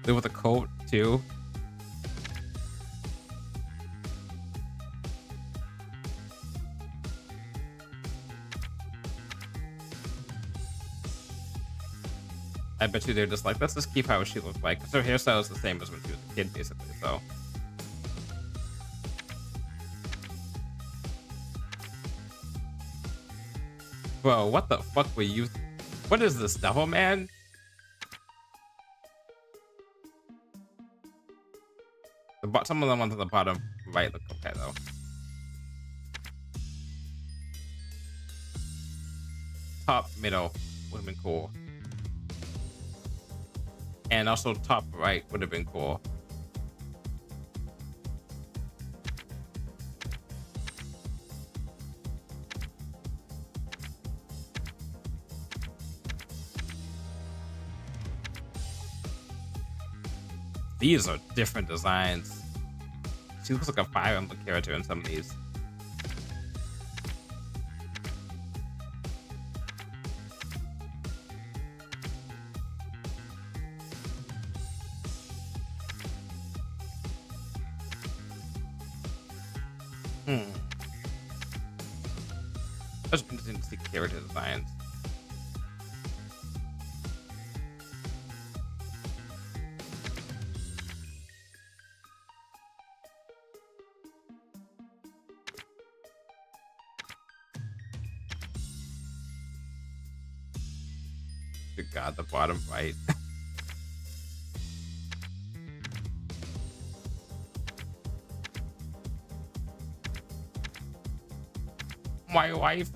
Live with a coat too. I bet you they're just like, let's just keep how she looks like. Because her hairstyle is the same as when she was a kid, basically. So, bro, what the fuck were you? What is this, Devil Man? Some of them ones on the bottom right look okay though. Top middle would have been cool. And also top right would have been cool. These are different designs. She looks like a Fire Emblem character in some of these. That's interesting to see character designs. Good God, the bottom right. My wife.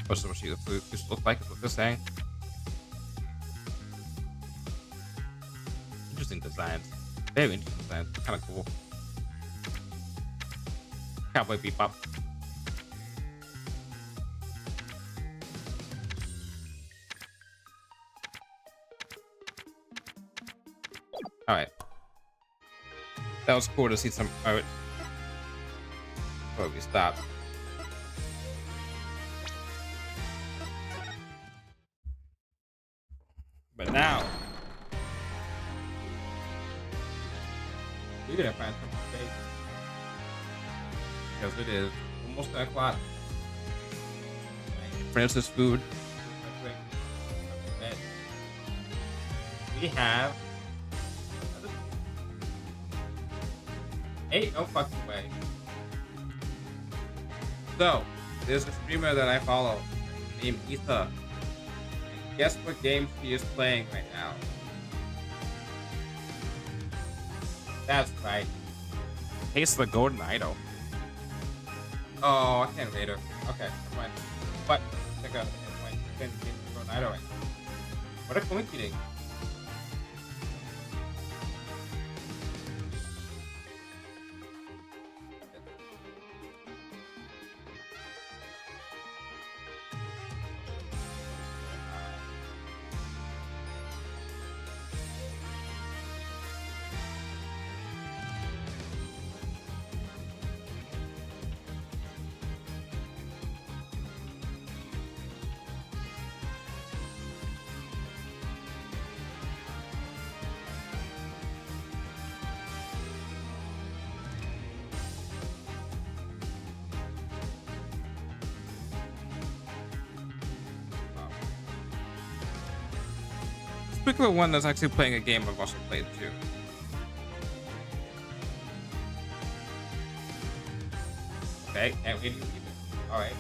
What's what she looks like is what they're saying. Interesting designs. Very interesting designs. Kind of cool. Cowboy Bebop. All right. That was cool to see some art. Before we stop. But now, we're gonna find some space because it is almost 10 o'clock. Francis food. We have 8. No fucking way. So there's a streamer that I follow named Etha. Guess what game she is playing right now? That's right. Taste the Golden Idol. Oh, I can't rate her. Okay, never mind. But, check out the Golden Idol right now. What a coincidence. Particular one that's actually playing a game I've also played too. Okay, and we need to keep it. All right.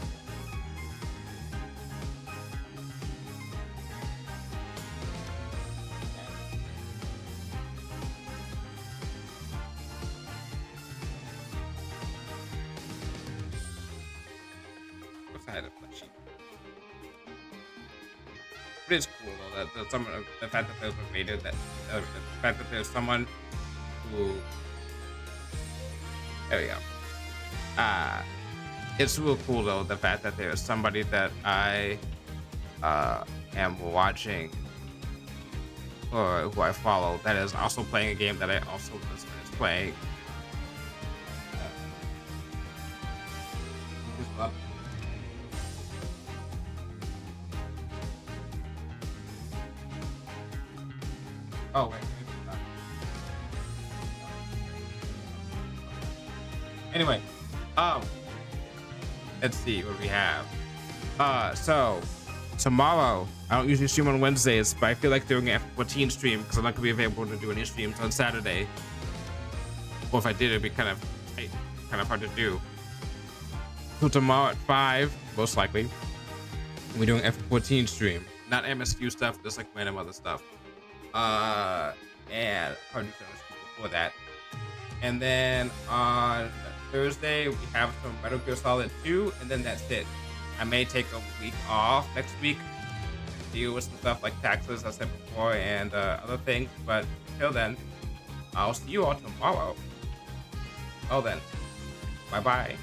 But it's cool though that there's someone, the fact that there's a reader that, the fact that there's someone who, there we go. It's real cool though the fact that there's somebody that I am watching or who I follow that is also playing a game that I also just finished playing. Just love it. Oh wait. Anyway, let's see what we have. So tomorrow, I don't usually stream on Wednesdays, but I feel like doing an F14 stream because I'm not gonna be available to do any streams on Saturday. Or if I did, it'd be kind of tight, kind of hard to do. So tomorrow at 5, most likely, we're doing F14 stream, not MSQ stuff, just like random other stuff. And probably do some before that. And then on Thursday, we have some Metal Gear Solid 2, and then that's it. I may take a week off next week, deal with some stuff like taxes, I said before, and other things. But until then, I'll see you all tomorrow. Well then, bye-bye.